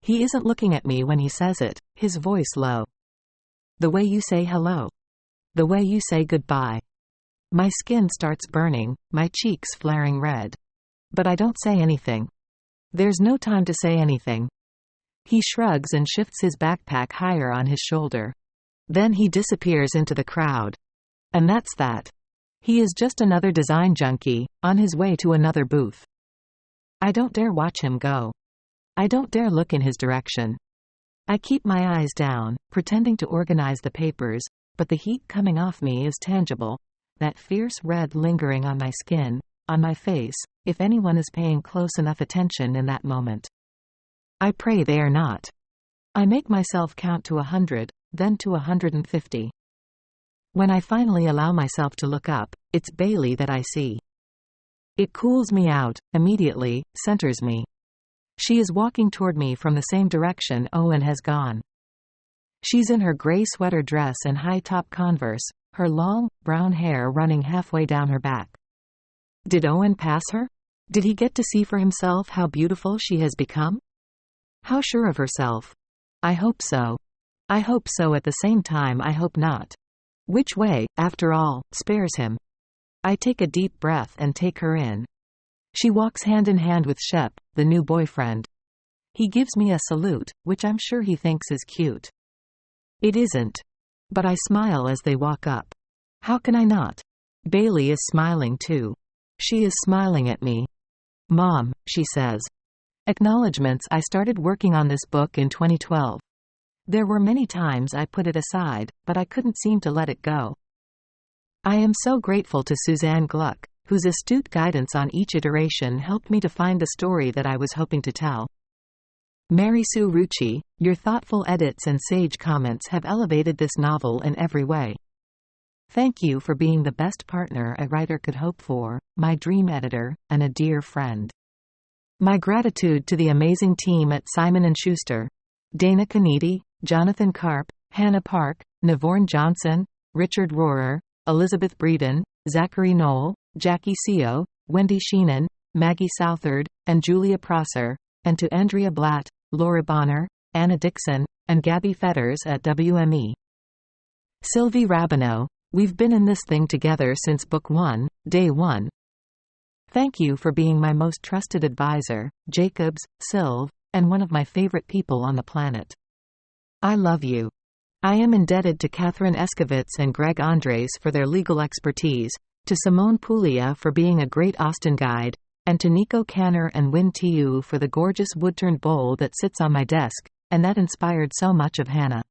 He isn't looking at me when he says it, his voice low. The way you say hello. The way you say goodbye. My skin starts burning, my cheeks flaring red. But I don't say anything. There's no time to say anything. He shrugs and shifts his backpack higher on his shoulder. Then he disappears into the crowd. And that's that. He is just another design junkie, on his way to another booth. I don't dare watch him go. I don't dare look in his direction. I keep my eyes down, pretending to organize the papers, but the heat coming off me is tangible, that fierce red lingering on my skin, on my face, if anyone is paying close enough attention in that moment. I pray they are not. I make myself count to 100, then to 150. When I finally allow myself to look up, it's Bailey that I see. It cools me out, immediately, centers me. She is walking toward me from the same direction Owen has gone. She's in her gray sweater dress and high-top Converse, her long, brown hair running halfway down her back. Did Owen pass her? Did he get to see for himself how beautiful she has become? How sure of herself? I hope so. I hope so. At the same time I hope not. Which way, after all, spares him? I take a deep breath and take her in. She walks hand in hand with Shep, the new boyfriend. He gives me a salute, which I'm sure he thinks is cute. It isn't. But I smile as they walk up. How can I not? Bailey is smiling too. She is smiling at me. Mom, she says. Acknowledgements. I started working on this book in 2012. There were many times I put it aside, but I couldn't seem to let it go. I am so grateful to Suzanne Gluck, whose astute guidance on each iteration helped me to find the story that I was hoping to tell. Mary Sue Rucci, your thoughtful edits and sage comments have elevated this novel in every way. Thank you for being the best partner a writer could hope for, my dream editor, and a dear friend. My gratitude to the amazing team at Simon & Schuster, Dana Canidi, Jonathan Karp, Hannah Park, Navorn Johnson, Richard Rohrer, Elizabeth Breeden, Zachary Knoll, Jackie Seo, Wendy Sheenan, Maggie Southard, and Julia Prosser, and to Andrea Blatt, Laura Bonner, Anna Dixon, and Gabby Fetters at WME. Sylvie Rabineau, we've been in this thing together since Book 1, Day 1. Thank you for being my most trusted advisor, Jacobs, Sylv, and one of my favorite people on the planet. I love you. I am indebted to Catherine Eskovitz and Greg Andres for their legal expertise, to Simone Puglia for being a great Austen guide, and to Nico Canner and Win Tiu for the gorgeous wood-turned bowl that sits on my desk, and that inspired so much of Hannah.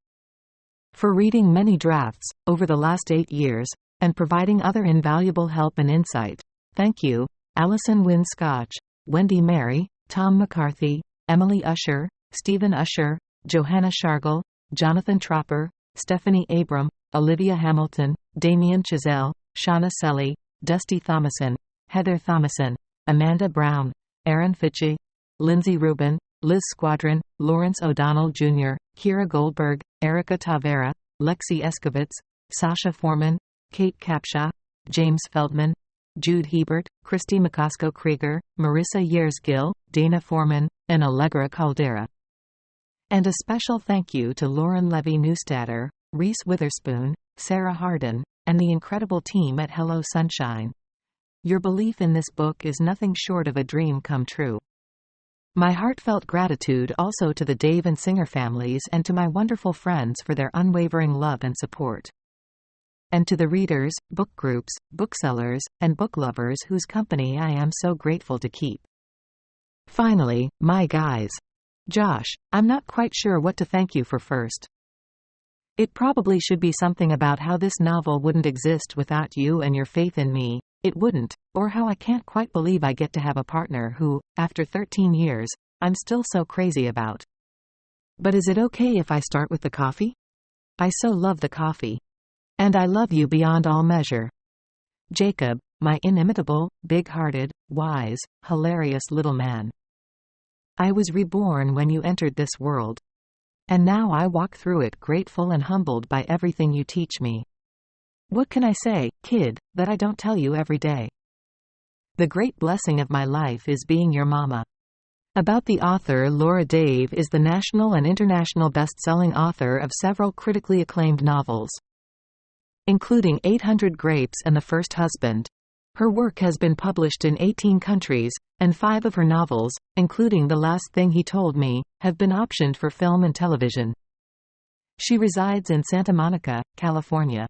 For reading many drafts, over the last 8 years, and providing other invaluable help and insight. Thank you, Alison Wynne Scotch, Wendy Mary, Tom McCarthy, Emily Usher, Stephen Usher, Johanna Shargel, Jonathan Tropper, Stephanie Abram, Olivia Hamilton, Damien Chazelle, Shauna Selly, Dusty Thomason, Heather Thomason, Amanda Brown, Aaron Fitchie, Lindsay Rubin, Liz Squadron, Lawrence O'Donnell Jr., Kira Goldberg, Erica Tavera, Lexi Eskovitz, Sasha Foreman, Kate Capshaw, James Feldman, Jude Hebert, Christy McCosco-Krieger, Marissa Years-Gill, Dana Foreman, and Allegra Caldera. And a special thank you to Lauren Levy-Neustatter, Reese Witherspoon, Sarah Harden, and the incredible team at Hello Sunshine. Your belief in this book is nothing short of a dream come true. My heartfelt gratitude also to the Dave and Singer families and to my wonderful friends for their unwavering love and support. And to the readers, book groups, booksellers, and book lovers whose company I am so grateful to keep. Finally, my guys. Josh, I'm not quite sure what to thank you for first. It probably should be something about how this novel wouldn't exist without you and your faith in me. It wouldn't, or how I can't quite believe I get to have a partner who, after 13 years, I'm still so crazy about. But is it okay if I start with the coffee? I so love the coffee. And I love you beyond all measure. Jacob, my inimitable, big-hearted, wise, hilarious little man. I was reborn when you entered this world. And now I walk through it grateful and humbled by everything you teach me. What can I say, kid, that I don't tell you every day? The great blessing of my life is being your mama. About the author Laura Dave is the national and international best-selling author of several critically acclaimed novels, including 800 Grapes and The First Husband. Her work has been published in 18 countries, and 5 of her novels, including The Last Thing He Told Me, have been optioned for film and television. She resides in Santa Monica, California.